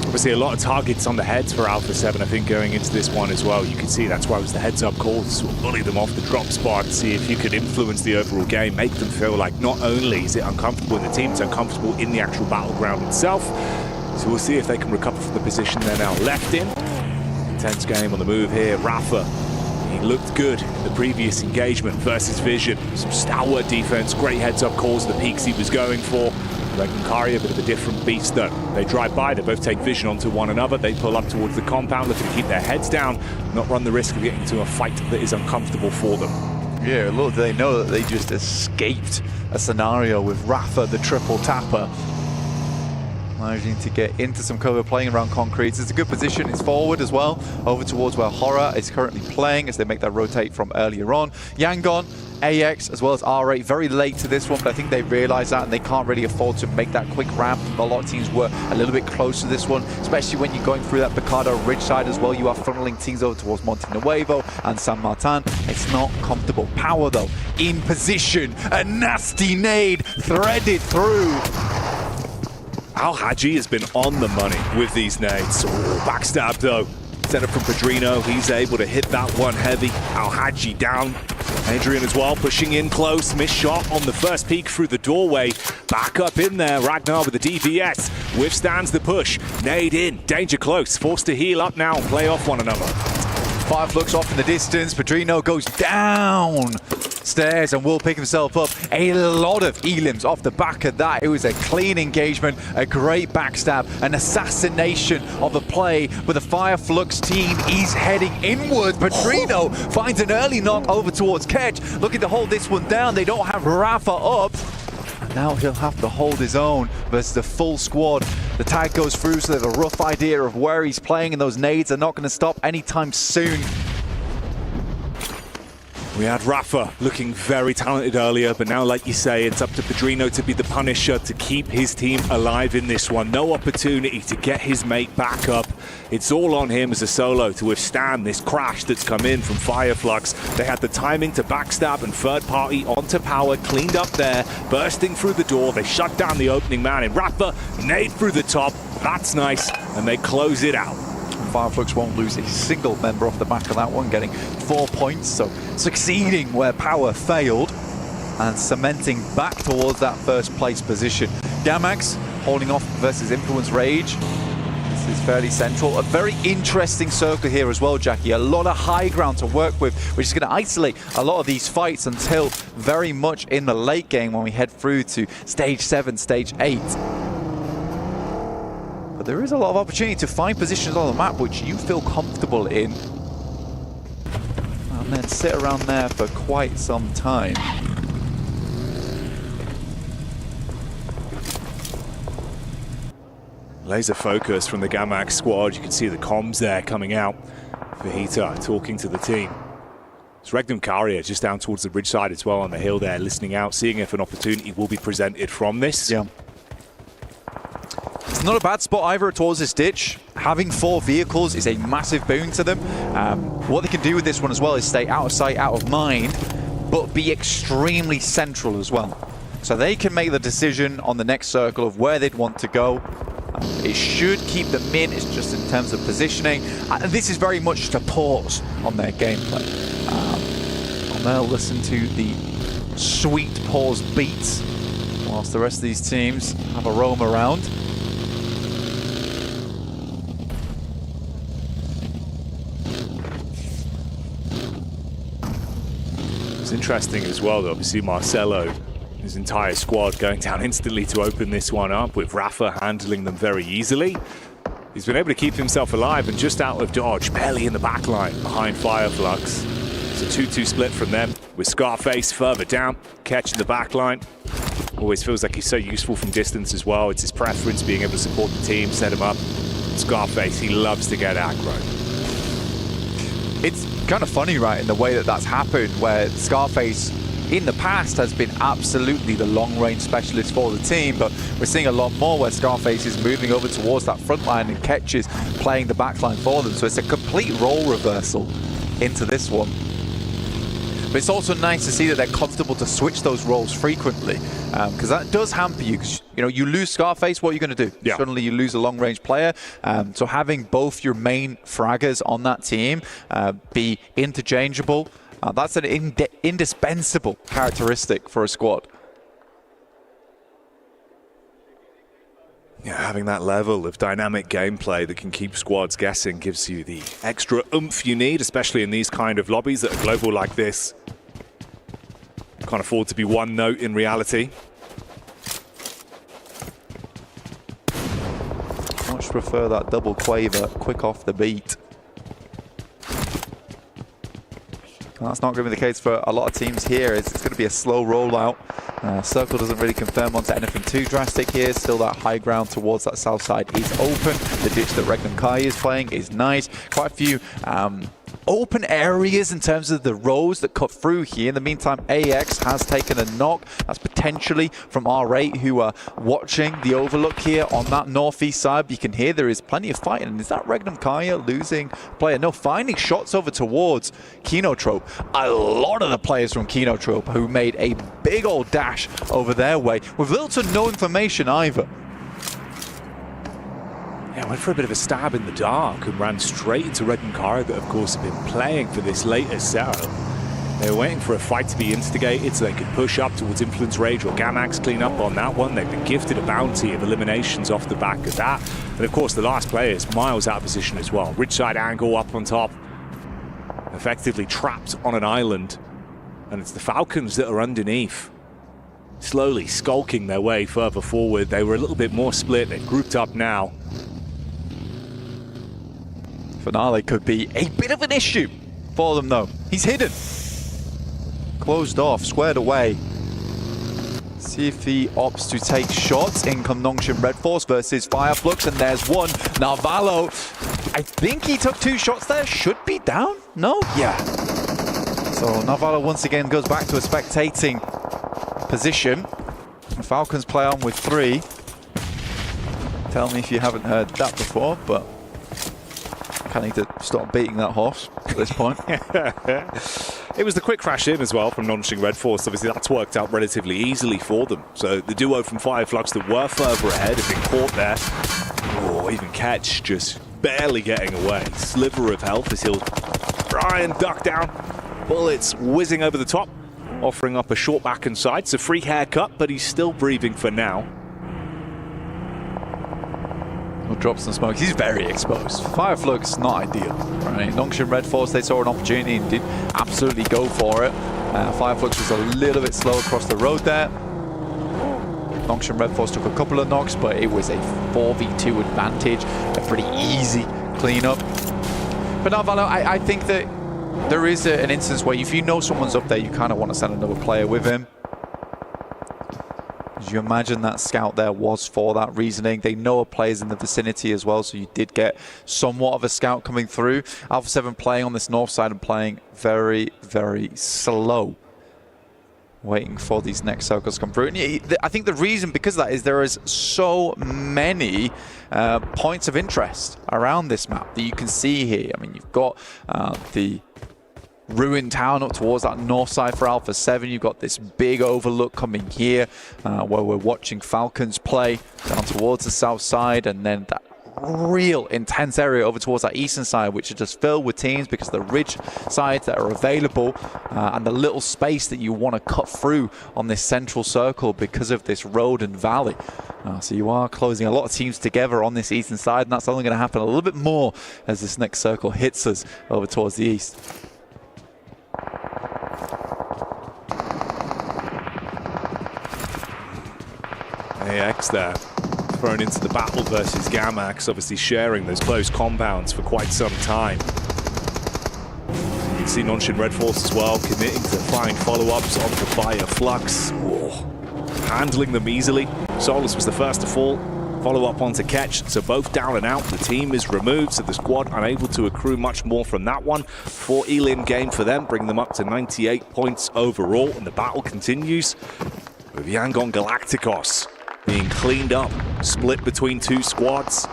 Obviously, a lot of targets on the heads for Alpha 7, I think, going into this one as well. You can see that's why it was the heads-up call to sort of bully them off the drop spot, see if you could influence the overall game, make them feel like not only is it uncomfortable in the team, it's uncomfortable in the actual battleground itself. So we'll see if they can recover from the position they're now left in. Intense game on the move here. Rafa, he looked good in the previous engagement versus Vision. Some stalwart defense, great heads-up calls, the peaks he was going for. Kari, a bit of a different beast though. They drive by, they both take Vision onto one another, they pull up towards the compound, looking to keep their heads down, not run the risk of getting into a fight that is uncomfortable for them. Yeah, little do they know that they just escaped a scenario with Rafa, the triple tapper, managing to get into some cover, playing around concrete. It's a good position. It's forward as well, over towards where Horror is currently playing as they make that rotate from earlier on. Yangon, AX, as well as R8, very late to this one, but I think they realize that and they can't really afford to make that quick ramp. A lot of teams were a little bit close to this one, especially when you're going through that Picado Ridge side as well. You are funneling teams over towards Monte Nuevo and San Martin. It's not comfortable. Power, though, in position. A nasty nade threaded through. Al Haji has been on the money with these nades. Backstab though. Set up from Pedrino. He's able to hit that one heavy. Al Haji down. Adrian as well, pushing in close. Missed shot on the first peek through the doorway. Back up in there. Ragnar with the DVS. Withstands the push. Nade in. Danger close. Forced to heal up now and play off one another. Fireflux off in the distance. Pedrino goes down stairs and will pick himself up. A lot of elims off the back of that. It was a clean engagement, a great backstab, an assassination of a play, but the Fireflux team is heading inward. Pedrino finds an early knock over towards Ketch, looking to hold this one down. They don't have Rafa up. And now he'll have to hold his own versus the full squad. The tag goes through, so they have a rough idea of where he's playing, and those nades are not going to stop anytime soon. We had Rafa looking very talented earlier, but now, like you say, it's up to Pedrino to be the punisher, to keep his team alive in this one. No opportunity to get his mate back up. It's all on him as a solo to withstand this crash that's come in from Fireflux. They had the timing to backstab and third party onto Power, cleaned up there, bursting through the door. They shut down the opening man in Rafa, nade through the top. That's nice, and they close it out. Fireflux won't lose a single member off the back of that one, getting 4 points, so succeeding where Power failed and cementing back towards that first place position. Gamax holding off versus Influence Rage. This is fairly central. A very interesting circle here as well, Jackie. A lot of high ground to work with, which is going to isolate a lot of these fights until very much in the late game when we head through to stage 7, stage 8. But there is a lot of opportunity to find positions on the map which you feel comfortable in, and then sit around there for quite some time. Laser focus from the Gamax squad. You can see the comms there coming out. Fajita talking to the team. It's Regnum Karia just down towards the bridge side as well on the hill there, listening out, seeing if an opportunity will be presented from this. Yeah. It's not a bad spot either towards this ditch. Having 4 vehicles is a massive boon to them. What they can do with this one as well is stay out of sight, out of mind, but be extremely central as well. So they can make the decision on the next circle of where they'd want to go. It should keep them in, it's just in terms of positioning. This is very much just a pause on their gameplay. And they'll listen to the sweet pause beats whilst the rest of these teams have a roam around. It's interesting as well, though. Obviously, Marcelo, his entire squad going down instantly to open this one up, with Rafa handling them very easily. He's been able to keep himself alive and just out of dodge, barely in the back line behind Fireflux. It's a 2-2 split from them, with Scarface further down, catching the back line. Always feels like he's so useful from distance as well. It's his preference being able to support the team, set him up. Scarface, he loves to get aggro. It's kind of funny, right, in the way that that's happened, where Scarface in the past has been absolutely the long-range specialist for the team, but we're seeing a lot more where Scarface is moving over towards that front line and Ketch is playing the back line for them. So it's a complete role reversal into this one. But it's also nice to see that they're comfortable to switch those roles frequently, because that does hamper you. You know, you lose Scarface, what are you going to do? Yeah. Suddenly you lose a long-range player. So having both your main fraggers on that team be interchangeable, that's an indispensable characteristic for a squad. Yeah, having that level of dynamic gameplay that can keep squads guessing gives you the extra oomph you need, especially in these kind of lobbies that are global like this. Can't afford to be one note in reality. Much prefer that double quaver, quick off the beat. That's not going to be the case for a lot of teams here. It's going to be a slow rollout. Circle doesn't really confirm onto anything too drastic here. Still that high ground towards that south side is open. The ditch that Regnum Kai is playing is nice. Quite a few open areas in terms of the rows that cut through here. In the meantime, AX has taken a knock. That's potentially from R8, who are watching the overlook here on that northeast side. But you can hear there is plenty of fighting. And is that Regnum Kaya losing player? No, finding shots over towards Kinotrope. A lot of the players from Kinotrope who made a big old dash over their way with little to no information either. Yeah, went for a bit of a stab in the dark and ran straight into Red and Kara that, of course, have been playing for this latest setup. They were waiting for a fight to be instigated so they could push up towards Influence Rage or Gamax clean up on that one. They've been gifted a bounty of eliminations off the back of that. And of course, the last player is miles out of position as well. Ridge side angle up on top, effectively trapped on an island. And it's the Falcons that are underneath, slowly skulking their way further forward. They were a little bit more split. They've grouped up now. Finale could be a bit of an issue for them, though. He's hidden. Closed off, squared away. See if he opts to take shots. In come Nongshim Red Force versus Fireflux, and there's one. Narvalo, I think he took 2 shots there. Should be down? No? Yeah. So Narvalo once again goes back to a spectating position. The Falcons play on with 3. Tell me if you haven't heard that before, but I need to stop beating that horse at this point. It was the quick crash in as well from Nongshim Red Force. Obviously, that's worked out relatively easily for them. So the duo from Fireflux that were further ahead have been caught there. Oh, even Catch just barely getting away. Sliver of health as he'll try and duck down. Bullets whizzing over the top, offering up a short back and side. It's a free haircut, but he's still breathing for now. Drop some smoke. He's very exposed. Fireflux, not ideal. Right? Nongshim Red Force, they saw an opportunity and did absolutely go for it. Fireflux was a little bit slow across the road there. Nongshim Red Force took a couple of knocks, but it was a 4v2 advantage. A pretty easy cleanup. But now, Valo, I think that there is an instance where if you know someone's up there, you kind of want to send another player with him. You imagine that scout there was for that reasoning. They know a player's in the vicinity as well, so you did get somewhat of a scout coming through. Alpha 7 playing on this north side and playing very, very slow, waiting for these next circles to come through. And I think the reason because of that is there is so many points of interest around this map that you can see here. I mean, you've got the ruined town up towards that north side for Alpha 7. You've got this big overlook coming here where we're watching Falcons play down towards the south side, and then that real intense area over towards that eastern side, which are just filled with teams because of the ridge sides that are available and the little space that you want to cut through on this central circle because of this road and valley. So you are closing a lot of teams together on this eastern side, and that's only going to happen a little bit more as this next circle hits us over towards the east. AX there, thrown into the battle versus Gamax, obviously sharing those close compounds for quite some time. You can see Nongshim Red Force as well, committing to find follow-ups on the Fireflux. Handling them easily. Solus was the first to fall. Follow-up onto Ketch, so both down and out. The team is removed, so the squad unable to accrue much more from that one. 4 elim game for them, bring them up to 98 points overall, and the battle continues with Yangon Galacticos being cleaned up, split between 2 squads.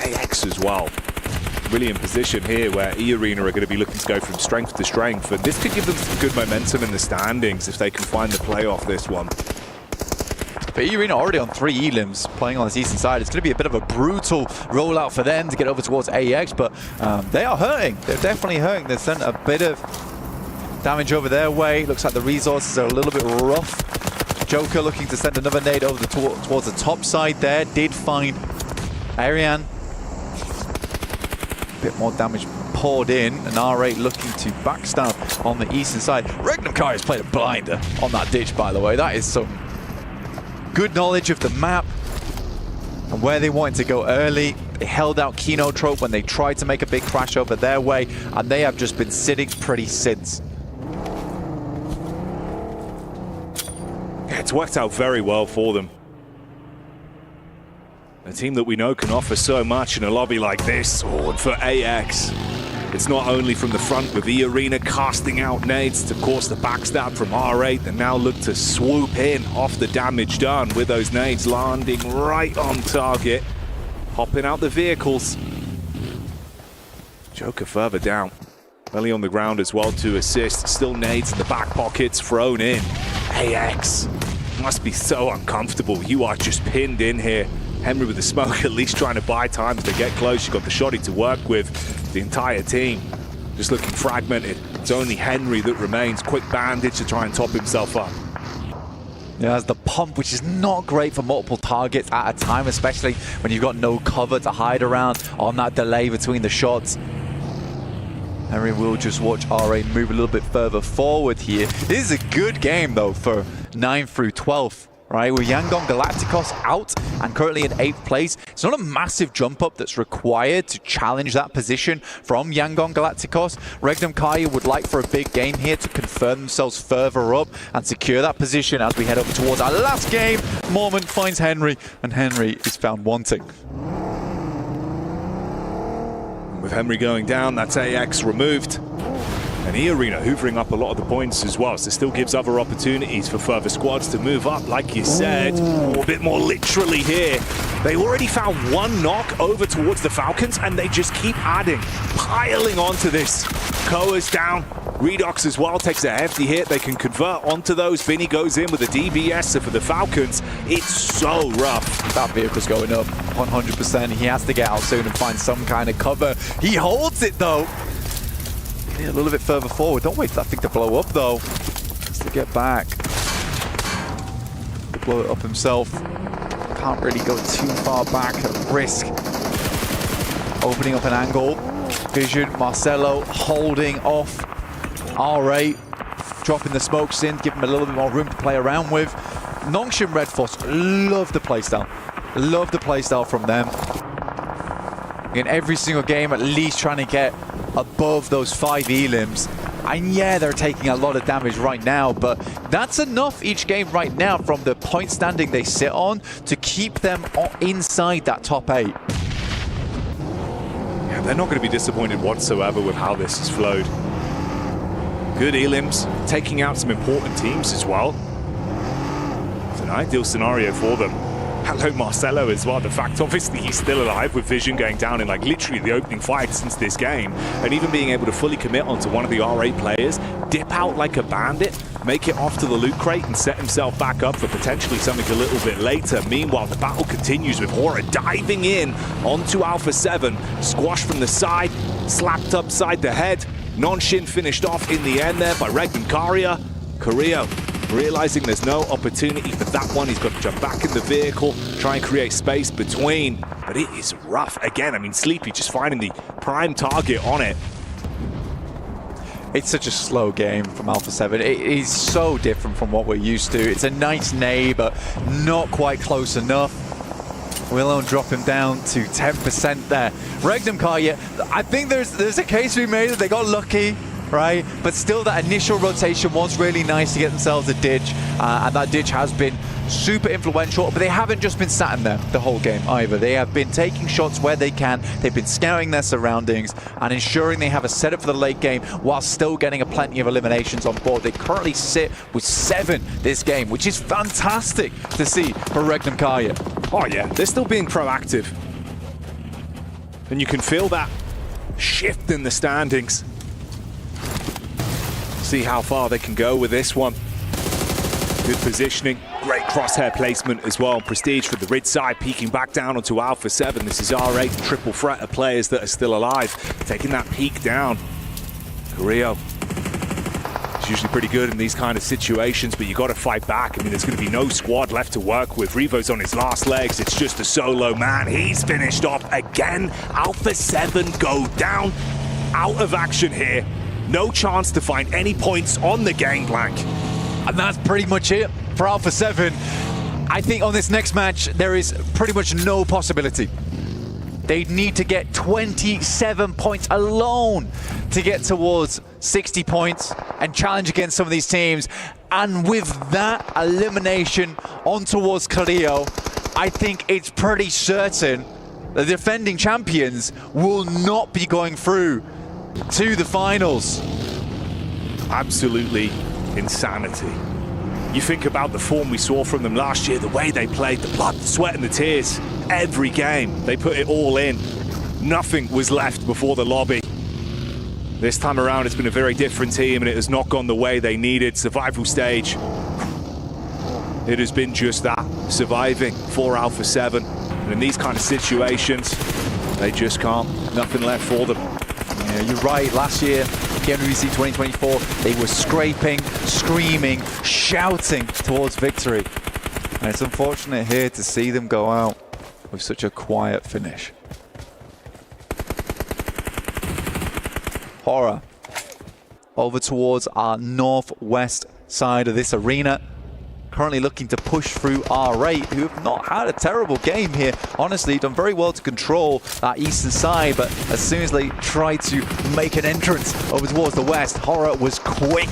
AX as well. Really in position here where E-Arena are going to be looking to go from strength to strength, and this could give them some good momentum in the standings if they can find the play off this one. But E-Arena already on 3 elims playing on this eastern side. It's going to be a bit of a brutal rollout for them to get over towards AX, but they are hurting. They're definitely hurting. They've sent a bit of damage over their way. Looks like the resources are a little bit rough. Joker looking to send another nade over towards the top side there. Did find Ariane. A bit more damage poured in, and R8 looking to backstab on the eastern side. Regnum Kai has played a blinder on that ditch, by the way. That is some good knowledge of the map and where they wanted to go early. They held out Kenotrope when they tried to make a big crash over their way, and they have just been sitting pretty since. Yeah, it's worked out very well for them. A team that we know can offer so much in a lobby like this. Oh, and for AX, it's not only from the front with E-Arena casting out nades, to, of course, the backstab from R8 that now look to swoop in off the damage done with those nades landing right on target, hopping out the vehicles. Joker further down, belly on the ground as well to assist. Still nades in the back pockets thrown in. AX must be so uncomfortable. You are just pinned in here. Henry with the smoke, at least trying to buy time as they get close. You've got the shoddy to work with. The entire team just looking fragmented. It's only Henry that remains. Quick bandage to try and top himself up. Yeah, has the pump, which is not great for multiple targets at a time, especially when you've got no cover to hide around on that delay between the shots. Henry will just watch RA move a little bit further forward here. This is a good game, though, for 9 through 12. Right, with Yangon Galacticos out and currently in 8th place. It's not a massive jump up that's required to challenge that position from Yangon Galacticos. Regnum Kaya would like for a big game here to confirm themselves further up and secure that position as we head over towards our last game. Mormon finds Henry, and Henry is found wanting. With Henry going down, that's AX removed. And E-Arena hoovering up a lot of the points as well, so it still gives other opportunities for further squads to move up, like you said, a bit more literally here. They already found one knock over towards the Falcons, and they just keep adding, piling onto this. Koa's down, Redox as well takes a hefty hit. They can convert onto those. Vinny goes in with a DBS, so for the Falcons, it's so rough. That vehicle's going up 100%. He has to get out soon and find some kind of cover. He holds it, though. A little bit further forward. Don't wait for that thing to blow up, though. Just to get back. To blow it up himself. Can't really go too far back at risk. Opening up an angle. Vision, Marcelo holding off RA. Dropping the smokes in, give him a little bit more room to play around with. Nongshim Red Force, love the playstyle. Love the playstyle from them. In every single game, at least trying to get above those 5 elims. And yeah, they're taking a lot of damage right now, but that's enough each game right now from the point standing they sit on to keep them inside that top 8. Yeah, they're not going to be disappointed whatsoever with how this has flowed. Good elims, taking out some important teams as well. It's an ideal scenario for them. Hello Marcelo as well. The fact obviously he's still alive with Vision going down in like literally the opening fight since this game, and even being able to fully commit onto one of the RA players, dip out like a bandit, make it off to the loot crate and set himself back up for potentially something a little bit later. Meanwhile, the battle continues with Hora diving in onto Alpha 7, squashed from the side, slapped upside the head. Nonshin finished off in the end there by Regnum Karia. Carrillo realizing there's no opportunity for that one. He's got to jump back in the vehicle, try and create space between, but it is rough. Again, I mean, Sleepy just finding the prime target on it. It's such a slow game from Alpha 7. It is so different from what we're used to. It's a nice nay, but not quite close enough. We'll drop him down to 10% there. Regnum Kaya, I think there's a case to be made that they got lucky, right? But still, that initial rotation was really nice to get themselves a ditch, and that ditch has been super influential, but they haven't just been sat in there the whole game either. They have been taking shots where they can. They've been scouting their surroundings and ensuring they have a setup for the late game while still getting plenty of eliminations on board. They currently sit with 7 this game, which is fantastic to see for Regnum Kaya. Oh yeah, they're still being proactive. And you can feel that shift in the standings. See how far they can go with this one. Good positioning, great crosshair placement as well. Prestige for the Rid side, peeking back down onto Alpha 7. This is R8, triple threat of players that are still alive. Taking that peek down. Carrillo is usually pretty good in these kind of situations, but you got to fight back. I mean, there's going to be no squad left to work with. Revo's on his last legs. It's just a solo man. He's finished off again. Alpha 7 go down. Out of action here. No chance to find any points on the game blank. And that's pretty much it for Alpha 7. I think on this next match, there is pretty much no possibility. They need to get 27 points alone to get towards 60 points and challenge against some of these teams. And with that elimination on towards Carrillo, I think it's pretty certain the defending champions will not be going through to the finals. Absolutely insanity. You think about the form we saw from them last year, the way they played, the blood, the sweat and the tears. Every game, they put it all in. Nothing was left before the lobby. This time around, it's been a very different team, and it has not gone the way they needed. Survival stage. It has been just that, surviving for Alpha 7. And in these kind of situations, they just can't. Nothing left for them. Yeah, you're right. Last year, PMWC 2024, they were scraping, screaming, shouting towards victory. And it's unfortunate here to see them go out with such a quiet finish. Horror over towards our northwest side of this arena. Currently looking to push through R8, who have not had a terrible game here. Honestly, done very well to control that eastern side, but as soon as they tried to make an entrance over towards the west, Horror was quick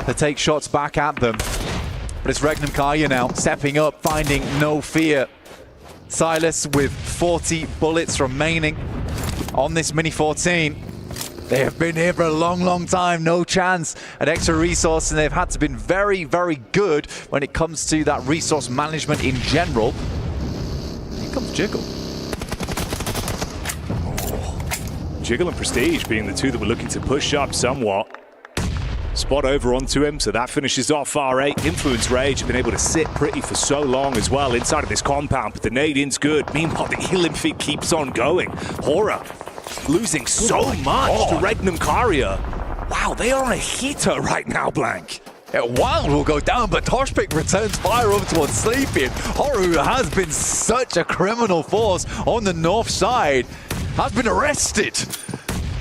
to take shots back at them. But it's Regnum Kaya now, stepping up, finding no fear. Silas with 40 bullets remaining on this Mini 14. They have been here for a long, long time, no chance at extra resource, and they've had to been very, very good when it comes to that resource management in general. Here comes Jiggle. Jiggle and Prestige being the two that were looking to push up somewhat. Spot over onto him, so that finishes off R8. Influence Rage have been able to sit pretty for so long as well inside of this compound, but the nade-in's good. Meanwhile, the healing feed keeps on going. Horror losing so much to Regnum Karia. Wow, they are on a heater right now, Blank. Yeah, Wild will go down, but Toshpik returns fire over towards Sleepy. Horror, who has been such a criminal force on the north side, has been arrested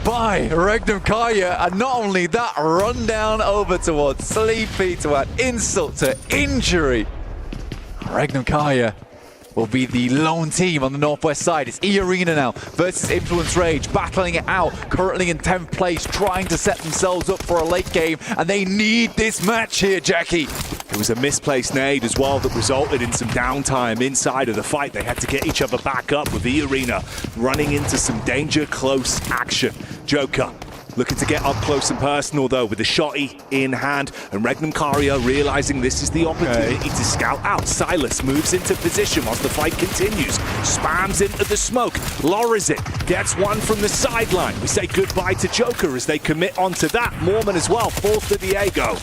by Regnum Kaya, and not only that, run down over towards Sleepy to add insult to injury. Regnum Kaya will be the lone team on the northwest side. It's E-Arena now versus Influence Rage, battling it out, currently in 10th place, trying to set themselves up for a late game, and they need this match here, Jackie. It was a misplaced nade as well that resulted in some downtime inside of the fight. They had to get each other back up with E-Arena running into some danger close action. Joker looking to get up close and personal though with the shotty in hand, and Regnum Karia realizing this is the opportunity to scout out. Silas moves into position whilst the fight continues, spams into the smoke, lowers it, gets one from the sideline. We say goodbye to Joker as they commit onto that. Mormon as well falls to Diego.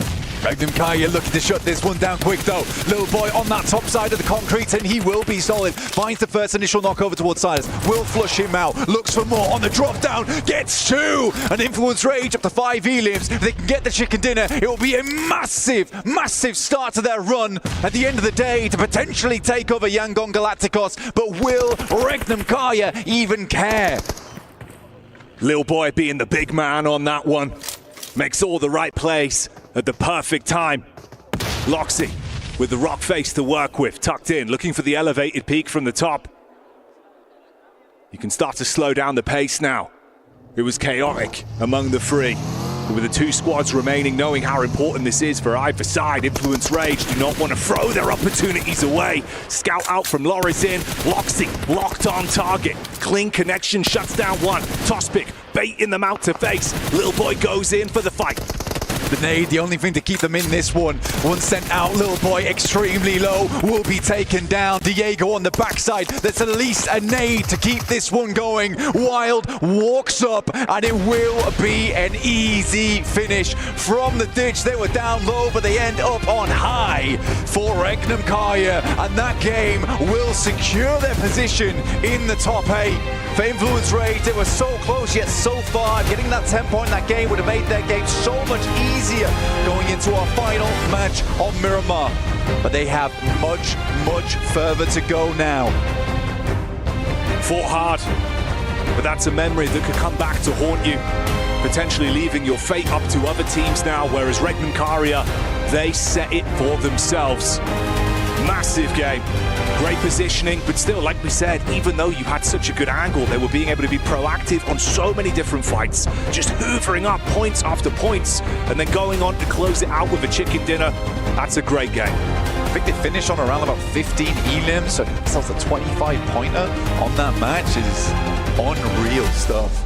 Regnum Kaya looking to shut this one down quick though. Little boy on that top side of the concrete, and he will be solid. Finds the first initial knock over towards Silas. Will flush him out. Looks for more on the drop down. Gets two. An Influence Rage up to 5 heliums. If they can get the chicken dinner, it will be a massive, massive start to their run at the end of the day to potentially take over Yangon Galacticos. But will Regnum Kaya even care? Lil Boy being the big man on that one. Makes all the right plays at the perfect time. Loxy with the rock face to work with, tucked in, looking for the elevated peak from the top. You can start to slow down the pace now. It was chaotic among the three. But with the 2 squads remaining, knowing how important this is for either side, Influence Rage do not want to throw their opportunities away. Scout out from Lorizin. Loxy locked on target. Clean connection shuts down one. Tospic baiting them out to face. Little Boy goes in for the fight. The nade, the only thing to keep them in this one. One sent out, Little Boy extremely low, will be taken down. Diego on the backside, that's at least a nade to keep this one going. Wild walks up, and it will be an easy finish from the ditch. They were down low, but they end up on high for Regnum Kaya, and that game will secure their position in the top 8. For Influence Rage, they were so close yet so far. Getting that 10 point in that game would have made their game so much easier going into our final match on Miramar. But they have much, much further to go now. Fought hard, but that's a memory that could come back to haunt you, potentially leaving your fate up to other teams now, whereas Regnum Karia, they set it for themselves. Massive game. Great positioning, but still, like we said, even though you had such a good angle, they were being able to be proactive on so many different fights, just hoovering up points after points, and then going on to close it out with a chicken dinner. That's a great game. I think they finished on around about 15 elims, so themselves a 25-pointer on that match is unreal stuff.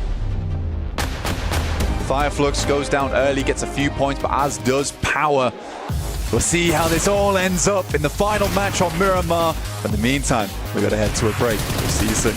Fireflux goes down early, gets a few points, but as does Power. We'll see how this all ends up in the final match on Miramar. But in the meantime, we've got to head to a break. We'll see you soon.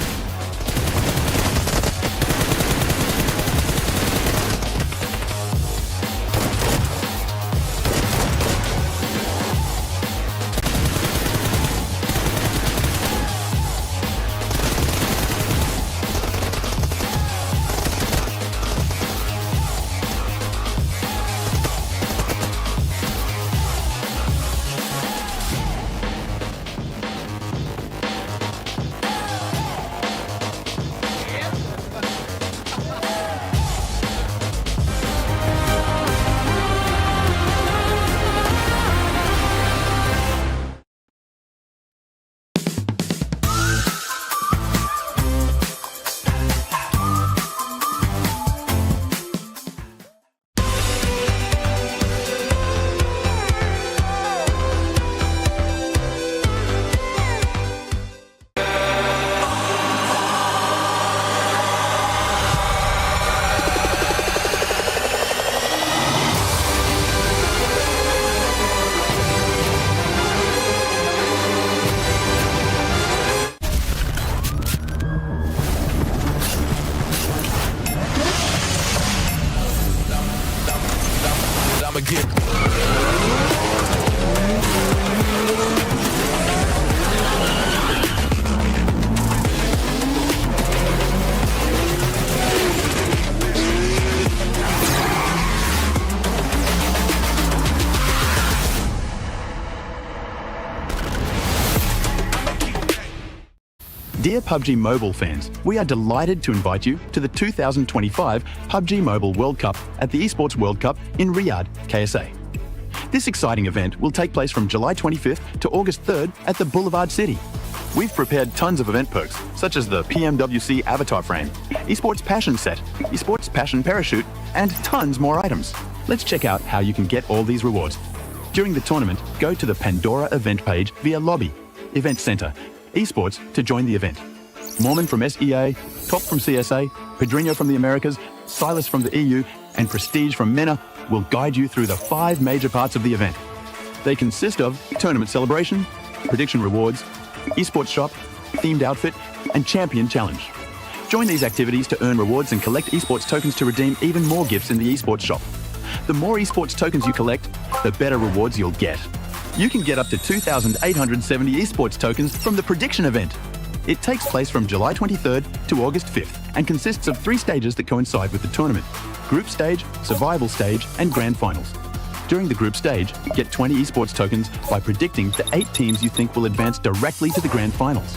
Dear PUBG Mobile fans, we are delighted to invite you to the 2025 PUBG Mobile World Cup at the Esports World Cup in Riyadh, KSA. This exciting event will take place from July 25th to August 3rd at the Boulevard City. We've prepared tons of event perks, such as the PMWC avatar frame, Esports Passion Set, Esports Passion Parachute, and tons more items. Let's check out how you can get all these rewards. During the tournament, go to the Pandora event page via Lobby, Event Center, Esports to join the event. Mormon from SEA, Top from CSA, Pedrinho from the Americas, Silas from the EU, and Prestige from MENA will guide you through the 5 major parts of the event. They consist of tournament celebration, prediction rewards, esports shop, themed outfit, and champion challenge. Join these activities to earn rewards and collect esports tokens to redeem even more gifts in the esports shop. The more esports tokens you collect, the better rewards you'll get. You can get up to 2,870 esports tokens from the prediction event. It takes place from July 23rd to August 5th and consists of 3 stages that coincide with the tournament: group stage, survival stage, and grand finals. During the group stage, get 20 esports tokens by predicting the 8 teams you think will advance directly to the grand finals.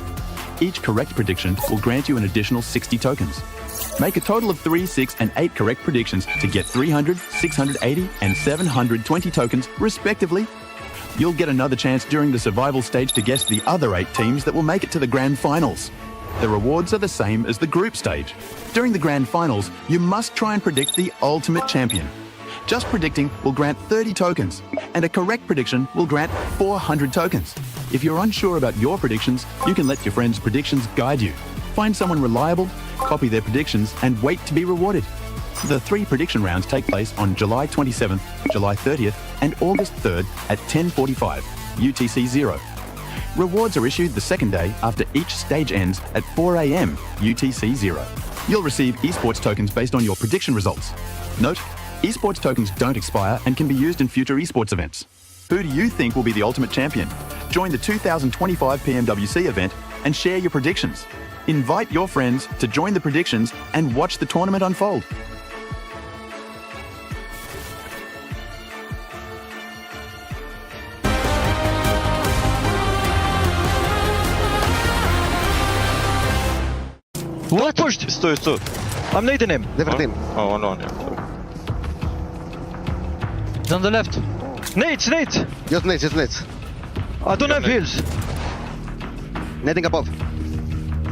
Each correct prediction will grant you an additional 60 tokens. Make a total of 3, 6, and 8 correct predictions to get 300, 680, and 720 tokens, respectively. You'll get another chance during the survival stage to guess the other 8 teams that will make it to the grand finals. The rewards are the same as the group stage. During the grand finals, you must try and predict the ultimate champion. Just predicting will grant 30 tokens, and a correct prediction will grant 400 tokens. If you're unsure about your predictions, you can let your friends' predictions guide you. Find someone reliable, copy their predictions, and wait to be rewarded. The 3 prediction rounds take place on July 27th, July 30th, and August 3rd at 10:45 UTC 0. Rewards are issued the second day after each stage ends at 4 a.m. UTC 0. You'll receive esports tokens based on your prediction results. Note, esports tokens don't expire and can be used in future esports events. Who do you think will be the ultimate champion? Join the 2025 PMWC event and share your predictions. Invite your friends to join the predictions and watch the tournament unfold. What pushed? Stój. I'm nading him. Different team. Oh, no. He's on the left. Nate! Just nades. I don't have heals. Nading above.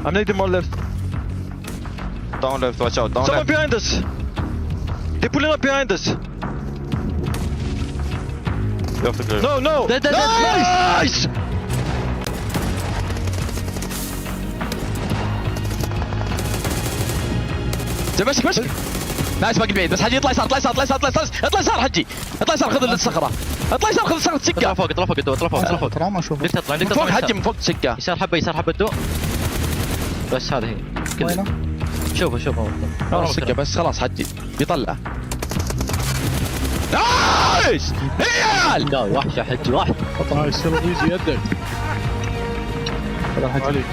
I'm nading more left. Down left, watch out. Down Someone left. behind us. They're pulling up behind us. You have to clear. No! Nice! ماسك نايس باقي بعيد بس حجي اطلع يسار اطلع يسار حجي اطلع يسار خذ الصخره اطلع يسار خذ الصخره سكه اطلع فوق ترى ما اشوف ليك تطلع فوق حجي من فوق سكه يسار حبه دو بس هذا هي كله شوفه سكه بس خلاص حجي بيطلع نايس هيال وحش يا حجي واحد طلع يصير يجي يدك حجي.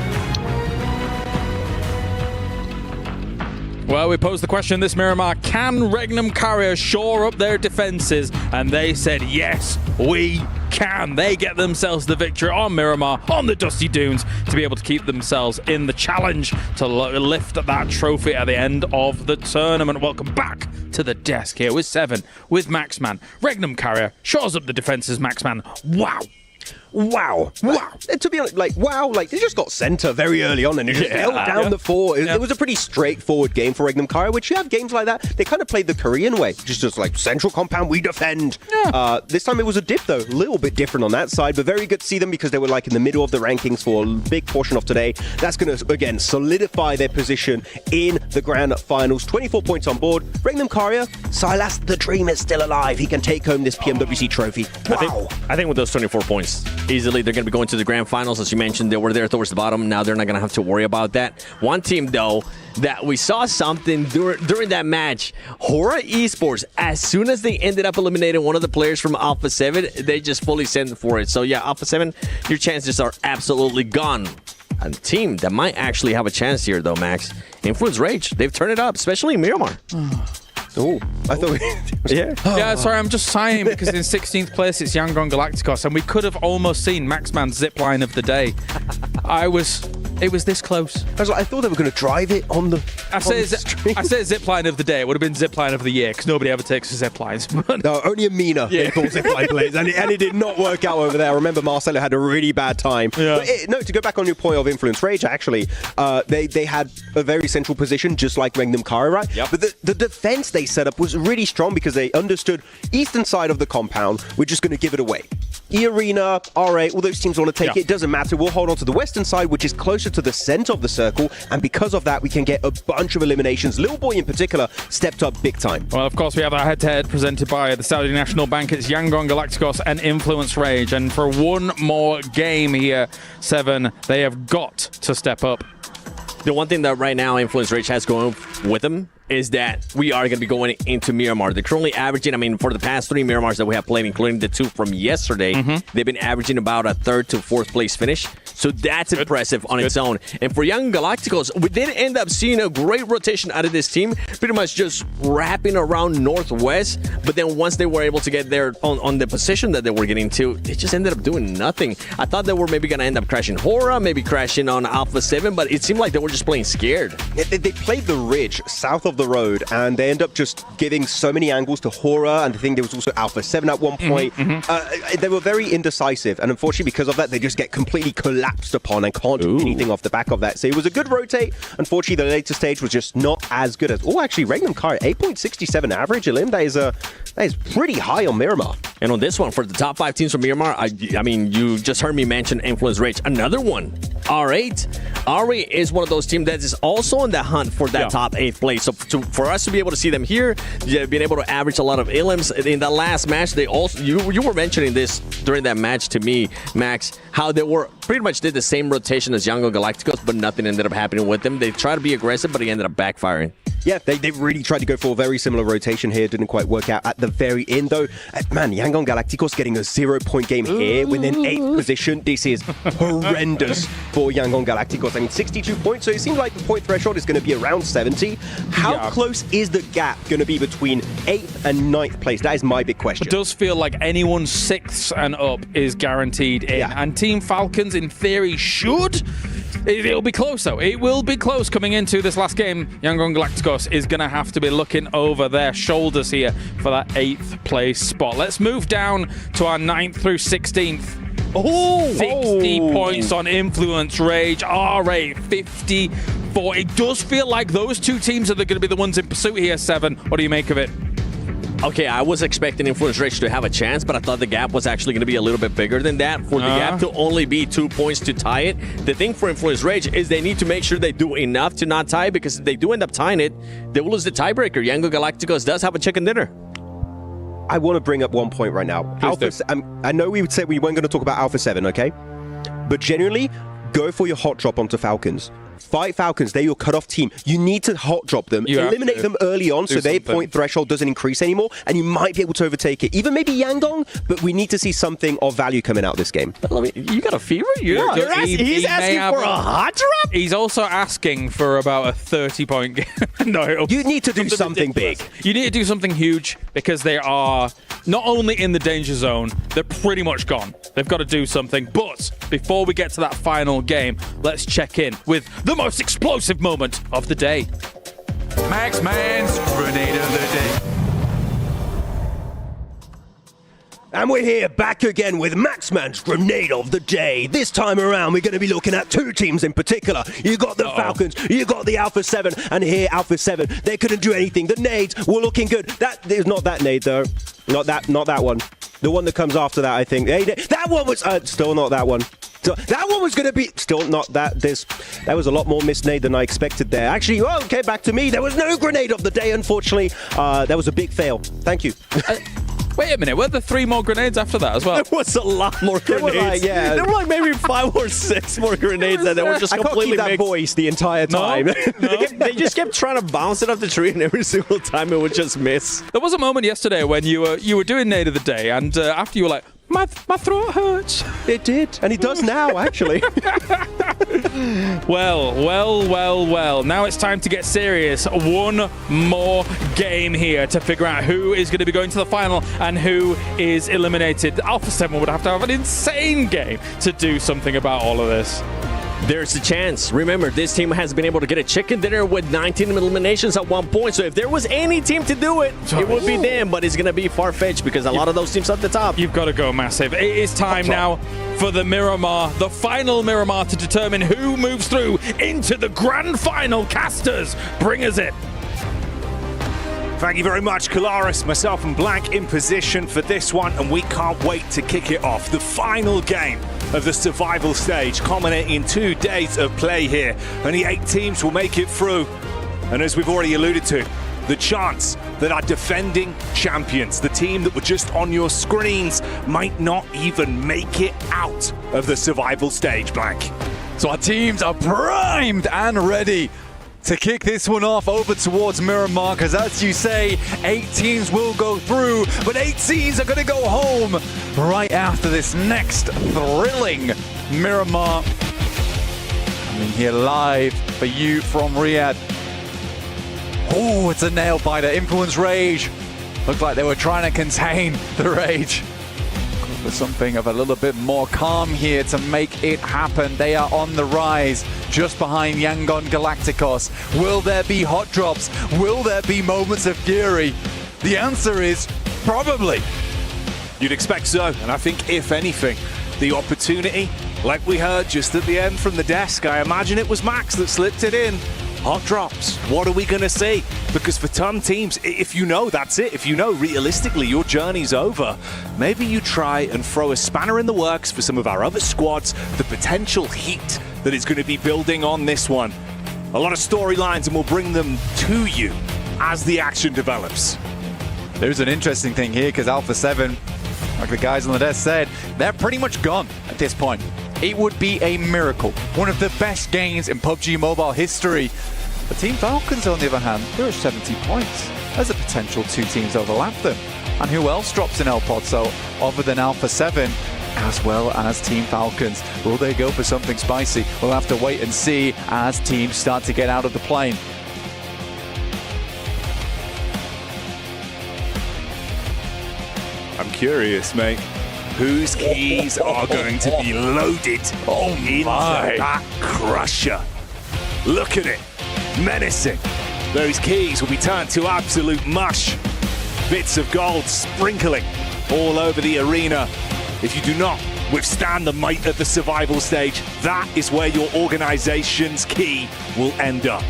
Well, we posed the question this Miramar, can Regnum Carrier shore up their defenses? And they said, yes, we can. They get themselves the victory on Miramar, on the Dusty Dunes, to be able to keep themselves in the challenge to lift that trophy at the end of the tournament. Welcome back to the desk here with 7, with Maxman. Regnum Carrier shores up the defenses, Maxman. Wow. To be honest, they just got center very early on and they just held down the fort. It was a pretty straightforward game for Regnum Carrier, which you have games like that. They kind of played the Korean way, just like central compound, we defend. This time it was a dip though, a little bit different on that side, but very good to see them because they were like in the middle of the rankings for a big portion of today. That's going to, again, solidify their position in the grand finals. 24 points on board. Regnum Carrier, Silas, the dream is still alive. He can take home this PMWC trophy. Wow. I think with those 24 points, easily they're going to be going to the grand finals. As you mentioned, they were there towards the bottom. Now they're not going to have to worry about that. One team, though, that we saw something during that match, Hora Esports, as soon as they ended up eliminating one of the players from Alpha 7, they just fully sent for it. So yeah, Alpha 7, your chances are absolutely gone. A team that might actually have a chance here, though, Max, Influence Rage. They've turned it up, especially in Miramar. Oh, I thought yeah, sorry, I'm just sighing because in 16th place it's Yangon Galacticos, and we could have almost seen Maxman's zipline of the day. I was It was this close. I thought they were going to drive it on the. I say zipline of the day. It would have been zipline of the year because nobody ever takes the ziplines. No, only Amina they call zipline plays, and it did not work out over there. I remember Marcelo had a really bad time. Yeah. But to go back on your point of Influence Rage, actually, they had a very central position, just like Magnum Kari, right? Yep. But the defense they set up was really strong because they understood eastern side of the compound, we're just going to give it away. E-Arena, RA, all those teams want to take it. It doesn't matter. We'll hold on to the western side, which is closer to the center of the circle, and because of that, we can get a bunch of eliminations. Little Boy in particular stepped up big time. Well, of course, we have our head-to-head presented by the Saudi National Bank. It's Yangon Galacticos and Influence Rage, and for one more game here, 7, they have got to step up. The one thing that right now Influence Rage has going with them is that we are going to be going into Miramar. They're currently averaging, I mean, for the past 3 Miramars that we have played, including the 2 from yesterday, they've been averaging about a 3rd to 4th place finish. So that's impressive on its own. And for Young Galacticos, we did end up seeing a great rotation out of this team, pretty much just wrapping around Northwest. But then once they were able to get there on the position that they were getting to, they just ended up doing nothing. I thought they were maybe going to end up crashing Hora, maybe crashing on Alpha 7, but it seemed like they were just playing scared. They played the ridge south of the road, and they end up just giving so many angles to Hora, and I think there was also Alpha 7 at one point. They were very indecisive, and unfortunately because of that, they just get completely collapsed upon and can't do anything off the back of that. So it was a good rotate. Unfortunately, the later stage was just not as good as... Oh, actually, Regnum Kari, 8.67 average, Elim. That is pretty high on Miramar. And on this one, for the top 5 teams from Miramar, I mean, you just heard me mention Influence Rage. Another one, R8. R8 is one of those teams that is also in the hunt for that top 8th place. So for us to be able to see them here, being able to average a lot of elims in the last match, they also you were mentioning this during that match to me, Max, how they were pretty much did the same rotation as Yangon Galacticos, but nothing ended up happening with them. They tried to be aggressive, but it ended up backfiring. Yeah, they really tried to go for a very similar rotation here. Didn't quite work out at the very end, though. Man, Yangon Galacticos getting a 0-point game here within 8th position. This is horrendous for Yangon Galacticos. I mean, 62 points, so it seems like the point threshold is going to be around 70. How close is the gap going to be between 8th and 9th place? That is my big question. It does feel like anyone 6th and up is guaranteed in. And Team Falcons, in theory, should... It'll be close, though. It will be close coming into this last game. Yangon Galacticos is going to have to be looking over their shoulders here for that 8th place spot. Let's move down to our 9th through 16th. Oh! 60 points on Influence Rage. R8, 54. It does feel like those 2 teams are going to be the ones in pursuit here, 7. What do you make of it? Okay, I was expecting Influence Rage to have a chance, but I thought the gap was actually going to be a little bit bigger than that. For the gap to only be 2 points to tie it, the thing for Influence Rage is they need to make sure they do enough to not tie, because if they do end up tying it, they will lose the tiebreaker. Yangon Galacticos does have a chicken dinner. I want to bring up one point right now. I know we would say we weren't going to talk about Alpha 7, okay? But genuinely, go for your hot drop onto Falcons. Fight Falcons, they're your cutoff team. You need to hot drop them, eliminate them early on so their point threshold doesn't increase anymore, and you might be able to overtake it. Even maybe Yangon, but we need to see something of value coming out this game. You got a fever? He's asking for a hot drop? He's also asking for about a 30-point game. No, you need to do something big. You need to do something huge because they are not only in the danger zone, they're pretty much gone. They've got to do something. But before we get to that final game, let's check in with the most explosive moment of the day. Max Man's Grenade of the Day. And we're here back again with Maxman's Grenade of the Day. This time around, we're going to be looking at 2 teams in particular. You got the Falcons, you got the Alpha 7, and here, Alpha 7, they couldn't do anything. The nades were looking good. That is not that nade, though. Not that one. The one that comes after that, I think. That one was still not that one. So that one was going to be still not that. That was a lot more missed nade than I expected there. Actually, okay, back to me. There was no Grenade of the Day, unfortunately. That was a big fail. Thank you. Wait a minute, were there 3 more grenades after that as well? There was a lot more grenades. There were like maybe 5 or 6 more grenades that were just completely mixed. I can't keep that voice the entire time. They just kept trying to bounce it off the tree, and every single time it would just miss. There was a moment yesterday when you were doing Nade of the Day, and after you were like, my throat hurts. It did, and it does now, actually. Well. Now it's time to get serious. One more game here to figure out who is going to be going to the final and who is eliminated. Alpha 7 would have to have an insane game to do something about all of this. there's a chance. Remember, this team has been able to get a chicken dinner with 19 eliminations at one point. So if there was any team to do it, it would be them. But it's going to be far-fetched because a lot of those teams at the top. You've got to go massive. It is time now for the Miramar, the final Miramar, to determine who moves through into the grand final. Casters, bring us it. Thank you very much, Kalaris. Myself and Blank in position for this one, and we can't wait to kick it off. The final game of the survival stage, culminating in 2 days of play here. Only 8 teams will make it through. And as we've already alluded to, the chance that our defending champions, the team that were just on your screens, might not even make it out of the survival stage, Blank. So our teams are primed and ready to kick this one off over towards Miramar, because as you say, 8 teams will go through, but 8 teams are going to go home right after this next thrilling Miramar. Coming here live for you from Riyadh. Oh, it's a nail biter. Influence Rage. Looked like they were trying to contain the rage. For something of a little bit more calm here to make it happen. They are on the rise, just behind Yangon Galacticos. Will there be hot drops? Will there be moments of fury? The answer is probably. You'd expect so, and I think if anything, the opportunity, like we heard just at the end from the desk, I imagine it was Max that slipped it in. Hot drops. What are we going to see? Because for some teams, if you know that's it, if you know realistically your journey's over, maybe you try and throw a spanner in the works for some of our other squads, the potential heat that is going to be building on this one. A lot of storylines, and we'll bring them to you as the action develops. There's an interesting thing here, because Alpha 7, like the guys on the desk said, they're pretty much gone at this point. It would be a miracle. One of the best games in PUBG Mobile history. The Team Falcons, on the other hand, they're at 70 points. There's a potential 2 teams overlap them. And who else drops in El Pozo other than Alpha 7, as well as Team Falcons? Will they go for something spicy? We'll have to wait and see as teams start to get out of the plane. I'm curious, mate. Whose keys are going to be loaded into that crusher? Look at it. Menacing. Those keys will be turned to absolute mush. Bits of gold sprinkling all over the arena. If you do not withstand the might of the survival stage, that is where your organization's key will end up.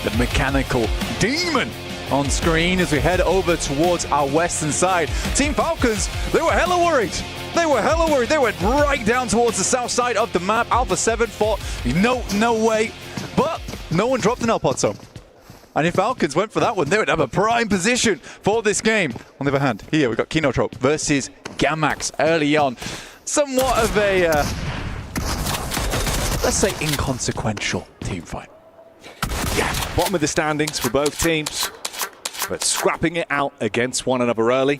The mechanical demon on screen as we head over towards our western side. Team Falcons, they were hella worried. They were hella worried. They went right down towards the south side of the map. Alpha 7 thought, no way. But no one dropped an El Pozo. And if Falcons went for that one, they would have a prime position for this game. On the other hand, here we've got Kinotrope versus Gamax early on. Somewhat of a, let's say, inconsequential team fight. Yeah, bottom of the standings for both teams, but scrapping it out against one another early.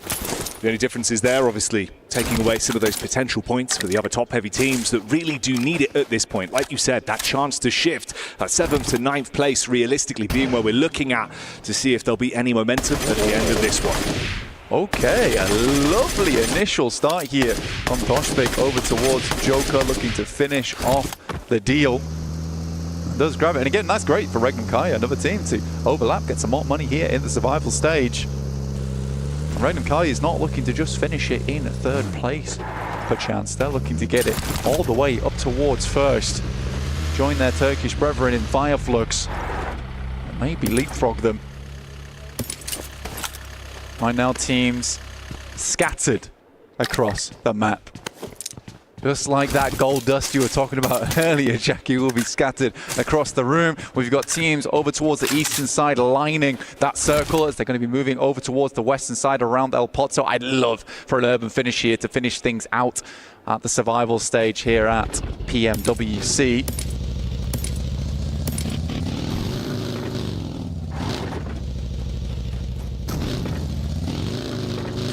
The only difference is there, obviously, taking away some of those potential points for the other top-heavy teams that really do need it at this point. Like you said, that chance to shift at 7th to 9th place, realistically being where we're looking at to see if there'll be any momentum at the end of this one. Okay, a lovely initial start here from Toshbek over towards Joker, looking to finish off the deal. Does grab it, and again, that's great for Regnum Kai, another team to overlap, get some more money here in the survival stage. Regnum Kai is not looking to just finish it in 3rd place, perchance. They're looking to get it all the way up towards 1st. Join their Turkish brethren in Fireflux. Maybe leapfrog them. Right now, teams scattered across the map. Just like that gold dust you were talking about earlier, Jackie, will be scattered across the room. We've got teams over towards the eastern side lining that circle as they're going to be moving over towards the western side around El Pozo. I'd love for an urban finish here to finish things out at the survival stage here at PMWC.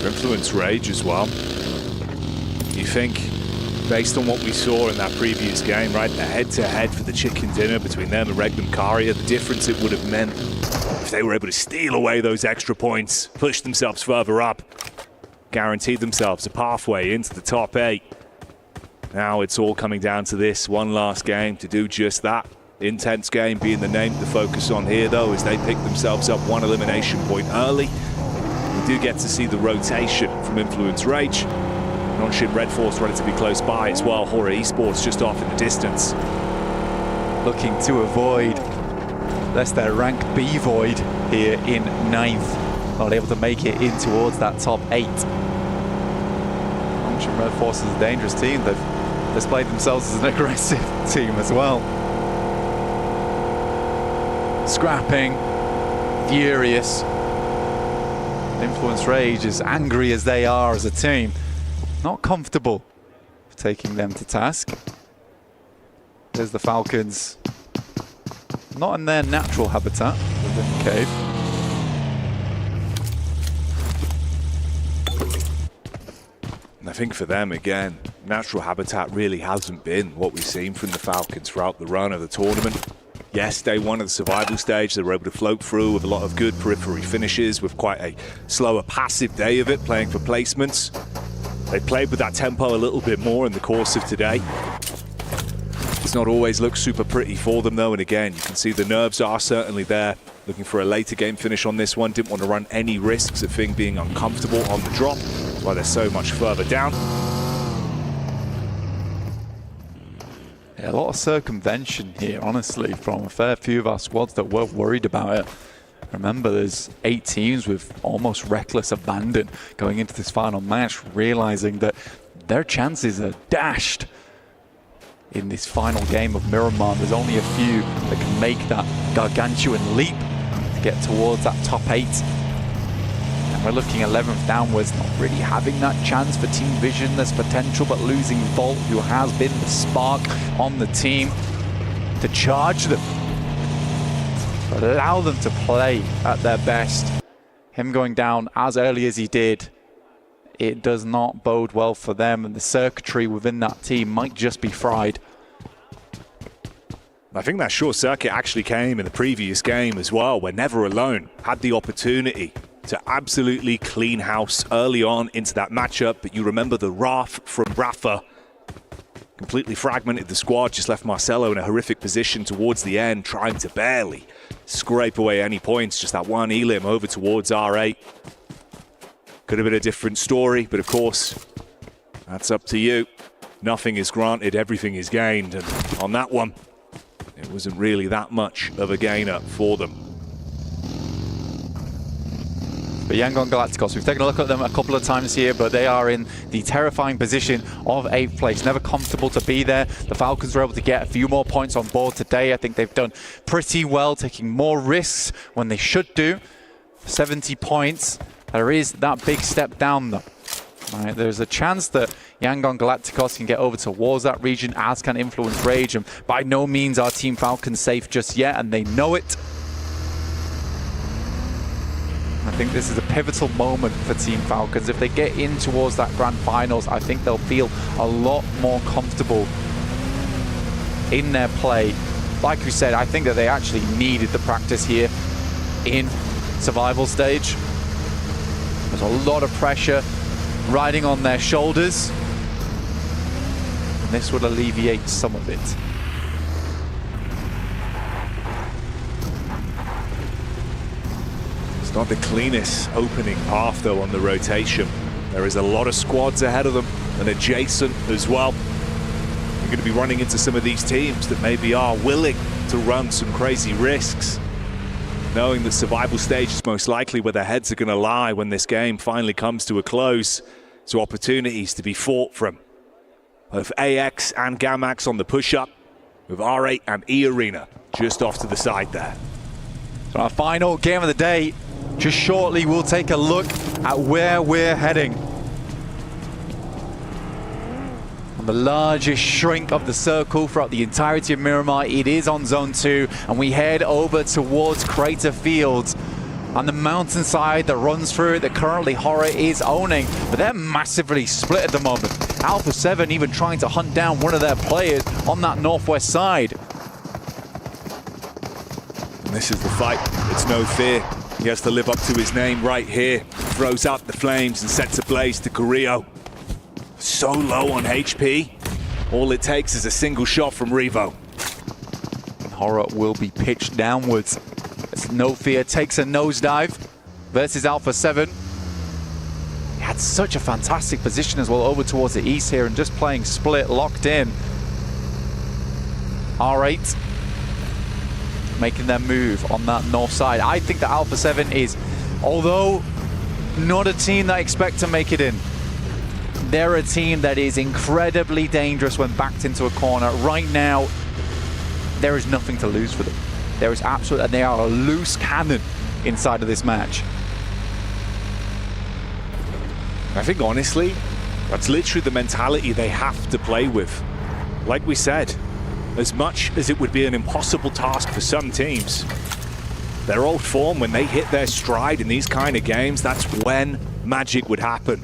Influence Rage as well. You think, based on what we saw in that previous game, right, the head-to-head for the chicken dinner between them and Regnum Karia, the difference it would have meant if they were able to steal away those extra points, push themselves further up, guaranteed themselves a pathway into the top 8. Now it's all coming down to this one last game to do just that. Intense game being the name to focus on here, though, as they pick themselves up one elimination point early. We do get to see the rotation from Influence Rage. Non-Shin Red Force relatively close by as well. Horror Esports just off in the distance. Looking to avoid, that's their rank B void here in 9th. Not able to make it in towards that top 8. Non-Shin Red Force is a dangerous team. They've displayed themselves as an aggressive team as well. Scrapping, furious. Influence Rage, as angry as they are as a team, not comfortable taking them to task. There's the Falcons, not in their natural habitat within the cave. And I think for them, again, natural habitat really hasn't been what we've seen from the Falcons throughout the run of the tournament. Yes, day one of the survival stage, they were able to float through with a lot of good periphery finishes, with quite a slower passive day of it, playing for placements. They played with that tempo a little bit more in the course of today. It's not always looked super pretty for them, though, and again, you can see the nerves are certainly there. Looking for a later game finish on this one, didn't want to run any risks of things being uncomfortable on the drop. That's why they're so much further down. Yeah, a lot of circumvention here, honestly, from a fair few of our squads that were worried about it. Remember, there's 8 teams with almost reckless abandon going into this final match, realizing that their chances are dashed in this final game of Miramar. There's only a few that can make that gargantuan leap to get towards that top 8. And we're looking 11th downwards, not really having that chance for Team Vision. There's potential, but losing Volt, who has been the spark on the team to charge them, allow them to play at their best. Him going down as early as he did, it does not bode well for them, and the circuitry within that team might just be fried. I think that short circuit actually came in the previous game as well, where Never Alone had the opportunity to absolutely clean house early on into that matchup, but you remember the Wrath from Rafa completely fragmented the squad, just left Marcelo in a horrific position towards the end, trying to barely scrape away any points. Just that one elim over towards R8. Could have been a different story, but of course, that's up to you. Nothing is granted, everything is gained, and on that one, it wasn't really that much of a gainer for them. But Yangon Galacticos, we've taken a look at them a couple of times here, but they are in the terrifying position of 8th place. Never comfortable to be there. The Falcons were able to get a few more points on board today. I think they've done pretty well, taking more risks when they should do. 70 points. There is that big step down, though. Right, there's a chance that Yangon Galacticos can get over towards that region, as can Influence Rage, and by no means are Team Falcons safe just yet, and they know it. I think this is a pivotal moment for Team Falcons. If they get in towards that grand finals, I think they'll feel a lot more comfortable in their play. Like we said, I think that they actually needed the practice here in survival stage. There's a lot of pressure riding on their shoulders, and this would alleviate some of it. It's not the cleanest opening path, though, on the rotation. There is a lot of squads ahead of them and adjacent as well. You're going to be running into some of these teams that maybe are willing to run some crazy risks, knowing that survival stage is most likely where their heads are going to lie when this game finally comes to a close. So opportunities to be fought from both AX and Gamax on the push-up, with R8 and E Arena just off to the side there. So our final game of the day. Just shortly, we'll take a look at where we're heading. On the largest shrink of the circle throughout the entirety of Miramar, it is on Zone 2, and we head over towards Crater Fields. On the mountainside that runs through it, that currently Horror is owning, but they're massively split at the moment. Alpha 7 even trying to hunt down one of their players on that northwest side. And this is the fight. It's no fear. He has to live up to his name right here. Throws out the flames and sets ablaze to Carrillo. So low on HP. All it takes is a single shot from Revo. Horror will be pitched downwards as No Fear takes a nosedive versus Alpha 7. He had such a fantastic position as well over towards the east here and just playing split, locked in. R8 making their move on that north side. I think that Alpha 7 is, although not a team that I expect to make it in, they're a team that is incredibly dangerous when backed into a corner. Right now, there is nothing to lose for them. There is absolutely, and they are a loose cannon inside of this match. I think honestly, that's literally the mentality they have to play with. Like we said, as much as it would be an impossible task for some teams, their old form, when they hit their stride in these kind of games, that's when magic would happen.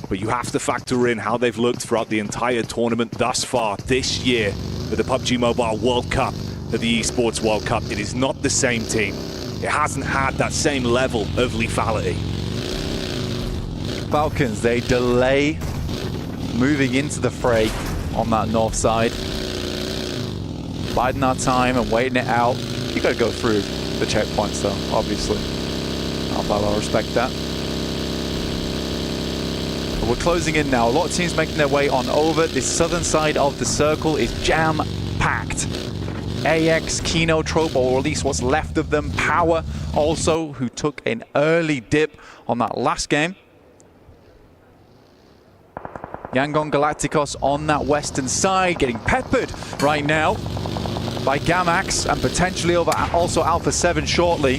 But you have to factor in how they've looked throughout the entire tournament thus far this year at the PUBG Mobile World Cup, at the Esports World Cup. It is not the same team. It hasn't had that same level of lethality. Falcons, they delay moving into the fray on that north side. Biding our time and waiting it out. You got to go through the checkpoints though, obviously. I'll respect that. But we're closing in now. A lot of teams making their way on over. This southern side of the circle is jam-packed. AX, Kino, Trope, or at least what's left of them. Power also, who took an early dip on that last game. Yangon Galacticos on that western side, getting peppered right now by Gamax and potentially over also Alpha 7 shortly.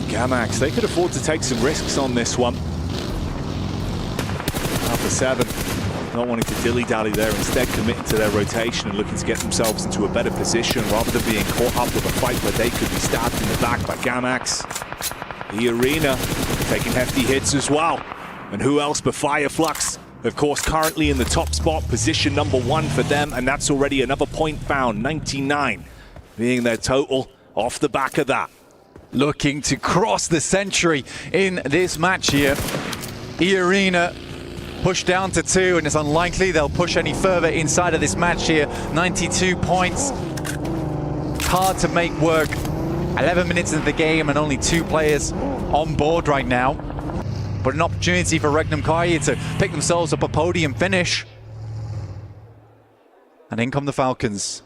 Gamax, they could afford to take some risks on this one. Alpha 7 not wanting to dilly-dally there, instead committing to their rotation and looking to get themselves into a better position rather than being caught up with a fight where they could be stabbed in the back by Gamax. The Arena taking hefty hits as well. And who else but Fireflux? Of course, currently in the top spot, position #1 for them, and that's already another point found, 99 being their total off the back of that. Looking to cross the century in this match here. E-Arena pushed down to 2, and it's unlikely they'll push any further inside of this match here. 92 points. Hard to make work. 11 minutes into the game and only 2 players on board right now. But an opportunity for Regnum Kaya to pick themselves up a podium finish. And in come the Falcons.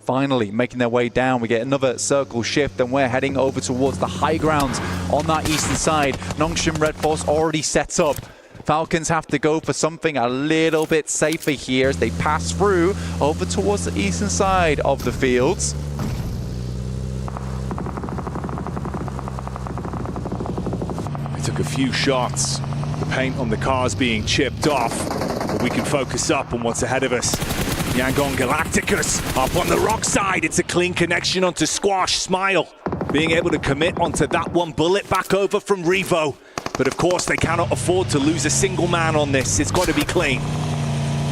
Finally making their way down. We get another circle shift and we're heading over towards the high grounds on that eastern side. Nongshim Red Force already set up. Falcons have to go for something a little bit safer here as they pass through over towards the eastern side of the fields. They took a few shots. The paint on the cars being chipped off, but we can focus up on what's ahead of us. Yangon Galacticus up on the rock side. It's a clean connection onto Squash. Smile being able to commit onto that one bullet back over from Revo. But of course, they cannot afford to lose a single man on this. It's got to be clean.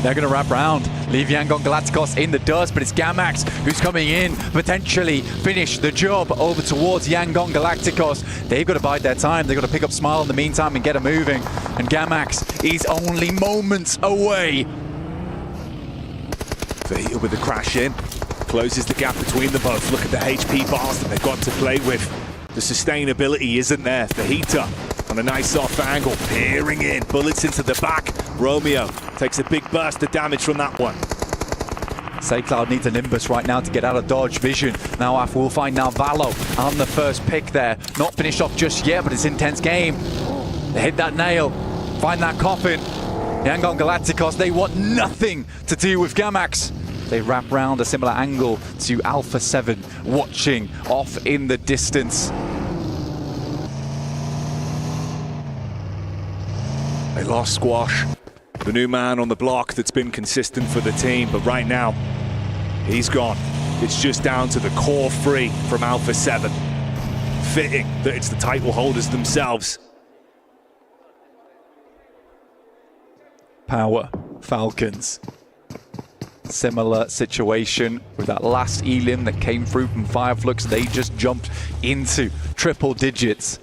They're going to wrap around, leave Yangon Galacticos in the dust, but it's Gamax who's coming in, potentially finish the job over towards Yangon Galacticos. They've got to bide their time. They've got to pick up Smile in the meantime and get it moving. And Gamax is only moments away. Fajita with the crash in, closes the gap between them both. Look at the HP bars that they've got to play with. The sustainability isn't there. Fajita on a nice off angle, peering in, bullets into the back. Romeo takes a big burst of damage from that one. SayCloud needs a Nimbus right now to get out of dodge vision. Now we'll find now Valo on the first pick there. Not finished off just yet, but it's an intense game. They hit that nail, find that coffin. Yangon Galacticos, they want nothing to do with Gamax. They wrap round a similar angle to Alpha 7, watching off in the distance. They lost Squash, the new man on the block that's been consistent for the team, but right now, he's gone. It's just down to the core 3 from Alpha 7. Fitting that it's the title holders themselves. Power, Falcons. Similar situation with that last elim that came through from Fireflux. They just jumped into triple digits.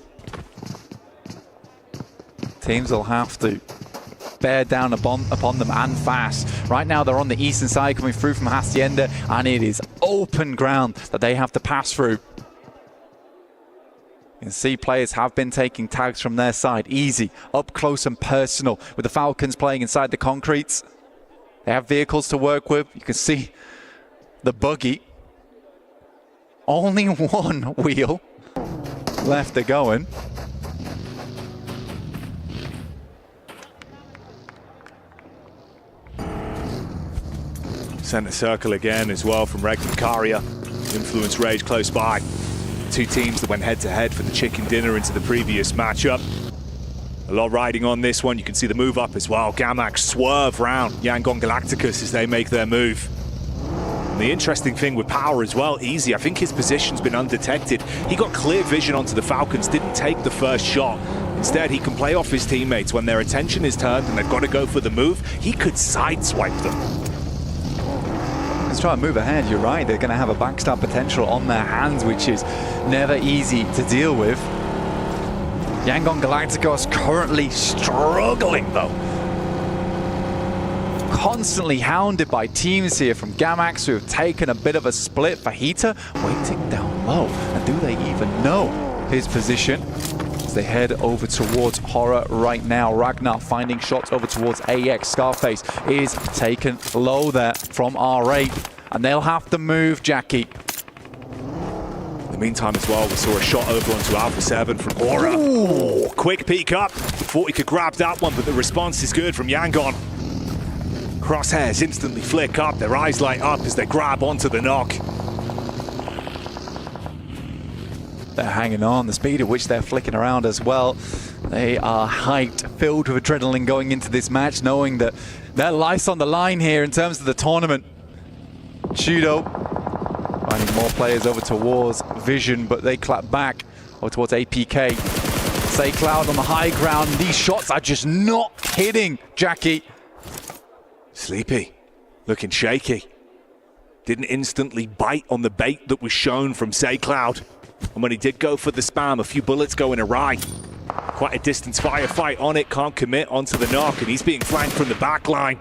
Teams will have to bear down upon them and fast. Right now they're on the eastern side coming through from Hacienda, and it is open ground that they have to pass through. You can see players have been taking tags from their side. Easy, up close and personal with the Falcons playing inside the concretes. They have vehicles to work with. You can see the buggy. Only one wheel left to going. Center circle again as well from Reg Karia. Influence Rage close by. Two teams that went head-to-head for the chicken dinner into the previous matchup. A lot riding on this one. You can see the move up as well. Gamax swerve round Yangon Galacticus as they make their move. And the interesting thing with Power as well, Easy, I think his position's been undetected. He got clear vision onto the Falcons, didn't take the first shot. Instead, he can play off his teammates when their attention is turned and they've got to go for the move. He could sideswipe them. Let's try and move ahead. You're right, they're going to have a backstab potential on their hands, which is never easy to deal with. Yangon Galacticos currently struggling though. Constantly hounded by teams here from Gamax, who have taken a bit of a split. Fajita waiting down low. And do they even know his position? As they head over towards Horror right now. Ragnar finding shots over towards AX. Scarface is taken low there from R8. And they'll have to move, Jackie. In the meantime as well, we saw a shot over onto Alpha 7 from Aura. Ooh, quick peek up. Thought he could grab that one, but the response is good from Yangon. Crosshairs instantly flick up, their eyes light up as they grab onto the knock. They're hanging on, the speed at which they're flicking around as well. They are hyped, filled with adrenaline going into this match, knowing that their life's on the line here in terms of the tournament. Judo finding more players over towards Vision, but they clap back over towards APK. Say Cloud on the high ground. These shots are just not hitting, Jackie. Sleepy, looking shaky. Didn't instantly bite on the bait that was shown from Say Cloud. And when he did go for the spam, a few bullets going awry. Quite a distance firefight on it, can't commit onto the knock, and he's being flanked from the back line.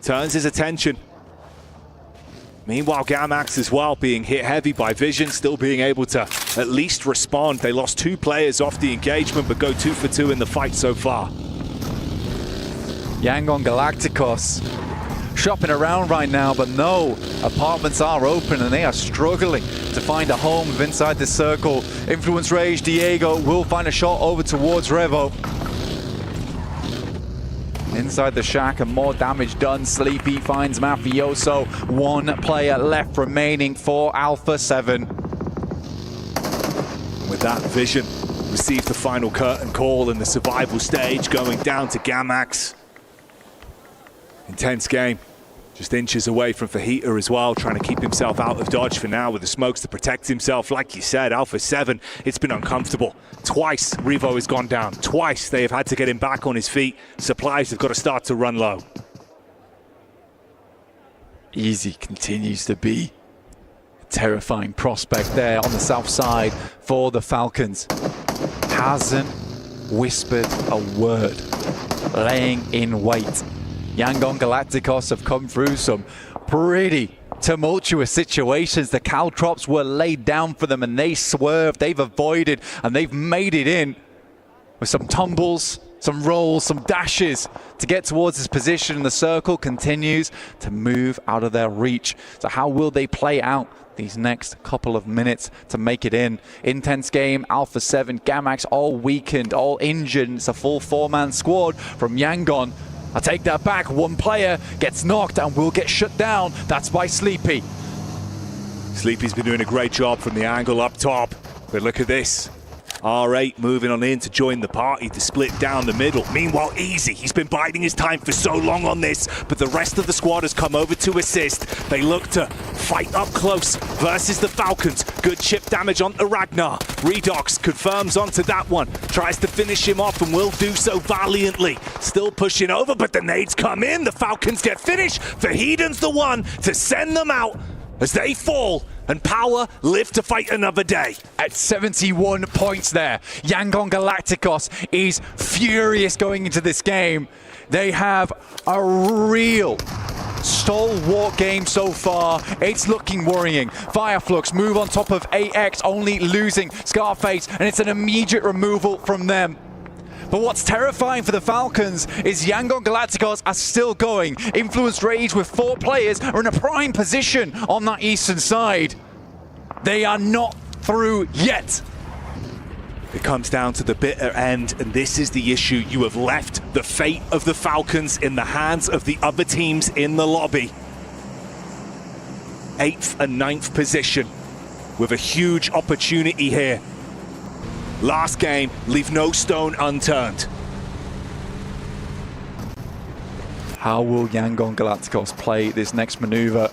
Turns his attention. Meanwhile, Gamax as well being hit heavy by Vision, still being able to at least respond. They lost 2 players off the engagement, but go 2 for 2 in the fight so far. Yangon Galacticos shopping around right now, but no, apartments are open and they are struggling to find a home inside the circle. Influence Rage, Diego will find a shot over towards Revo. Inside the shack and more damage done. Sleepy finds Mafioso. 1 player left remaining for Alpha 7. With that, Vision receives the final curtain call in the survival stage, going down to Gamax. Intense game. Just inches away from Fajita as well, trying to keep himself out of dodge for now with the smokes to protect himself. Like you said, Alpha 7, it's been uncomfortable. Twice Revo has gone down. Twice they have had to get him back on his feet. Supplies have got to start to run low. Easy continues to be a terrifying prospect there on the south side for the Falcons. Hasn't whispered a word, laying in wait. Yangon Galacticos have come through some pretty tumultuous situations. The caltrops were laid down for them and they swerved, they've avoided, and they've made it in with some tumbles, some rolls, some dashes to get towards this position. The circle continues to move out of their reach. So how will they play out these next couple of minutes to make it in? Intense game, Alpha 7, Gamax all weakened, all injured. It's a full 4-man squad from Yangon. I take that back. 1 player gets knocked and will get shut down. That's by Sleepy. Sleepy's been doing a great job from the angle up top. But look at this. R8 moving on in to join the party to split down the middle. Meanwhile, Easy, he's been biding his time for so long on this, but the rest of the squad has come over to assist. They look to fight up close versus the Falcons. Good chip damage on the Ragnar. Redox confirms onto that one, tries to finish him off and will do so valiantly. Still pushing over, but the nades come in. The Falcons get finished. Vahedon's the one to send them out as they fall, and Power live to fight another day. At 71 points there, Yangon Galacticos is furious going into this game. They have a real stalwart game so far. It's looking worrying. Fireflux move on top of AX, only losing Scarface, and it's an immediate removal from them. But what's terrifying for the Falcons is Yangon Galacticos are still going. Influence Rage with 4 players are in a prime position on that eastern side. They are not through yet. It comes down to the bitter end, and this is the issue. You have left the fate of the Falcons in the hands of the other teams in the lobby. 8th and 9th position with a huge opportunity here. Last game, leave no stone unturned. How will Yangon Galacticos play this next maneuver?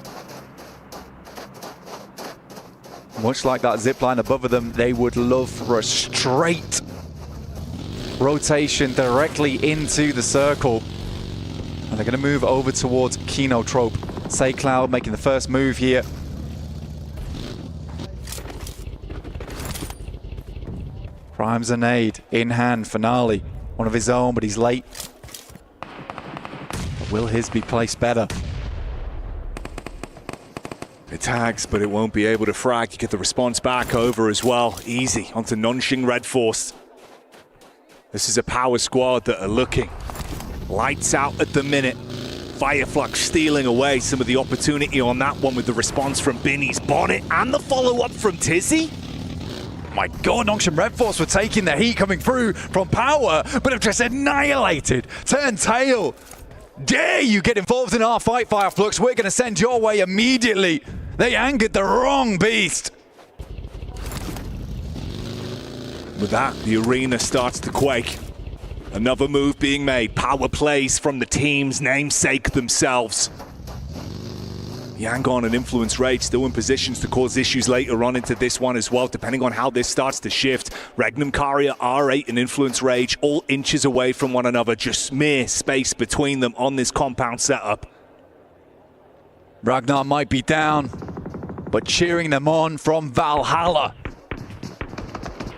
Much like that zipline above them, they would love for a straight rotation directly into the circle. And they're going to move over towards Kinotrope. Saycloud making the first move here. Primes a nade in hand, Finale. One of his own, but he's late. But will his be placed better? It tags, but it won't be able to frag. You get the response back over as well. Easy onto Nonxing Red Force. This is a Power squad that are looking lights out at the minute. Fireflux stealing away some of the opportunity on that one with the response from Binny's Bonnet and the follow-up from Tizzy. My God, Nonxing Red Force were taking the heat coming through from Power, but have just annihilated. Turn tail. Dare you get involved in our fight, Fireflux? We're going to send your way immediately. They angered the wrong beast. With that, the arena starts to quake. Another move being made. Power plays from the team's namesake themselves. Yangon and Influence Rage still in positions to cause issues later on into this one as well, depending on how this starts to shift. Regnum Carrier, R8 and Influence Rage all inches away from one another, just mere space between them on this compound setup. Ragnar might be down, but cheering them on from Valhalla.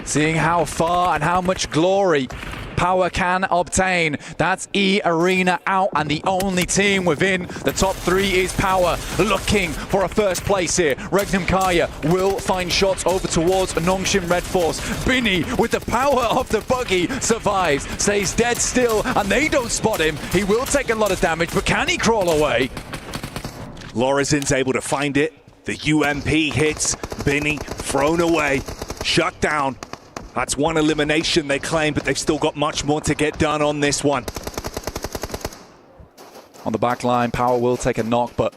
Seeing how far and how much glory Power can obtain. That's E Arena out, and the only team within the top 3 is Power, looking for a first place here. Regnum Kaya will find shots over towards Nonxing Red Force. Binny, with the power of the buggy, survives, stays dead still, and they don't spot him. He will take a lot of damage, but can he crawl away? Lorezin's able to find it. The UMP hits. Binny thrown away, shut down. That's one elimination they claim, but they've still got much more to get done on this one. On the back line, Power will take a knock, but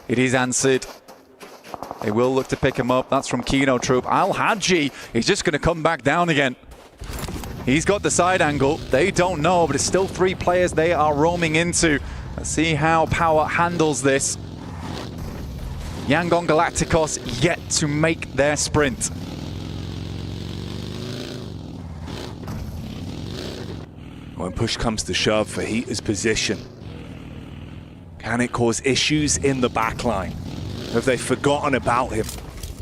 it is answered. They will look to pick him up. That's from Kinotrope. Al Hadji is just going to come back down again. He's got the side angle. They don't know, but it's still 3 players they are roaming into. Let's see how Power handles this. Yangon Galacticos yet to make their sprint. When push comes to shove for Heater's position, can it cause issues in the backline? Have they forgotten about him?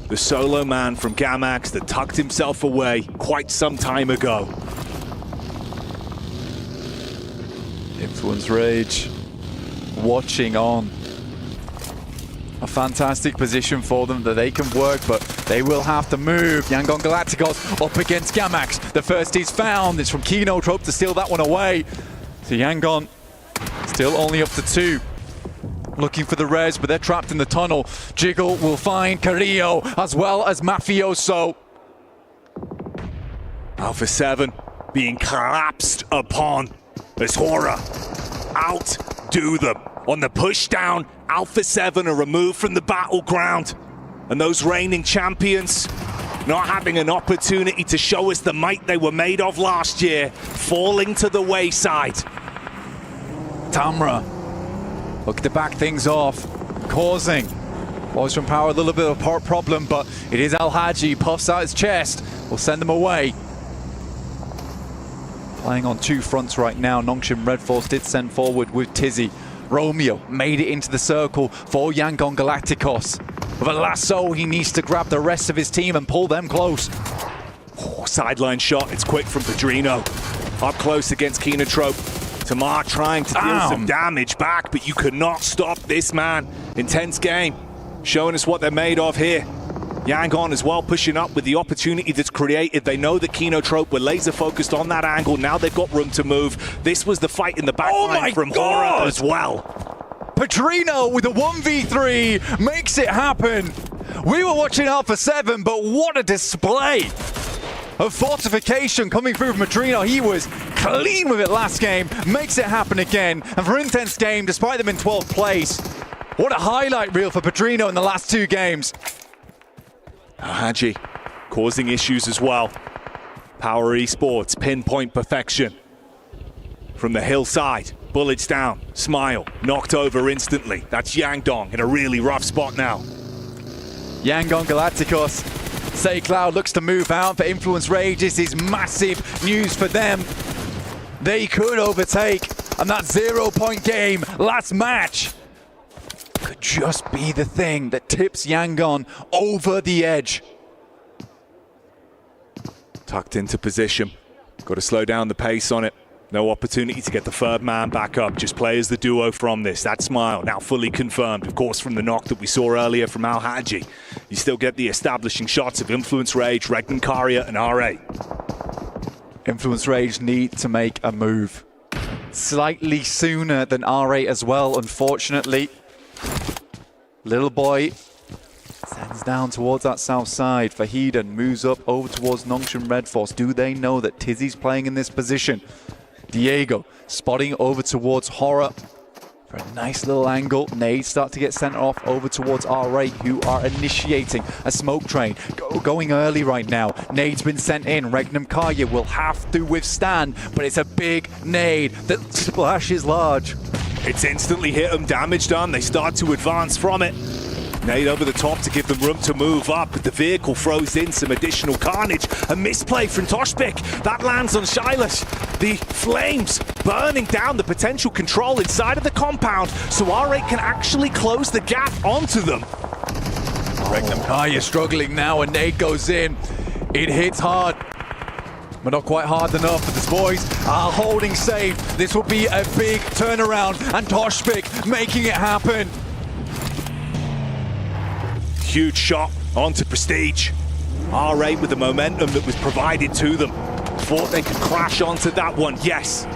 The solo man from Gamax that tucked himself away quite some time ago. Influence Rage watching on. A fantastic position for them that they can work, but they will have to move. Yangon Galacticos up against Gamax. The first is found. It's from Kinotrope to steal that one away. So Yangon still only up to 2. Looking for the res, but they're trapped in the tunnel. Jiggle will find Carrillo as well as Mafioso. Alpha 7 being collapsed upon as Horror outdo them. On the push down, Alpha 7 are removed from the battleground. And those reigning champions not having an opportunity to show us the might they were made of last year, falling to the wayside. Tamra looking to back things off, causing Boys from Power a little bit of a problem, but it is Al-Haji, puffs out his chest, will send them away. Playing on two fronts right now, Nongshim Red Force did send forward with Tizzy. Romeo made it into the circle for Yangon Galacticos. With a lasso, he needs to grab the rest of his team and pull them close. Oh, sideline shot, it's quick from Pedrino. Up close against Kenotrope. Tamar trying to deal some damage back, but you cannot stop this man. Intense game, showing us what they're made of here. Yangon as well pushing up with the opportunity that's created. They know that Kenotrope were laser focused on that angle. Now they've got room to move. This was the fight in the back line from Hora as well. Pedrino with a 1v3 makes it happen. We were watching Alpha 7, but what a display of fortification coming through from Pedrino. He was clean with it last game, makes it happen again. And for Intense Game, despite them in 12th place, what a highlight reel for Pedrino in the last two games. Haji causing issues as well. Power Esports, pinpoint perfection. From the hillside, bullets down, Smile, knocked over instantly. That's Yangdong in a really rough spot now. Yangon Galacticos. Say Cloud looks to move out, but Influence Rage, this is massive news for them. They could overtake, and that 0-point game, last match, could just be the thing that tips Yangon over the edge. Tucked into position. Got to slow down the pace on it. No opportunity to get the third man back up. Just play as the duo from this. That Smile now fully confirmed, of course, from the knock that we saw earlier from Al-Haji. You still get the establishing shots of Influence Rage, Regnum Karya, and RA. Influence Rage need to make a move. Slightly sooner than RA as well, unfortunately. Little boy sends down towards that south side. Fahidan moves up over towards Nongshim Red Force. Do they know that Tizzy's playing in this position? Diego spotting over towards Horror for a nice little angle. Nades start to get sent off over towards RA, who are initiating a smoke train. Going early right now. Nade's been sent in. Regnum Karya will have to withstand, but it's a big nade that splashes large. It's instantly hit them, damage done. They start to advance from it. Nade over the top to give them room to move up, but the vehicle throws in some additional carnage. A misplay from Toshpik. That lands on Silas. The flames burning down the potential control inside of the compound, so R8 can actually close the gap onto them. Regnum Karya struggling now, and Nade goes in. It hits hard, but not quite hard enough. But the boys are holding safe. This will be a big turnaround, and Toshpik making it happen. Huge shot onto Prestige. R8 with the momentum that was provided to them. Thought they could crash onto that one. Yes,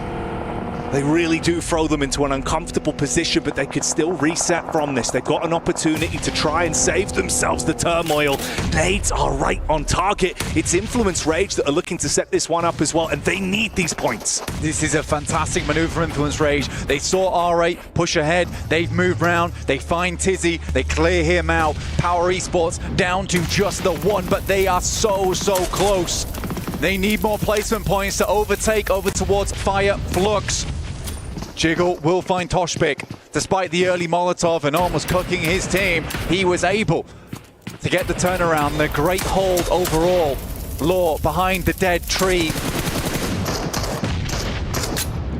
they really do throw them into an uncomfortable position, but they could still reset from this. They've got an opportunity to try and save themselves the turmoil. Nades are right on target. It's Influence Rage that are looking to set this one up as well, and they need these points. This is a fantastic maneuver for Influence Rage. They saw R8 push ahead. They've moved round. They find Tizzy. They clear him out. Power Esports down to just the one, but they are so close. They need more placement points to overtake over towards Fire Flux. Jiggle will find Toshpik. Despite the early Molotov and almost cooking his team, he was able to get the turnaround. The great hold overall. Law behind the dead tree.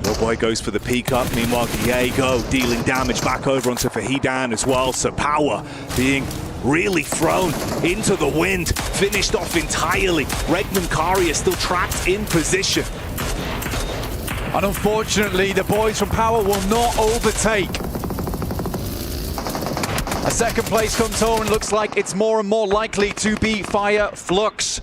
Little boy goes for the peek up. Meanwhile, Diego dealing damage back over onto Fahidan as well. So Power being really thrown into the wind. Finished off entirely. Regnum Karya still trapped in position. And unfortunately, the boys from Power will not overtake. A second place comes home, and looks like it's more and more likely to be Fire Flux.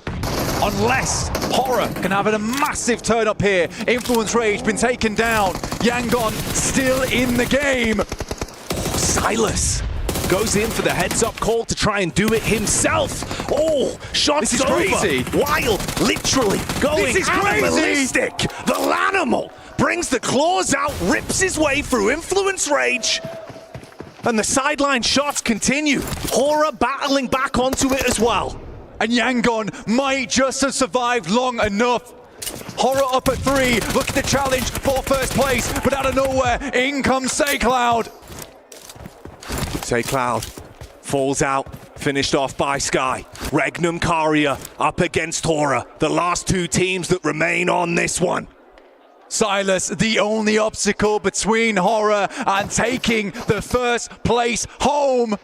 Unless Horror can have a massive turn up here. Influence Rage been taken down. Yangon still in the game. Oh, Silas goes in for the heads-up call to try and do it himself. Oh, shots this is over. Crazy. Wild, literally going animalistic. The Lanimal brings the claws out, rips his way through Influence Rage. And the sideline shots continue. Horror battling back onto it as well. And Yangon might just have survived long enough. Horror up at 3, looking to challenge for first place, but out of nowhere, in comes SayCloud. SayCloud falls out, finished off by Sky. Regnum Karia up against Horror, the last two teams that remain on this one. Silas, the only obstacle between Horror and taking the first place home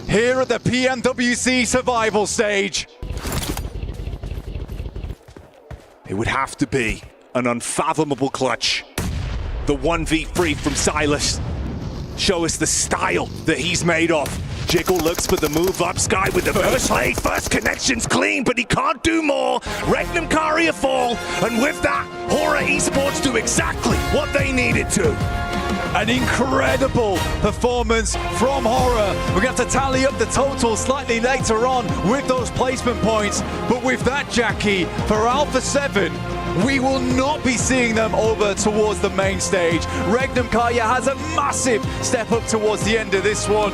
here at the PMWC survival stage. It would have to be an unfathomable clutch. The 1v3 from Silas. Show us the style that he's made of. Jiggle looks for the move up. Sky with the first play. First connection's clean, but he can't do more. Regnum Karia fall, and with that, Horror Esports do exactly what they needed to. An incredible performance from Horror. We're going to have to tally up the total slightly later on with those placement points. But with that, Jackie, for Alpha 7, we will not be seeing them over towards the main stage. Regnum Karia has a massive step up towards the end of this one.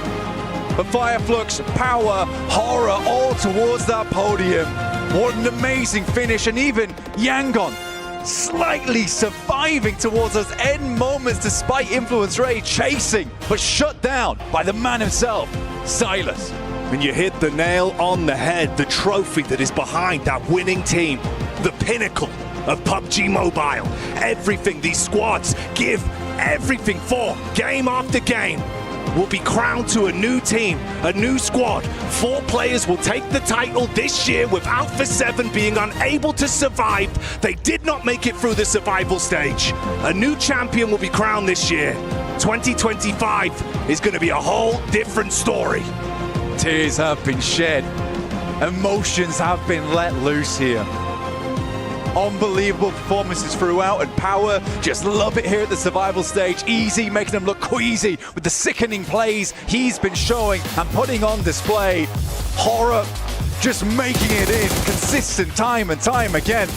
But Fireflux, Power, Horror all towards that podium. What an amazing finish. And even Yangon slightly surviving towards those end moments despite Influence Ray chasing, but shut down by the man himself, Silas. And you hit the nail on the head, the trophy that is behind that winning team, the pinnacle of PUBG Mobile. Everything these squads give everything for, game after game, will be crowned to a new team, a new squad. 4 players will take the title this year, with Alpha 7 being unable to survive. They did not make it through the survival stage. A new champion will be crowned this year. 2025 is going to be a whole different story. Tears have been shed. Emotions have been let loose here. Unbelievable performances throughout, and Power just love it here at the survival stage. Easy, making them look queasy with the sickening plays he's been showing and putting on display. Horror just making it in consistent time and time again.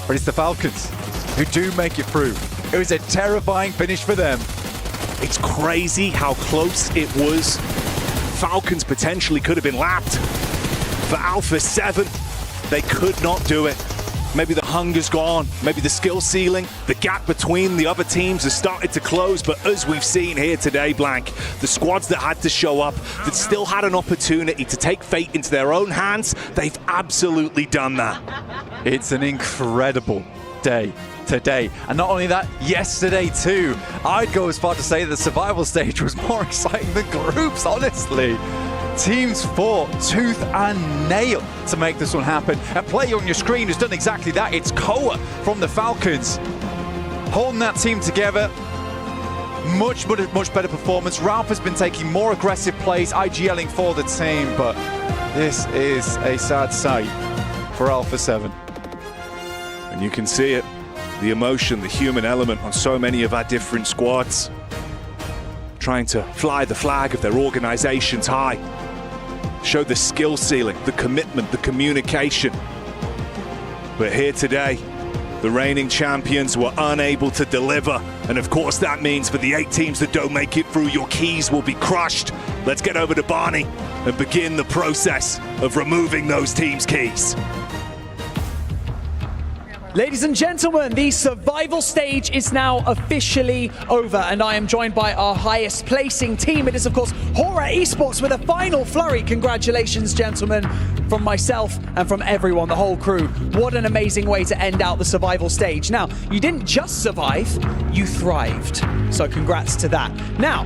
But it's the Falcons who do make it through. It was a terrifying finish for them. It's crazy how close it was. Falcons potentially could have been lapped. For Alpha 7, they could not do it. Maybe the hunger's gone, maybe the skill ceiling, the gap between the other teams has started to close, but as we've seen here today, Blank, the squads that had to show up, that still had an opportunity to take fate into their own hands, they've absolutely done that. It's an incredible day today. And not only that, yesterday too. I'd go as far to say that the survival stage was more exciting than groups, honestly. Teams fought tooth and nail to make this one happen. A player on your screen has done exactly that. It's Koa from the Falcons, holding that team together. Much better performance. Ralph has been taking more aggressive plays, IGLing for the team, but this is a sad sight for Alpha 7. And you can see it, the emotion, the human element on so many of our different squads, trying to fly the flag of their organizations high, show the skill ceiling, the commitment, the communication. But here today, the reigning champions were unable to deliver. And of course that means for the 8 teams that don't make it through, your keys will be crushed. Let's get over to Barney and begin the process of removing those teams' keys. Ladies and gentlemen, the survival stage is now officially over, and I am joined by our highest placing team. It is, of course, Horror Esports with a final flurry. Congratulations, gentlemen, from myself and from everyone, the whole crew. What an amazing way to end out the survival stage. Now, you didn't just survive, you thrived. So congrats to that. Now,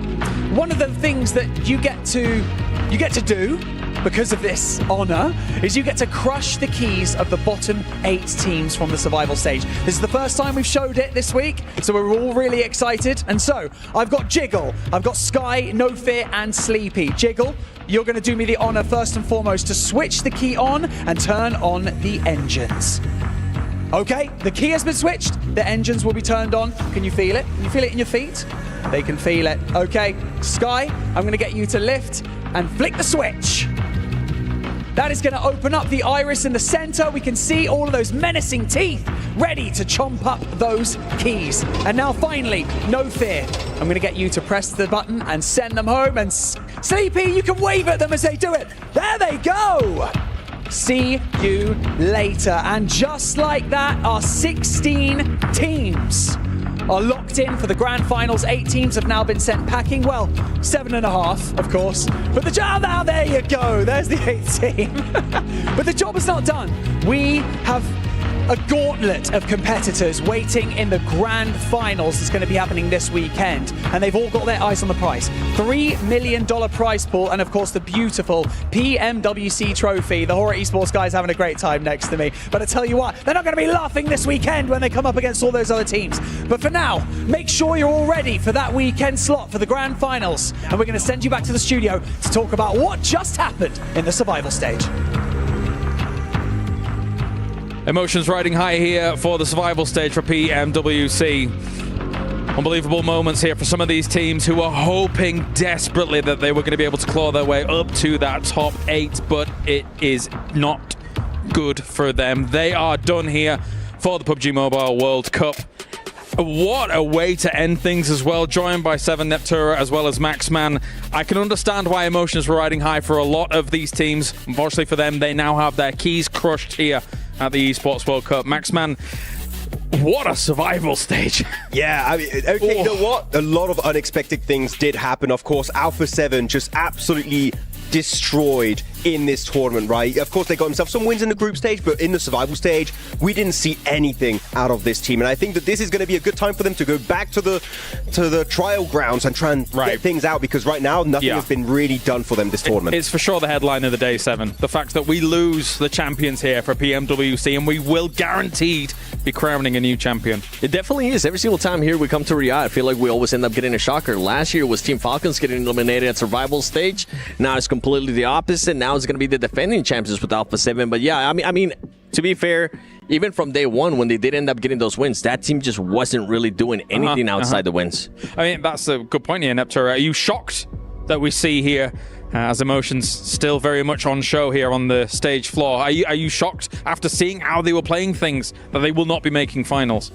one of the things that you get to do because of this honor is you get to crush the keys of the bottom 8 teams from the survival stage. This is the first time we've showed it this week, so we're all really excited. And so I've got Jiggle, I've got Sky, No Fear, and Sleepy. Jiggle, you're going to do me the honor first and foremost to switch the key on and turn on the engines. Okay, the key has been switched. The engines will be turned on. Can you feel it? Can you feel it in your feet? They can feel it. Okay, Sky, I'm going to get you to lift and flick the switch. That is going to open up the iris in the center. We can see all of those menacing teeth ready to chomp up those keys. And now finally, No Fear. I'm going to get you to press the button and send them home. And Sleepy, you can wave at them as they do it. There they go. See you later. And just like that, our 16 teams are locked in for the grand finals. 8 teams have now been sent packing. Well, 7.5, of course. But the job, now there you go. There's the 8th team. But the job is not done. We have a gauntlet of competitors waiting in the grand finals that's going to be happening this weekend. And they've all got their eyes on the prize. $3 million prize pool, and of course the beautiful PMWC trophy. The Horror Esports guys having a great time next to me. But I tell you what, they're not going to be laughing this weekend when they come up against all those other teams. But for now, make sure you're all ready for that weekend slot for the grand finals. And we're going to send you back to the studio to talk about what just happened in the survival stage. Emotions riding high here for the survival stage for PMWC. Unbelievable moments here for some of these teams who are hoping desperately that they were going to be able to claw their way up to that top 8, but it is not good for them. They are done here for the PUBG Mobile World Cup. What a way to end things as well, joined by Seven Neptura as well as Maxman. I can understand why emotions were riding high for a lot of these teams. Unfortunately for them, they now have their keys crushed here at the Esports World Cup. Maxman, what a survival stage. Yeah, I mean, okay, you know what? A lot of unexpected things did happen. Of course, Alpha 7 just absolutely destroyed in this tournament, right? Of course, they got themselves some wins in the group stage, but in the survival stage, we didn't see anything out of this team. And I think that this is going to be a good time for them to go back to the trial grounds and try and get things out, because right now, nothing has been really done for them this tournament. It's for sure the headline of the day, Seven. The fact that we lose the champions here for PMWC, and we will guaranteed be crowning a new champion. It definitely is. Every single time here we come to Riyadh, I feel like we always end up getting a shocker. Last year was Team Falcons getting eliminated at survival stage. Now it's completely the opposite. Now it's going to be the defending champions with Alpha 7. But yeah, I mean, to be fair, even from day one, when they did end up getting those wins, that team just wasn't really doing anything outside the wins. I mean, that's a good point here, Neptura. Are you shocked that we see here as emotions still very much on show here on the stage floor? Are you shocked after seeing how they were playing things that they will not be making finals?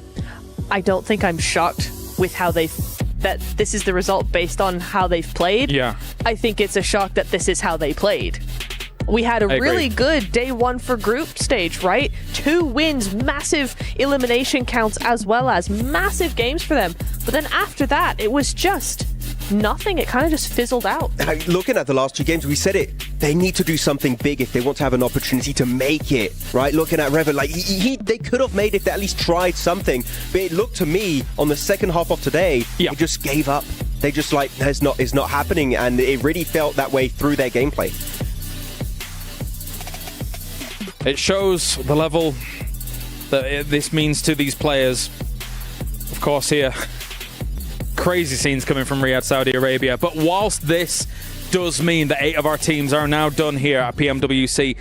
I don't think I'm shocked with how that this is the result based on how they've played. Yeah. I think it's a shock that this is how they played. We had a really good day one for group stage, right? 2 wins, massive elimination counts, as well as massive games for them. But then after that, it was just nothing. It kind of just fizzled out. Looking at the last 2 games, we said it. They need to do something big if they want to have an opportunity to make it, right? Looking at Revan, like they could have made it if they at least tried something. But it looked to me on the second half of today, they just gave up. They just like, it's not happening, and it really felt that way through their gameplay. It shows the level that this means to these players. Of course, here, crazy scenes coming from Riyadh, Saudi Arabia. But whilst this does mean that 8 of our teams are now done here at PMWC,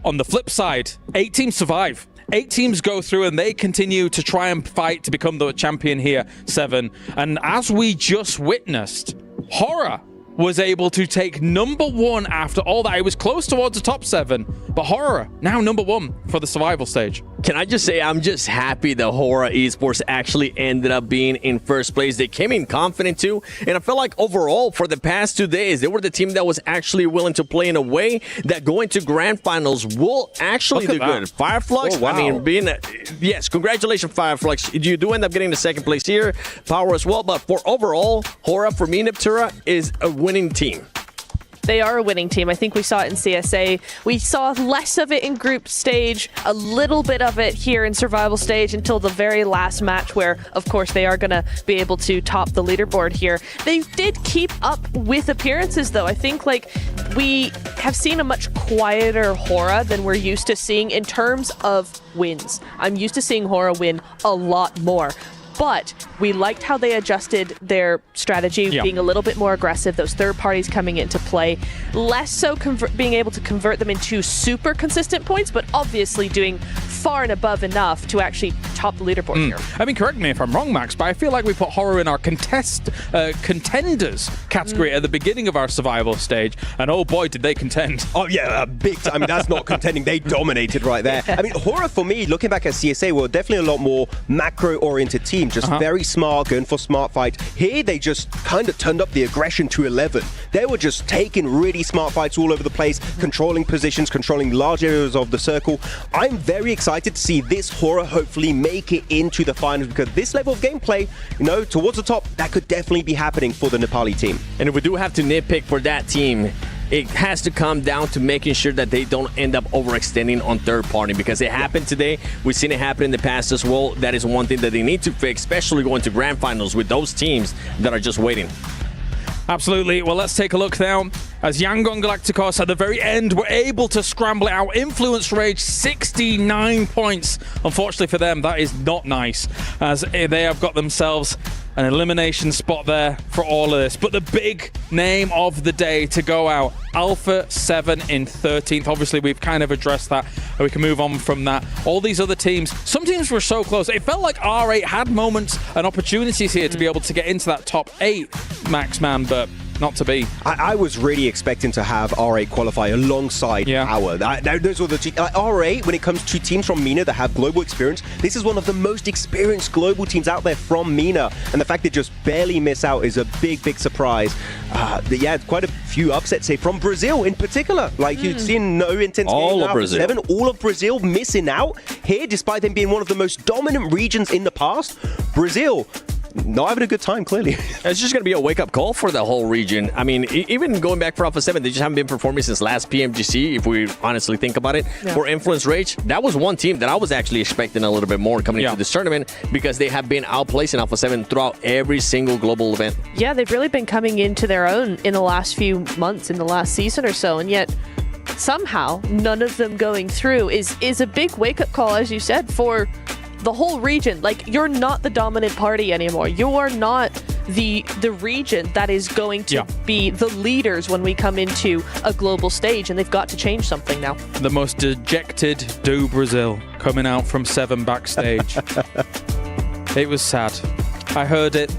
on the flip side, 8 teams survive. 8 teams go through and they continue to try and fight to become the champion here, 7. And as we just witnessed, Horror was able to take number 1 after all that. It was close towards the top 7, but Horror now number 1 for the survival stage. Can I just say, I'm just happy that Horror Esports actually ended up being in first place. They came in confident too, and I felt like overall for the past 2 days, they were the team that was actually willing to play in a way that going to grand finals will actually do good. Fireflux, I mean, yes, congratulations Fireflux. You do end up getting the 2nd place here, Power as well, but for overall, Horror for me, Neptura, is a winning team. They are a winning team. I think we saw it in CSA. We saw less of it in group stage, a little bit of it here in survival stage until the very last match where, of course, they are going to be able to top the leaderboard here. They did keep up with appearances, though. I think we have seen a much quieter Horror than we're used to seeing in terms of wins. I'm used to seeing Horror win a lot more. But we liked how they adjusted their strategy, being a little bit more aggressive, those third parties coming into play, less so being able to convert them into super consistent points, but obviously doing far and above enough to actually top the leaderboard here. I mean, correct me if I'm wrong, Max, but I feel like we put Horror in our contenders category at the beginning of our survival stage, and oh boy, did they contend. Oh yeah, big time. I mean, that's not contending. They dominated right there. I mean, Horror for me, looking back at CSA, were definitely a lot more macro-oriented team. just very smart, going for smart fights. Here, they just kind of turned up the aggression to 11. They were just taking really smart fights all over the place, controlling positions, controlling large areas of the circle. I'm very excited to see this horror hopefully make it into the finals, because this level of gameplay, you know, towards the top, that could definitely be happening for the Nepali team. And if we do have to nitpick for that team, it has to come down to making sure that they don't end up overextending on third party, because it happened today. We've seen it happen in the past as well. That is one thing that they need to fix, especially going to grand finals with those teams that are just waiting. Absolutely. Well, let's take a look now. As Yangon Galacticos at the very end were able to scramble it out. Influence Rage, 69 points. Unfortunately for them, that is not nice, as they have got themselves an elimination spot there for all of this. But the big name of the day to go out, Alpha 7 in 13th. Obviously, we've kind of addressed that, and we can move on from that. All these other teams, some teams were so close. It felt like R8 had moments and opportunities here to be able to get into that top 8, Max Man, but not to be. I was really expecting to have R8 qualify alongside Power. Those were the R8, when it comes to teams from MENA that have global experience, this is one of the most experienced global teams out there from MENA. And the fact they just barely miss out is a big, big surprise. Yeah, quite a few upsets here from Brazil in particular. Like you've seen no intense all of Brazil. 7, all of Brazil missing out here, despite them being one of the most dominant regions in the past. Brazil not having a good time, clearly. It's just going to be a wake-up call for the whole region. I mean, even going back for Alpha 7, they just haven't been performing since last PMGC, if we honestly think about it. Yeah. For Influence Rage, that was one team that I was actually expecting a little bit more coming into this tournament, because they have been outplacing Alpha 7 throughout every single global event. Yeah, they've really been coming into their own in the last few months, in the last season or so, and yet somehow none of them going through is a big wake-up call, as you said, for the whole region. Like, you're not the dominant party anymore. You are not the region that is going to be the leaders when we come into a global stage, and they've got to change something now. The most dejected do Brazil coming out from 7 backstage. It was sad. I heard it.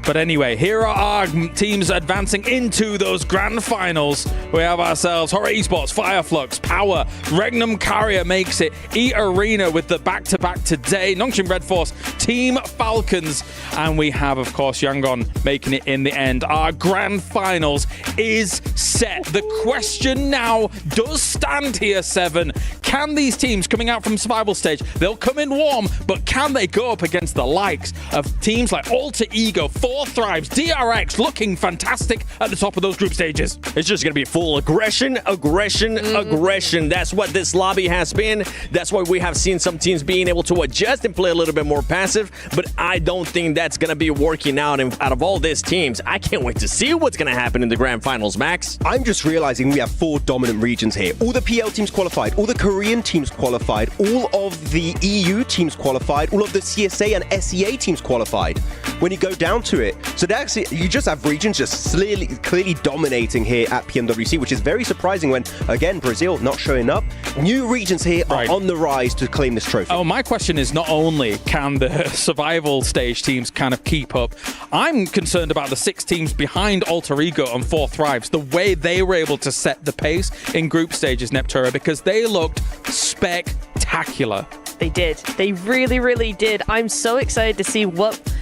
But anyway, here are our teams advancing into those grand finals. We have ourselves Horror Esports, Fireflux, Power, Regnum Carrier makes it, E-Arena with the back-to-back today, Nongshim Red Force, Team Falcons, and we have, of course, Yangon making it in the end. Our grand finals is set. The question now does stand here, 7. Can these teams coming out from survival stage, they'll come in warm, but can they go up against the likes of teams like Alter Ego, 4 Thrives, DRX looking fantastic at the top of those group stages? It's just going to be full aggression, aggression. That's what this lobby has been. That's why we have seen some teams being able to adjust and play a little bit more passive, but I don't think that's going to be working out. And out of all these teams, I can't wait to see what's going to happen in the grand finals, Max. I'm just realizing we have 4 dominant regions here. All the PL teams qualified, all the Korean teams qualified, all of the EU teams qualified, all of the CSA and SEA teams qualified. When you go down to it, so actually you just have regions just clearly dominating here at PMWC, which is very surprising when, again, Brazil not showing up. New regions here are on the rise to claim this trophy. Oh, my question is not only can the survival stage teams kind of keep up, I'm concerned about the 6 teams behind Alter Ego and 4 Thrives, the way they were able to set the pace in group stages, Neptura, because they looked spectacular. They did. They really, really did. I'm so excited to see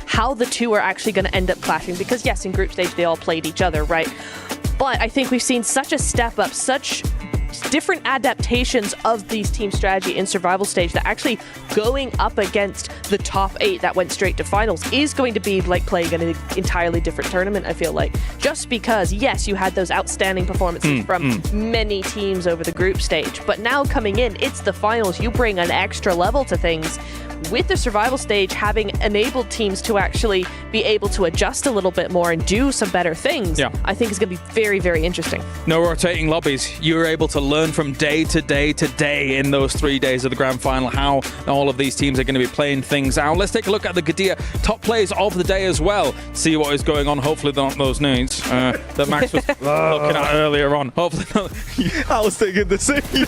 how the two are actually going to end up clashing, because yes, in group stage they all played each other, right? But I think we've seen such a step up, such different adaptations of these team strategy in survival stage, that actually going up against the top 8 that went straight to finals is going to be like playing in an entirely different tournament, I feel like. Just because, yes, you had those outstanding performances from many teams over the group stage, but now coming in, it's the finals. You bring an extra level to things. With the survival stage having enabled teams to actually be able to adjust a little bit more and do some better things, I think is going to be very, very interesting. No rotating lobbies. You were able to learn from day to day to day in those 3 days of the grand final how all of these teams are going to be playing things out. Let's take a look at the Gadia top plays of the day as well. See what is going on. Hopefully not those nudes that Max was looking at earlier on. Hopefully not. I was thinking the same. You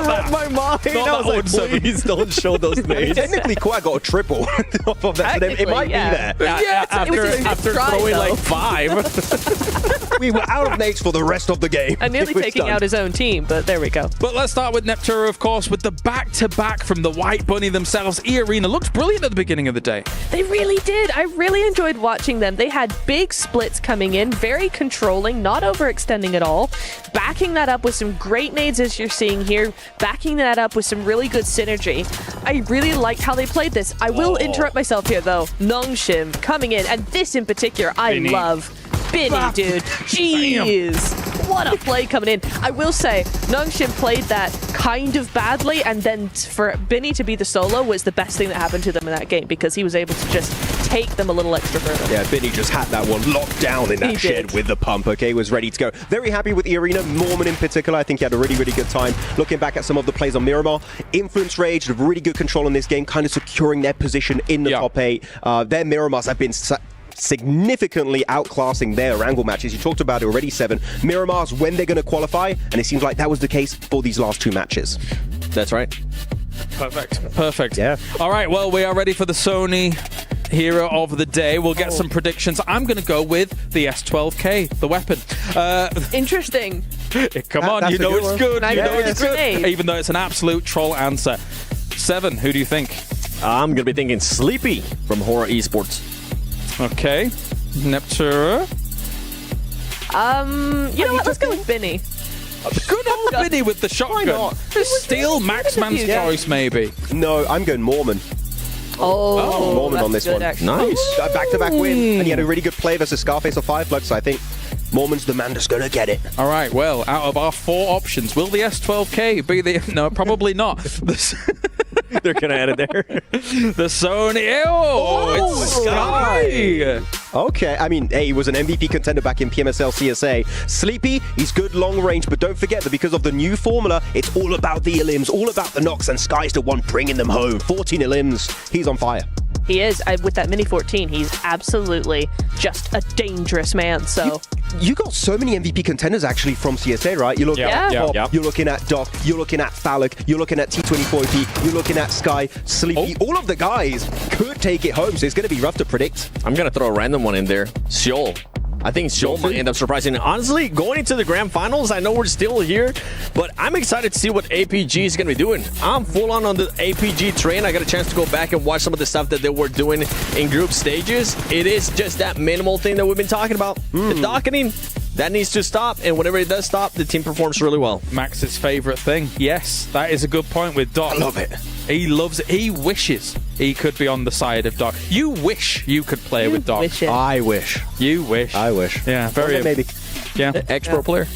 read my mind. I was like, please don't show those names. mean, technically, Quag got a triple off of that, so it might be there. After throwing like 5. We were out of nades for the rest of the game. And nearly taking out his own team, but there we go. But let's start with Neptura, of course, with the back-to-back from the White Bunny themselves. E-Arena looked brilliant at the beginning of the day. They really did. I really enjoyed watching them. They had big splits coming in, very controlling, not overextending at all, backing that up with some great nades as you're seeing here, backing that up with some really good synergy. I really liked how they played this. I will interrupt myself here, though. Nongshim coming in, and this in particular, I love. Binny, dude. Jeez. What a play coming in. I will say, Nongshim played that kind of badly, and then for Binny to be the solo was the best thing that happened to them in that game, because he was able to just take them a little extra further. Yeah, Binny just had that one locked down in that shed with the pump, okay, was ready to go. Very happy with E-Arena, Norman in particular. I think he had a really, really good time. Looking back at some of the plays on Miramar, Influence Rage, really good control in this game, kind of securing their position in the top 8. Their Miramars have been significantly outclassing their Erangel matches. You talked about it already, Seven. Miramars, when they're going to qualify, and it seems like that was the case for these last 2 matches. That's right. Perfect. Yeah. All right, well, we are ready for the Sony Hero of the Day. We'll get some predictions. I'm going to go with the S12K, the weapon. Interesting. Come on, you know it's good. You know it's good. Grenade. Even though it's an absolute troll answer. Seven, who do you think? I'm going to be thinking Sleepy from Horror Esports. Okay. Neptura. You know what? Let's go with Binny. Good old Binny with the shotgun. Still Maxman's choice, maybe. No, I'm going Mormon. Oh, Mormon on this one. actually. Nice. Back-to-back win, and he had a really good play versus Scarface or Fireflux, so I think Mormon's the man that's going to get it. All right, well, out of our 4 options, will the S12K be the... No, probably not. They're going to add it there. The Sony... it's Sky! Okay, I mean, hey, he was an MVP contender back in PMSL CSA. Sleepy, he's good long range, but don't forget that because of the new formula, it's all about the elims, all about the knocks, and Sky's the one bringing them home. 14 elims. He's on fire. He is. With that Mini 14, he's absolutely just a dangerous man, so... You got so many MVP contenders actually from CSA, right? You're looking at Pop, you're looking at Doc, you're looking at Phallic, you're looking at T24P, you're looking at Sky, Sleepy. All of the guys could take it home, so it's going to be rough to predict. I'm going to throw a random one in there. Seoul. I think Seoul might end up surprising. Honestly, going into the grand finals, I know we're still here, but I'm excited to see what APG is going to be doing. I'm full on the APG train. I got a chance to go back and watch some of the stuff that they were doing in group stages. It is just that minimal thing that we've been talking about. The docketing, that needs to stop, and whenever it does stop, the team performs really well. Max's favorite thing. Yes, that is a good point with Doc. I love it. He loves it. He wishes he could be on the side of Doc. You wish you could play with Doc. I wish. You wish. I wish. Yeah, very. Maybe. Yeah. Ex-pro player.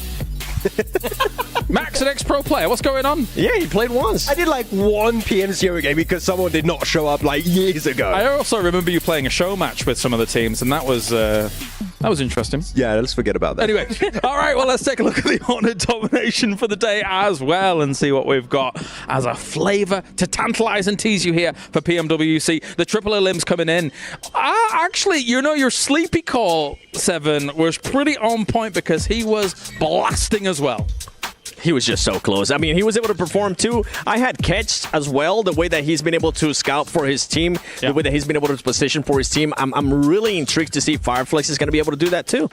Max, an ex-pro player. What's going on? Yeah, he played once. I did like one PMCO game because someone did not show up like years ago. I also remember you playing a show match with some of the teams, and that was interesting. Yeah, let's forget about that. Anyway, all right, well, let's take a look at the Honor domination for the day as well and see what we've got as a flavor to tantalize and tease you here for PMWC. The triple elims coming in. Actually, you know, your sleepy call, Seven, was pretty on point because he was blasting as well. He was just so close. I mean, he was able to perform too. I had Catch as well, the way that he's been able to scout for his team, the way that he's been able to position for his team. I'm really intrigued to see Fireflex is going to be able to do that too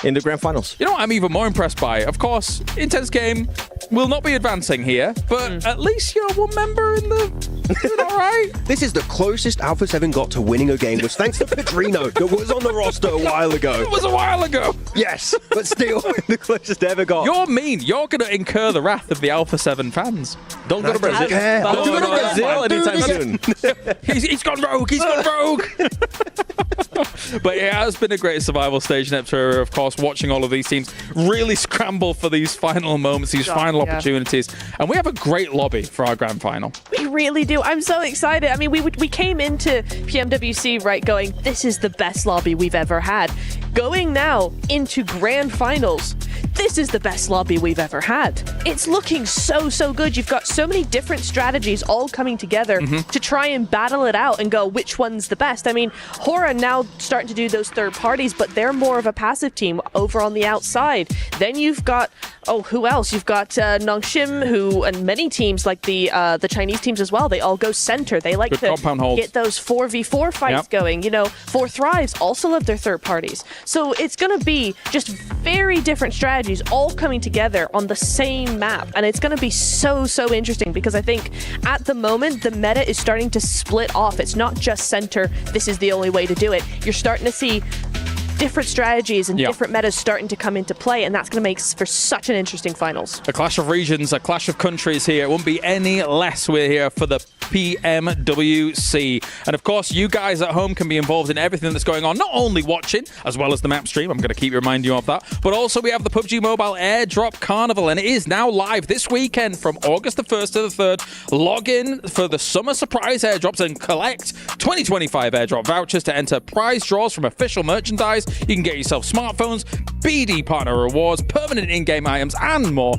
in the grand finals. You know what I'm even more impressed by? Of course, Intense Game will not be advancing here, but at least you're one member in the... Doing all right. This is the closest Alpha 7 got to winning a game, was thanks to Pedrino, that was on the roster a while ago. It was a while ago. Yes, but still the closest they ever got. You're mean. You're going to incur the wrath of the Alpha 7 fans. Don't go to Brazil. Don't go to Brazil anytime soon. He's gone rogue. He's gone rogue. But it has been a great survival stage, Neptura, of course, watching all of these teams really scramble for these final moments, these final opportunities. And we have a great lobby for our grand final. We really do. I'm so excited. I mean, we came into PMWC, right, going, this is the best lobby we've ever had. Going now into grand finals, this is the best lobby we've ever had. It's looking so good. You've got so many different strategies all coming together to try and battle it out and go, which one's the best? I mean, Hora now starting to do those third parties, but they're more of a passive team over on the outside. Then you've got, who else? You've got Nongshim, and many teams like the Chinese teams as well, they all go center. They like to get those 4v4 fights going. You know, 4 Thrives also love their third parties. So it's going to be just very different strategies all coming together on the same map. And it's going to be so interesting because I think at the moment, the meta is starting to split off. It's not just center. This is the only way to do it. You're starting to see different strategies and different metas starting to come into play, and that's going to make for such an interesting finals. A clash of regions, a clash of countries here. It won't be any less. We're here for the PMWC. And of course, you guys at home can be involved in everything that's going on, not only watching, as well as the map stream. I'm going to keep reminding you of that. But also we have the PUBG Mobile Airdrop Carnival, and it is now live this weekend from August the 1st to the 3rd. Log in for the summer surprise airdrops and collect 2025 airdrop vouchers to enter prize draws from official merchandise. You can get yourself smartphones, BD partner rewards, permanent in-game items, and more.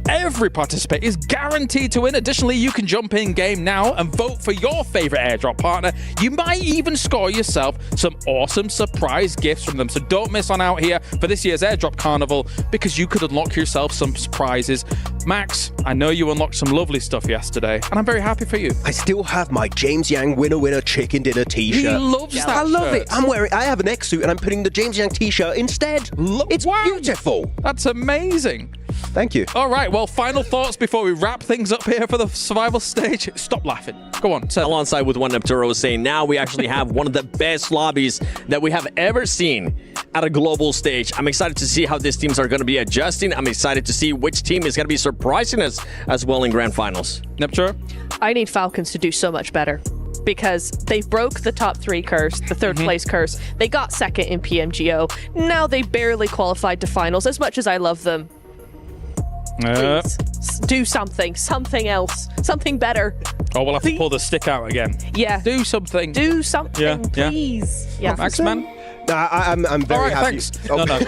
Every participant is guaranteed to win. Additionally, you can jump in game now and vote for your favorite airdrop partner. You might even score yourself some awesome surprise gifts from them. So don't miss on out here for this year's Airdrop Carnival because you could unlock yourself some surprises. Max, I know you unlocked some lovely stuff yesterday, and I'm very happy for you. I still have my James Yang winner chicken dinner t-shirt. He loves that I love shirt. it. I have an X suit and I'm putting the James Yang t-shirt instead. It's beautiful. That's amazing. Thank you. All right, well, final thoughts before we wrap things up here for the survival stage. Stop laughing. Go on. Alongside with one Nepturo saying now we actually have one of the best lobbies that we have ever seen at a global stage. I'm excited to see how these teams are going to be adjusting. I'm excited to see which team is going to be surprising us as well in grand finals. Nepturo? I need Falcons to do so much better, because they broke the top 3 curse, the third place curse. They got second in PMGO. Now they barely qualified to finals, as much as I love them. Please, do something else, something better. Oh, we'll have to pull the stick out again. Yeah. Do something. Do something, please. Yeah. Max, man? I'm very happy. Thanks. No, go on.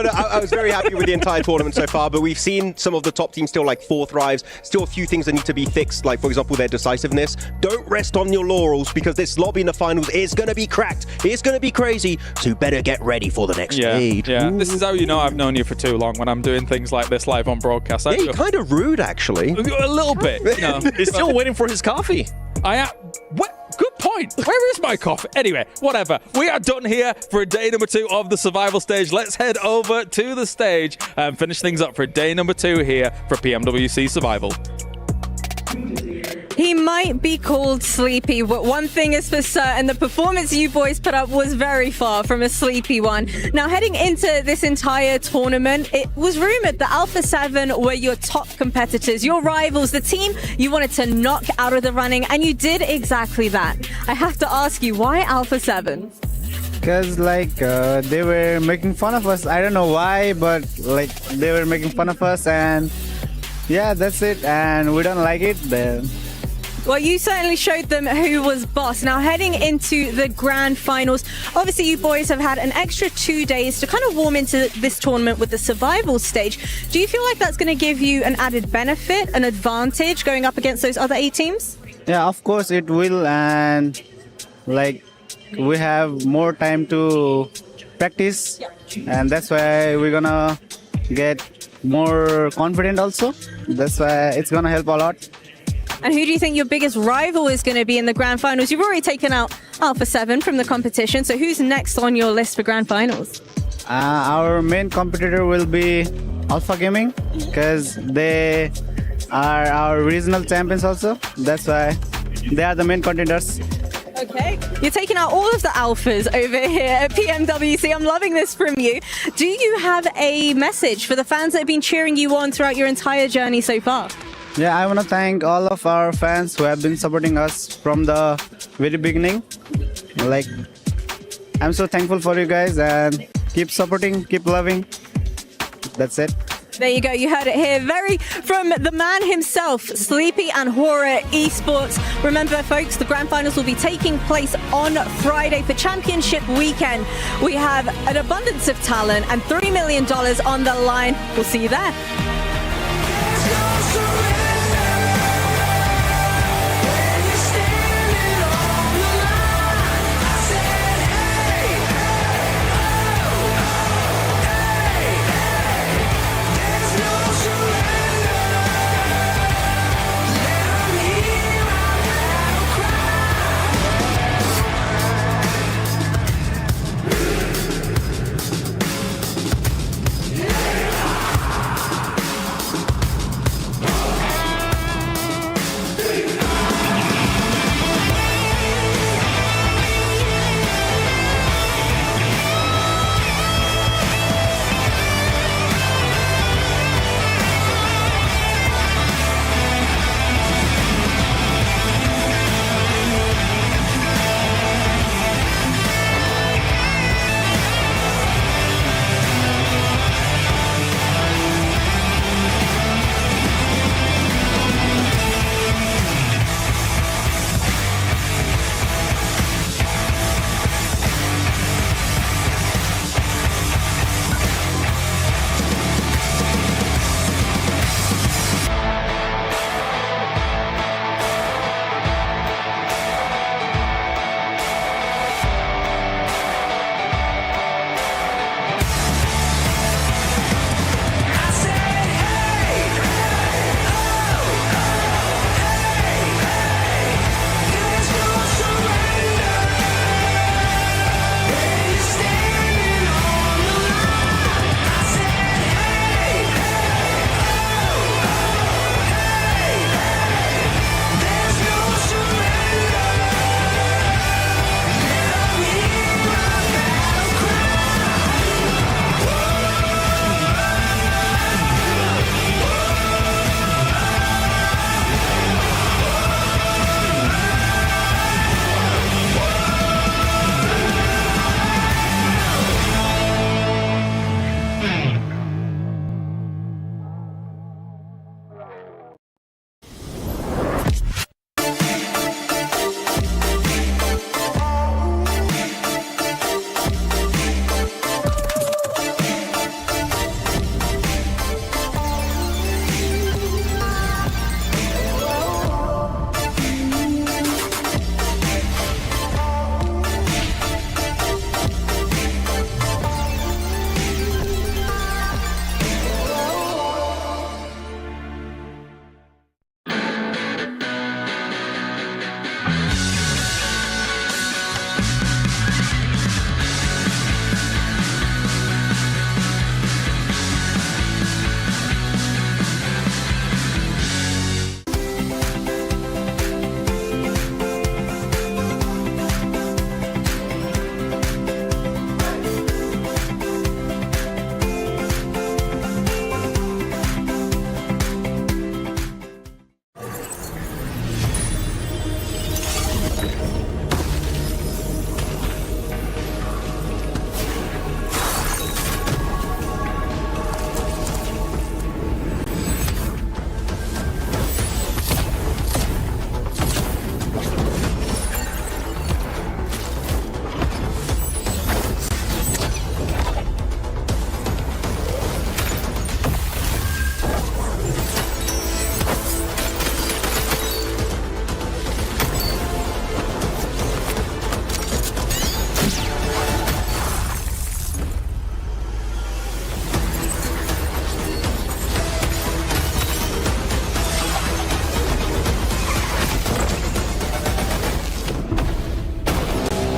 I was very happy with the entire tournament so far, but we've seen some of the top teams still like 4 Thrives, still a few things that need to be fixed, like for example their decisiveness. Don't rest on your laurels because this lobby in the finals is going to be cracked. It's going to be crazy, so you better get ready for the next stage. Yeah, this is how you know I've known you for too long when I'm doing things like this live on broadcast. You're kind of rude, actually. A little bit. You know. He's still waiting for his coffee. I am. What? Good point. Where is my coffee? Anyway, whatever. We are done here for day number 2 of the survival stage. Let's head over to the stage and finish things up for day number 2 here for PMWC Survival. He might be called sleepy, but one thing is for certain, the performance you boys put up was very far from a sleepy one. Now, heading into this entire tournament, it was rumored that Alpha 7 were your top competitors, your rivals, the team you wanted to knock out of the running, and you did exactly that. I have to ask you, why Alpha 7? Because they were making fun of us. I don't know why, but they were making fun of us, and yeah, that's it, and we don't like it then. Well, you certainly showed them who was boss. Now, heading into the grand finals, obviously you boys have had an extra 2 days to kind of warm into this tournament with the survival stage. Do you feel like that's going to give you an added benefit, an advantage going up against those other 8 teams? Yeah, of course it will, and we have more time to practice, and that's why we're gonna get more confident also. That's why it's gonna help a lot. And who do you think your biggest rival is going to be in the grand finals? You've already taken out Alpha 7 from the competition, so who's next on your list for grand finals? Our main competitor will be Alpha Gaming, because they are our regional champions also. That's why they are the main contenders. Okay, you're taking out all of the alphas over here at PMWC. I'm loving this from you. Do you have a message for the fans that have been cheering you on throughout your entire journey so far? Yeah, I want to thank all of our fans who have been supporting us from the very beginning. I'm so thankful for you guys, and keep supporting, keep loving. That's it. There you go. You heard it here. From the man himself, Sleepy and Horror Esports. Remember, folks, the grand finals will be taking place on Friday for championship weekend. We have an abundance of talent and $3 million on the line. We'll see you there.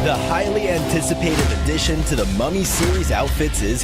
The highly anticipated addition to the Mummy Series outfits is